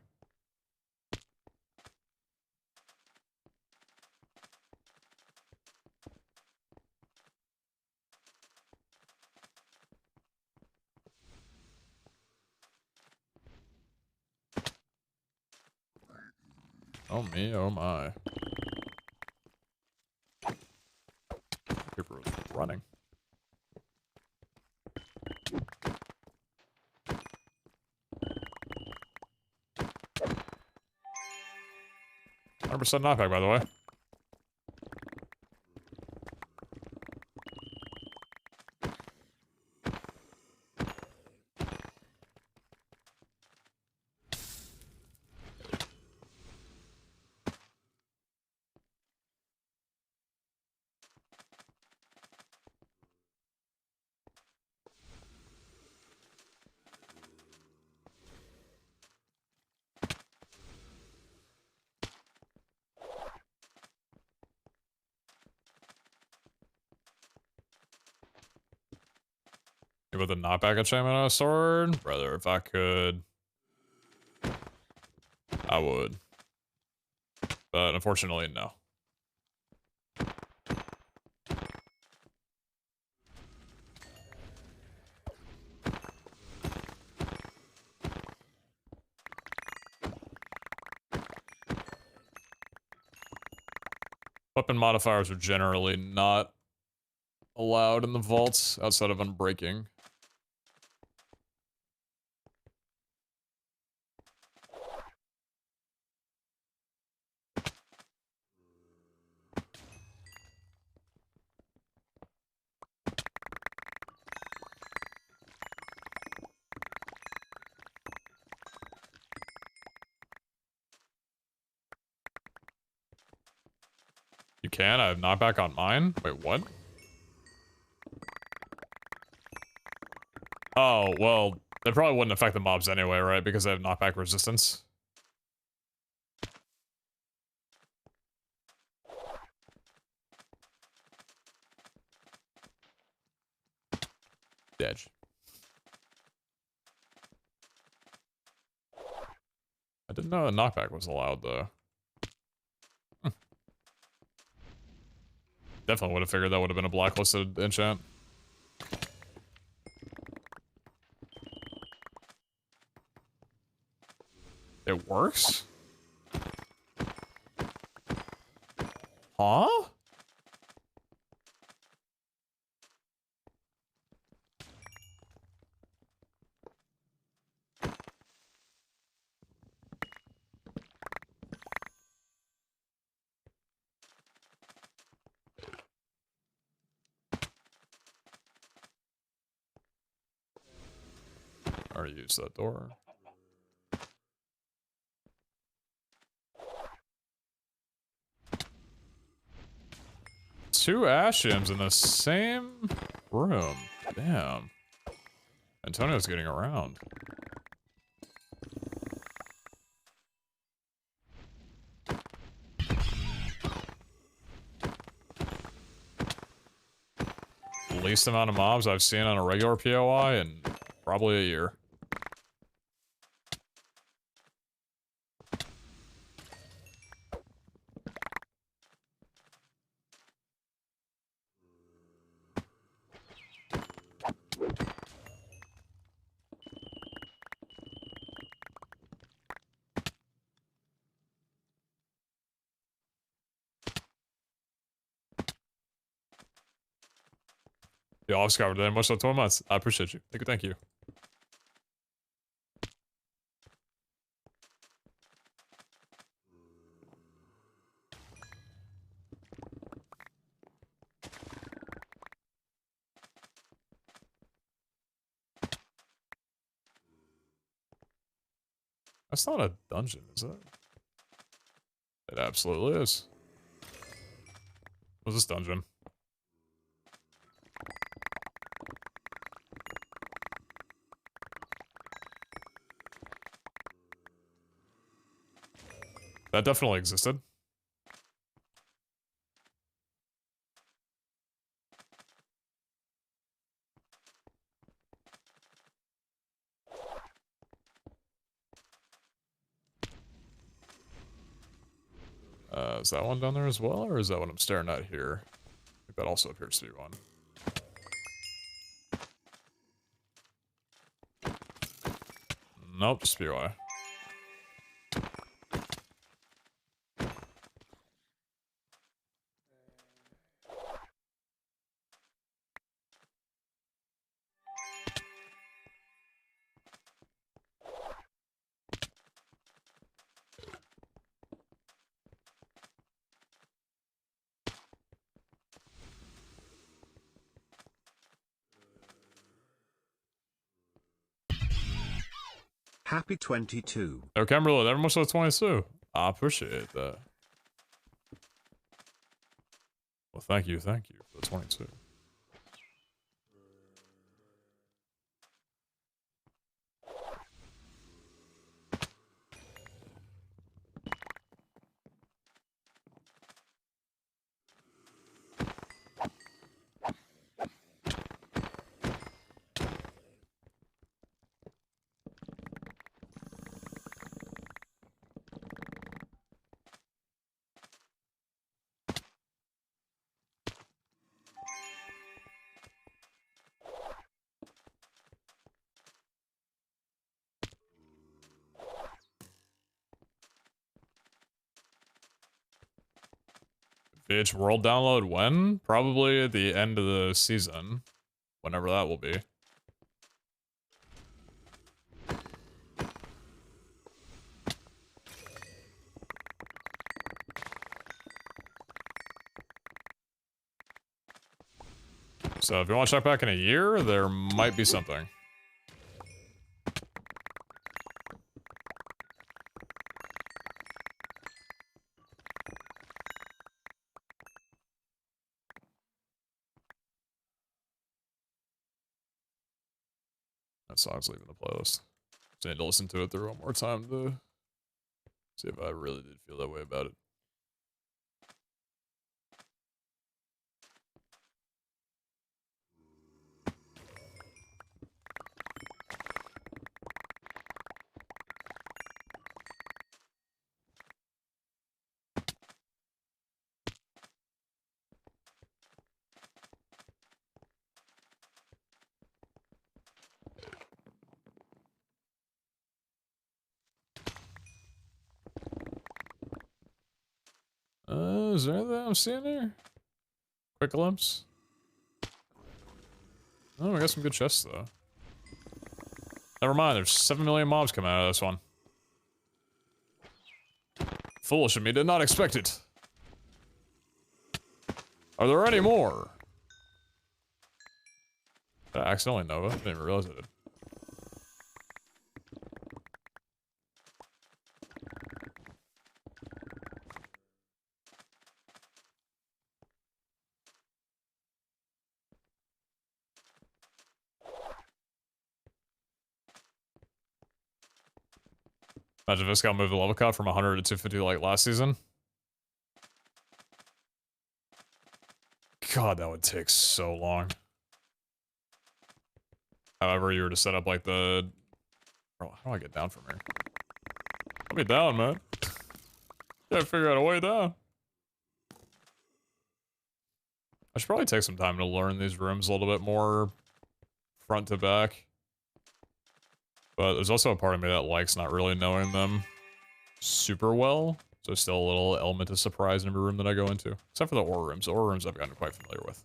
Oh me, oh my. People are running. %100% knockback, by the way. With the knockback achievement on a sword? Brother, if I could, I would. But unfortunately, no. Weapon modifiers are generally not allowed in the vaults outside of unbreaking. You can? I have knockback on mine? Wait, what? Oh, well, that probably wouldn't affect the mobs anyway, right? Because they have knockback resistance. Dead. I didn't know the knockback was allowed, though. Definitely would have figured that would have been a blacklisted enchant. It works? Huh? Already used that door. Two Ashims in the same room. Damn. Antonio's getting around. least amount of mobs I've seen on a regular POI in probably a year. Yeah, I've discovered that much like 20 months. I appreciate you. Thank you, thank you. That's not a dungeon, is it? It absolutely is. What's this dungeon? That definitely existed. Is that one down there as well, or is that what I'm staring at here? I think that also appears to be one. Nope, just POI. Happy 22. Oh, Kimberly, never much like 22. I appreciate that. Well, thank you for the 22. VH World download when? Probably at the end of the season. Whenever that will be. So if you want to check back in a year, there might be something. That song's leaving the playlist. So I need to listen to it through one more time to see if I really did feel that way about it. Is there anything I'm seeing here? Quick glimpse. Oh, we got some good chests though. Never mind, there's 7 million mobs coming out of this one. Foolish of me, did not expect it. Are there any more? Did I accidentally Nova? I didn't even realize I did. Imagine if this got moved the level cut from 100 to 250 like last season. God, that would take so long. However, you were to set up like the... Bro, how do I get down from here? Let me down, man. Gotta figure out a way down. I should probably take some time to learn these rooms a little bit more front to back. But there's also a part of me that likes not really knowing them super well. So still a little element of surprise in every room that I go into. Except for the ore rooms. The ore rooms I've gotten quite familiar with.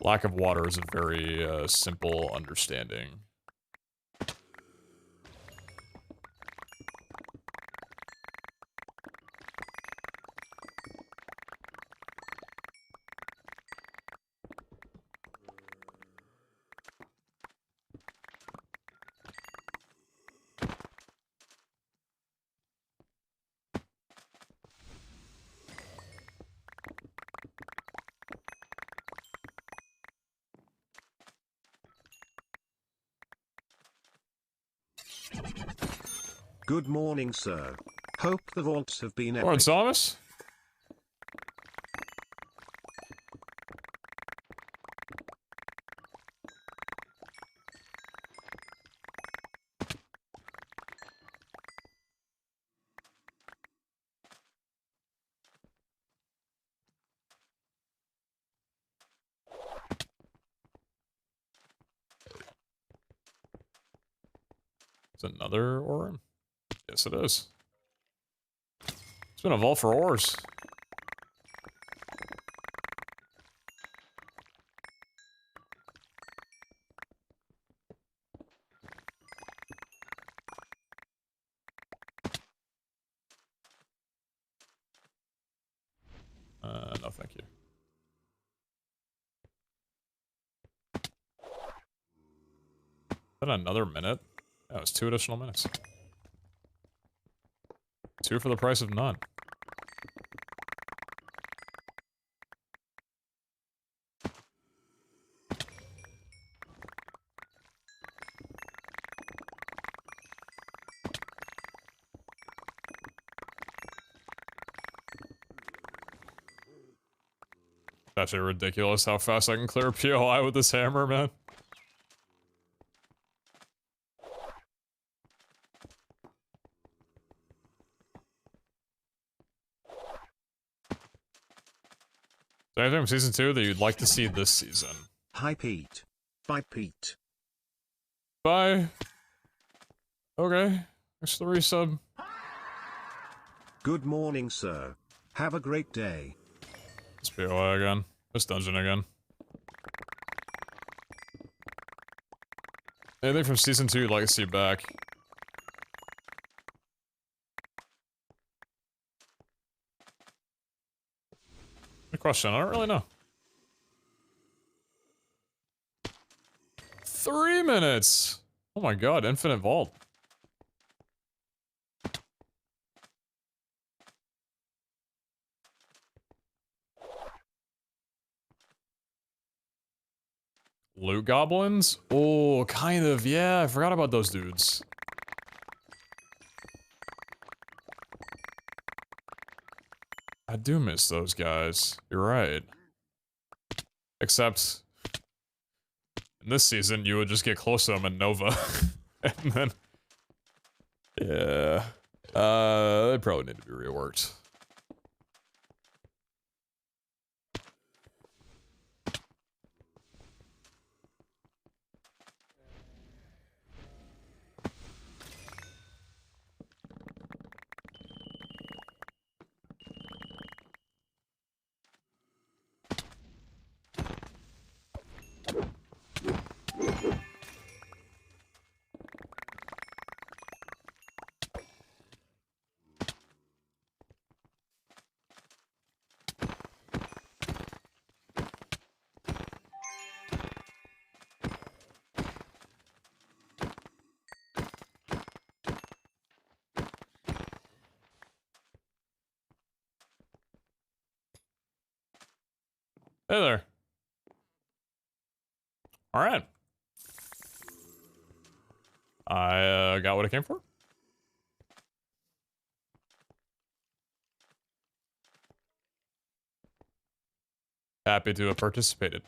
Lack of water is a very simple understanding. Good morning, sir. Hope the vaults have been Alright, epic. Thomas. Is it another ore room? Yes, it is. It's been a vault for ores. No thank you. Is that another minute? That was 2 additional minutes. 2 for the price of none. It's actually ridiculous how fast I can clear POI with this hammer, man. Is there anything from season 2 that you'd like to see this season? Hi, Pete. Bye, Pete. Bye. Okay. Thanks for the resub. Good morning, sir. Have a great day. This POI again. This dungeon again. Anything from season 2 you'd like to see back? Good question. I don't really know. 3 minutes! Oh my god, infinite vault. Loot goblins? Oh, kind of, yeah, I forgot about those dudes. I do miss those guys. You're right. Except, in this season, you would just get close to them in Nova. And then... Yeah. They probably need to be reworked. Hey there. Alright. I got what I came for. Happy to have participated.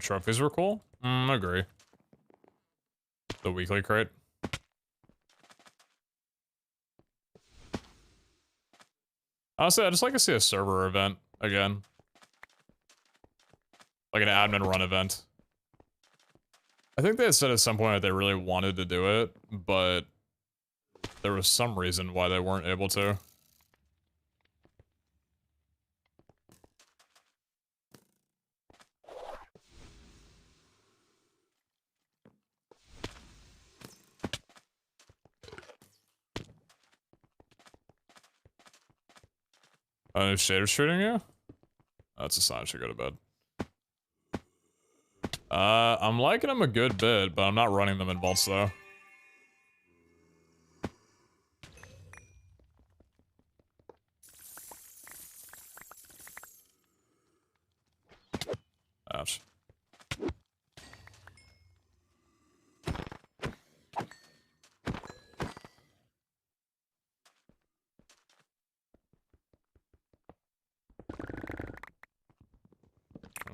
trophies were cool. I agree. The weekly crate. Honestly, I just like to see a server event again. Like an admin run event. I think they had said at some point that they really wanted to do it, but there was some reason why they weren't able to. If Shader's shooting you? That's a sign I should go to bed. I'm liking them a good bit, but I'm not running them in vaults though. Ouch.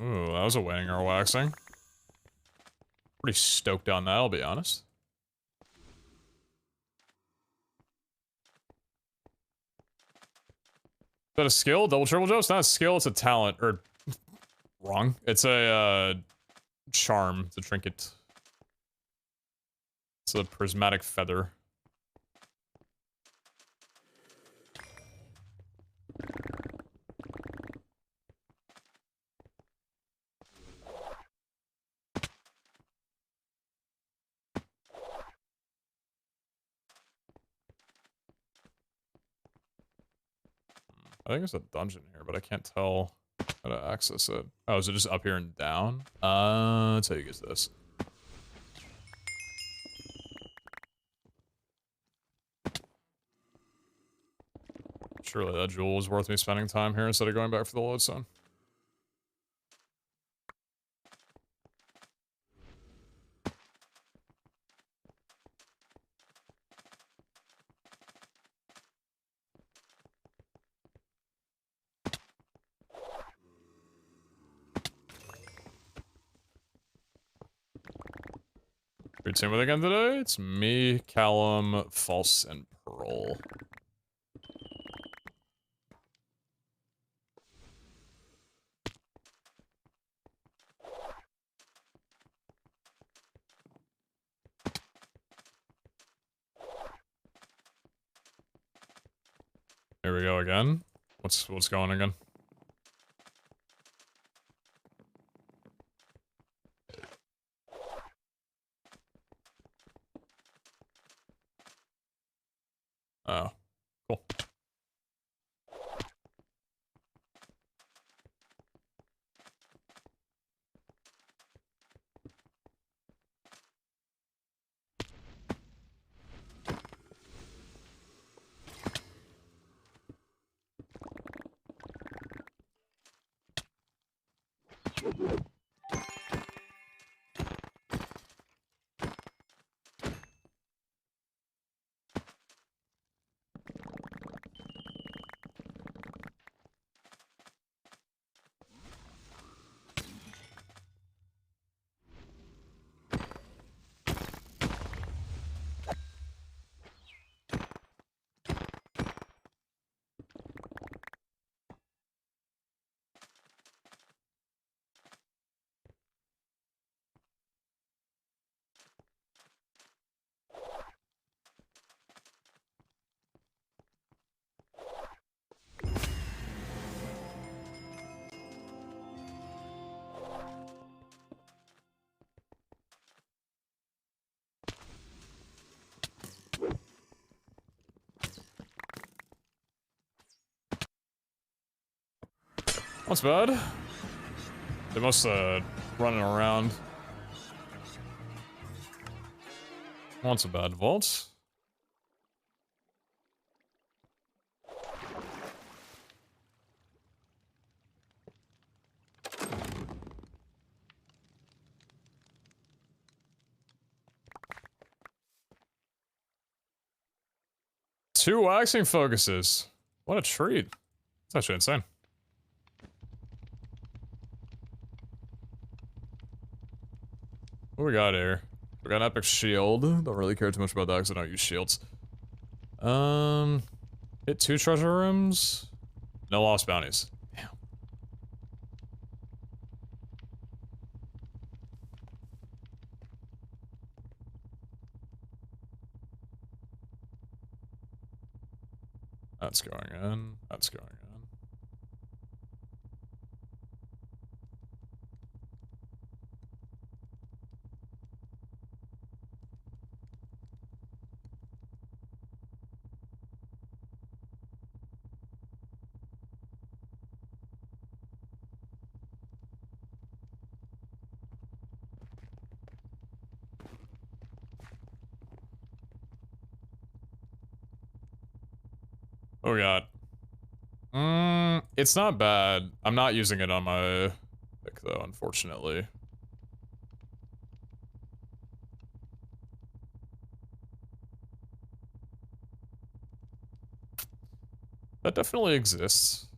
Ooh, that was a winning or waxing. Pretty stoked on that, I'll be honest. Is that a skill? Double triple jump? It's not a skill, it's a talent. Or, wrong. It's a, charm. It's a trinket. It's a prismatic feather. I think there's a dungeon here, but I can't tell how to access it. Oh, is it just up here and down? Let's how you get this. Surely that jewel is worth me spending time here instead of going back for the lodestone. Great team with again today. It's me, Callum, False, and Pearl. Here we go again. What's going again? Oh, cool. That's bad. They must running around. What's a bad vault? Two waxing focuses. What a treat. It's actually insane. What we got here? We got an epic shield. Don't really care too much about that because I don't use shields. Hit 2 treasure rooms. No lost bounties. Damn. That's going in. That's going in. Oh god. It's not bad. I'm not using it on my pick though, unfortunately. That definitely exists.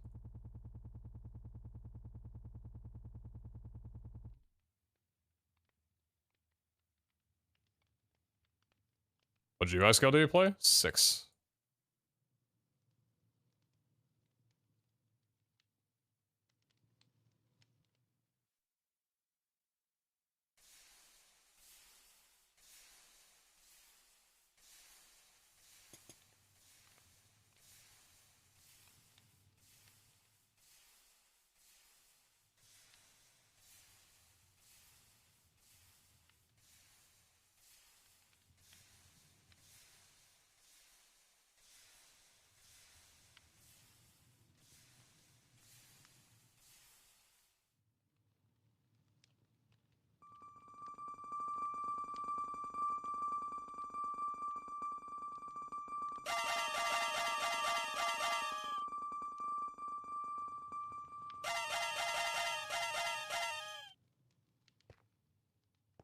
What GUI skill do you play? 6.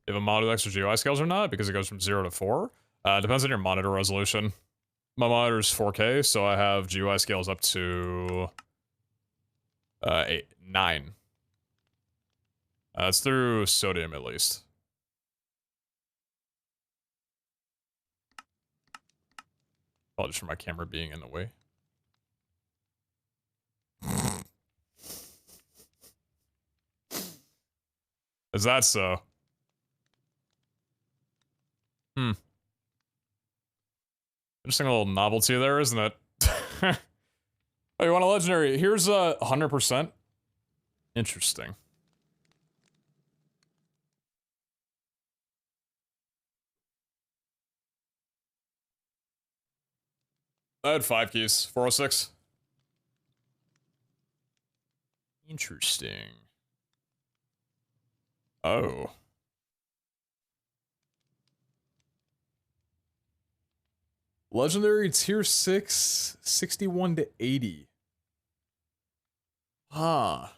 You have a mod with extra GUI scales or not, because it goes from 0 to 4. Depends on your monitor resolution. My monitor is 4K, so I have GUI scales up to 9. It's through sodium at least. Apologies for my camera being in the way. Is that so? Interesting little novelty there, isn't it? Oh, you want a legendary? Here's a 100%. Interesting. I had 5 keys. 406. Interesting. Oh. Legendary tier 6, 61 to 80. Huh.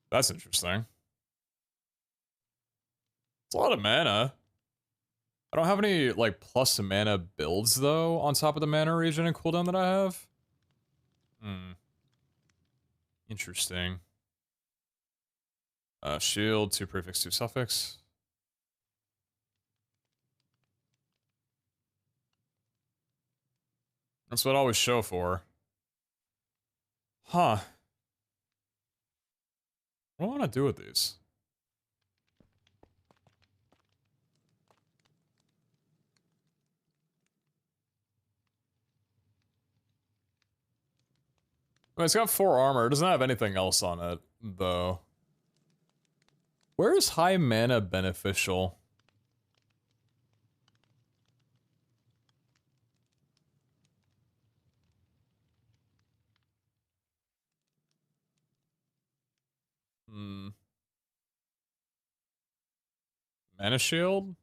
That's interesting. It's a lot of mana. I don't have any, like, plus mana builds, though, on top of the mana regen and cooldown that I have. Interesting. Shield, 2 prefix, 2 suffix. That's what I always show for. Huh. What do I want to do with these? I mean, it's got 4 armor. It doesn't have anything else on it, though. Where is high mana beneficial? Mana shield?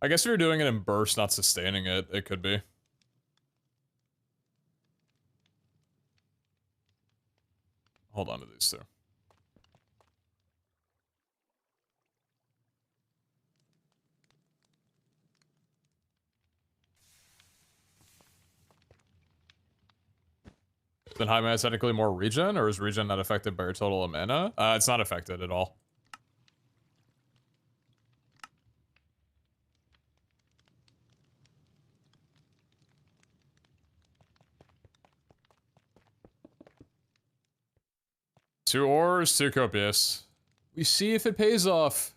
I guess if you're doing it in burst, not sustaining it, it could be. Hold on to these two. Then high mana is technically more regen, or is regen not affected by your total mana? It's not affected at all. 2 ores, 2 copious. We see if it pays off.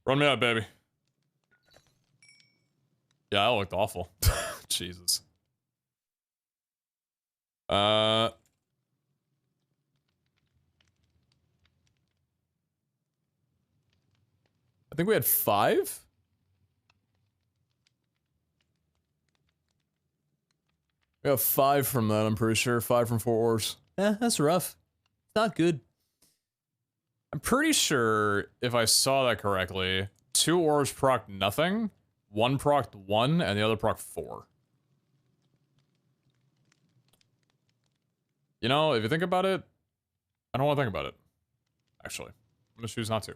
Run me out, baby. Yeah, that looked awful. Jesus. I think we had 5? We got 5 from that, I'm pretty sure. 5 from 4 ores. Eh, that's rough. It's not good. I'm pretty sure, if I saw that correctly, 2 ores procced nothing, 1 procced 1, and the other procced 4. You know, if you think about it, I don't want to think about it. Actually, I'm gonna choose not to.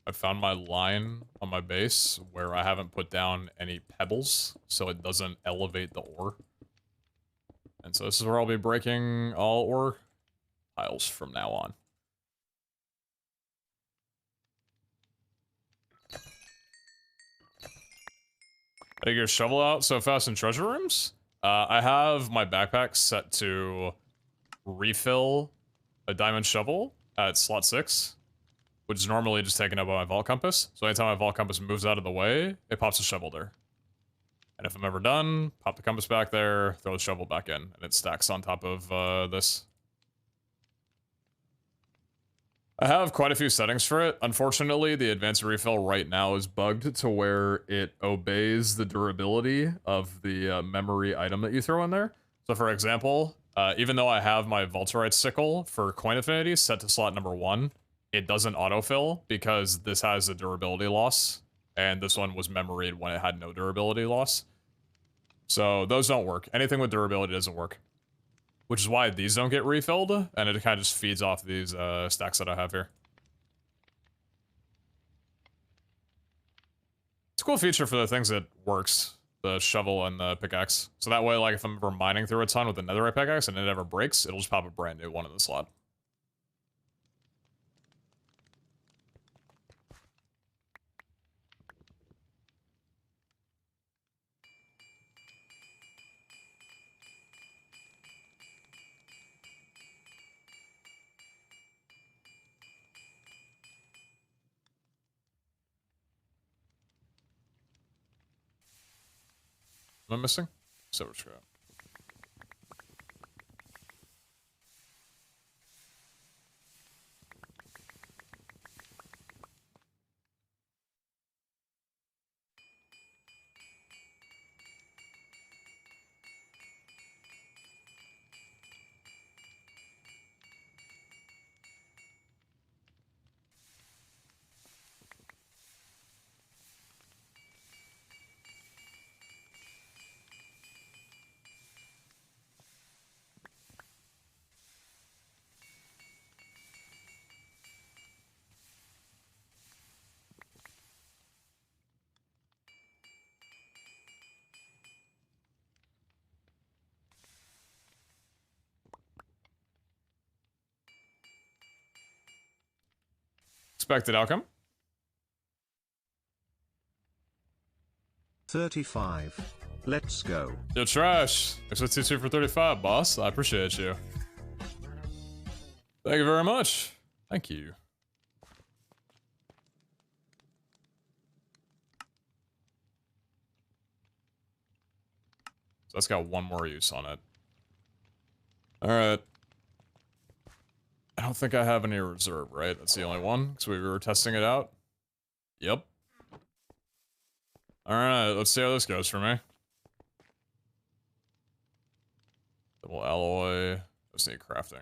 I found my line on my base where I haven't put down any pebbles, so it doesn't elevate the ore. And so this is where I'll be breaking all ore piles from now on. Take your shovel out so fast in treasure rooms? I have my backpack set to refill a diamond shovel at slot 6, which is normally just taken up by my vault compass. So anytime my vault compass moves out of the way, it pops a shovel there. And if I'm ever done, pop the compass back there, throw the shovel back in, and it stacks on top of this. I have quite a few settings for it. Unfortunately, the advanced refill right now is bugged to where it obeys the durability of the memory item that you throw in there. So for example, even though I have my Vaulterite sickle for coin affinity set to slot number 1, it doesn't autofill because this has a durability loss, and this one was memoried when it had no durability loss. So those don't work. Anything with durability doesn't work. Which is why these don't get refilled, and it kind of just feeds off these stacks that I have here. It's a cool feature for the things that works, the shovel and the pickaxe. So that way, like, if I'm ever mining through a ton with a netherite pickaxe and it ever breaks, it'll just pop a brand new one in the slot. Am I missing? Silver scrap. Expected outcome? 35. Let's go. Yo, Trash. Thanks for 2 for 35, boss. I appreciate you. Thank you very much. Thank you. So that's got one more use on it. Alright. I don't think I have any reserve, right? That's the only one, because we were testing it out. Yep. Alright, let's see how this goes for me. Double alloy. Just need crafting.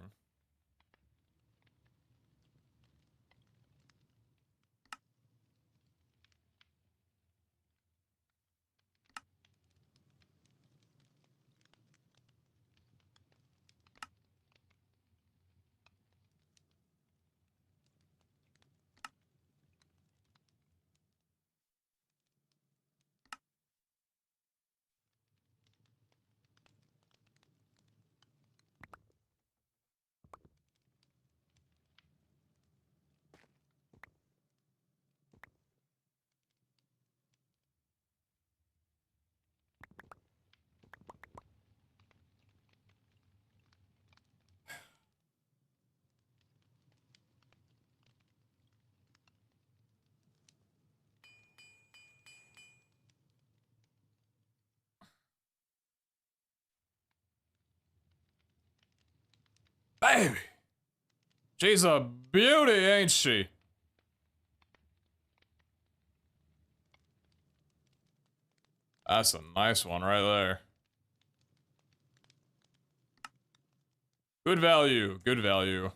baby. She's a beauty, ain't she? That's a nice one right there. Good value, good value.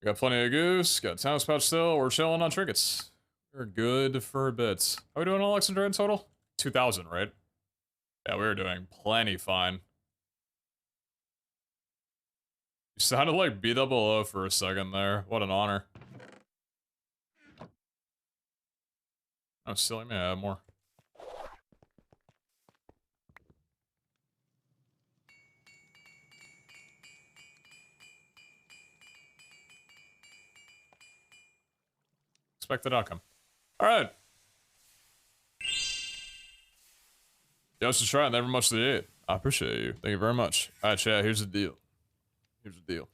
We got plenty of goose, got town spout still, we're chilling on trinkets. We're good for bits. How we doing on Alexandria in total? 2,000, right? Yeah, we were doing plenty fine. You sounded like B-double-O for a second there. What an honor. Oh, silly me, I have more. Expected outcome. Alright. Yo, just trying, never much to eat. I appreciate you. Thank you very much. Alright, chat, here's the deal. Here's the deal.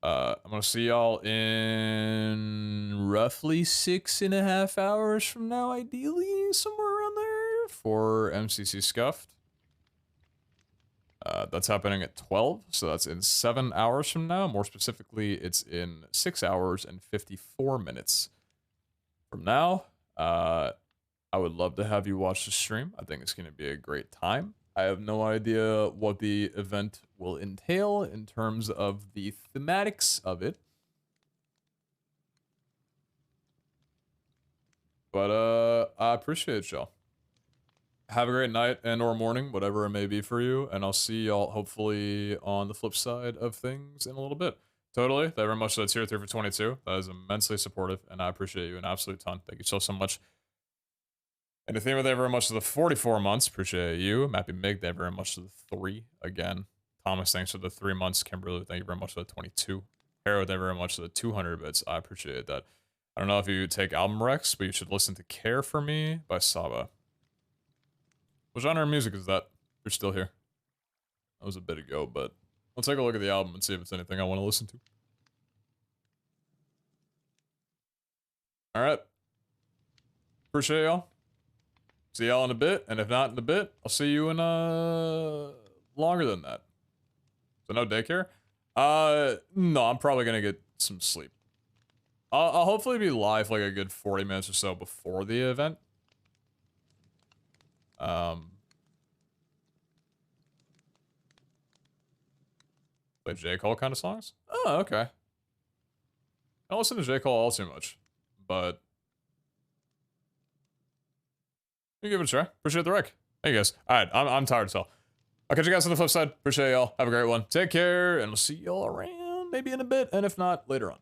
I'm gonna see y'all in roughly 6.5 hours from now, ideally, somewhere around there, for MCC Scuffed. That's happening at 12, so that's in 7 hours from now. More specifically, it's in 6 hours and 54 minutes from now. I would love to have you watch the stream. I think it's gonna be a great time. I have no idea what the event will entail in terms of the thematics of it. But, I appreciate y'all. Have a great night and or morning, whatever it may be for you, and I'll see y'all hopefully on the flip side of things in a little bit. Totally. Thank you very much for the tier 3 for 22. That is immensely supportive, and I appreciate you an absolute ton. Thank you so much. And the theme of that very much to the 44 months. Appreciate you. Mappy Mig, thank you very much to the 3 again. Thomas, thanks for the 3 months. Kimberly, thank you very much for the 22. Hero, thank you very much for the 200 bits. I appreciate that. I don't know if you take album recs, but you should listen to Care For Me by Saba. What genre of music is that? You're still here. That was a bit ago, but I'll take a look at the album and see if it's anything I want to listen to. Alright. Appreciate y'all. See y'all in a bit, and if not in a bit, I'll see you in, longer than that. So no daycare? No, I'm probably gonna get some sleep. I'll hopefully be live like a good 40 minutes or so before the event. Like J. Cole kind of songs? Oh, okay. I don't listen to J. Cole all too much, but you give it a try. Appreciate the rec. Hey guys. Alright, I'm tired as hell. I'll catch you guys on the flip side. Appreciate y'all. Have a great one. Take care, and we'll see y'all around maybe in a bit, and if not, later on.